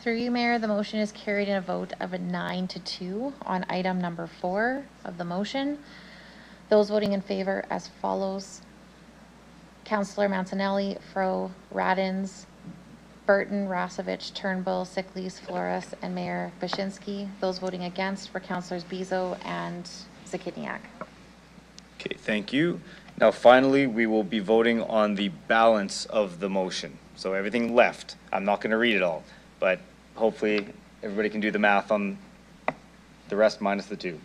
Through you, Mayor, the motion is carried in a vote of a 9-2 on item number 4 of the motion. Those voting in favor as follows. Councillor Mancinelli, Fro, Radins, Burton, Rasevich, Turnbull, Sickles, Flores, and Mayor Bashinsky. Those voting against were Councillors Bezo and Zakidniak. Okay, thank you. Now finally, we will be voting on the balance of the motion. So everything left. I'm not going to read it all, but hopefully everybody can do the math on the rest minus the 2.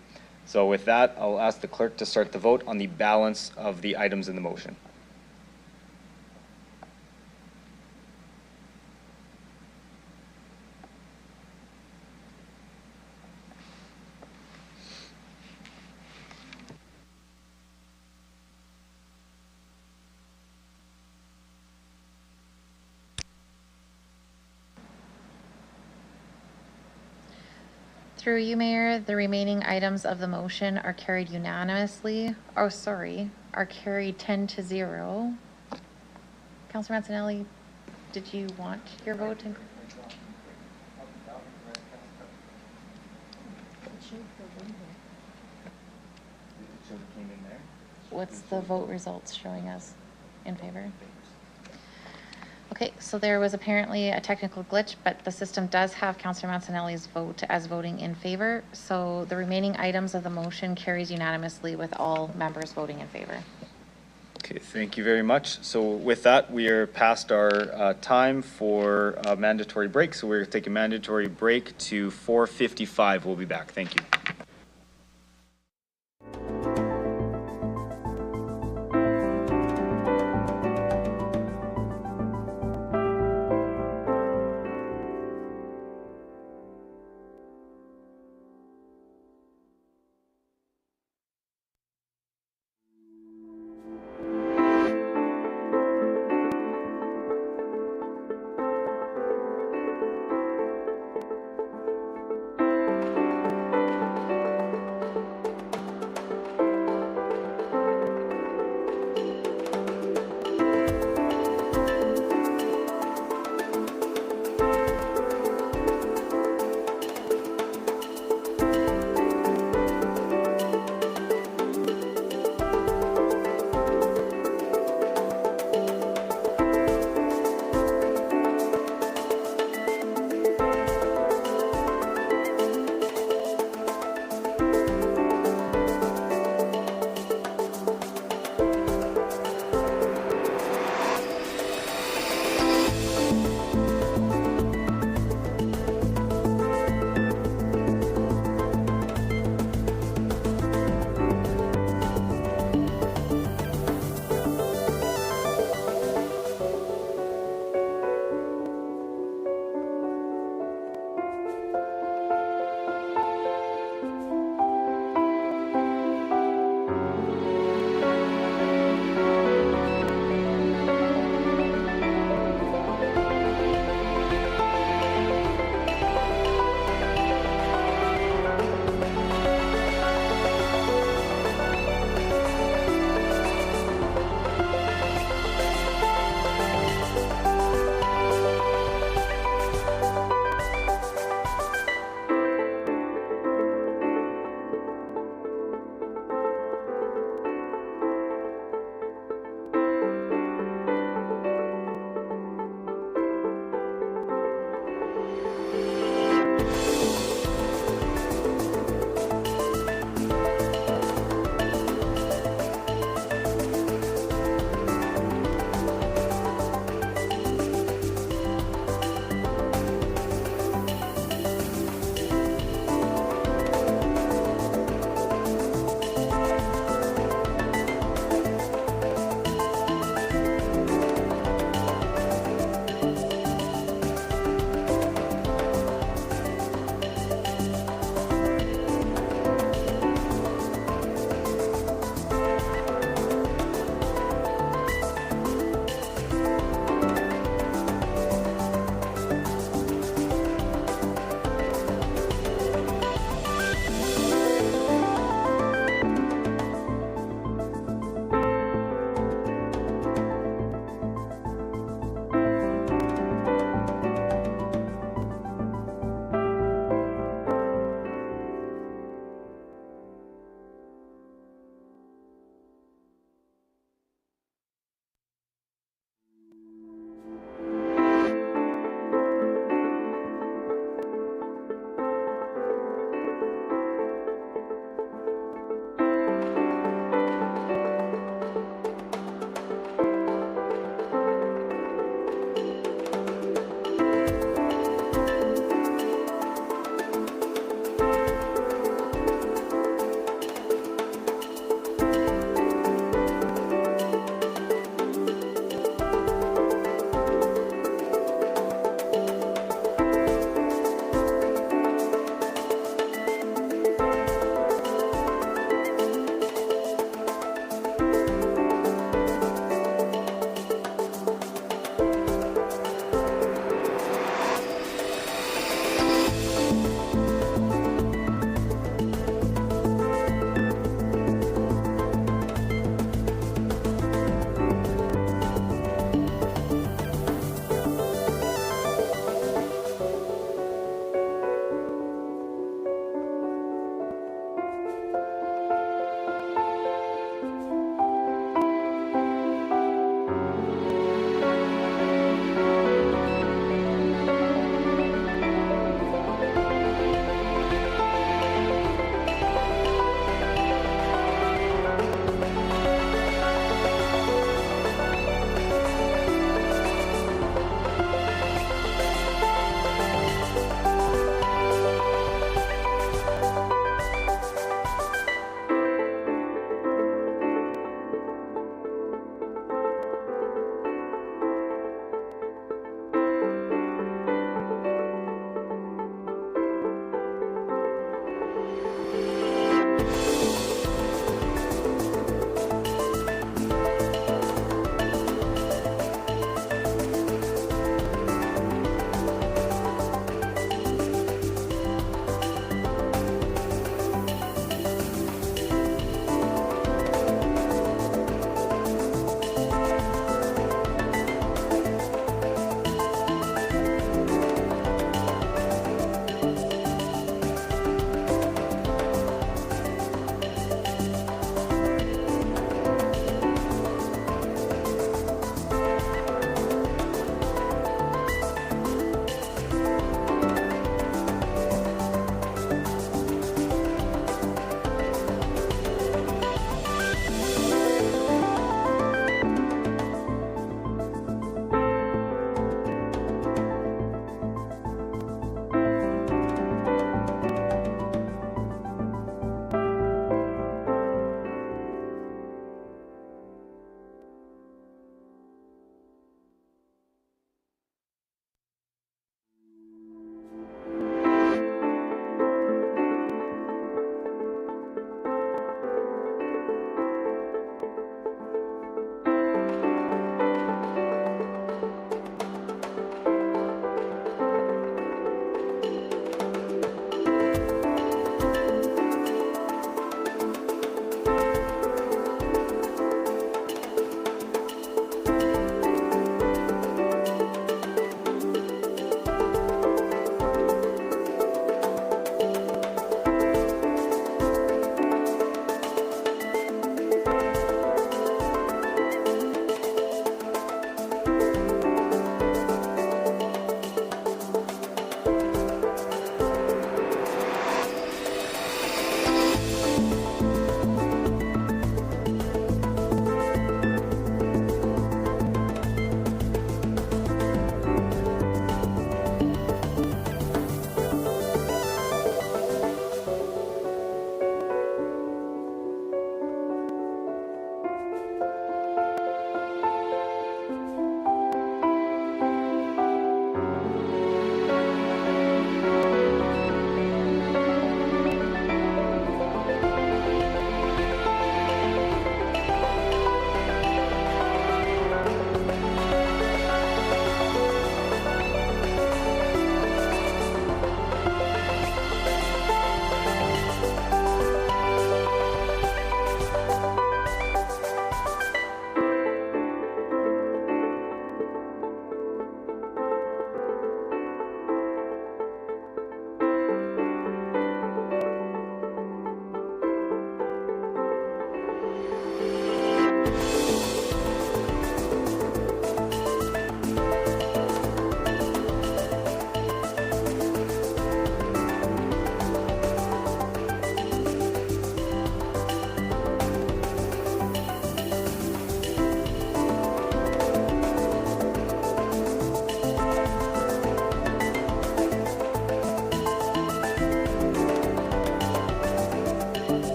So with that, I'll ask the clerk to start the vote on the balance of the items in the motion. Through you, Mayor, the remaining items of the motion are carried unanimously. Oh, sorry, are carried 10-0. Councillor Mancinelli, did you want your vote? What's the vote results showing us in favor? Okay, so there was apparently a technical glitch, but the system does have Councillor Mancinelli's vote as voting in favor. So the remaining items of the motion carries unanimously with all members voting in favor. Okay, thank you very much. So with that, we are past our time for a mandatory break. So we're going to take a mandatory break to 4:55. We'll be back. Thank you.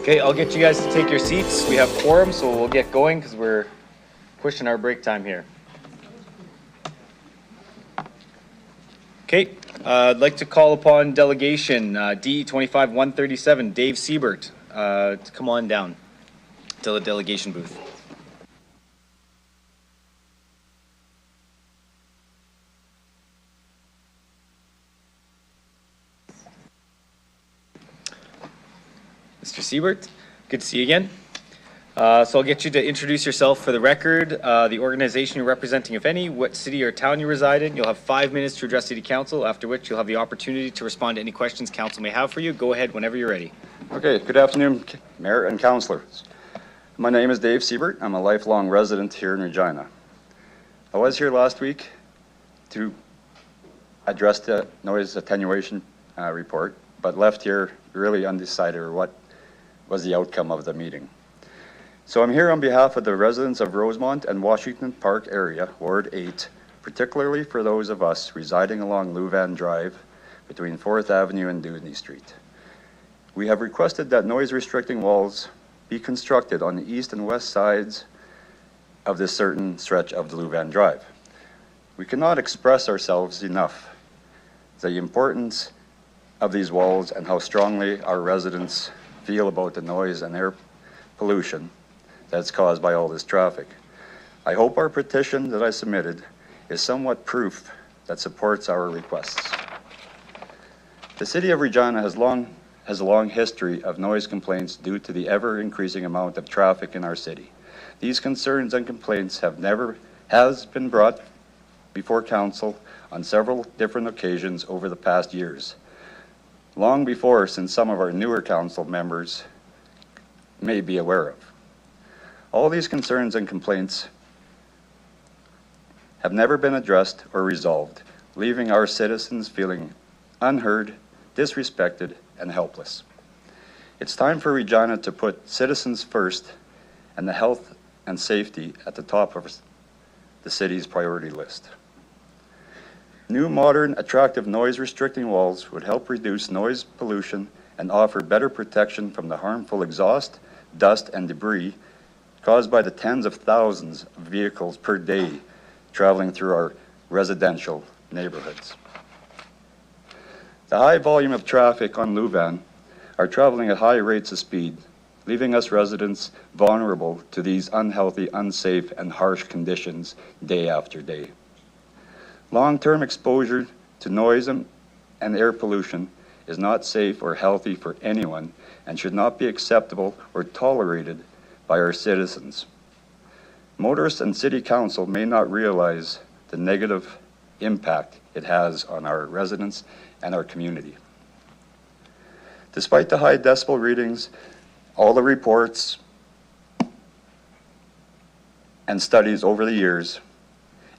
Okay, I'll get you guys to take your seats. We have quorum, so we'll get going because we're pushing our break time here. Okay, I'd like to call upon delegation D 25-137, Dave Siebert, to come on down to the delegation booth. Mr. Siebert, good to see you again. So I'll get you to introduce yourself for the record, the organization you're representing, if any, what city or town you reside in. You'll have 5 minutes to address City Council, after which you'll have the opportunity to respond to any questions Council may have for you. Go ahead whenever you're ready. Okay, good afternoon, Mayor and Councillors. My name is Dave Siebert. I'm a lifelong resident here in Regina. I was here last week to address the noise attenuation report, but left here really undecided or what was the outcome of the meeting. So I'm here on behalf of the residents of Rosemont and Washington Park area, Ward 8, particularly for those of us residing along Louvain Drive between 4th Avenue and Dewdney Street. We have requested that noise restricting walls be constructed on the east and west sides of this certain stretch of the Louvain Drive. We cannot express ourselves enough the importance of these walls and how strongly our residents feel about the noise and air pollution that's caused by all this traffic. I hope our petition that I submitted is somewhat proof that supports our requests. The City of Regina has a long history of noise complaints due to the ever-increasing amount of traffic in our city. These concerns and complaints has been brought before Council on several different occasions over the past years, long before since some of our newer Council members may be aware of. All these concerns and complaints have never been addressed or resolved, leaving our citizens feeling unheard, disrespected, and helpless. It's time for Regina to put citizens first and the health and safety at the top of the city's priority list. New, modern, attractive noise restricting walls would help reduce noise pollution and offer better protection from the harmful exhaust, dust, and debris caused by the tens of thousands of vehicles per day traveling through our residential neighborhoods. The high volume of traffic on Louvain are traveling at high rates of speed, leaving us residents vulnerable to these unhealthy, unsafe, and harsh conditions day after day. Long-term exposure to noise and air pollution is not safe or healthy for anyone and should not be acceptable or tolerated by our citizens. Motorists and City Council may not realize the negative impact it has on our residents and our community. Despite the high decibel readings, all the reports and studies over the years,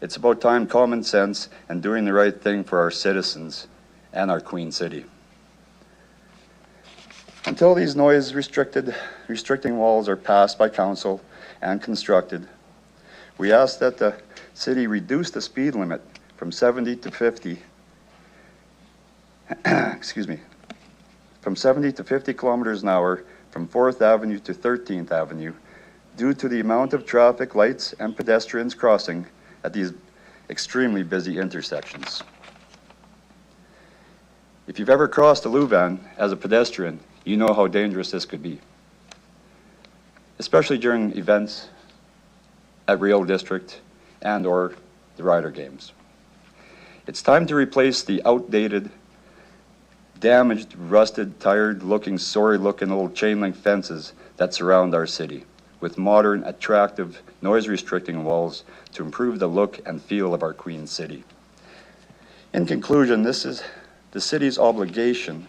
it's about time common sense and doing the right thing for our citizens and our Queen City. Until these noise restricting walls are passed by Council and constructed, we ask that the city reduce the speed limit from 70 to 50 from 70 to 50 kilometers an hour from 4th Avenue to 13th Avenue due to the amount of traffic lights and pedestrians crossing at these extremely busy intersections. If you've ever crossed a Louvain as a pedestrian, you know how dangerous this could be, especially during events at Rio District and or the Rider Games. It's time to replace the outdated, damaged, rusted, tired-looking, sorry-looking old chain-link fences that surround our city with modern, attractive, noise-restricting walls to improve the look and feel of our Queen City. In conclusion, this is the city's obligation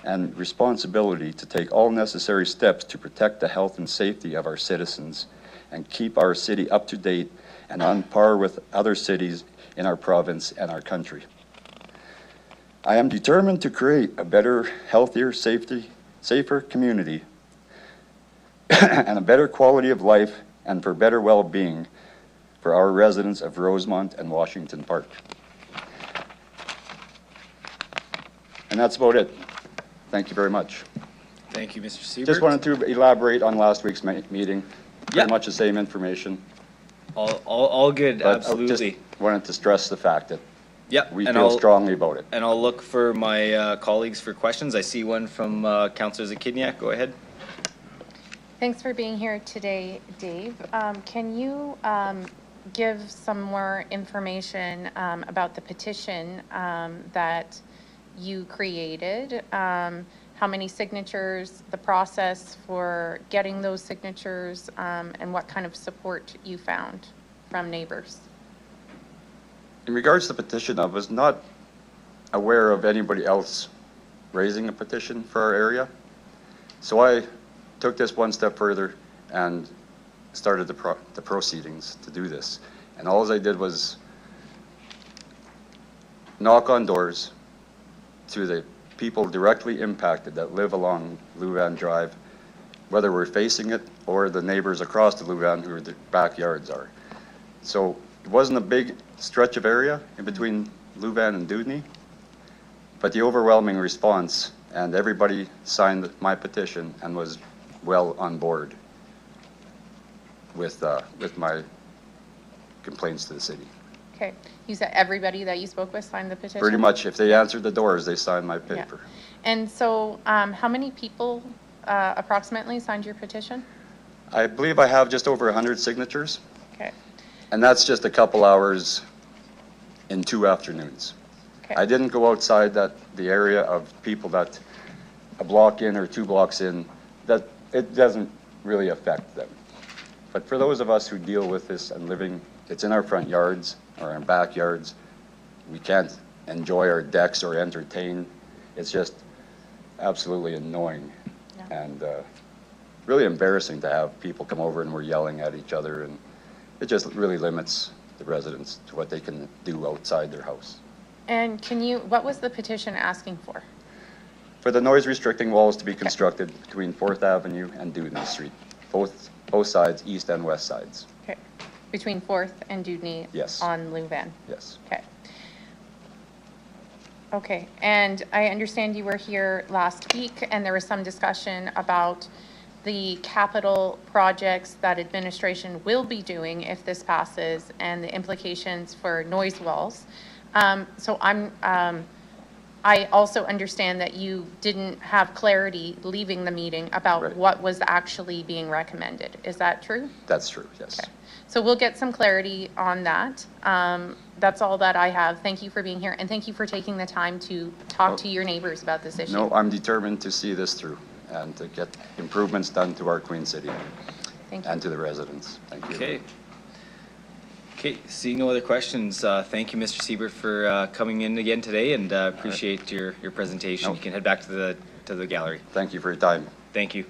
and responsibility to take all necessary steps to protect the health and safety of our citizens and keep our city up to date and on par with other cities in our province and our country. I am determined to create a better, healthier, safer community and a better quality of life and for better well-being for our residents of Rosemont and Washington Park. And that's about it. Thank you very much. Thank you, Mr. Siebert. Just wanted to elaborate on last week's meeting. Yeah. Pretty much the same information. All good, But I absolutely. just wanted to stress the fact that Yep. we and feel strongly about it. And I'll look for my colleagues for questions. I see one from Councillor Zakidniak. Go ahead. Thanks for being here today, Dave. Can you give some more information about the petition that you created? How many signatures, the process for getting those signatures, and what kind of support you found from neighbors? In regards to the petition, I was not aware of anybody else raising a petition for our area. So I took this one step further and started the proceedings to do this. And all I did was knock on doors to the people directly impacted that live along Louvain Drive, whether we're facing it or the neighbors across the Louvain who their backyards are. So it wasn't a big stretch of area in between Louvain and Dudney, but the overwhelming response, and everybody signed my petition and was well on board with my complaints to the city. Okay, you said everybody that you spoke with signed the petition? Pretty much, if they answered the doors, they signed my paper. Yeah. And so how many people approximately signed your petition? I believe I have just over 100 signatures. Okay. And that's just a couple hours in 2 afternoons. Okay. I didn't go outside the area of people that a block in or 2 blocks in, that it doesn't really affect them. But for those of us who deal with this and living, it's in our front yards or our backyards, we can't enjoy our decks or entertain. It's just absolutely annoying. Yeah. And really embarrassing to have people come over and we're yelling at each other, and it just really limits the residents to what they can do outside their house. And what was the petition asking for? For the noise restricting walls to be constructed between 4th Avenue and Dudney Street, both sides, east and west sides. Okay. Between 4th and Dudney? Yes. On Louvain? Yes. Okay. Okay, and I understand you were here last week and there was some discussion about the capital projects that administration will be doing if this passes and the implications for noise walls. I also understand that you didn't have clarity leaving the meeting about what was actually being recommended. Is that true? That's true, yes. Okay. So we'll get some clarity on that. That's all that I have. Thank you for being here, and thank you for taking the time to talk to your neighbors about this issue. No, I'm determined to see this through and to get improvements done to our Queen City. Thank you. And to the residents. Thank you. Okay. Okay, seeing no other questions, thank you, Mr. Siebert, for coming in again today, and appreciate your presentation. You can head back to the gallery. Thank you for your time. Thank you.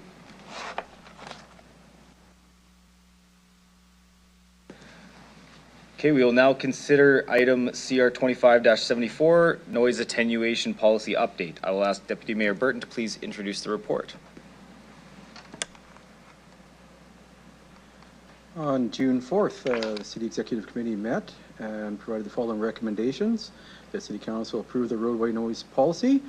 Okay, we will now consider item CR 25-74, noise attenuation policy update. I will ask Deputy Mayor Burton to please introduce the report. On June 4th, the City Executive Committee met and provided the following recommendations. The City Council approved the roadway noise policy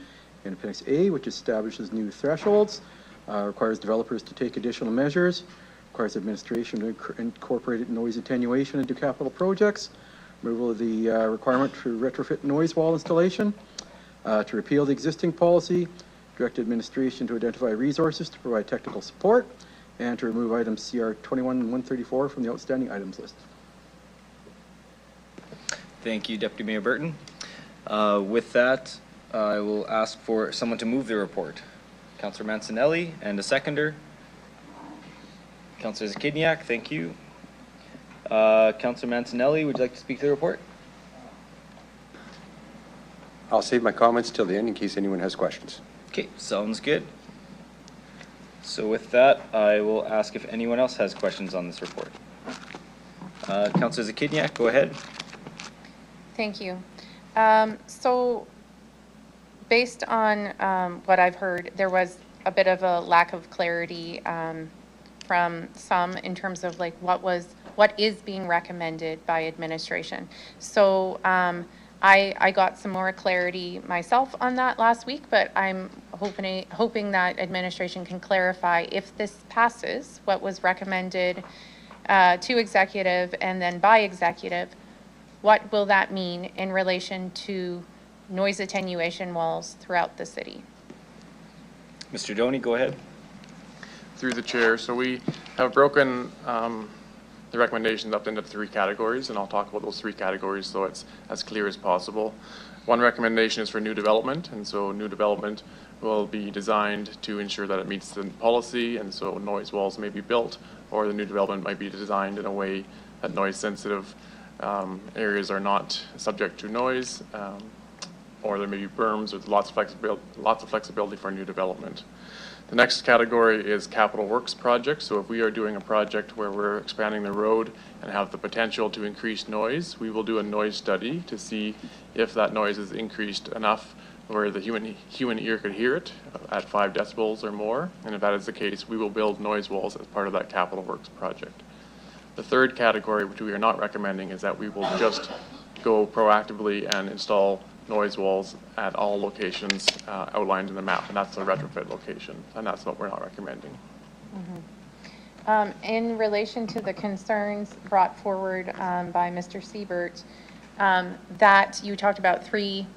in Appendix A, which establishes new thresholds, requires developers to take additional measures, requires administration to incorporate noise attenuation into capital projects, removal of the requirement for retrofit noise wall installation, to repeal the existing policy, direct administration to identify resources to provide technical support, and to remove items CR 21 and 134 from the outstanding items list. Thank you, Deputy Mayor Burton. With that, I will ask for someone to move the report. Councillor Mancinelli, and a seconder. Councillor Zakidniak, thank you. Councillor Mancinelli, would you like to speak to the report? I'll save my comments till the end in case anyone has questions. Okay, sounds good. So with that, I will ask if anyone else has questions on this report. Councillor Zakidniak, go ahead. Thank you. So based on what I've heard, there was a bit of a lack of clarity from some in terms of like what is being recommended by administration. So I got some more clarity myself on that last week, but I'm hoping that administration can clarify if this passes, what was recommended to executive and then by executive, what will that mean in relation to noise attenuation walls throughout the city? Mr. Doney, go ahead. Through the chair. So we have broken the recommendations up into 3 categories, and I'll talk about those 3 categories so it's as clear as possible. One recommendation is for new development, and so new development will be designed to ensure that it meets the policy, and so noise walls may be built, or the new development might be designed in a way that noise-sensitive areas are not subject to noise, or there may be berms with lots of flexibility for new development. The next category is capital works projects. So if we are doing a project where we're expanding the road and have the potential to increase noise, we will do a noise study to see if that noise is increased enough where the human ear could hear it at 5 decibels or more. And if that is the case, we will build noise walls as part of that capital works project. The third category, which we are not recommending, is that we will just go proactively and install noise walls at all locations outlined in the map, and that's the retrofit location, and that's what we're not recommending. In relation to the concerns brought forward by Mr. Siebert, that you talked about 3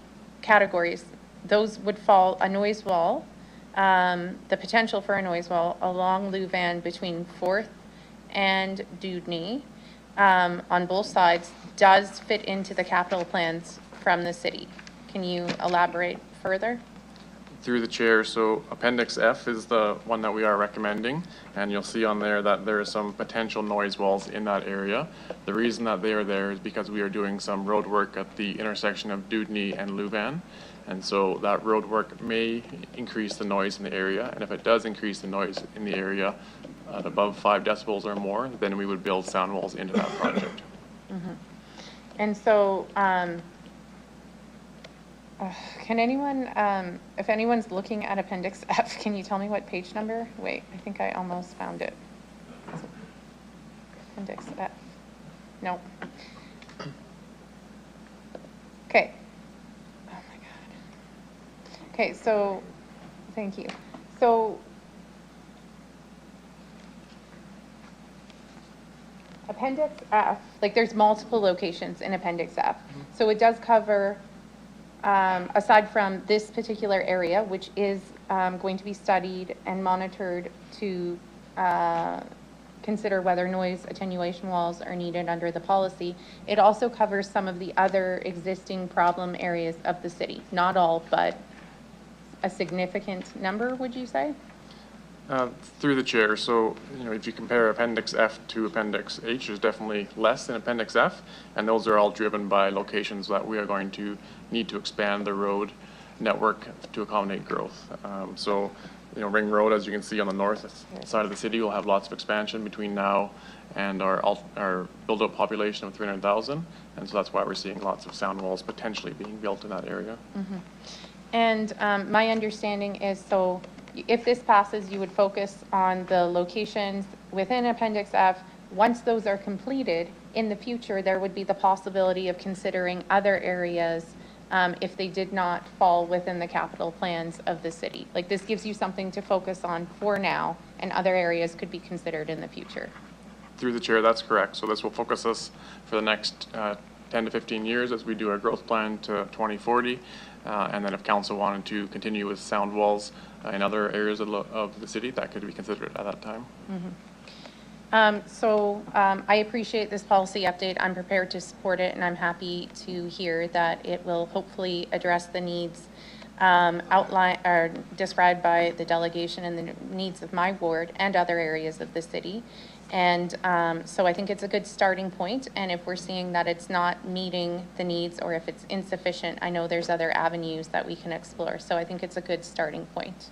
categories. Those would fall a noise wall, the potential for a noise wall along Louvain between 4th and Dewdney on both sides does fit into the capital plans from the city. Can you elaborate further? Through the chair, so Appendix F is the one that we are recommending, and you'll see on there that there are some potential noise walls in that area. The reason that they are there is because we are doing some road work at the intersection of Dewdney and Louvain, and so that road work may increase the noise in the area, and if it does increase the noise in the area at above 5 decibels or more, then we would build sound walls into that project. And so, can anyone, if anyone's looking at Appendix F, can you tell me what page number? Wait, I think I almost found it. Appendix F. No. Okay. Oh my God. Okay, so, thank you. So, Appendix F, like there's multiple locations in Appendix F. So it does cover, aside from this particular area, which is going to be studied and monitored to consider whether noise attenuation walls are needed under the policy, it also covers some of the other existing problem areas of the city. Not all, but a significant number, would you say? Through the chair, so if you compare Appendix F to Appendix H, there's definitely less in Appendix F, and those are all driven by locations that we are going to need to expand the road network to accommodate growth. So, Ring Road, as you can see on the north side of the city, will have lots of expansion between now and our build-up population of 300,000, and so that's why we're seeing lots of sound walls potentially being built in that area. And my understanding is, so if this passes, you would focus on the locations within Appendix F. Once those are completed, in the future, there would be the possibility of considering other areas if they did not fall within the capital plans of the city. Like, this gives you something to focus on for now, and other areas could be considered in the future. Through the chair, that's correct. So this will focus us for the next 10 to 15 years as we do our growth plan to 2040. And then if council wanted to continue with sound walls in other areas of the city, that could be considered at that time. I appreciate this policy update. I'm prepared to support it, and I'm happy to hear that it will hopefully address the needs outlined or described by the delegation and the needs of my ward and other areas of the city. And so I think it's a good starting point, and if we're seeing that it's not meeting the needs or if it's insufficient, I know there's other avenues that we can explore. So I think it's a good starting point.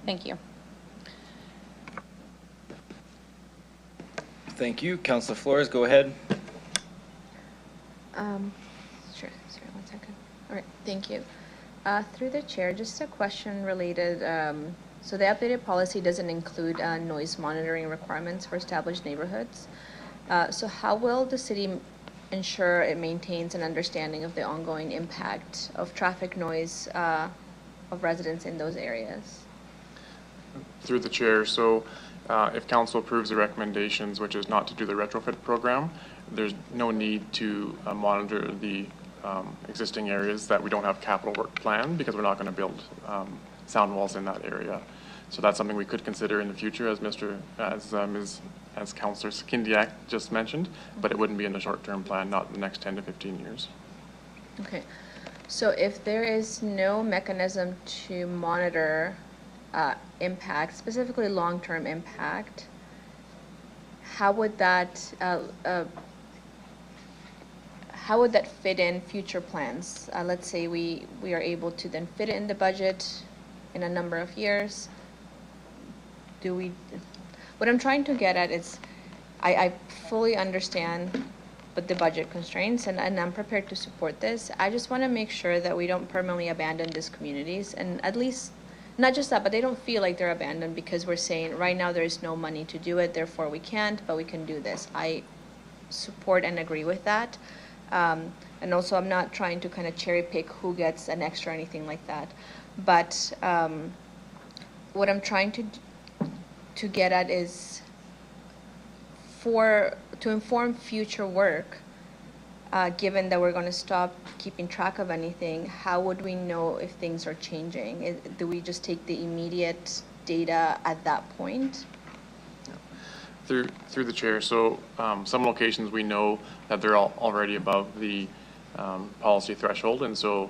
Thank you. Thank you. Councillor Flores, go ahead. Sure, sorry, 1 second. All right, thank you. Through the chair, just a question related, so the updated policy doesn't include noise monitoring requirements for established neighborhoods. So how will the city ensure it maintains an understanding of the ongoing impact of traffic noise of residents in those areas. Through the chair, so if council approves the recommendations, which is not to do the retrofit program, there's no need to monitor the existing areas that we don't have capital work planned, because we're not going to build sound walls in that area. So that's something we could consider in the future, as Councillor Kindiak just mentioned, but it wouldn't be in the short-term plan, not in the next 10 to 15 years. Okay, so if there is no mechanism to monitor impact, specifically long-term impact, how would that fit in future plans? Let's say we are able to then fit it in the budget in a number of years. What I'm trying to get at is, I fully understand but the budget constraints, and I'm prepared to support this. I just want to make sure that we don't permanently abandon these communities, and at least, not just that, but they don't feel like they're abandoned because we're saying right now there is no money to do it, therefore we can't, but we can do this. I support and agree with that. And also I'm not trying to kind of cherry pick who gets an extra or anything like that. But what I'm trying to get at is to inform future work, given that we're going to stop keeping track of anything, how would we know if things are changing? Do we just take the immediate data at that point? Through the chair, so some locations we know that they're already above the policy threshold, and so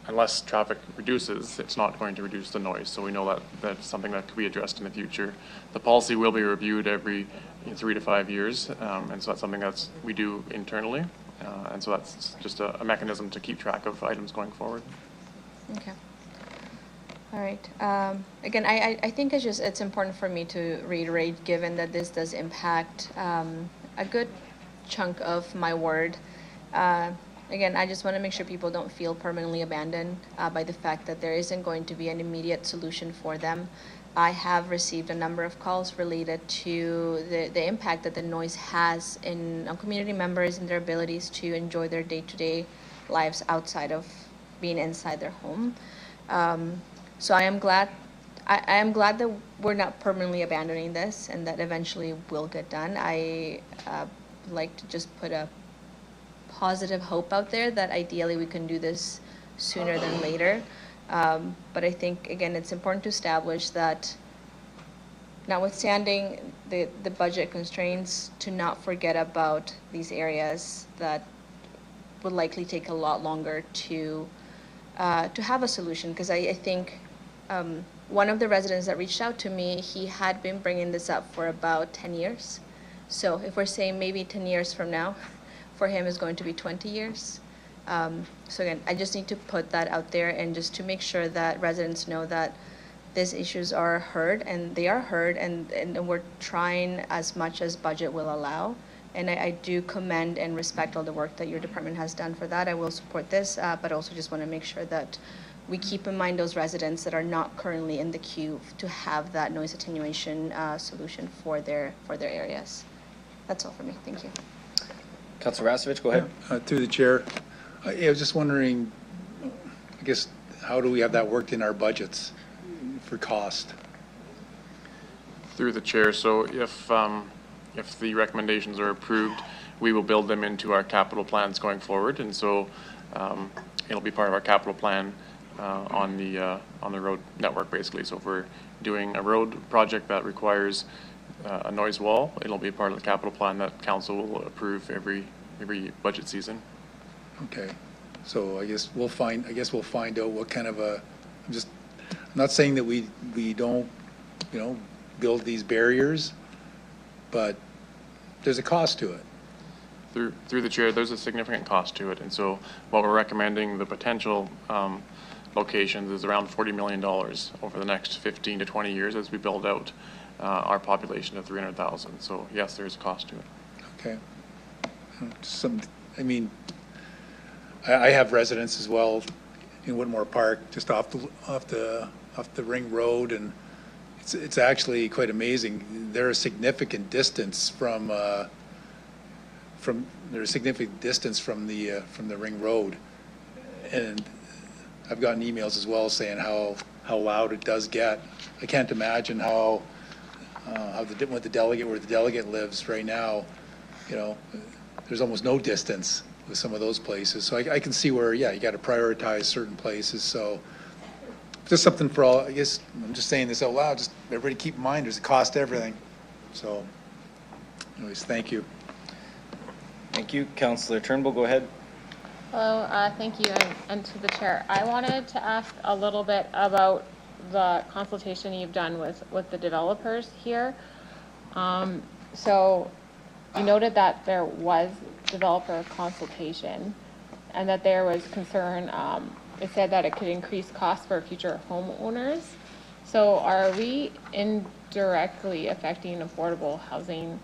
unless traffic reduces, it's not going to reduce the noise. So we know that that's something that could be addressed in the future. The policy will be reviewed every 3 to 5 years, and so that's something that we do internally, and so that's just a mechanism to keep track of items going forward. Okay. All right. Again, I think it's important for me to reiterate, given that this does impact a good chunk of my ward. Again, I just want to make sure people don't feel permanently abandoned by the fact that there isn't going to be an immediate solution for them. I have received a number of calls related to the impact that the noise has on community members and their abilities to enjoy their day-to-day lives outside of being inside their home. So I am glad that we're not permanently abandoning this and that eventually will get done. I like to just put a positive hope out there that ideally we can do this sooner than later. But I think, again, it's important to establish that notwithstanding the budget constraints, to not forget about these areas that would likely take a lot longer to have a solution. Because I think one of the residents that reached out to me, he had been bringing this up for about 10 years. So if we're saying maybe 10 years from now, for him is going to be 20 years. So again, I just need to put that out there and just to make sure that residents know that these issues are heard, and they are heard, and we're trying as much as budget will allow. And I do commend and respect all the work that your department has done for that. I will support this, but also just want to make sure that we keep in mind those residents that are not currently in the queue to have that noise attenuation solution for their areas. That's all for me. Thank you. Councillor Rasevich, go ahead. Through the chair, I was just wondering, I guess, how do we have that worked in our budgets for cost? Through the chair, so if the recommendations are approved, we will build them into our capital plans going forward, and so it'll be part of our capital plan on the road network, basically. So if we're doing a road project that requires a noise wall, it'll be part of the capital plan that council will approve every budget season. Okay, so I guess we'll find out what kind of a. I'm not saying that we don't, build these barriers, but there's a cost to it. Through the chair, there's a significant cost to it, and so what we're recommending, the potential locations, is around $40 million over the next 15 to 20 years as we build out our population of 300,000. So yes, there's a cost to it. Okay. I have residents as well in Whitmore Park, just off the ring road, and it's actually quite amazing. They're a significant distance from the ring road, and I've gotten emails as well saying how loud it does get. I can't imagine where the delegate lives right now, you know, there's almost no distance with some of those places. So I can see where, yeah, you got to prioritize certain places. So just something for all, I guess, I'm just saying this out loud, just everybody keep in mind, there's a cost to everything. So anyways, thank you. Thank you. Councillor Turnbull, go ahead. Hello, thank you, and to the chair. I wanted to ask a little bit about the consultation you've done with the developers here. So you noted that there was developer consultation and that there was concern, it said that it could increase costs for future homeowners. So are we indirectly affecting affordable housing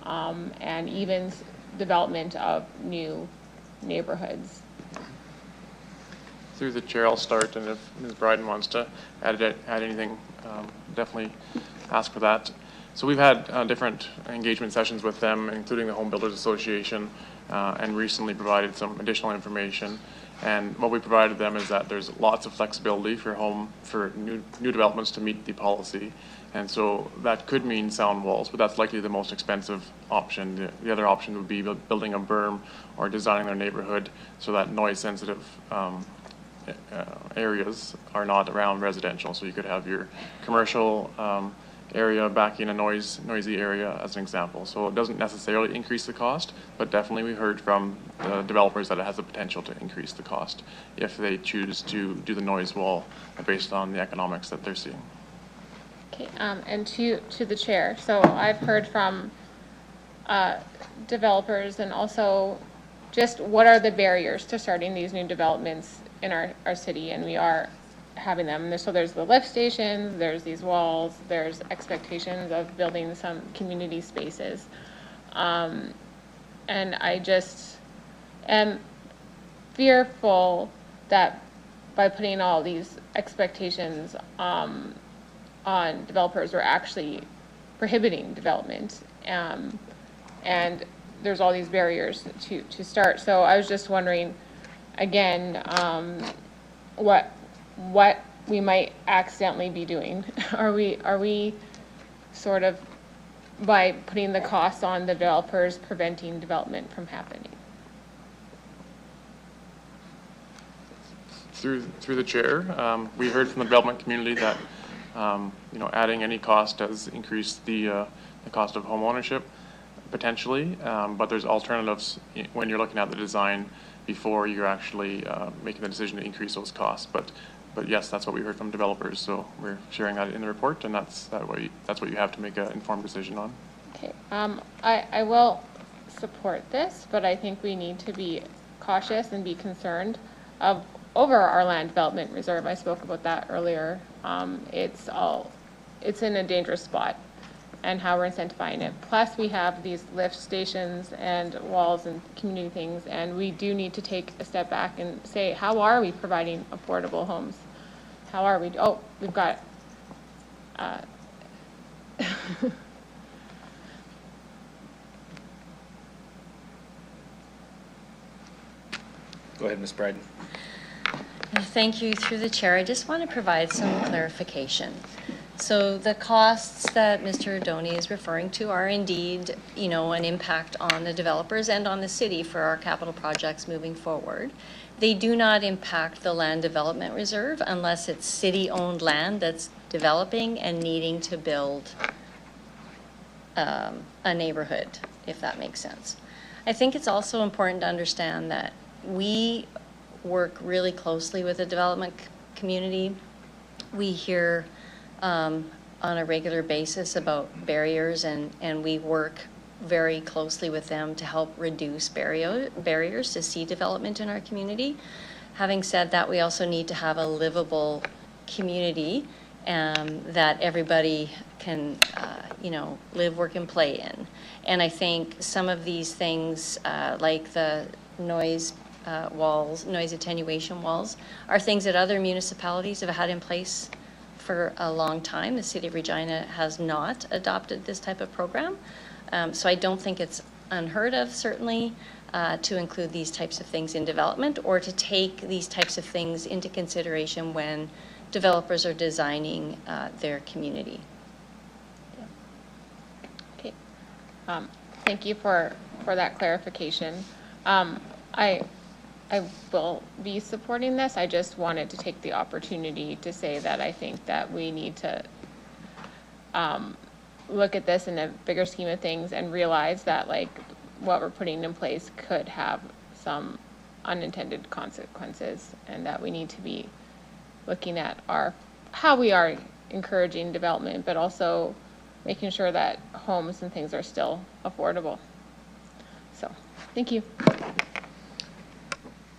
and even development of new neighborhoods? Through the chair, I'll start, and if Ms. Bryden wants to add anything, definitely ask for that. So we've had different engagement sessions with them, including the Home Builders Association, and recently provided some additional information. And what we provided them is that there's lots of flexibility for new developments to meet the policy. And so that could mean sound walls, but that's likely the most expensive option. The other option would be building a berm or designing their neighborhood so that noise-sensitive areas are not around residential. So you could have your commercial area back in a noisy area as an example. So it doesn't necessarily increase the cost, but definitely we heard from the developers that it has the potential to increase the cost if they choose to do the noise wall based on the economics that they're seeing. Okay, and to the chair. So I've heard from developers and also just what are the barriers to starting these new developments in our city, and we are having them. So there's the lift stations, there's these walls, there's expectations of building some community spaces. And I just am fearful that by putting all these expectations on developers, we're actually prohibiting development. And there's all these barriers to start. So I was just wondering, again, what we might accidentally be doing. Are we sort of, by putting the costs on the developers, preventing development from happening? Through the chair, we heard from the development community that adding any cost does increase the cost of home ownership potentially, but there's alternatives when you're looking at the design before you're actually making the decision to increase those costs. But yes, that's what we heard from developers. So we're sharing that in the report, and that's what you have to make an informed decision on. Okay, I will support this, but I think we need to be cautious and be concerned over our land development reserve. I spoke about that earlier. It's in a dangerous spot, and how we're incentivizing it. Plus, we have these lift stations and walls and community things, and we do need to take a step back and say, how are we providing affordable homes? How are we? Oh, we've got. Go ahead, Ms. Bryden. Thank you. Through the chair, I just want to provide some clarification. So the costs that Mr. Doney is referring to are indeed, an impact on the developers and on the city for our capital projects moving forward. They do not impact the land development reserve unless it's city-owned land that's developing and needing to build a neighborhood, if that makes sense. I think it's also important to understand that we work really closely with the development community. We hear on a regular basis about barriers, and we work very closely with them to help reduce barriers to see development in our community. Having said that, we also need to have a livable community that everybody can live, work, and play in. And I think some of these things like the noise walls, noise attenuation walls, are things that other municipalities have had in place for a long time. The city of Regina has not adopted this type of program. So I don't think it's unheard of, certainly. to include these types of things in development, or to take these types of things into consideration when developers are designing their community. Okay. Thank you for that clarification. I will be supporting this. I just wanted to take the opportunity to say that I think that we need to look at this in a bigger scheme of things and realize that like what we're putting in place could have some unintended consequences, and that we need to be looking at how we are encouraging development, but also making sure that homes and things are still affordable. So, thank you.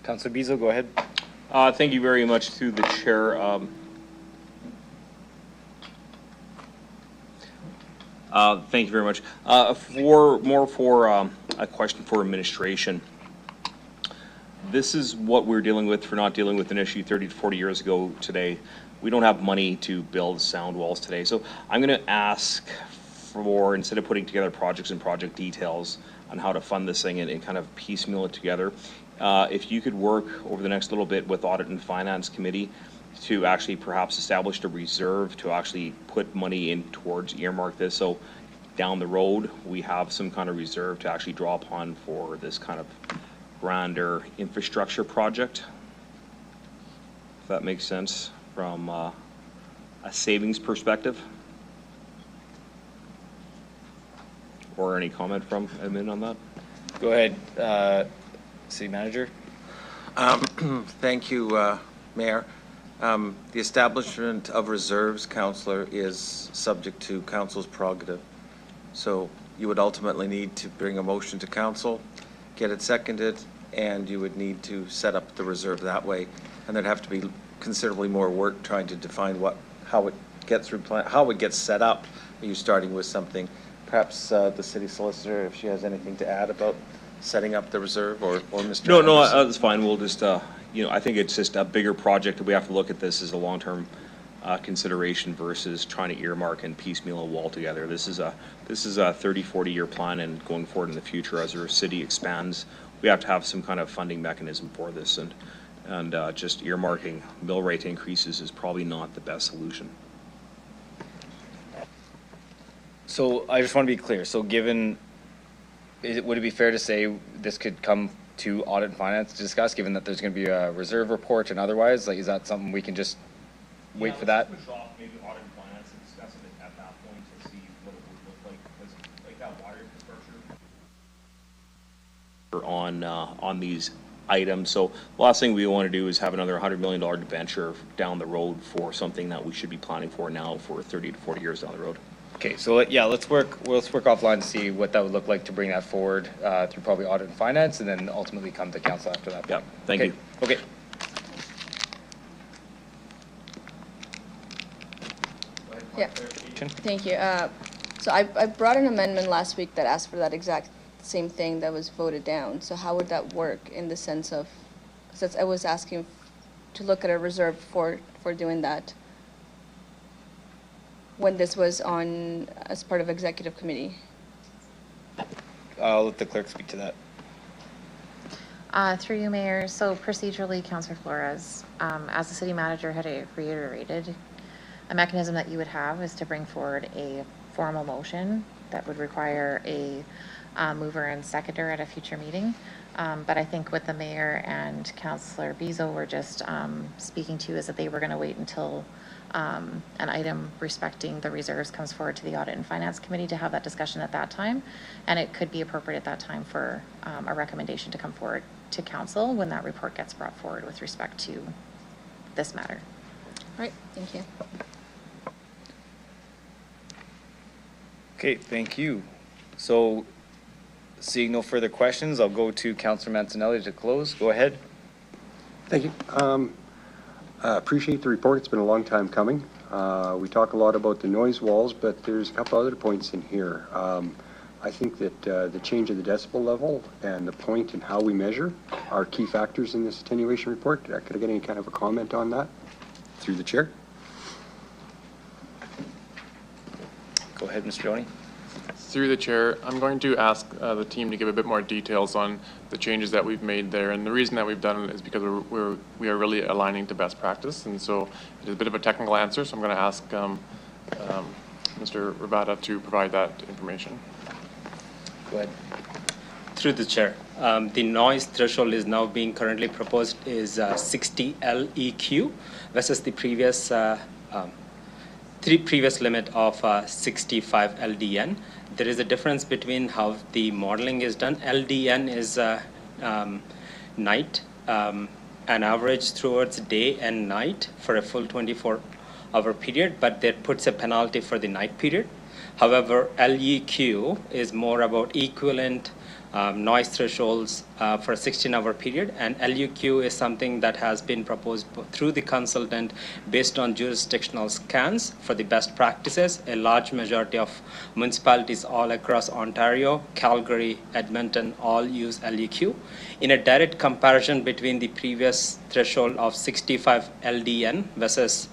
Councilor Bezo, go ahead. Thank you very much through the chair. Thank you very much. For a question for administration. This is what we're dealing with for not dealing with an issue 30 to 40 years ago today. We don't have money to build sound walls today. So I'm going to ask for, instead of putting together projects and project details on how to fund this thing and kind of piecemeal it together, if you could work over the next little bit with Audit and Finance Committee to actually perhaps establish a reserve to actually put money in towards earmark this. So down the road, we have some kind of reserve to actually draw upon for this kind of grander infrastructure project. If that makes sense from a savings perspective. Or any comment from admin on that? Go ahead, City Manager. Thank you, Mayor. The establishment of reserves, Councillor, is subject to Council's prerogative. So you would ultimately need to bring a motion to Council, get it seconded, and you would need to set up the reserve that way. And there'd have to be considerably more work trying to define how it gets set up. Are you starting with something? Perhaps the city solicitor, if she has anything to add about setting up the reserve, or Mr. No, Anderson? that's fine. We'll just, I think it's just a bigger project that we have to look at this as a long-term consideration versus trying to earmark and piecemeal a wall together. This is a 30, 40-year plan, and going forward in the future as our city expands, we have to have some kind of funding mechanism for this, and just earmarking mill rate increases is probably not the best solution. So I just want to be clear. So would it be fair to say this could come to Audit and Finance to discuss, given that there's going to be a reserve report and otherwise? Like, is that something we can just wait for that? Push off maybe Audit and Finance and discuss it at that point to see what it would look like, because like that water infrastructure on these items. So the last thing we want to do is have another $100 million debenture down the road for something that we should be planning for now for 30 to 40 years down the road. Okay, so let's work offline to see what that would look like to bring that forward through probably Audit and Finance, and then ultimately come to Council after that. Yeah, thank you. Okay. Yeah, thank you. So I brought an amendment last week that asked for that exact same thing that was voted down. So how would that work in the sense of, since I was asking to look at a reserve for doing that when this was on as part of executive committee? I'll let the clerk speak to that. Through you, Mayor. So procedurally, Councillor Flores, as the city manager had reiterated, a mechanism that you would have is to bring forward a formal motion that would require a mover and seconder at a future meeting. But I think what the mayor and Councillor Bezo were just speaking to is that they were going to wait until an item respecting the reserves comes forward to the Audit and Finance Committee to have that discussion at that time. And it could be appropriate at that time for a recommendation to come forward to Council when that report gets brought forward with respect to this matter. All right, thank you. Okay, thank you. So seeing no further questions, I'll go to Councillor Mancinelli to close. Go ahead. Thank you. Appreciate the report. It's been a long time coming. We talk a lot about the noise walls, but there's a couple other points in here. I think that the change of the decibel level and the point and how we measure are key factors in this attenuation report. Could I get any kind of a comment on that through the chair? Go ahead, Mr. Doney. Through the chair, I'm going to ask the team to give a bit more details on the changes that we've made there. And the reason that we've done it is because we are really aligning to best practice. And so it is a bit of a technical answer. So I'm going to ask Mr. Rabada to provide that information. Go ahead. Through the chair, the noise threshold is now being currently proposed is 60 LEQ versus the previous limit of 65 LDN. There is a difference between how the modeling is done. LDN is night, an average towards day and night for a full 24-hour period, but that puts a penalty for the night period. However, LEQ is more about equivalent noise thresholds for a 16-hour period, and LUQ is something that has been proposed through the consultant based on jurisdictional scans for the best practices. A large majority of municipalities all across Ontario, Calgary, Edmonton all use LUQ. In a direct comparison between the previous threshold of 65 LDN versus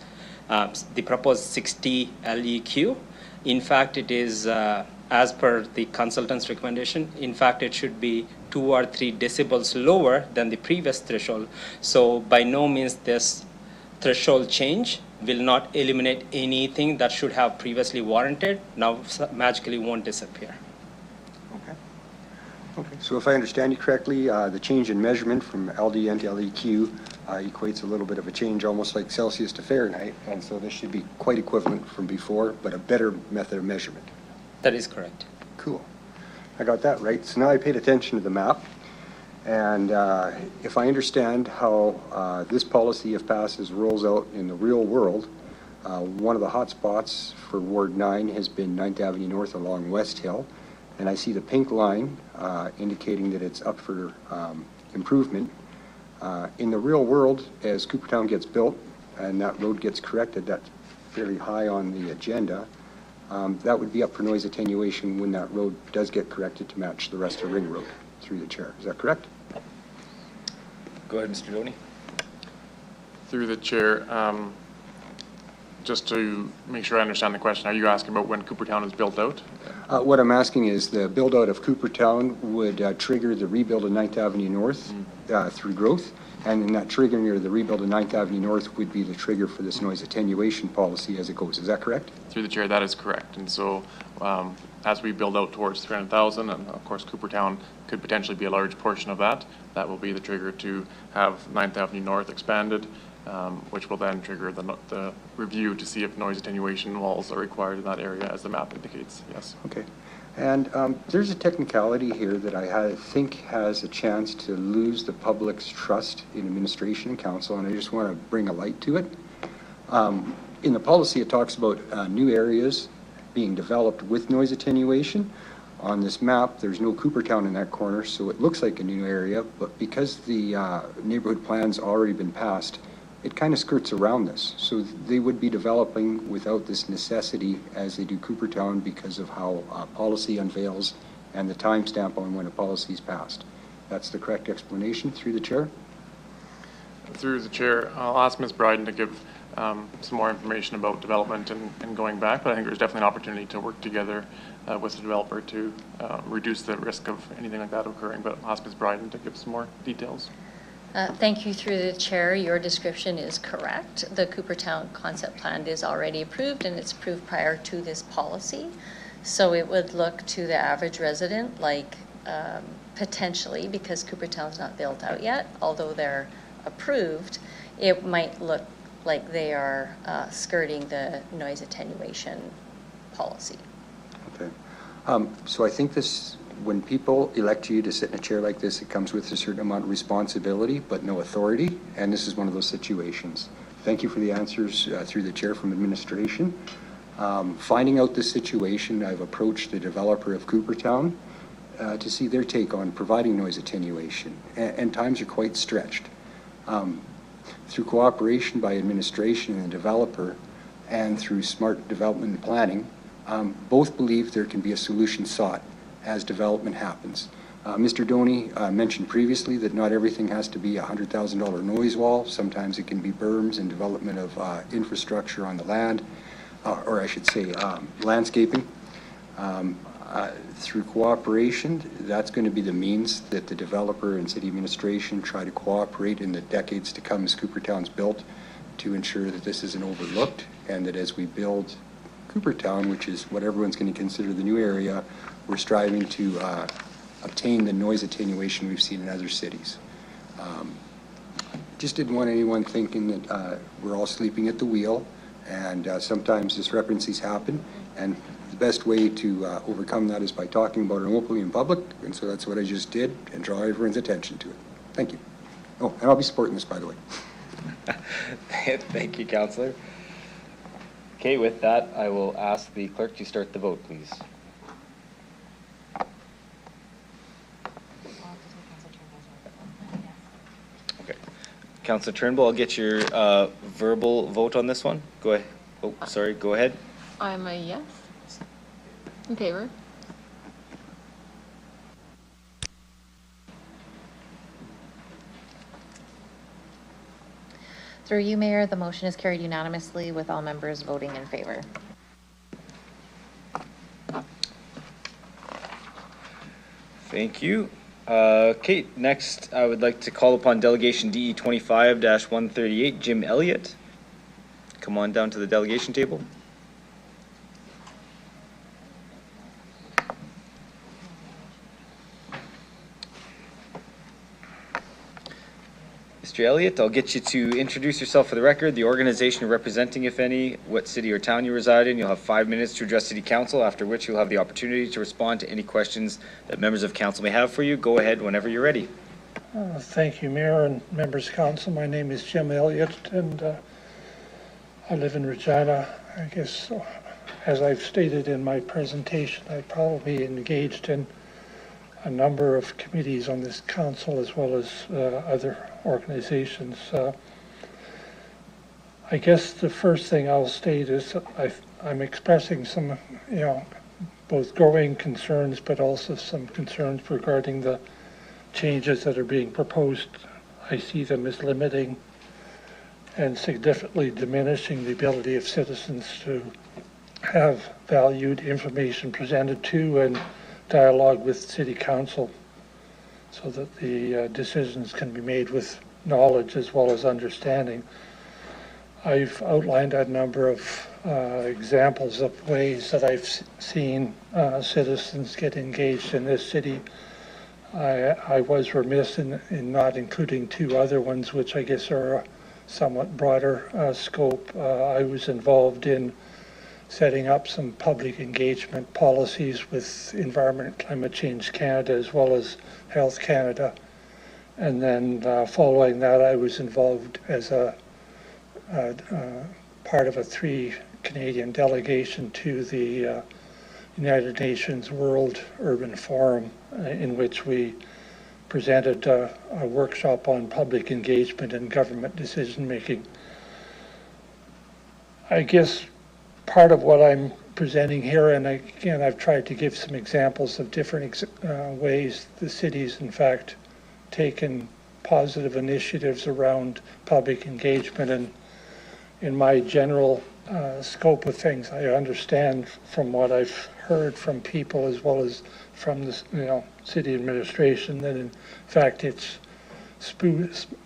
the proposed 60 LEQ, in fact, it is as per the consultant's recommendation, in fact, it should be 2 or 3 decibels lower than the previous threshold. So by no means this threshold change will not eliminate anything that should have previously warranted, now magically won't disappear. Okay, so if I understand you correctly, the change in measurement from LDN to LEQ equates a little bit of a change, almost like Celsius to Fahrenheit, and so this should be quite equivalent from before, but a better method of measurement. That is correct. Cool. I got that right. So now I paid attention to the map, and if I understand how this policy, if passes, rolls out in the real world, one of the hot spots for Ward 9 has been 9th Avenue North along West Hill, and I see the pink line indicating that it's up for improvement. In the real world, as Coopertown gets built and that road gets corrected, that's fairly high on the agenda. That would be up for noise attenuation when that road does get corrected to match the rest of Ring Road, through the chair. Is that correct? Go ahead, Mr. Doney. Through the chair, just to make sure I understand the question, are you asking about when Coopertown is built out? What I'm asking is the build out of Coopertown would trigger the rebuild of 9th Avenue North through growth, and then that triggering of the rebuild of 9th Avenue North would be the trigger for this noise attenuation policy as it goes. Is that correct? Through the chair, that is correct. And so as we build out towards 300,000, and of course Coopertown could potentially be a large portion of that, that will be the trigger to have 9th Avenue North expanded, which will then trigger the review to see if noise attenuation walls are required in that area, as the map indicates. Yes. Okay. And there's a technicality here that I think has a chance to lose the public's trust in administration and council, and I just want to bring a light to it. In the policy, it talks about new areas being developed with noise attenuation. On this map, there's no Coopertown in that corner, so it looks like a new area, but because the neighborhood plan's already been passed, it kind of skirts around this. So they would be developing without this necessity as they do Coopertown because of how policy unveils and the timestamp on when a policy is passed. That's the correct explanation, through the chair? Through the chair, I'll ask Ms. Bryden to give some more information about development and going back, but I think there's definitely an opportunity to work together with the developer to reduce the risk of anything like that occurring, but I'll ask Ms. Bryden to give some more details. Thank you, through the chair. Your description is correct. The Coopertown concept plan is already approved, and it's approved prior to this policy. So it would look to the average resident like potentially, because Coopertown's not built out yet, although they're approved, it might look like they are skirting the noise attenuation policy. Okay. So I think this, when people elect you to sit in a chair like this, it comes with a certain amount of responsibility, but no authority, and this is one of those situations. Thank you for the answers through the chair from administration. Finding out this situation, I've approached the developer of Coopertown to see their take on providing noise attenuation, and times are quite stretched. Through cooperation by administration and the developer, and through smart development and planning, both believe there can be a solution sought as development happens. Mr. Doney mentioned previously that not everything has to be a $100,000 noise wall. Sometimes it can be berms and development of infrastructure on the land, or I should say landscaping. Through cooperation, that's going to be the means that the developer and city administration try to cooperate in the decades to come as Coopertown's built, to ensure that this isn't overlooked, and that as we build Coopertown, which is what everyone's going to consider the new area, we're striving to obtain the noise attenuation we've seen in other cities. Just didn't want anyone thinking that we're all sleeping at the wheel, and sometimes discrepancies happen, and the best way to overcome that is by talking about it openly in public, and so that's what I just did, and draw everyone's attention to it. Thank you. Oh, and I'll be supporting this, by the way. Thank you, Councillor. Okay, with that, I will ask the clerk to start the vote, please. Okay. Councillor Turnbull, I'll get your verbal vote on this one. Go ahead. Oh, sorry, go ahead. I'm a yes. In favor. Through you, Mayor, the motion is carried unanimously with all members voting in favor. Thank you. Okay, next I would like to call upon Delegation DE 25-138, Jim Elliott. Come on down to the delegation table. Mr. Elliott, I'll get you to introduce yourself for the record, the organization you're representing, if any, what city or town you reside in. You'll have 5 minutes to address City Council, after which you'll have the opportunity to respond to any questions that members of Council may have for you. Go ahead whenever you're ready. Thank you, Mayor and members of Council. My name is Jim Elliott, and I live in Regina. I guess, as I've stated in my presentation, I probably engaged in a number of committees on this council as well as other organizations. I guess the first thing I'll state is I'm expressing some, both growing concerns, but also some concerns regarding the changes that are being proposed. I see them as limiting and significantly diminishing the ability of citizens to have valued information presented to and dialogue with City Council, so that the decisions can be made with knowledge as well as understanding. I've outlined a number of examples of ways that I've seen citizens get engaged in this city. I was remiss in not including 2 other ones, which I guess are a somewhat broader scope. I was involved in setting up some public engagement policies with Environment and Climate Change Canada as well as Health Canada. And then following that, I was involved as a part of a 3 Canadian delegation to the United Nations World Urban Forum, in which we presented a workshop on public engagement and government decision making. I guess part of what I'm presenting here, and again, I've tried to give some examples of different ways the city's in fact taken positive initiatives around public engagement. And in my general scope of things, I understand from what I've heard from people as well as from the city administration that in fact it's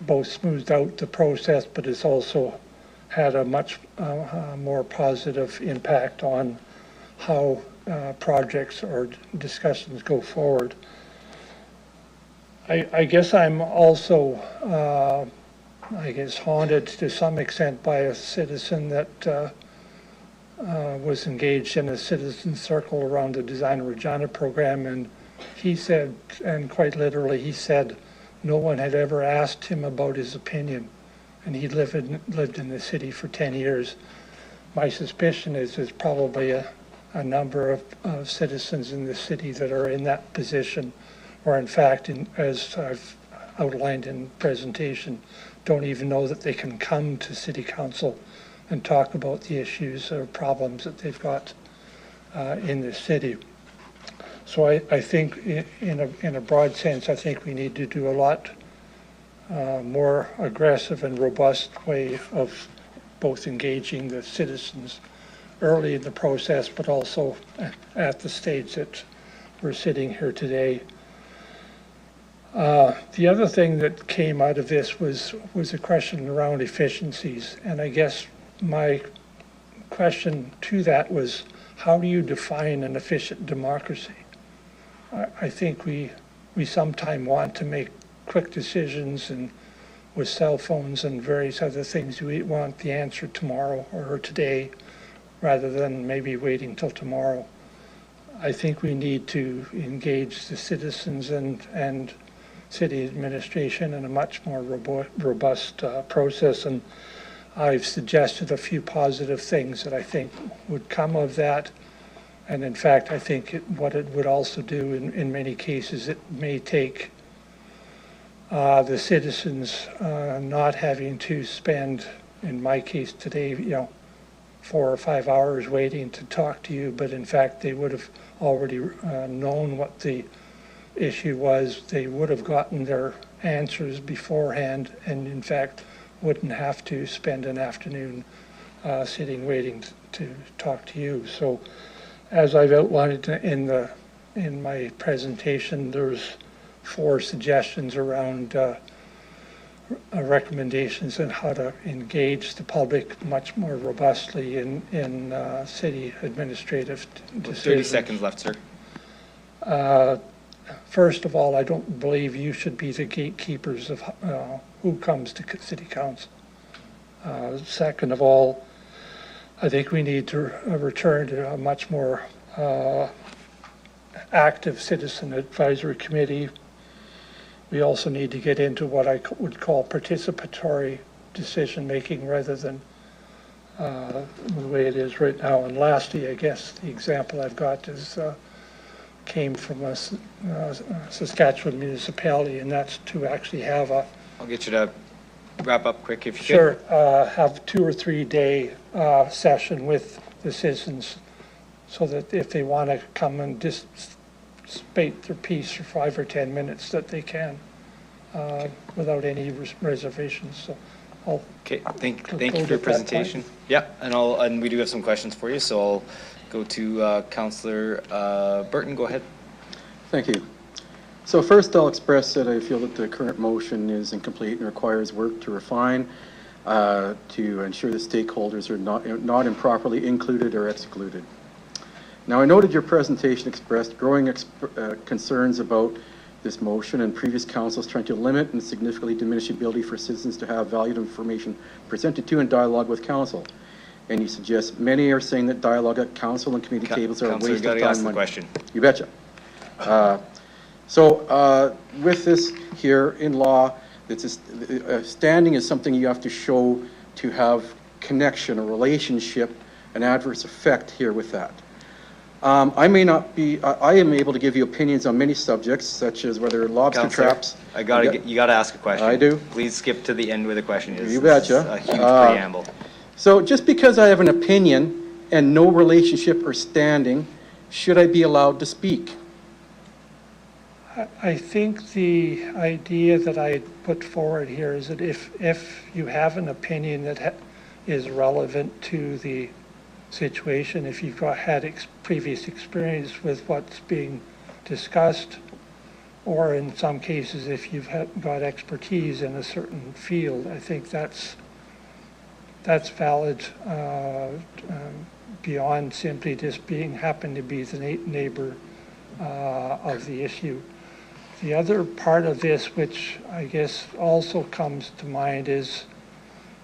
both smoothed out the process, but it's also had a much more positive impact on how projects or discussions go forward. I guess I'm also, haunted to some extent by a citizen that was engaged in a citizen circle around the Design Regina program, and he said, and quite literally, he said no one had ever asked him about his opinion. And he lived in the city for 10 years. My suspicion is there's probably a number of citizens in the city that are in that position, or in fact, as I've outlined in the presentation, don't even know that they can come to City Council and talk about the issues or problems that they've got in the city. So I think in a broad sense, I think we need to do a lot more aggressive and robust way of both engaging the citizens early in the process, but also at the stage that we're sitting here today. The other thing that came out of this was a question around efficiencies. And I guess my question to that was, how do you define an efficient democracy? I think we sometimes want to make quick decisions, and with cell phones and various other things, we want the answer tomorrow or today rather than maybe waiting till tomorrow. I think we need to engage the citizens and city administration in a much more robust process, and I've suggested a few positive things that I think would come of that. And in fact, I think what it would also do in many cases, it may take the citizens not having to spend, in my case today, 4 or 5 hours waiting to talk to you, but in fact they would have already known what the issue was. They would have gotten their answers beforehand, and in fact wouldn't have to spend an afternoon sitting waiting to talk to you. So as I've outlined in my presentation, there's 4 suggestions around recommendations on how to engage the public much more robustly in city administrative decisions. 30 seconds left, sir. First of all, I don't believe you should be the gatekeepers of who comes to city council. Second of all, I think we need to return to a much more active citizen advisory committee. We also need to get into what I would call participatory decision making rather than the way it is right now. And lastly, I guess the example I've got is came from a Saskatchewan municipality, and that's to actually have a... I'll get you to wrap up quick if you Sure. could. Have 2 or 3 day session with the citizens so that if they want to come and just spate their piece for 5 or 10 minutes that they can without any reservations. So I'll Okay, thank you for your presentation. Yeah, and we do have some questions for you, so I'll go to Councillor Burton. Go ahead. Thank you. So first I'll express that I feel that the current motion is incomplete and requires work to refine to ensure the stakeholders are not improperly included or excluded. Now, I noted your presentation expressed growing concerns about this motion and previous councils trying to limit and significantly diminish the ability for citizens to have valued information presented to and dialogue with council. And you suggest many are saying that dialogue at council and committee tables are a waste of time. Ask the question. You betcha. So with this here in law, standing is something you have to show to have connection, a relationship, an adverse effect here with that. I may not be, I am able to give you opinions on many subjects, such as whether lobster traps. You gotta ask a question. I do. Please skip to the end where the question is. You betcha. A huge preamble. So just because I have an opinion and no relationship or standing, should I be allowed to speak? I think the idea that I put forward here is that if you have an opinion that is relevant to the situation, if you've had previous experience with what's being discussed, or in some cases if you've got expertise in a certain field, I think that's valid beyond simply just happen to be the neighbor of the issue. The other part of this, which I guess also comes to mind, is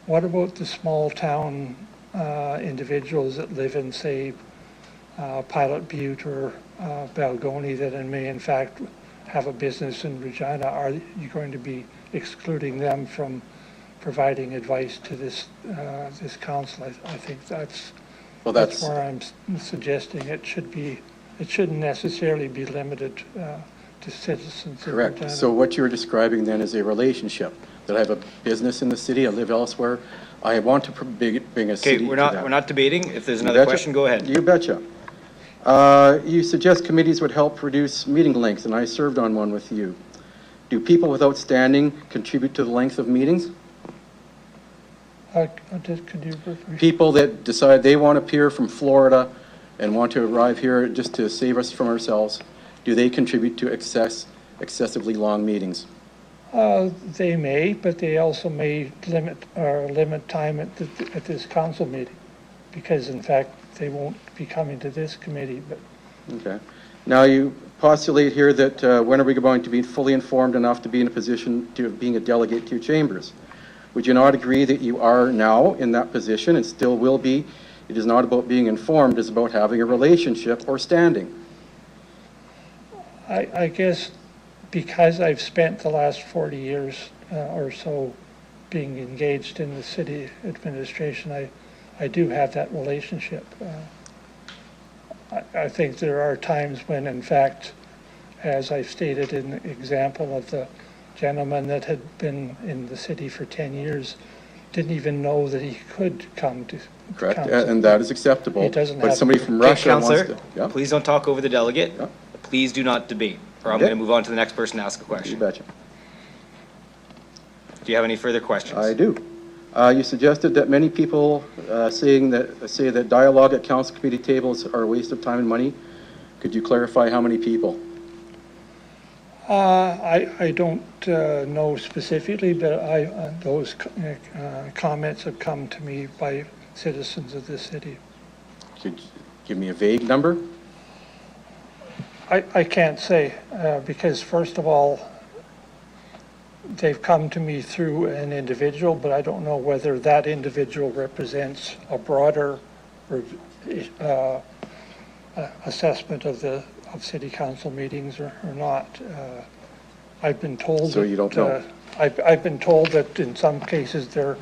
what about the small town individuals that live in, say, Pilot Butte or Balgony that may in fact have a business in Regina? Are you going to be excluding them from providing advice to this council? I think that's where I'm suggesting it shouldn't necessarily be limited to citizens. Correct. So what you're describing then is a relationship, that I have a business in the city, I live elsewhere, I want to bring a city to that. Okay, we're not debating. If there's another question, go ahead. You betcha. You suggest committees would help reduce meeting length, and I served on one with you. Do people without standing contribute to the length of meetings? People that decide they want to appear from Florida and want to arrive here just to save us from ourselves do they contribute to excessively long meetings? They may, but they also may limit time at this council meeting, because in fact, they won't be coming to this committee, but. Okay. Now you postulate here that when are we going to be fully informed enough to be in a position to being a delegate to your chambers? Would you not agree that you are now in that position and still will be? It is not about being informed, it's about having a relationship or standing. I guess because I've spent the last 40 years or so being engaged in the city administration, I do have that relationship. I think there are times when, in fact, as I've stated in the example of the gentleman that had been in the city for 10 years, didn't even know that he could come to Correct, council. and that is acceptable. He doesn't But have- somebody from Okay, Russia wants Counselor, to. Yeah. please don't talk over the delegate. Please do not debate, or I'm Okay. going to move on to the next person to ask a question. You betcha. Do you have any further questions? I do. You suggested that many people say that dialogue at council committee tables are a waste of time and money. Could you clarify how many people? I don't know specifically, but those comments have come to me by citizens of the city. Could you give me a vague number? I can't say, because first of all, they've come to me through an individual, but I don't know whether that individual represents a broader assessment of city council meetings or not. I've been told. So you don't know? I've been told that in some cases they're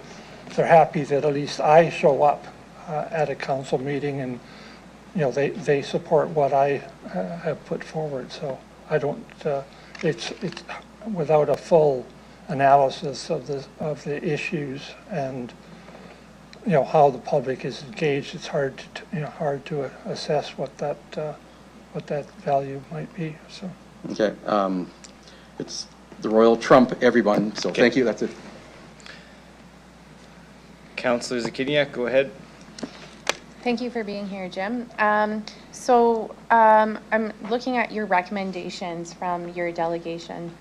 happy that at least I show up at a council meeting, and they support what I have put forward. So I don't. It's without a full analysis of the issues and how the public is engaged. It's hard to assess what that value might be. So. Okay. It's the royal trump, everyone. So Okay. Thank you. That's it. Councillor Zakiniak, go ahead. Thank you for being here, Jim. I'm looking at your recommendations from your delegation.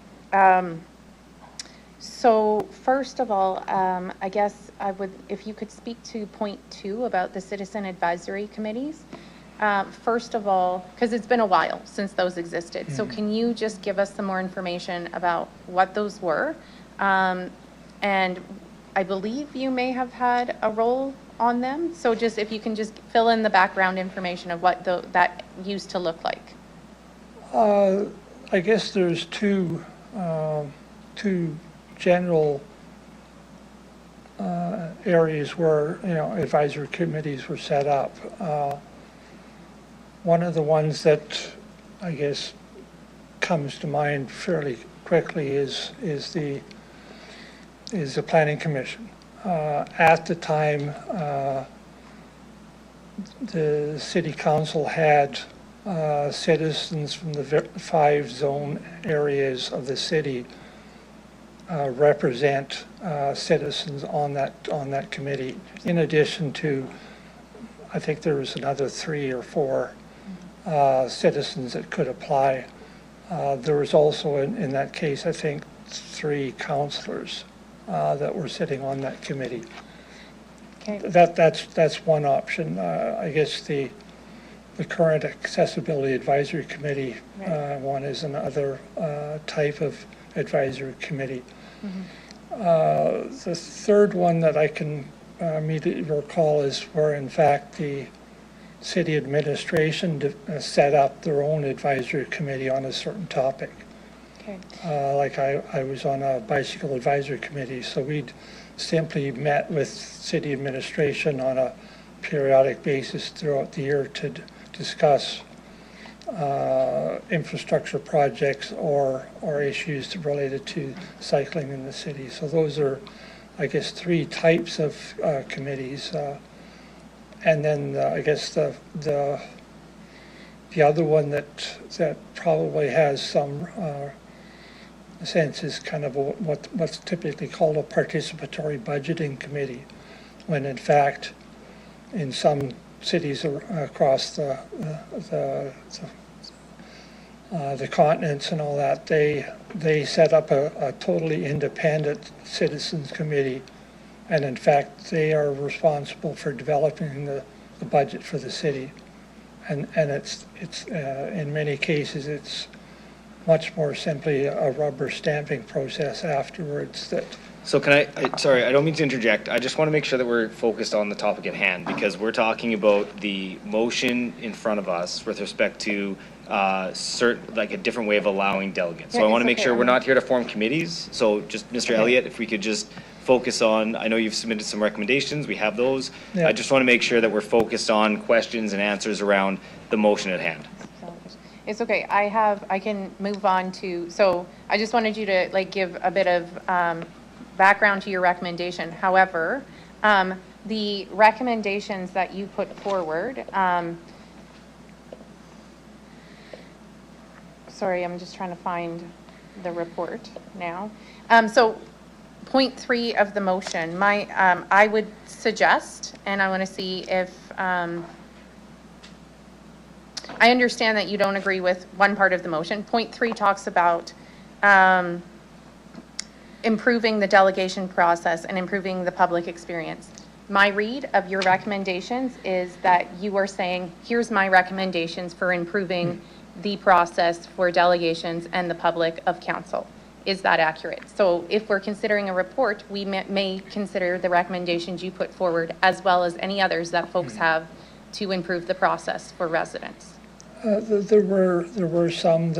So first of all, I guess if you could speak to point 2 about the citizen advisory committees. First of all, because it's been a while since those existed, so can you just give us some more information about what those were? And I believe you may have had a role on them, so just if you can just fill in the background information of what that used to look like. I guess there's two general areas where advisory committees were set up. One of the ones that I guess comes to mind fairly quickly is the Planning Commission. At the time, the City Council had citizens from the 5 zone areas of the city represent citizens on that committee. In addition to, I think there was another 3 or 4 citizens that could apply. There was also in that case, I think, 3 councillors that were sitting on that committee. Okay. That's one option. I guess the current Accessibility Advisory Committee one is another type of advisory committee. The third one that I can immediately recall is where in fact the city administration set up their own advisory committee on a certain topic. Okay. Like I was on a bicycle advisory committee, so we'd simply met with city administration on a periodic basis throughout the year to discuss infrastructure projects or issues related to cycling in the city. So those are, I guess, 3 types of committees. And then I guess the other one that probably has some sense is kind of what's typically called a participatory budgeting committee, when in fact in some cities across the the continents and all that, they set up a totally independent citizens committee. And in fact, they are responsible for developing the budget for the city. And it's in many cases, it's much more simply a rubber stamping process afterwards that. So sorry, I don't mean to interject. I just want to make sure that we're focused on the topic at hand, because we're talking about the motion in front of us with respect to like a different way of allowing delegates. So I want to make sure we're not here to form committees. So just Mr. Elliott, if we could just focus on, I know you've submitted some recommendations, we have those. Yeah. I just want to make sure that we're focused on questions and answers around the motion at hand. It's okay. I can move on to, so I just wanted you to like give a bit of background to your recommendation. However, the recommendations that you put forward, sorry, I'm just trying to find the report now. So point 3 of the motion, I would suggest, and I want to see if, I understand that you don't agree with one part of the motion. Point 3 talks about improving the delegation process and improving the public experience. My read of your recommendations is that you are saying, here's my recommendations for improving the process for delegations and the public of council. Is that accurate? So if we're considering a report, we may consider the recommendations you put forward as well as any others that folks have to improve the process for residents. There were some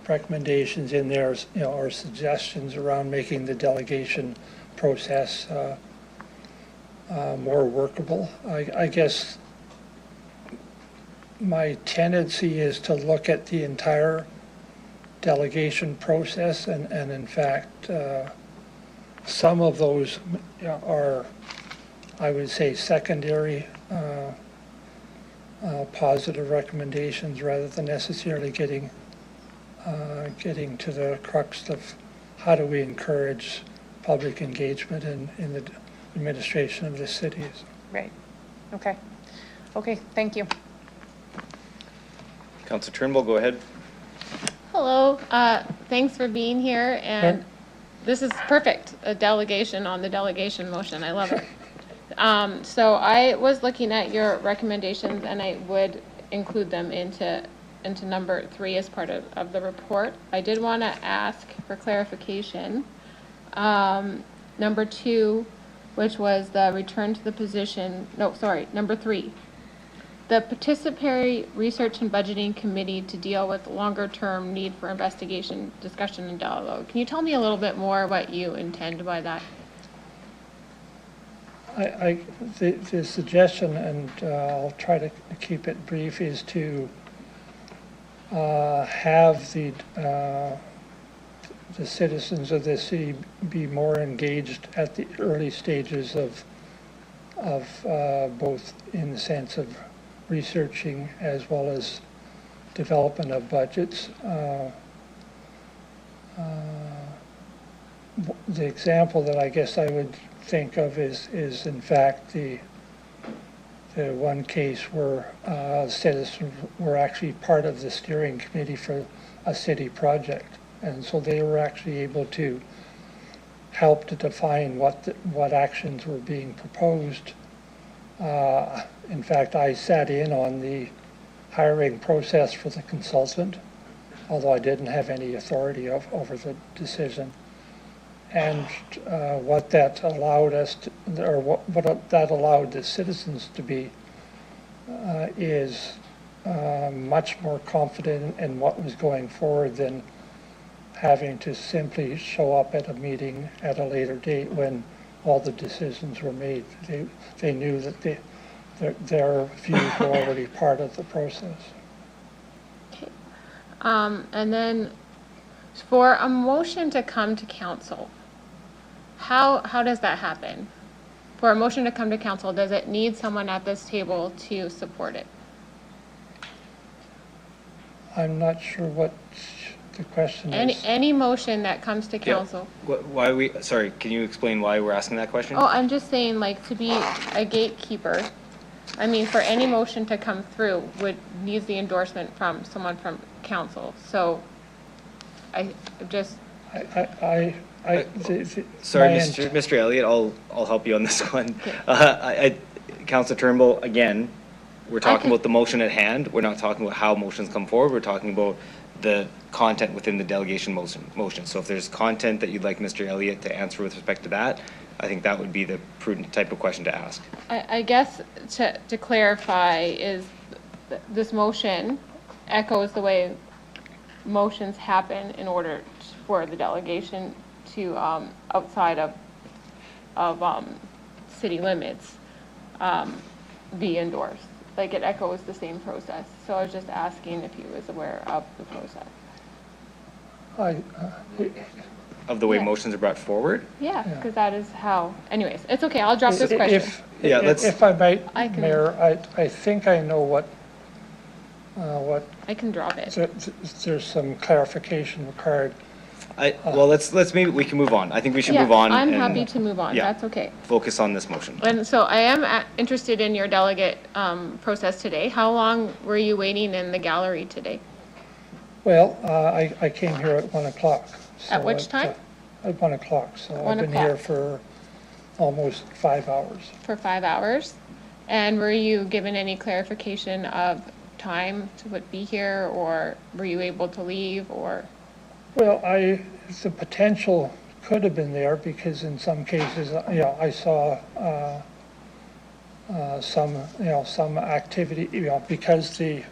recommendations in there, or suggestions around making the delegation process more workable. I guess my tendency is to look at the entire delegation process, and in fact, some of those are, I would say, secondary positive recommendations rather than necessarily getting to the crux of how do we encourage public engagement in the administration of the cities. Right. Okay. Okay, thank you. Councillor Turnbull, go ahead. Hello, thanks for being here, and this is perfect, a delegation on the delegation motion. I love it. So I was looking at your recommendations, and I would include them into number 3 as part of the report. I did want to ask for clarification. Number 2, which was the return to the position, no, sorry, number 3. The participatory research and budgeting committee to deal with longer-term need for investigation, discussion, and dialogue. Can you tell me a little bit more what you intend by that? The suggestion, and I'll try to keep it brief, is to have the citizens of the city be more engaged at the early stages of both in the sense of researching as well as development of budgets. The example that I guess I would think of is in fact the one case where citizens were actually part of the steering committee for a city project, and so they were actually able to help to define what actions were being proposed. In fact, I sat in on the hiring process for the consultant, although I didn't have any authority over the decision. And what that allowed us to, or what that allowed the citizens to be is much more confident in what was going forward than having to simply show up at a meeting at a later date when all the decisions were made. They knew that their views were already part of the process. Okay. And then for a motion to come to council, how does that happen? For a motion to come to council, does it need someone at this table to support it? I'm not sure what the question is. Any motion that comes to council. Yeah. Sorry, can you explain why we're asking that question? Oh, I'm just saying, like, to be a gatekeeper, I mean, for any motion to come through needs the endorsement from someone from council. So I just, Sorry, Mr. Elliott, I'll help you on this one. Councilor Turnbull, again, we're talking about the motion at hand. We're not talking about how motions come forward. We're talking about the content within the delegation motion. So if there's content that you'd like Mr. Elliott to answer with respect to that, I think that would be the prudent type of question to ask. I guess to clarify is this motion echoes the way motions happen in order for the delegation to outside of city limits be endorsed. Like it echoes the same process. So I was just asking if he was aware of the process. Of the way motions are brought forward? Yeah, because that is how, anyways, it's okay, I'll drop this question. If I might, Mayor, I think I know what I can drop it. There's some clarification required. Well, maybe we can move on. I think we should Yeah, move on. I'm happy to move on, that's okay. Focus on this motion. And so I am interested in your delegate process today. How long were you waiting in the gallery today? Well, I came here at 1 o'clock. At which time? At 1 o'clock, so 1 I've been here for almost 5 hours. For 5 hours? And were you given any clarification of time to be here, or were you able to leave, or? Well, the potential could have been there because in some cases, I saw some activity, because the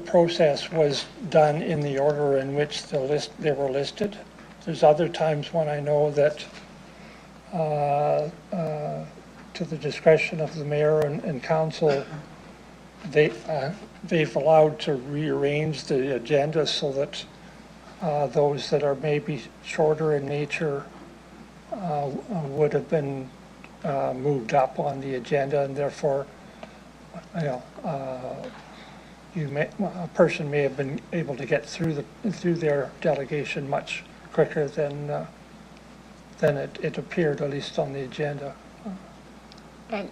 process was done in the order in which they were listed. There's other times when I know that to the discretion of the mayor and council, they've allowed to rearrange the agenda so that those that are maybe shorter in nature would have been moved up on the agenda, and therefore, a person may have been able to get through their delegation much quicker than it appeared, at least on the agenda. And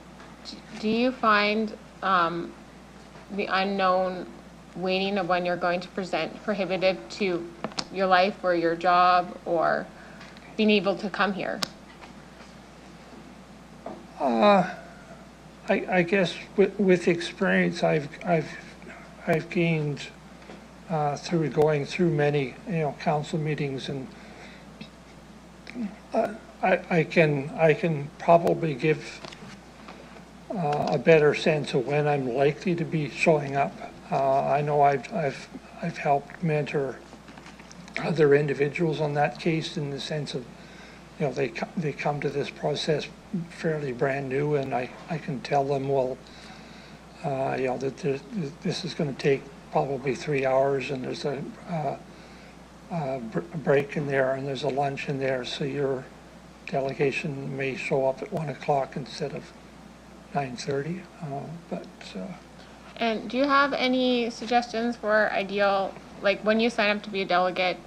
do you find the unknown waiting of when you're going to present prohibitive to your life or your job or being able to come here? I guess with experience, I've gained through going through many council meetings, and I can probably give a better sense of when I'm likely to be showing up. I know I've helped mentor other individuals on that case in the sense of, they come to this process fairly brand new, and I can tell them, well, that this is going to take probably 3 hours, and there's a break in there, and there's a lunch in there, so your delegation may show up at 1 o'clock instead of 9:30. And do you have any suggestions for ideal, like when you sign up to be a delegate,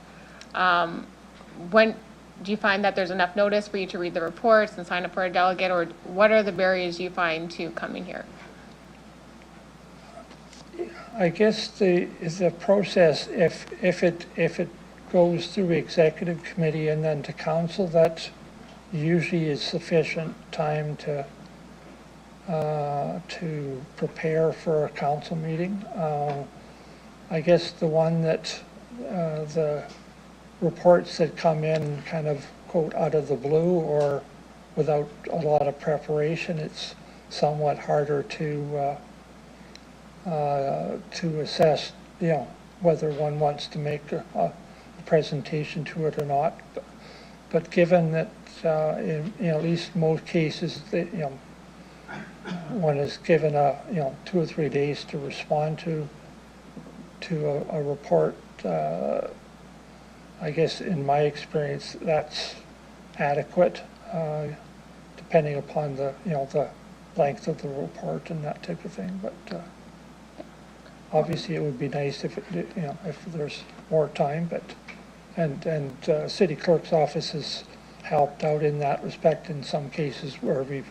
when do you find that there's enough notice for you to read the reports and sign up for a delegate, or what are the barriers you find to coming here? I guess the process, if it goes through executive committee and then to council, that usually is sufficient time to prepare for a council meeting. I guess the one that the reports that come in kind of quote out of the blue or without a lot of preparation, it's somewhat harder to assess, whether one wants to make a presentation to it or not. But given that in at least most cases, that, one is given 2 or 3 days to respond to a report. I guess in my experience, that's adequate, depending upon the length of the report and that type of thing. But obviously, it would be nice if if there's more time. But and city clerk's office has helped out in that respect in some cases where we've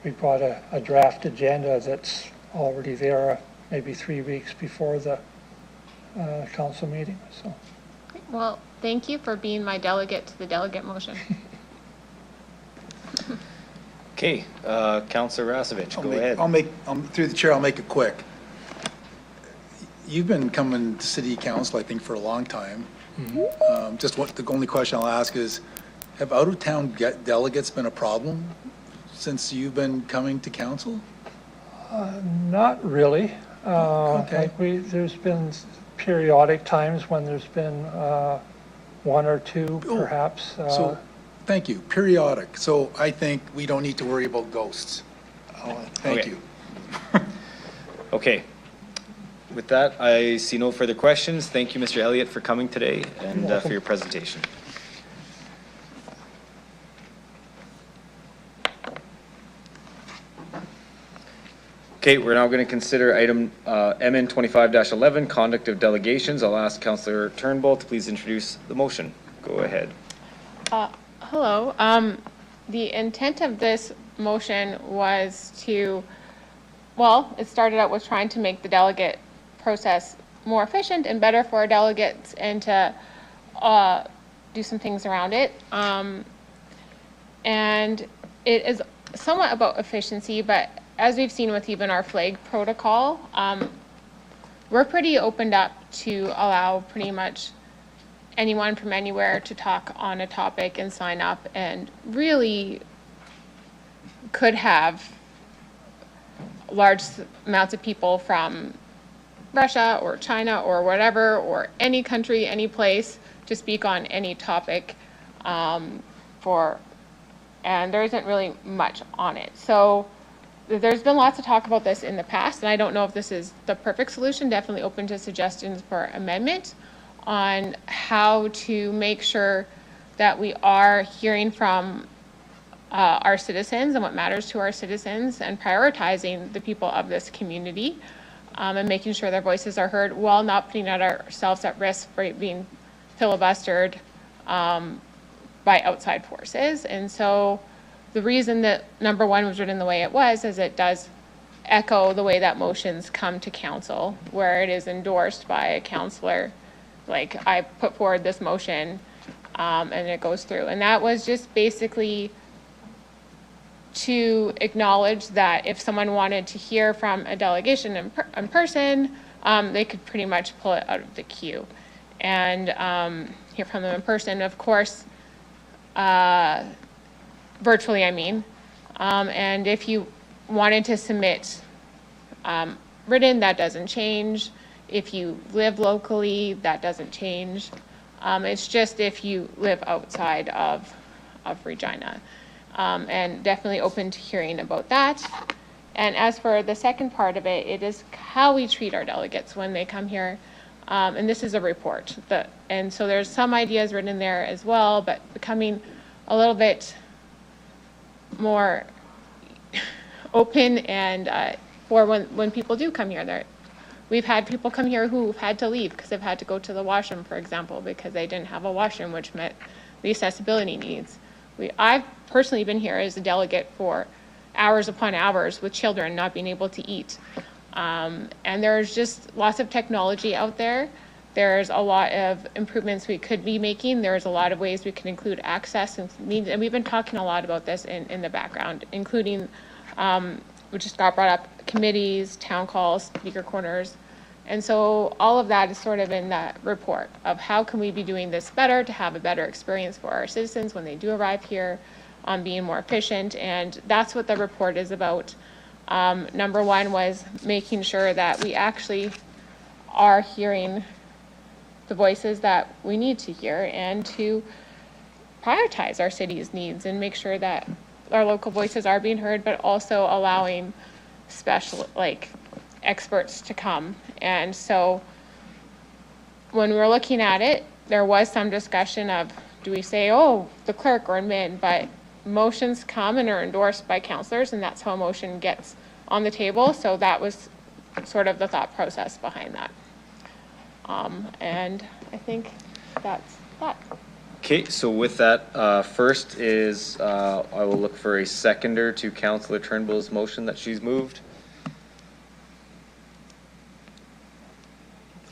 we brought a draft agenda that's already there, maybe 3 weeks before the council meeting, so. Well, thank you for being my delegate to the delegate motion. Okay, Councillor Rasevich, go ahead. Through the chair, I'll make it quick. You've been coming to city council, I think, for a long time. The only question I'll ask is, have out-of-town delegates been a problem since you've been coming to council? Not really. Okay. Like there's been periodic times when there's been one or two, perhaps. So, thank you. Periodic. So I think we don't need to worry about ghosts. Thank you. Okay. With that, I see no further questions. Thank you, Mr. Elliott, for coming today and for your presentation. Okay, we're now going to consider item MN 25-11, conduct of delegations. I'll ask Councillor Turnbull to please introduce the motion. Go ahead. Hello. The intent of this motion was to, well, it started out with trying to make the delegate process more efficient and better for our delegates and to do some things around it. And it is somewhat about efficiency, but as we've seen with even our flag protocol, we're pretty opened up to allow pretty much anyone from anywhere to talk on a topic and sign up, and really could have large amounts of people from Russia or China or whatever, or any country, any place, to speak on any topic and there isn't really much on it. So there's been lots of talk about this in the past, and I don't know if this is the perfect solution. Definitely open to suggestions for amendment on how to make sure that we are hearing from our citizens and what matters to our citizens, and prioritizing the people of this community, and making sure their voices are heard while not putting ourselves at risk for being filibustered by outside forces. And so the reason that number one was written the way it was is it does echo the way that motions come to council, where it is endorsed by a councillor. Like, I put forward this motion and it goes through. And that was just basically to acknowledge that if someone wanted to hear from a delegation in person, they could pretty much pull it out of the queue and hear from them in person. Of course, virtually, I mean. And if you wanted to submit written, that doesn't change. If you live locally, that doesn't change. It's just if you live outside of Regina. And definitely open to hearing about that. And as for the second part of it, it is how we treat our delegates when they come here. And this is a report. And so there's some ideas written in there as well, but becoming a little bit more open and for when people do come here. We've had people come here who've had to leave because they've had to go to the washroom, for example, because they didn't have a washroom, which met the accessibility needs. I've personally been here as a delegate for hours upon hours with children not being able to eat. And there's just lots of technology out there. There's a lot of improvements we could be making. There's a lot of ways we can include access and needs. And we've been talking a lot about this in the background, including, which just got brought up, committees, town calls, speaker corners. And so all of that is sort of in that report of how can we be doing this better to have a better experience for our citizens when they do arrive here, on being more efficient. And that's what the report is about. Number one was making sure that we actually are hearing the voices that we need to hear, and to prioritize our city's needs and make sure that our local voices are being heard, but also allowing special, experts to come. And so when we were looking at it, there was some discussion of, do we say, oh, the clerk or admin, but motions come and are endorsed by councillors, and that's how a motion gets on the table. So that was sort of the thought process behind that. And I think that's that. Okay, so with that, first is, I will look for a seconder to Councillor Turnbull's motion that she's moved.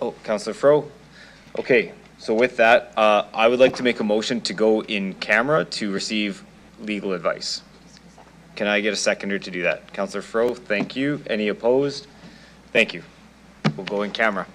Oh, Councillor Fro. Okay, so with that, I would like to make a motion to go in camera to receive legal advice. Can I get a seconder to do that? Councillor Fro, thank you. Any opposed? Thank you. We'll go in camera.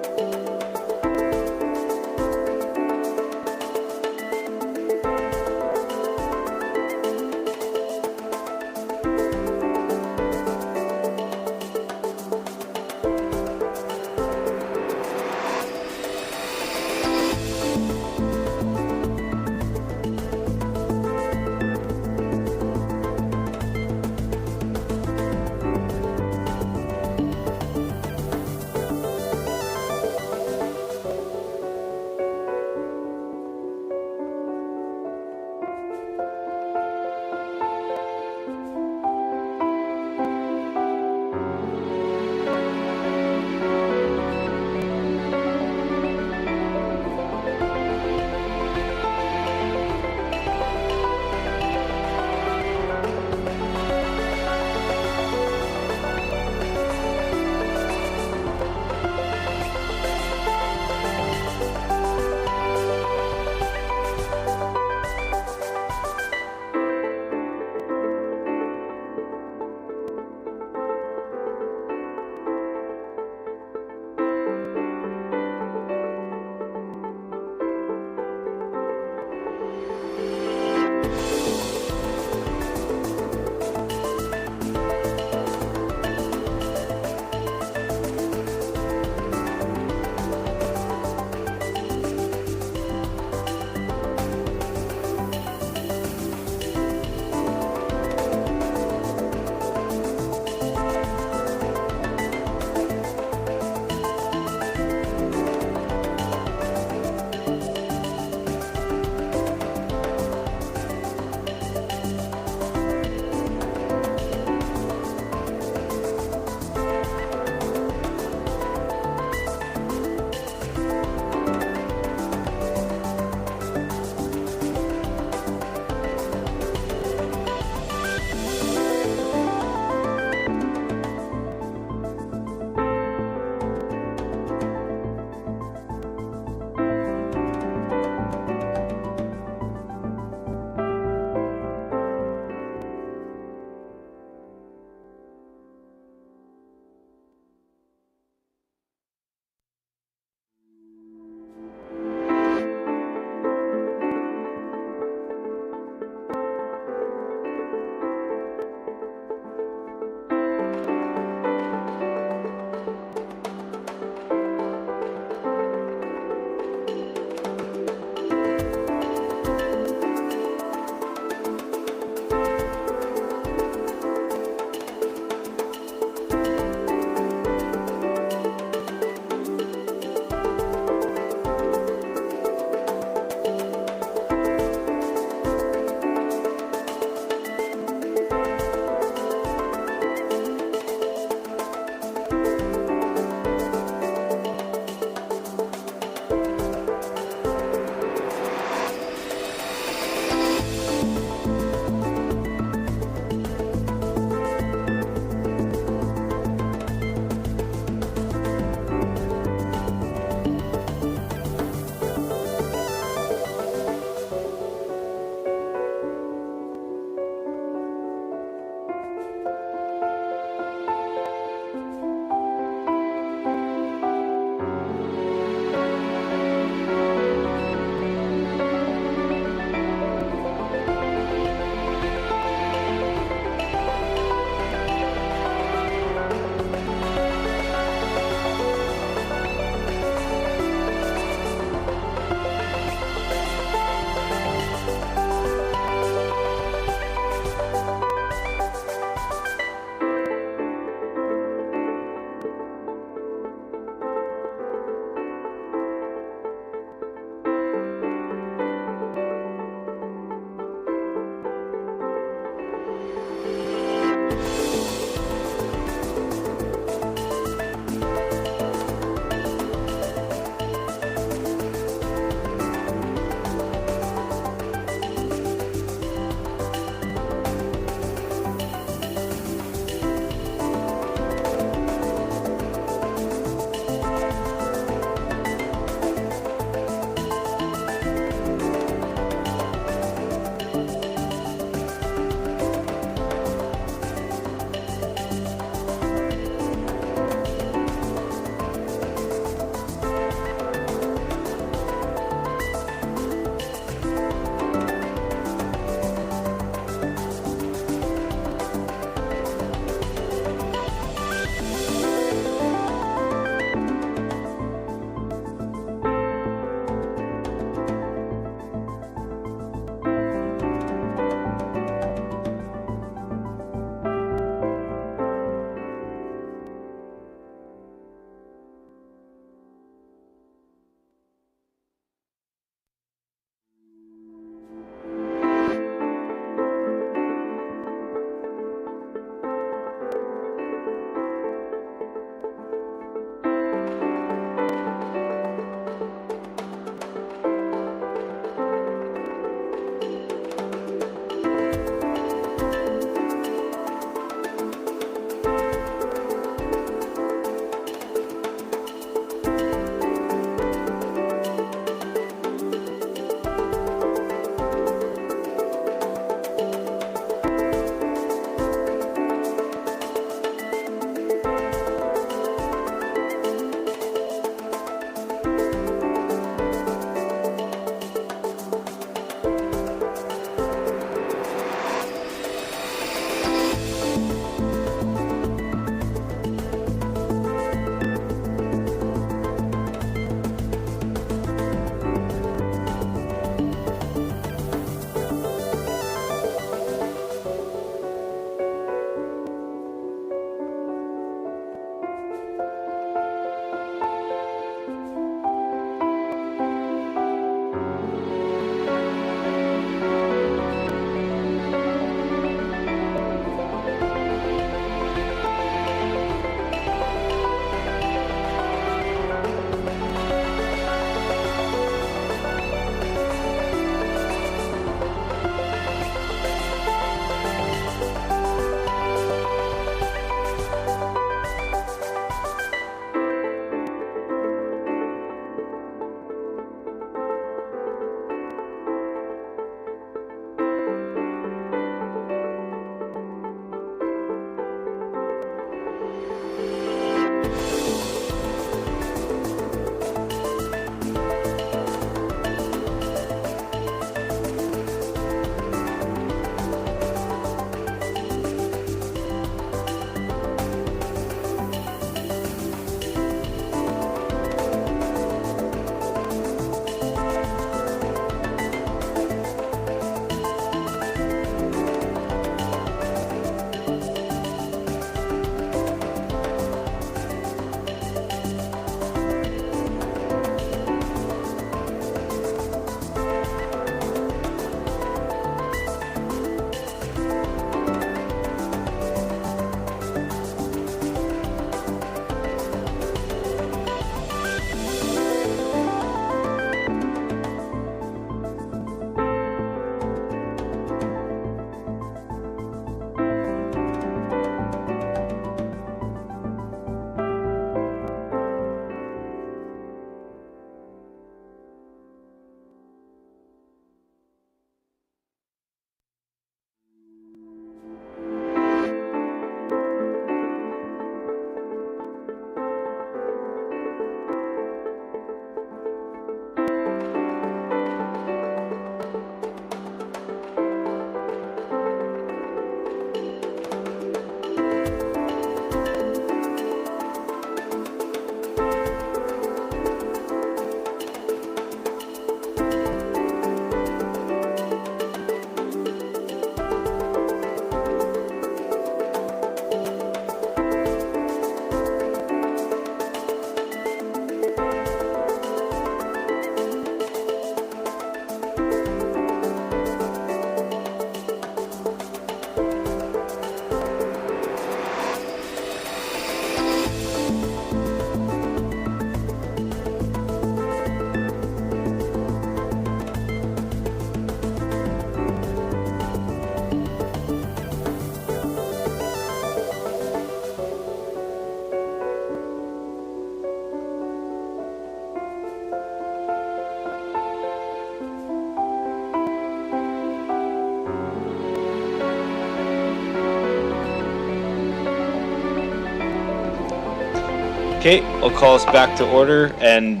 Okay, I'll call us back to order, and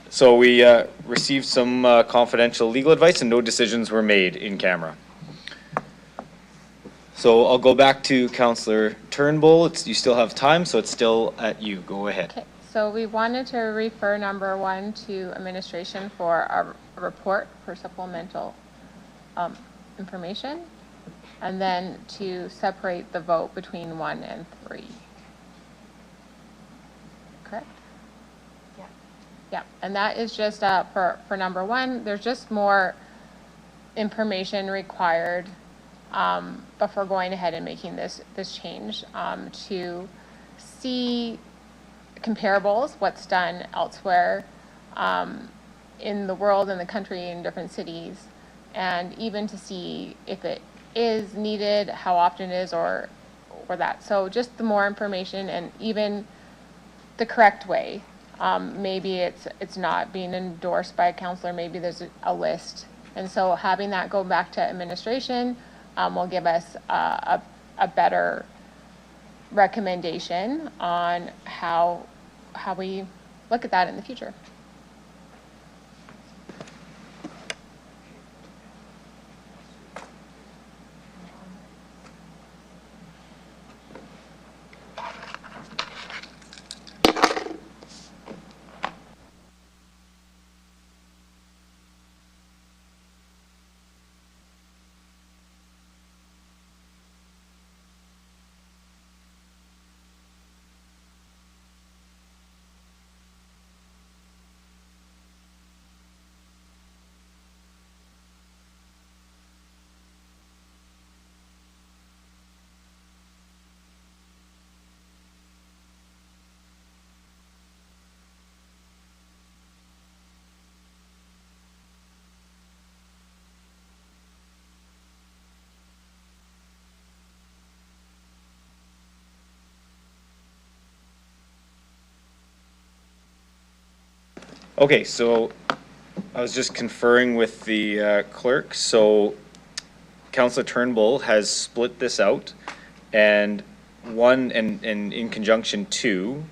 so we received some confidential legal advice and no decisions were made in camera. So I'll go back to Councillor Turnbull. You still have time, so it's still at you. Go ahead. Okay, so we wanted to refer number 1 to administration for a report for supplemental information, and then to separate the vote between 1 and 3. Correct? Yeah. Yeah, and that is just for number 1. There's just more information required before going ahead and making this change to see comparables, what's done elsewhere in the world, in the country, in different cities, and even to see if it is needed, how often it is, or that. So just the more information, and even the correct way. Maybe it's not being endorsed by a counselor, maybe there's a list. And so having that go back to administration will give us a better recommendation on how we look at that in the future. Okay, so I was just conferring with the clerk. So Councillor Turnbull has split this out, and in conjunction 2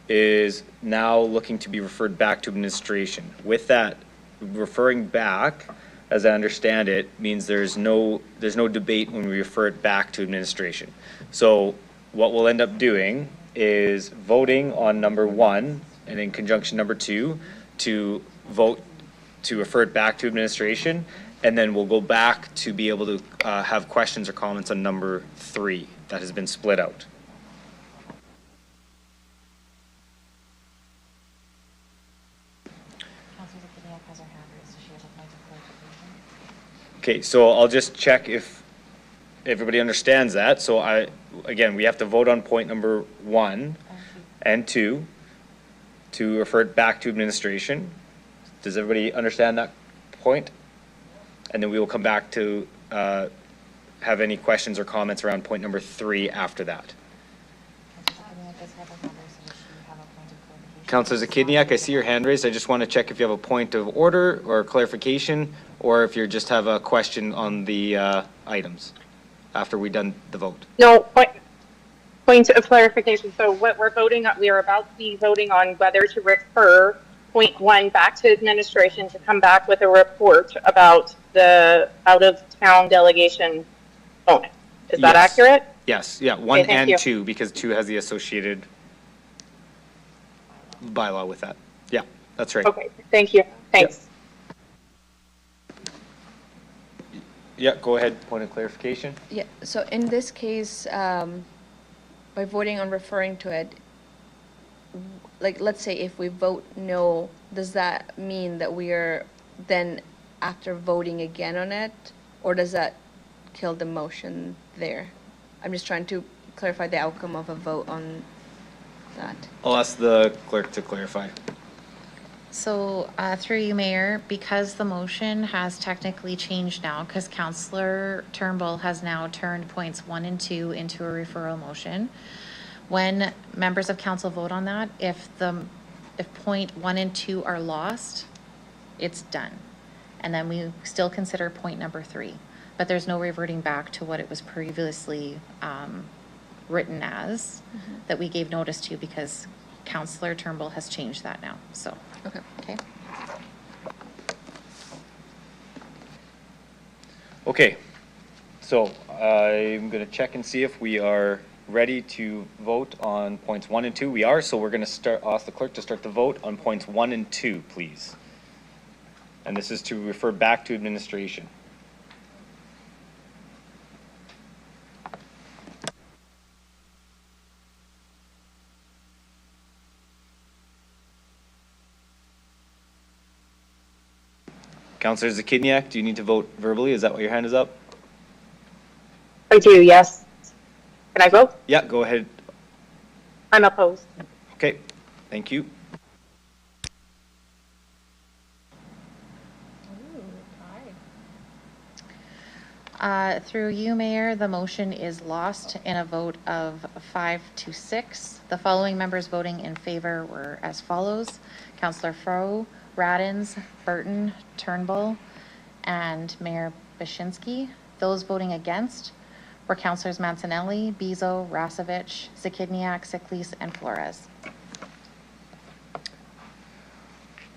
is now looking to be referred back to administration. With that, referring back, as I understand it, means there's no debate when we refer it back to administration. So what we'll end up doing is voting on number 1, and in conjunction number 2, to vote to refer it back to administration, and then we'll go back to be able to have questions or comments on number 3 that has been split out. Okay, so I'll just check if everybody understands that. So again, we have to vote on point number 1 and 2 to refer it back to administration. Does everybody understand that point? And then we will come back to have any questions or comments around point number 3 after that. Councillor Zakidniak, I see your hand raised. I just want to check if you have a point of order or clarification, or if you just have a question on the items after we've done the vote. No, point of clarification. So what we're voting on, we are about to be voting on whether to refer point 1 back to administration to come back with a report about the out-of-town delegation bonus. Is that accurate? Yes, yeah, 1 Okay, and you. 2, because 2 has the associated bylaw with that. Yeah, that's right. Okay, thank you. Thanks. Yeah, go ahead, point of clarification. Yeah, so in this case, by voting on referring to it, like, let's say if we vote no, does that mean that we are then, after voting again on it, or does that kill the motion there? I'm just trying to clarify the outcome of a vote on that. I'll ask the clerk to clarify. So through you, Mayor, because the motion has technically changed now, because Councillor Turnbull has now turned points 1 and 2 into a referral motion. When members of council vote on that, if point 1 and 2 are lost, it's done. And then we still consider point number 3, but there's no reverting back to what it was previously written as, that we gave notice to, because Councillor Turnbull has changed that now, so. Okay. Okay, so I'm going to check and see if we are ready to vote on points 1 and 2. We are, so we're going to ask the clerk to start the vote on points 1 and 2, please. And this is to refer back to administration. Councillor Zakidniak, do you need to vote verbally? Is that why your hand is up? I do, yes. Can I vote? Yeah, go ahead. I'm opposed. Okay, thank you. Through you, Mayor, the motion is lost in a vote of 5-6. The following members voting in favor were as follows: Councillor Froh, Radins, Burton, Turnbull, and Mayor Bashinsky. Those voting against were Councillors Mancinelli, Bezo, Rasevich, Zakidniak, Siklis, and Flores.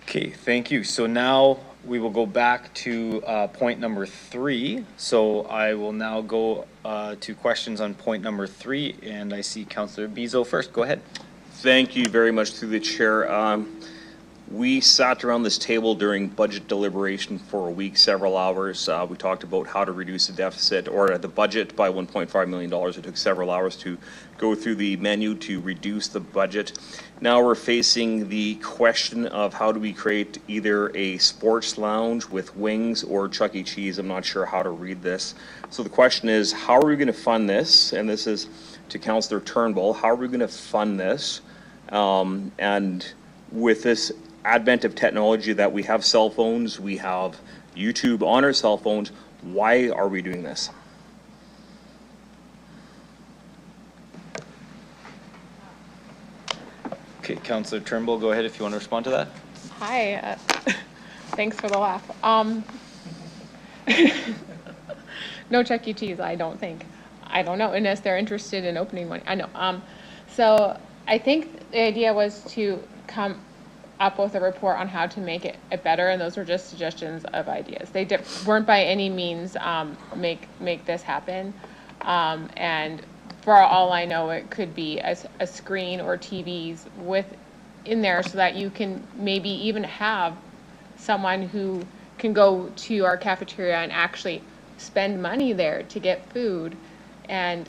Okay, thank you. So now we will go back to point number 3. So I will now go to questions on point number 3, and I see Councillor Bezo first. Go ahead. Thank you very much through the chair. We sat around this table during budget deliberation for a week, several hours. We talked about how to reduce the deficit or the budget by $1.5 million. It took several hours to go through the menu to reduce the budget. Now we're facing the question of how do we create either a sports lounge with wings or Chuck E. Cheese. I'm not sure how to read this. So the question is, how are we going to fund this? And this is to Councillor Turnbull. How are we going to fund this? And with this advent of technology that we have cell phones, we have YouTube on our cell phones, why are we doing this? Okay, Councillor Turnbull, go ahead if you want to respond to that. Hi, thanks for the laugh. No Chuck E. Cheese, I don't think. I don't know, unless they're interested in opening one. I know. So I think the idea was to come up with a report on how to make it better, and those were just suggestions of ideas. They weren't by any means make this happen. And for all I know, it could be a screen or TVs in there so that you can maybe even have someone who can go to our cafeteria and actually spend money there to get food and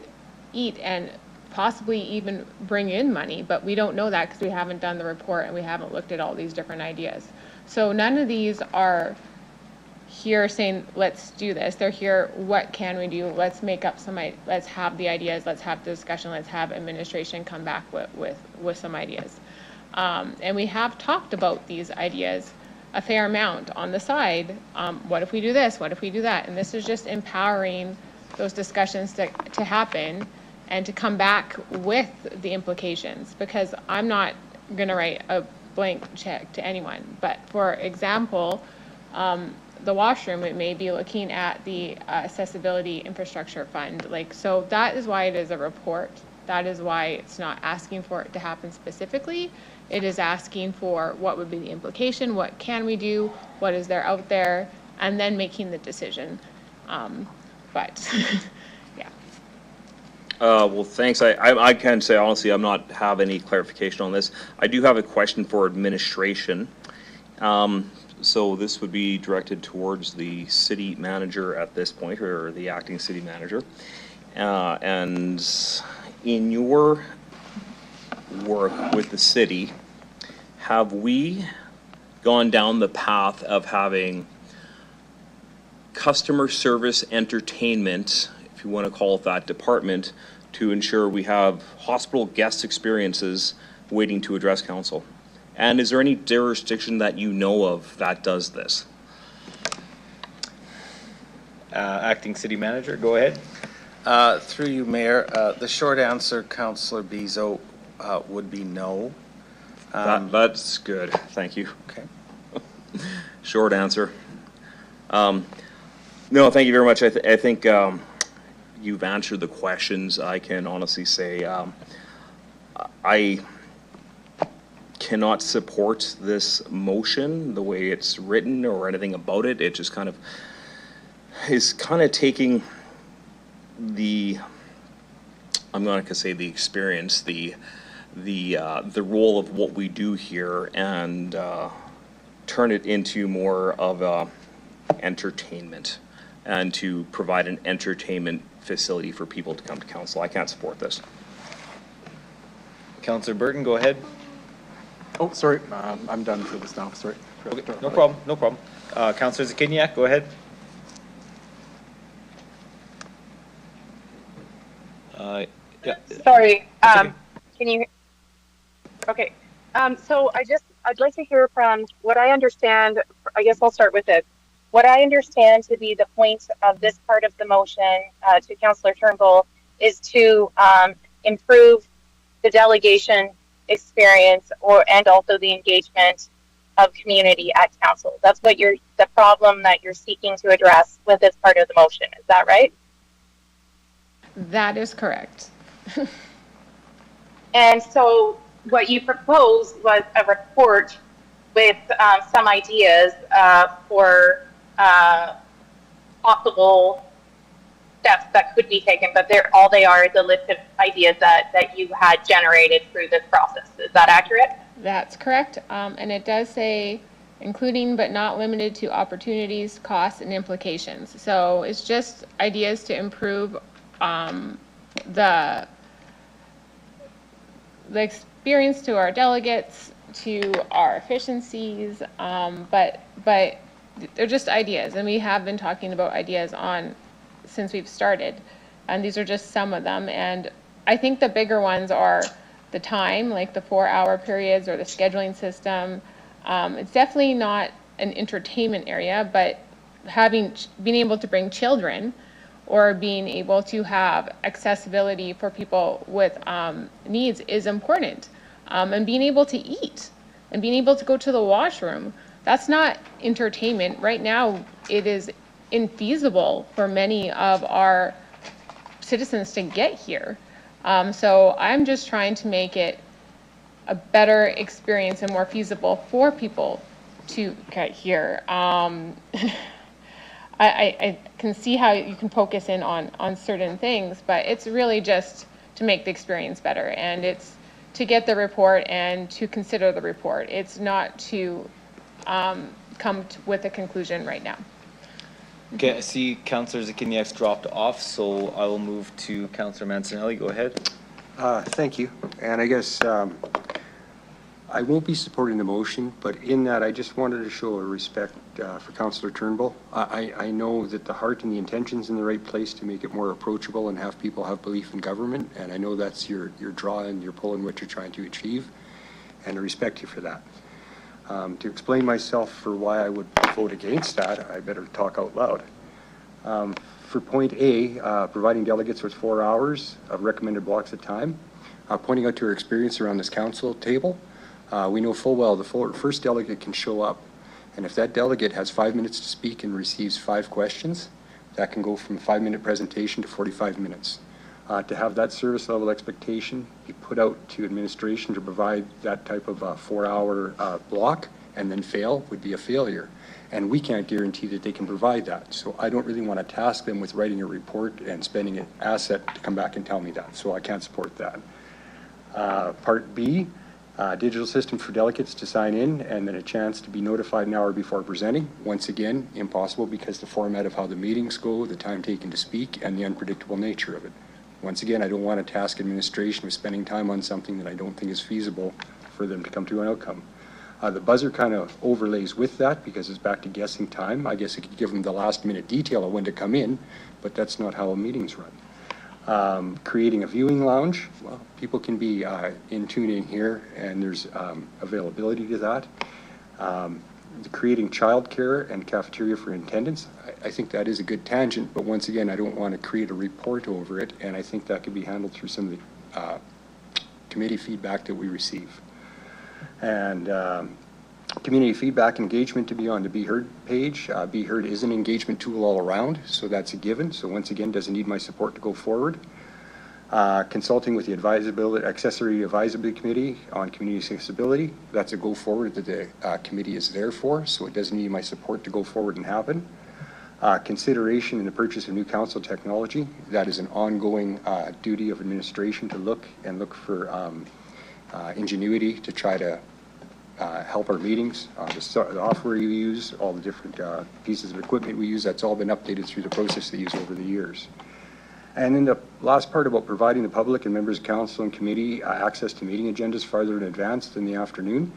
eat and possibly even bring in money, but we don't know that because we haven't done the report and we haven't looked at all these different ideas. So none of these are here saying, let's do this. They're here, what can we do? Let's make up let's have the ideas, let's have the discussion, let's have administration come back with some ideas. And we have talked about these ideas a fair amount on the side. What if we do this? What if we do that? And this is just empowering those discussions to happen and to come back with the implications, because I'm not going to write a blank check to anyone. But for example, the washroom, it may be looking at the accessibility infrastructure fund. So that is why it is a report. That is why it's not asking for it to happen specifically. It is asking for what would be the implication, what can we do, what is there out there, and then making the decision. But yeah. Well, thanks. I can say honestly, I'm not have any clarification on this. I do have a question for administration. So this would be directed towards the city manager at this point, or the acting city manager. And in your work with the city, have we gone down the path of having customer service entertainment, if you want to call it that department, to ensure we have hospital guest experiences waiting to address council? And is there any jurisdiction that you know of that does this? Acting city manager, go ahead. Through you, Mayor, the short answer, Councillor Bezo, would be no. That's good. Thank you. Okay. Short answer. No, thank you very much. I think you've answered the questions. I can honestly say I cannot support this motion the way it's written or anything about it. It just kind of is taking the, I'm not gonna say the experience, the role of what we do here and turn it into more of a entertainment and to provide an entertainment facility for people to come to council. I can't support this. Councillor Burton, go ahead. Oh, sorry, I'm done for this now, sorry. Okay, no problem, no problem. Councillor Zakiniak, go ahead. Yeah. Sorry, okay. can you, okay. So I'd like to hear from what I understand, I guess I'll start with it. What I understand to be the point of this part of the motion to Councillor Turnbull is to improve the delegation experience and also the engagement of community at council. That's what the problem that you're seeking to address with this part of the motion. Is that right? That is correct. And so what you proposed was a report with some ideas for possible steps that could be taken, but all they are is a list of ideas that you had generated through this process. Is that accurate? That's correct. And it does say including but not limited to opportunities, costs, and implications. So it's just ideas to improve the experience to our delegates, to our efficiencies, but they're just ideas, and we have been talking about ideas since we've started, and these are just some of them. And I think the bigger ones are the time, like the 4-hour periods or the scheduling system. It's definitely not an entertainment area, but being able to bring children or being able to have accessibility for people with needs is important. And being able to eat and being able to go to the washroom, that's not entertainment. Right now, it is infeasible for many of our citizens to get here. So I'm just trying to make it a better experience and more feasible for people to get here. I can see how you can focus in on certain things, but it's really just to make the experience better, and it's to get the report and to consider the report. It's not to come with a conclusion right now. Okay, I see Councillor Zakiniak's dropped off, so I will move to Councillor Mancinelli. Go ahead. Thank you. And I guess I won't be supporting the motion, but in that I just wanted to show a respect for Councillor Turnbull. I know that the heart and the intention's in the right place to make it more approachable and have people have belief in government, and I know that's your draw and your pull in what you're trying to achieve, and I respect you for that. To explain myself for why I would vote against that, I better talk out loud. For point A, providing delegates with 4 hours of recommended blocks of time, pointing out to our experience around this council table, we know full well the first delegate can show up, and if that delegate has 5 minutes to speak and receives 5 questions, that can go from a 5-minute presentation to 45 minutes. To have that service level expectation be put out to administration to provide that type of 4-hour block and then fail would be a failure. And we can't guarantee that they can provide that. So I don't really want to task them with writing a report and spending an asset to come back and tell me that. So I can't support that. Part B, digital system for delegates to sign in and then a chance to be notified an hour before presenting. Once again, impossible because the format of how the meetings go, the time taken to speak, and the unpredictable nature of it. Once again, I don't want to task administration with spending time on something that I don't think is feasible for them to come to an outcome. The buzzer kind of overlays with that because it's back to guessing time. I guess it could give them the last minute detail of when to come in, but that's not how meetings run. Creating a viewing lounge, well, people can be in tune in here and there's availability to that. Creating childcare and cafeteria for attendance, I think that is a good tangent, but once again, I don't want to create a report over it, and I think that could be handled through some of the committee feedback that we receive. And Community feedback engagement to be on the Be Heard page. Be Heard is an engagement tool all around, so that's a given. So once again, doesn't need my support to go forward. Consulting with the Accessory Advisory Committee on Community Accessibility. That's a go forward that the committee is there for, so it doesn't need my support to go forward and happen. Consideration in the purchase of new council technology. That is an ongoing duty of administration to look for ingenuity to try to help our meetings. The software we use, all the different pieces of equipment we use, that's all been updated through the process they use over the years. And then the last part about providing the public and members of council and committee access to meeting agendas farther in advance than the afternoon.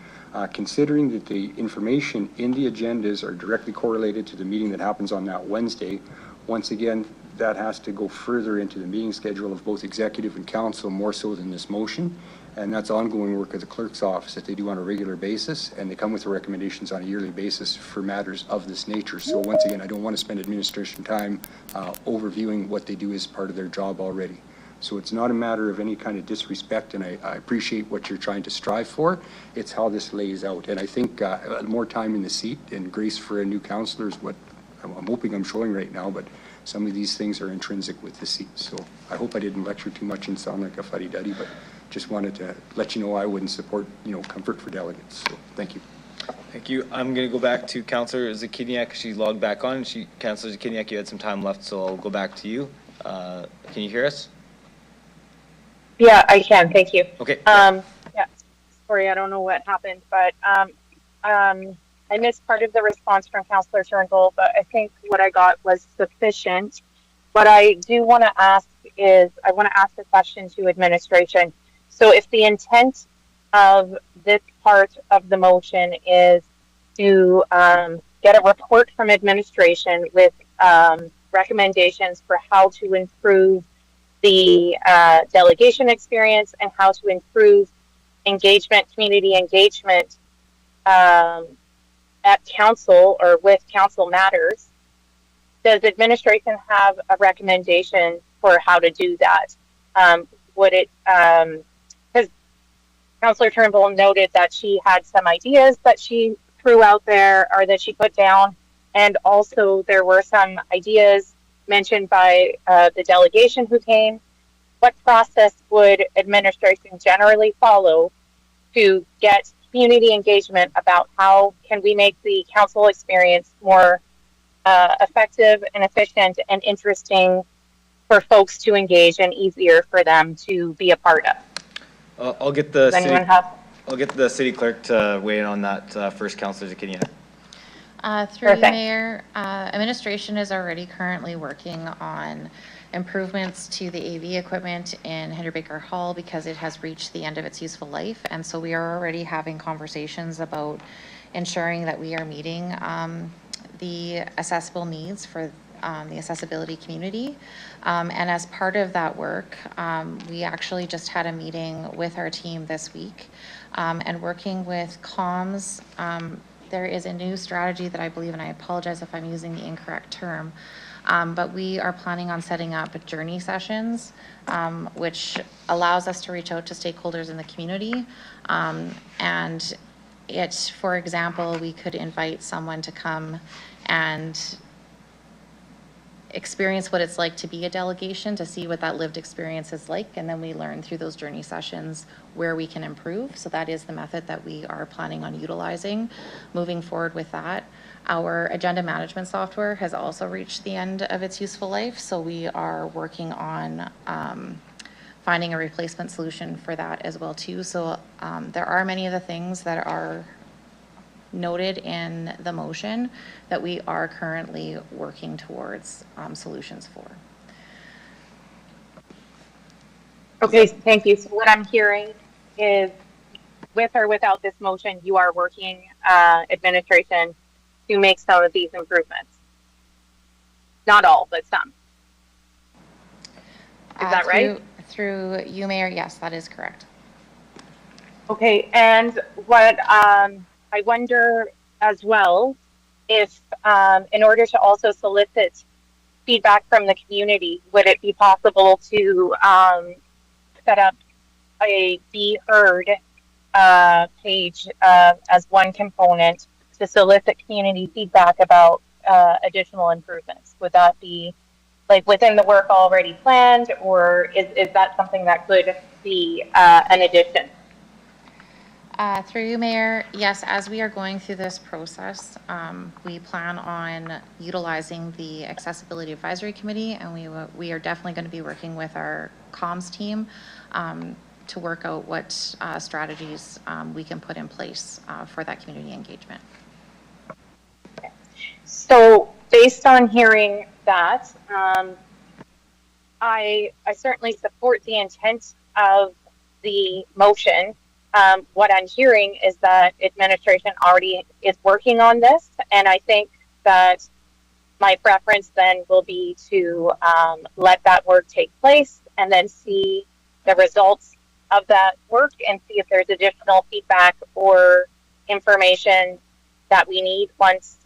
Considering that the information in the agendas are directly correlated to the meeting that happens on that Wednesday, once again, that has to go further into the meeting schedule of both executive and council, more so than this motion. And that's ongoing work of the clerk's office that they do on a regular basis, and they come with the recommendations on a yearly basis for matters of this nature. So once again, I don't want to spend administration time overviewing what they do as part of their job already. So it's not a matter of any kind of disrespect, and I appreciate what you're trying to strive for. It's how this lays out. And I think more time in the seat and grace for a new councillor is what I'm hoping I'm showing right now, but some of these things are intrinsic with the seat. So I hope I didn't lecture too much and sound like a fuddy-duddy, but just wanted to let you know I wouldn't support, comfort for delegates. So thank you. Thank you. I'm going to go back to Councillor Zakiniak. She logged back on. Councillor Zakiniak, you had some time left, so I'll go back to you. Can you hear us? Yeah, I can. Thank you. Okay. Yeah. Sorry, I don't know what happened, but I missed part of the response from Councillor Turnbull, but I think what I got was sufficient. What I do want to ask is, I want to ask a question to administration. So if the intent of this part of the motion is to get a report from administration with recommendations for how to improve the delegation experience and how to improve engagement, community engagement at council or with council matters, does administration have a recommendation for how to do that? Would it, because Councillor Turnbull noted that she had some ideas that she threw out there or that she put down, and also there were some ideas mentioned by the delegation who came. What process would administration generally follow to get community engagement about how can we make the council experience more effective and efficient and interesting for folks to engage and easier for them to be a part of? I'll get the city clerk to weigh in on that first, Councillor Zakiniak. Through you, Mayor, administration is already currently working on improvements to the AV equipment in Henry Baker Hall because it has reached the end of its useful life. And so we are already having conversations about ensuring that we are meeting the accessible needs for the accessibility community. And as part of that work, we actually just had a meeting with our team this week and working with comms. There is a new strategy that I believe, and I apologize if I'm using the incorrect term, but we are planning on setting up journey sessions, which allows us to reach out to stakeholders in the community. And it, for example, we could invite someone to come and experience what it's like to be a delegation, to see what that lived experience is like, and then we learn through those journey sessions where we can improve. So that is the method that we are planning on utilizing moving forward with that. Our agenda management software has also reached the end of its useful life, so we are working on finding a replacement solution for that as well too. So there are many of the things that are noted in the motion that we are currently working towards solutions for. Okay, thank you. So what I'm hearing is, with or without this motion, you are working administration to make some of these improvements. Not all, but some. Is that right? Through you, Mayor, yes, that is correct. Okay, and what I wonder as well if in order to also solicit feedback from the community, would it be possible to set up a Be Heard page as one component to solicit community feedback about additional improvements. Would that be like within the work already planned, or is that something that could be an addition? Through you, Mayor, yes, as we are going through this process, we plan on utilizing the Accessibility Advisory Committee, and we are definitely going to be working with our comms team to work out what strategies we can put in place for that community engagement. So based on hearing that, I certainly support the intent of the motion. What I'm hearing is that administration already is working on this, and I think that my preference then will be to let that work take place and then see the results of that work and see if there's additional feedback or information that we need once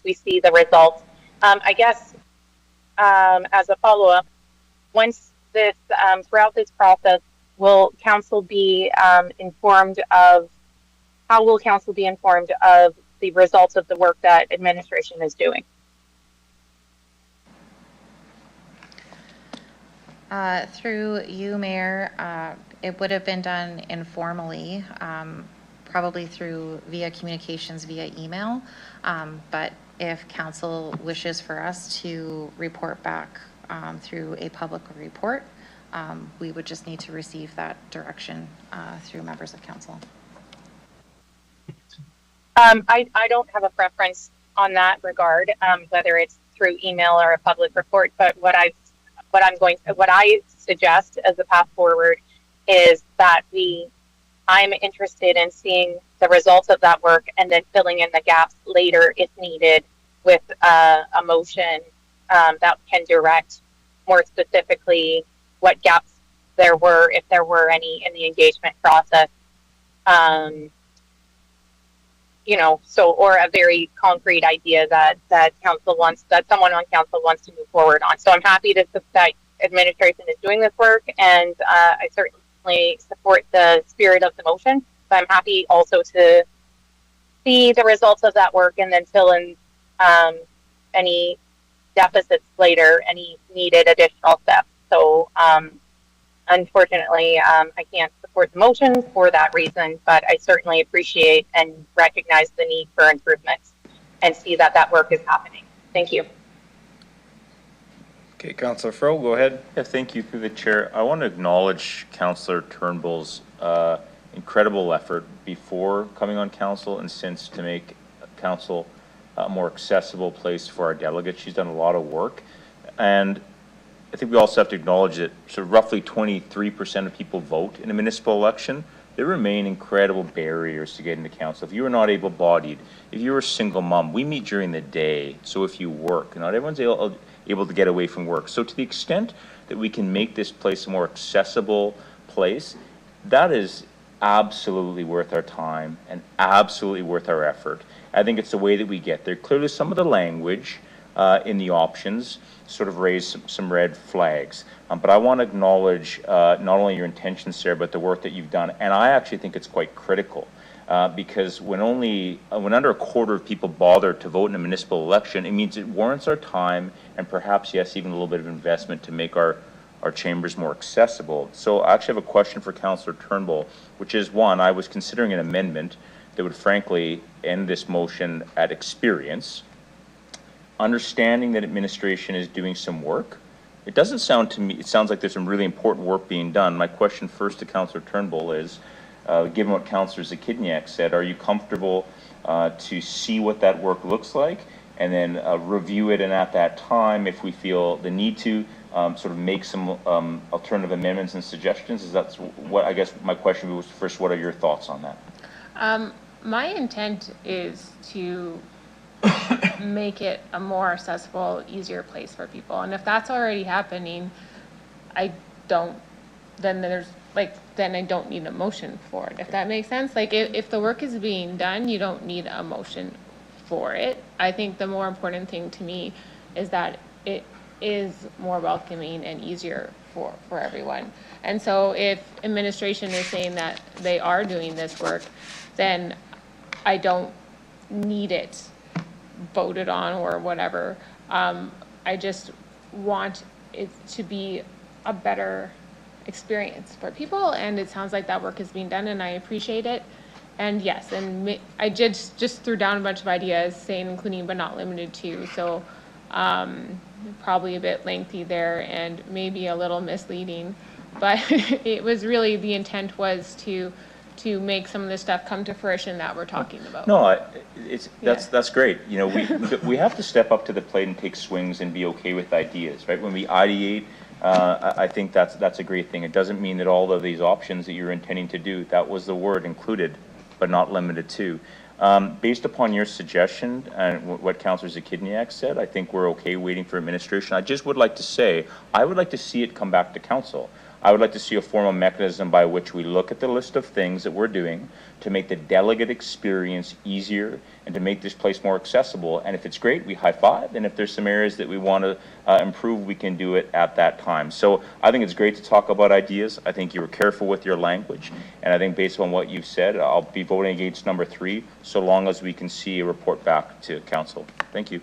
we see the results. I guess as a follow-up, once this throughout this process, will council be informed of how will council be informed of the results of the work that administration is doing? Through you, Mayor, it would have been done informally, probably via communications via email. But if council wishes for us to report back through a public report, we would just need to receive that direction through members of council. I don't have a preference on that regard, whether it's through email or a public report. But what I suggest as a path forward is that I'm interested in seeing the results of that work and then filling in the gaps later if needed with a motion that can direct more specifically what gaps there were, if there were any, in the engagement process. Or a very concrete idea that someone on council wants to move forward on. So I'm happy that administration is doing this work, and I certainly support the spirit of the motion. But I'm happy also to see the results of that work and then fill in any deficits later, any needed additional steps. So unfortunately, I can't support the motion for that reason, but I certainly appreciate and recognize the need for improvements and see that work is happening. Thank you. Okay, Councillor Fro, go ahead. Yeah, thank you. Through the chair, I want to acknowledge Councillor Turnbull's incredible effort before coming on council and since to make council a more accessible place for our delegates. She's done a lot of work, and I think we also have to acknowledge that roughly 23% of people vote in a municipal election. There remain incredible barriers to get into council. If you are not able-bodied, if you're a single mom, we meet during the day, so if you work, not everyone's able to get away from work. So to the extent that we can make this place a more accessible place, that is absolutely worth our time and absolutely worth our effort. I think it's the way that we get there. Clearly, some of the language in the options sort of raise some red flags. But I want to acknowledge not only your intentions, Sarah, but the work that you've done. And I actually think it's quite critical because when under a quarter of people bother to vote in a municipal election, it means it warrants our time and perhaps, yes, even a little bit of investment to make our chambers more accessible. So I actually have a question for Councillor Turnbull, which is one, I was considering an amendment that would frankly end this motion at experience. Understanding that administration is doing some work, it doesn't sound to me, it sounds like there's some really important work being done. My question first to Councillor Turnbull is, given what Councillor Zakidniak said, are you comfortable to see what that work looks like and then review it, and at that time, if we feel the need to sort of make some alternative amendments and suggestions? Is that what, I guess my question was first, what are your thoughts on that? My intent is to make it a more accessible, easier place for people. And if that's already happening, then I don't need a motion for it, if that makes sense. Like if the work is being done, you don't need a motion for it. I think the more important thing to me is that it is more welcoming and easier for everyone. And so if administration is saying that they are doing this work, then I don't need it voted on or whatever. I just want it to be a better experience for people, and it sounds like that work is being done, and I appreciate it. And yes, and I just threw down a bunch of ideas, saying including but not limited to, so probably a bit lengthy there and maybe a little misleading, but it was really, the intent was to make some of this stuff come to fruition that we're talking about. No, that's great. You know, we have to step up to the plate and take swings and be okay with ideas, right? When we ideate, I think that's a great thing. It doesn't mean that all of these options that you're intending to do, that was the word, included, but not limited to. Based upon your suggestion and what Councillor Zakidniak said, I think we're okay waiting for administration. I just would like to say, I would like to see it come back to council. I would like to see a formal mechanism by which we look at the list of things that we're doing to make the delegate experience easier and to make this place more accessible. And if it's great, we high five. And if there's some areas that we want to improve, we can do it at that time. So I think it's great to talk about ideas. I think you were careful with your language. And I think based on what you've said, I'll be voting against number 3, so long as we can see a report back to council. Thank you.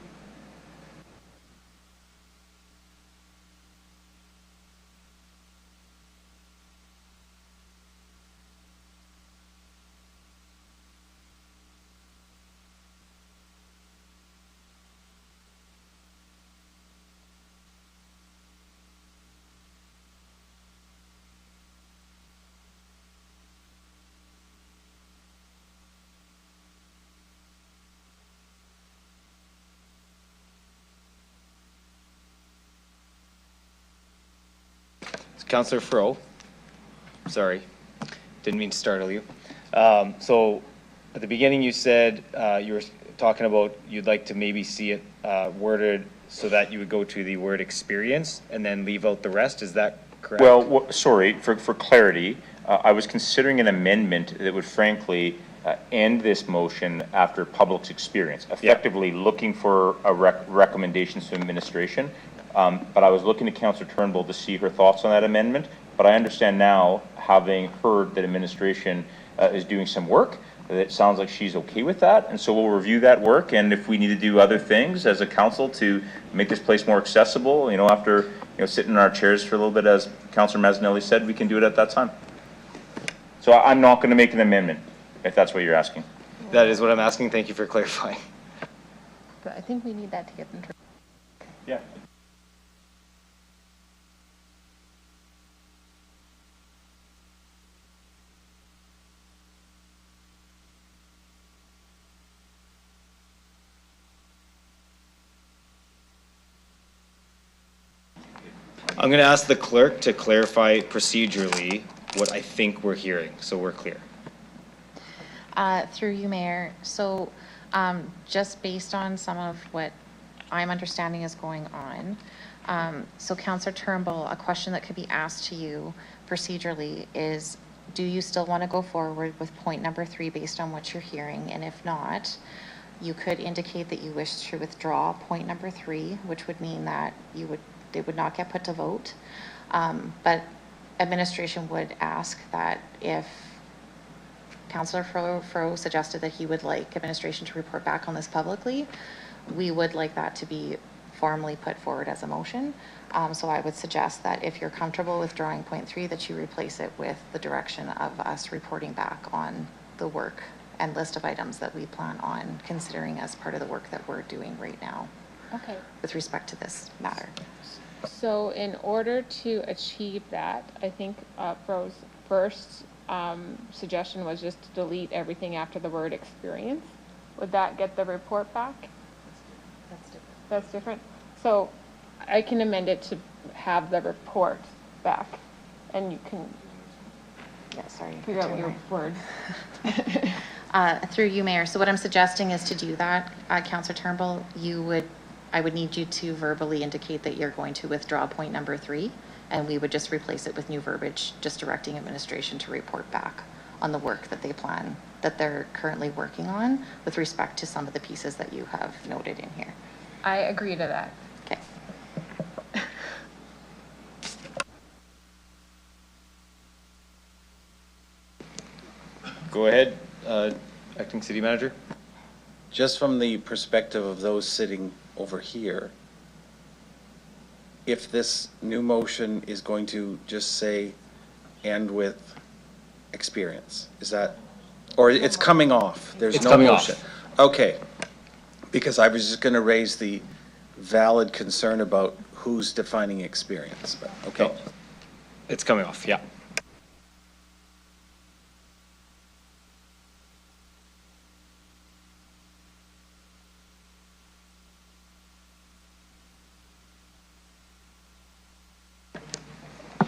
Councillor Fro, sorry, didn't mean to startle you. So at the beginning you said you were talking about you'd like to maybe see it worded so that you would go to the word experience and then leave out the rest. Is that correct? Well, sorry, for clarity, I was considering an amendment that would frankly end this motion after public's experience, effectively looking for a recommendations to administration. But I was looking to Councillor Turnbull to see her thoughts on that amendment. But I understand now, having heard that administration is doing some work, that it sounds like she's okay with that. And so we'll review that work. And if we need to do other things as a council to make this place more accessible, you know, after sitting in our chairs for a little bit, as Councillor Mazzanelli said, we can do it at that time. So I'm not going to make an amendment, if that's what you're asking. That is what I'm asking. Thank you for clarifying. But I think we need that to get them. Yeah. I'm going to ask the clerk to clarify procedurally what I think we're hearing, so we're clear. Through you, Mayor. So just based on some of what I'm understanding is going on, so Councillor Turnbull, a question that could be asked to you procedurally is, do you still want to go forward with point number 3 based on what you're hearing? And if not, you could indicate that you wish to withdraw point number 3, which would mean that they would not get put to vote. But administration would ask that if Councillor Fro suggested that he would like administration to report back on this publicly, we would like that to be formally put forward as a motion. So I would suggest that if you're comfortable withdrawing point 3, that you replace it with the direction of us reporting back on the work and list of items that we plan on considering as part of the work that we're doing right now. Okay. With respect to this matter. So in order to achieve that, I think Fro's first suggestion was just to delete everything after the word experience. Would that get the report back? That's different. That's different. So I can amend it to have the report back, and you can figure out your words. Through you, Mayor. So what I'm suggesting is to do that, Councillor Turnbull, I would need you to verbally indicate that you're going to withdraw point number 3, and we would just replace it with new verbiage, just directing administration to report back on the work that they're currently working on with respect to some of the pieces that you have noted in here. I agree to that. Okay. Go ahead, Acting City Manager. Just from the perspective of those sitting over here, if this new motion is going to just say, end with experience, is that, or it's coming off? There's It's no coming motion. off. Okay, because I was just going to raise the valid concern about who's defining experience, but, okay. No. It's coming off, yeah.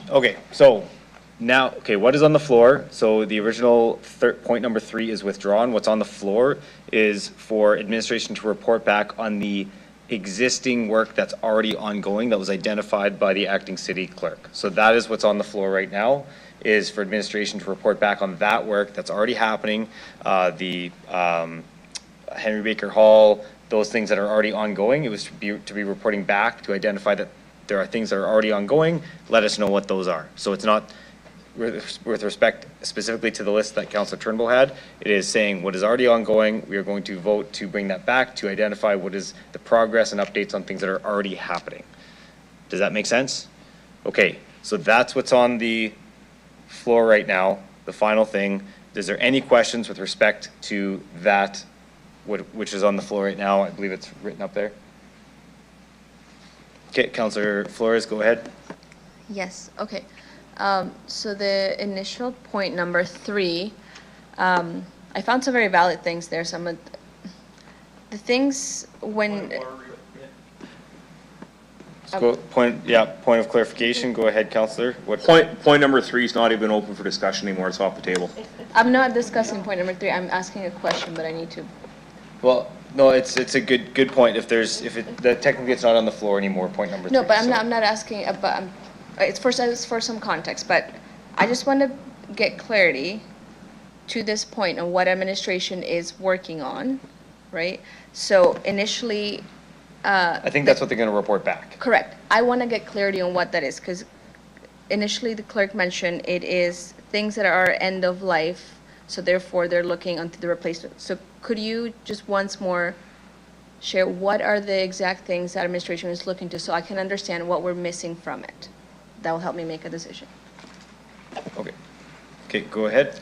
Okay, so now, okay, what is on the floor? So the original point number 3 is withdrawn. What's on the floor is for administration to report back on the existing work that's already ongoing that was identified by the acting city clerk. So that is what's on the floor right now, is for administration to report back on that work that's already happening. The Henry Baker Hall, those things that are already ongoing, it was to be reporting back to identify that there are things that are already ongoing, let us know what those are. So it's not with respect specifically to the list that Councillor Turnbull had, it is saying what is already ongoing, we are going to vote to bring that back to identify what is the progress and updates on things that are already happening. Does that make sense? Okay, so that's what's on the floor right now, the final thing. Is there any questions with respect to that, which is on the floor right now? I believe it's written up there. Okay, Councillor Flores, go ahead. Yes, okay. So the initial point number 3, I found some very valid things there. Some of the things when... Point of clarification. Go ahead, Councillor. What Point number 3 is not even open for discussion anymore. It's off the table. I'm not discussing point number 3. I'm asking a question, but I need to... Well, no, it's a good point. Technically it's not on the floor anymore, point number 3. No, but I'm not asking about, it's for some context, but I just want to get clarity to this point on what administration is working on, right? So initially, I think that's what they're going to report back. correct. I want to get clarity on what that is, because initially the clerk mentioned it is things that are end of life, so therefore they're looking onto the replacement. So could you just once more share what are the exact things that administration is looking to, so I can understand what we're missing from it? That will help me make a decision. Okay. Okay, go ahead.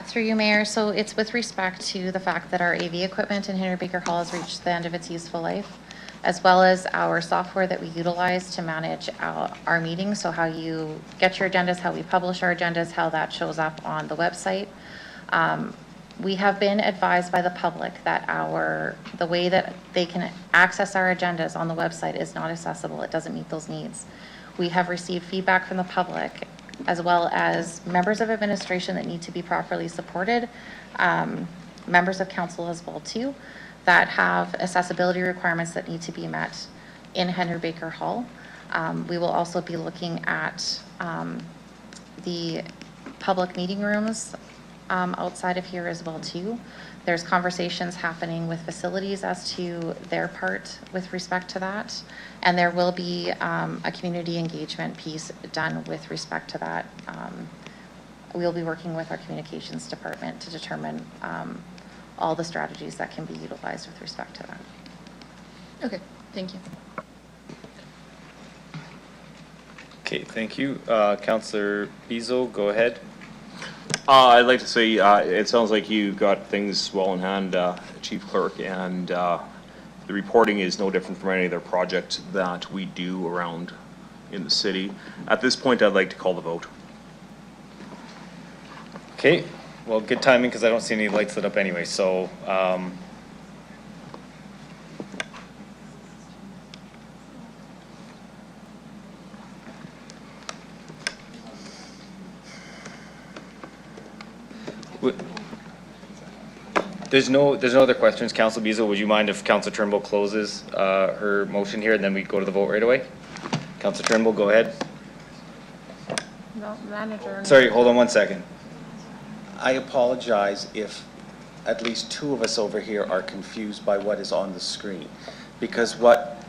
Through you, Mayor. So it's with respect to the fact that our AV equipment in Henry Baker Hall has reached the end of its useful life, as well as our software that we utilize to manage our meetings. So how you get your agendas, how we publish our agendas, how that shows up on the website. We have been advised by the public that the way that they can access our agendas on the website is not accessible. It doesn't meet those needs. We have received feedback from the public, as well as members of administration that need to be properly supported, members of council as well too, that have accessibility requirements that need to be met in Henry Baker Hall. We will also be looking at the public meeting rooms outside of here as well too. There's conversations happening with facilities as to their part with respect to that. And there will be a community engagement piece done with respect to that. We'll be working with our communications department to determine all the strategies that can be utilized with respect to that. Okay, thank you. Okay, thank you. Councillor Beazle, go ahead. I'd like to say it sounds like you got things well in hand, Chief Clerk, and the reporting is no different from any other project that we do around in the city. At this point, I'd like to call the vote. Okay, well, good timing because I don't see any lights lit up anyway, so there's no other questions. Councillor Beazle, would you mind if Councillor Turnbull closes her motion here and then we go to the vote right away? Councillor Turnbull, go ahead. No, manager. Sorry, hold on one second. I apologize if at least 2 of us over here are confused by what is on the screen. Because what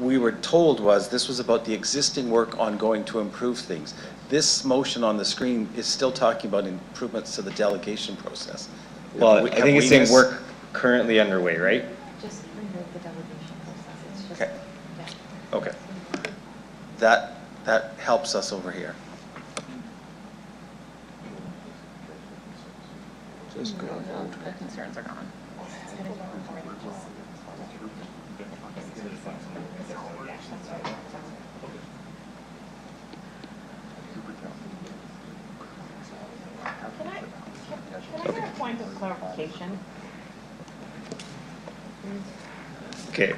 we were told was this was about the existing work ongoing to improve things. This motion on the screen is still talking about improvements to the delegation process. Well, I Have think it's we saying missed- work currently underway, right? Just remove the delegation process. It's just, Okay. yeah. Okay. That helps us over here. Just go. The concerns are gone. Can I get a point of clarification? Okay.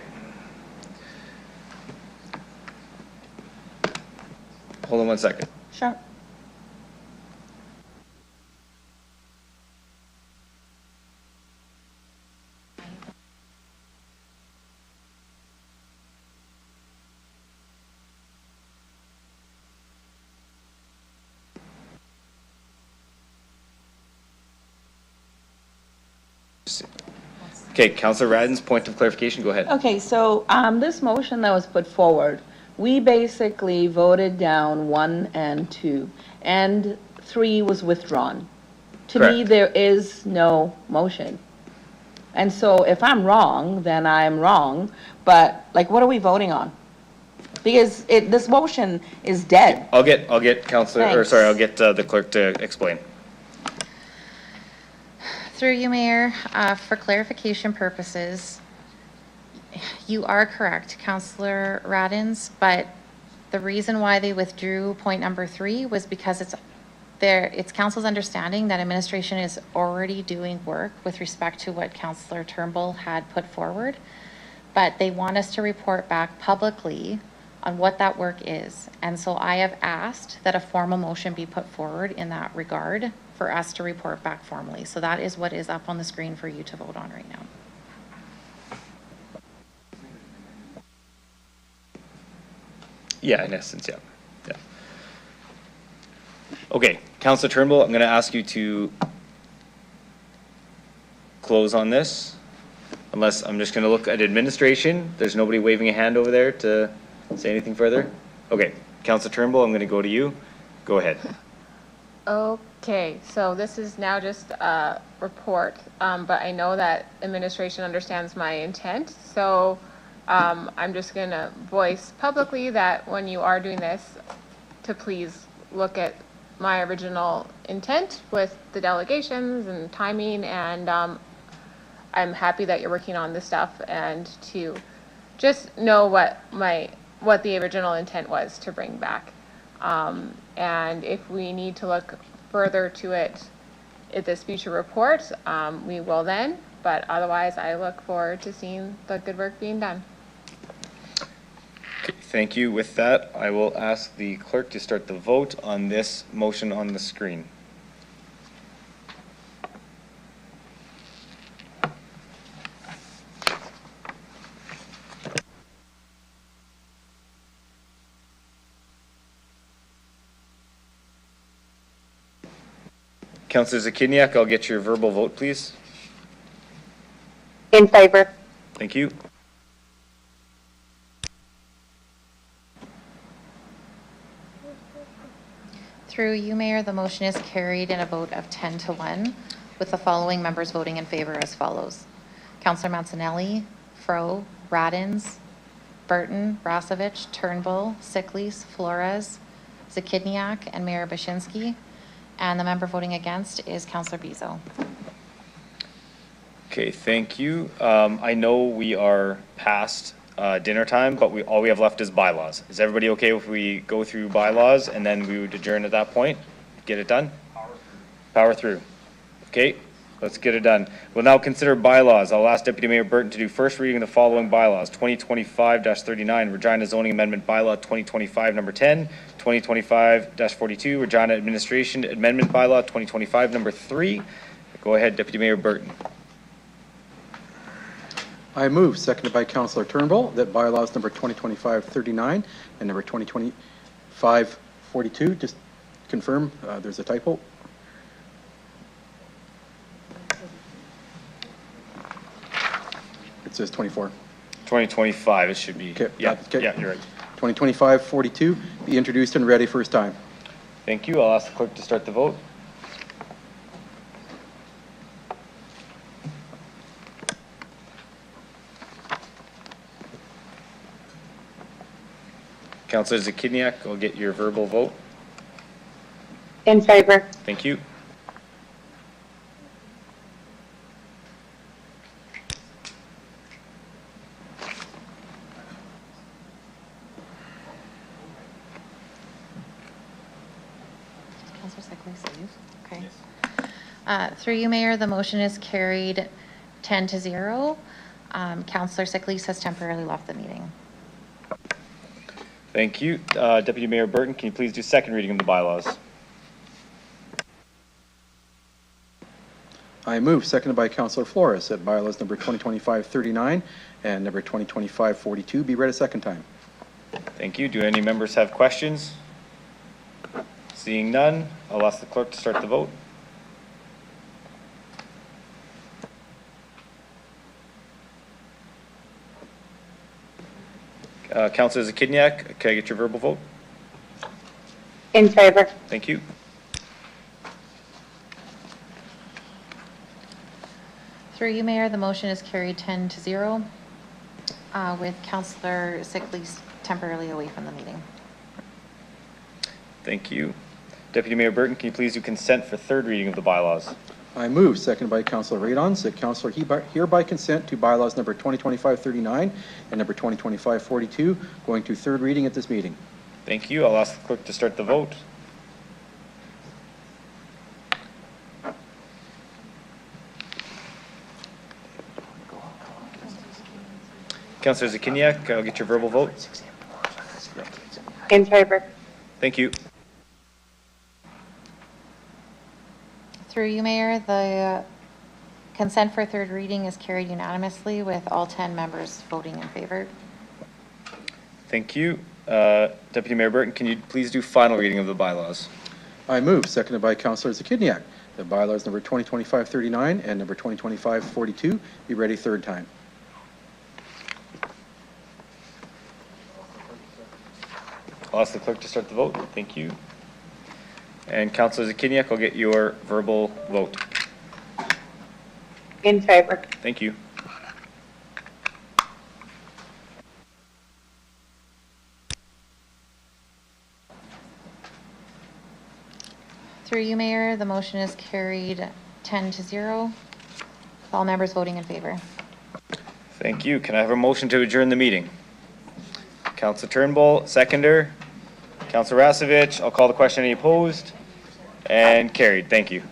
Hold on one second. Sure. Okay, Councillor Radden's point of clarification, go ahead. Okay, so this motion that was put forward, we basically voted down 1 and 2, and 3 was withdrawn. To me, Correct. there is no motion. And so if I'm wrong, then I'm wrong, but like, what are we voting on? Because this motion is dead. I'll get Councillor, or Thanks. sorry, I'll get the clerk to explain. Through you, Mayor, for clarification purposes, you are correct, Councillor Radins, but the reason why they withdrew point number 3 was because it's council's understanding that administration is already doing work with respect to what Councillor Turnbull had put forward, but they want us to report back publicly on what that work is. And so I have asked that a formal motion be put forward in that regard for us to report back formally. So that is what is up on the screen for you to vote on right now. Yeah, in essence, yeah. Yeah. Okay, Councillor Turnbull, I'm going to ask you to close on this, unless I'm just going to look at administration. There's nobody waving a hand over there to say anything further? Okay, Councillor Turnbull, I'm going to go to you. Go ahead. Okay, so this is now just a report, but I know that administration understands my intent. So I'm just going to voice publicly that when you are doing this, to please look at my original intent with the delegations and timing, and I'm happy that you're working on this stuff, and to just know what the original intent was to bring back. And if we need to look further to it at this future report, we will then, but otherwise I look forward to seeing the good work being done. Okay, thank you. With that, I will ask the clerk to start the vote on this motion on the screen. Councillor Zakiniak, I'll get your verbal vote, please. In favor. Thank you. Through you, Mayor, the motion is carried in a vote of 10-1, with the following members voting in favor as follows. Councillor Mancinelli, Fro, Radins, Burton, Rasevich, Turnbull, Sickles, Flores, Zakidniak, and Mayor Bashinsky. And the member voting against is Councillor Bizo. Okay, thank you. I know we are past dinner time, but all we have left is bylaws. Is everybody okay if we go through bylaws and then we would adjourn at that point? Get it done? Power through. Okay, let's get it done. We'll now consider bylaws. I'll ask Deputy Mayor Burton to do first reading of the following bylaws. 2025-39, Regina Zoning Amendment Bylaw 2025 number 10. 2025-42, Regina Administration Amendment Bylaw 2025 number 3. Go ahead, Deputy Mayor Burton. I move, seconded by Councillor Turnbull, that bylaws number 2025-39 and number 2025-42, just confirm there's a typo. It says 24. 2025, it should be. Okay, Yeah, okay. yeah, you're right. 2025-42 be introduced and ready first time. Thank you. I'll ask the clerk to start the vote. Councillor Zakiniak, I'll get your verbal vote. In favor. Thank you. Councillor Sickley, please. Okay. Through you, Mayor, the motion is carried 10-0. Councillor Sickley has temporarily left the meeting. Thank you. Deputy Mayor Burton, can you please do second reading of the bylaws? I move, seconded by Councillor Flores, that bylaws number 2025-39 and number 2025-42 be read a second time. Thank you. Do any members have questions? Seeing none, I'll ask the clerk to start the vote. Councillor Zakiniak, can I get your verbal vote? In favor. Thank you. Through you, Mayor, the motion is carried 10-0 with Councillor Sickley temporarily away from the meeting. Thank you. Deputy Mayor Burton, can you please do consent for third reading of the bylaws? I move, seconded by Councillor Radons, that Councillor hereby consent to bylaws number 2025-39 and number 2025-42 going to third reading at this meeting. Thank you. I'll ask the clerk to start the vote. Councillor Zakiniak, I'll get your verbal vote. In favor. Thank you. Through you, Mayor, the consent for third reading is carried unanimously with all 10 members voting in favor. Thank you. Deputy Mayor Burton, can you please do final reading of the bylaws? I move, seconded by Councillor Zakiniak, that bylaws number 2025-39 and number 2025-42 be read a third time. I'll ask the clerk to start the vote. Thank you. And Councillor Zakiniak, I'll get your verbal vote. In favor. Thank you. Through you, Mayor, the motion is carried 10-0 with all members voting in favor. Thank you. Can I have a motion to adjourn the meeting? Councillor Turnbull, seconder. Councillor Rasevich, I'll call the question. Any opposed? And carried. Thank you.